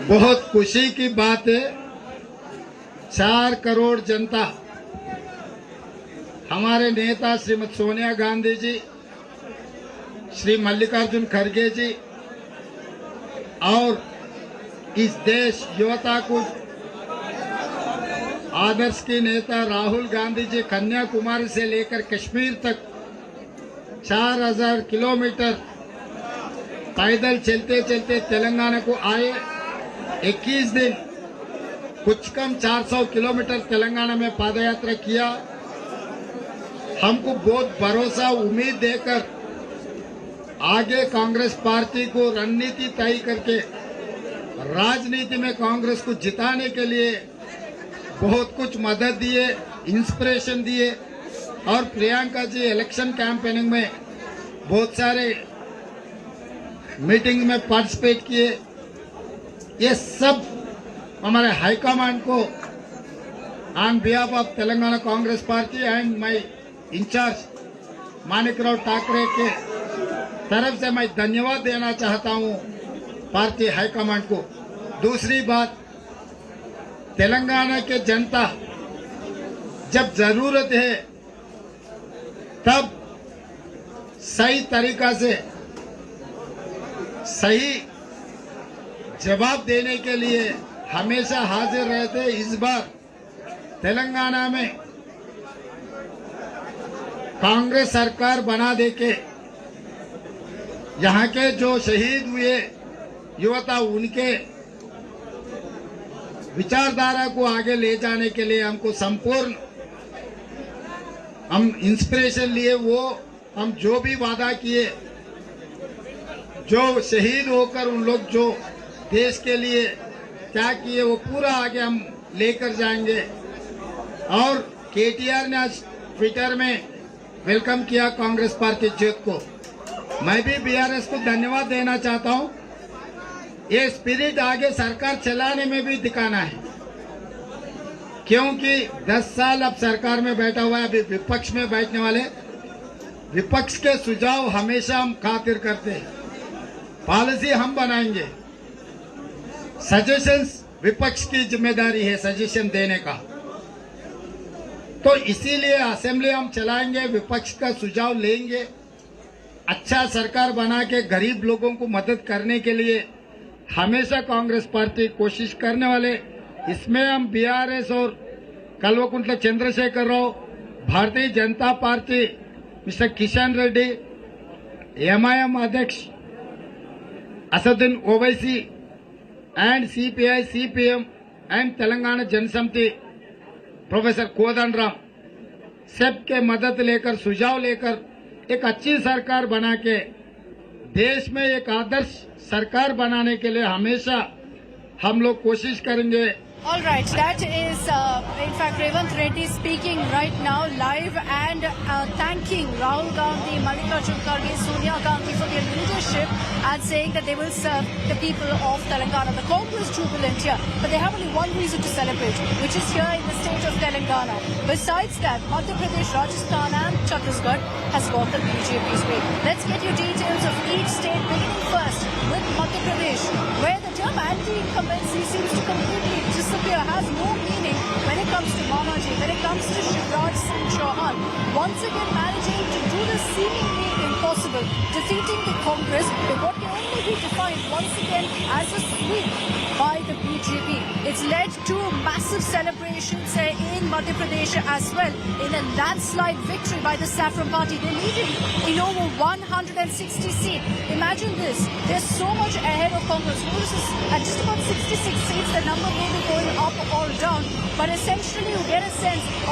बहुत खुशी की बात है, 4 करोड़ जनता, हमारे नेता श्रीमती सोनिया गांधी जी, श्री मल्लिकार्जुन खड़गे जी और इस देश युवता को आदर्श की नेता राहुल गांधी जी कन्याकुमारी से लेकर कश्मीर तक 4000 किलोमीटर पैदल चलते चलते तेलंगाना को आए. 21 दिन कुछ कम 400 किलोमीटर तेलंगाना में पादयात्रा किया. हमको बहुत भरोसा, उम्मीद देकर आगे कांग्रेस पार्टी को रणनीति तय करके राजनीति में कांग्रेस को जिताने के लिए बहुत कुछ मदद दिए, इंस्पिरेशन दिए. और प्रियंका जी इलेक्शन कैंपेनिंग में बहुत सारे मीटिंग में पार्टिसिपेट किए. ये सब हमारे हाईकमांड को on behalf of Telangana Congress party and my in charge Manikrao Thakre के तरफ से मैं धन्यवाद देना चाहता हूं पार्टी हाईकमांड को. दूसरी बात, तेलंगाना के जनता जब जरूरत है तब सही तरीका से सही जवाब देने के लिए हमेशा हाजिर रहते. इस बार तेलंगाना में कांग्रेस सरकार बना देके यहाँ के जो शहीद हुए युवता, उनके विचारधारा को आगे ले जाने के लिए हमको संपूर्ण हम इंस्पिरेशन लिए. वो हम जो भी वादा किए, जो शहीद होकर उन लोग जो देश के लिए क्या किए, वो पूरा आगे हम लेकर जाएंगे. और केटीआर ने आज ट्विटर में वेलकम किया कांग्रेस पार्टी जीत को. मैं भी बीआरएस को धन्यवाद देना चाहता हूं. ये स्पिरिट आगे सरकार चलाने में भी दिखाना है, क्योंकि 10 साल अब सरकार में बैठा हुआ है. अभी विपक्ष में बैठने वाले, विपक्ष के सुझाव हमेशा हम खातिर करते हैं. पॉलिसी हम बनाएंगे, सजेशंस विपक्ष की जिम्मेदारी है सजेशन देने का. तो इसीलिए असेंबली हम चलाएंगे, विपक्ष का सुझाव लेंगे, अच्छा सरकार बना के गरीब लोगों को मदद करने के लिए हमेशा कांग्रेस पार्टी कोशिश करने वाले, इसमें हम बीआरएस और कल्वकुंट्ला Chandrashekhar Rao, Bharatiya Janata Party mister Kishan Reddy, MIM अध्यक्ष Asaduddin Owaisi and CPI, CPM and Telangana Janasamiti professor Kodandaram सबके मदद लेकर, सुझाव लेकर एक अच्छी सरकार बना के देश में एक आदर्श सरकार बनाने के लिए हमेशा हम लोग कोशिश करेंगे। All right, that is in fact Revant Reddy speaking right now live and thanking Rahul Gandhi, Mallikarjun Kharge, Sonia Gandhi for their leadership and saying that they will serve the people of Telangana. The Congress jubilant here, but they have only one reason to celebrate, which is here in the state of Telangana. Besides that, Madhya Pradesh, Rajasthan and Chhattisgarh has got the BJP's way. Let's get you details of each state, beginning first with Madhya Pradesh, where the term anti-incumbency seems to completely disappear, has no meaning when it comes to Mamaji, when it comes to Shivraj Singh Chauhan. Once again managing to do the seemingly impossible, defeating the Congress with what can only be defined once again as a sweep by the BJP. It's led to massive celebrations in Madhya Pradesh as well, in a landslide victory by the Saffron Party. They're leading in over 160 seats. Imagine this, they're so much ahead of Congress. Congress is at just about 66 seats. The number may be going up or down, but essentially you get a sense of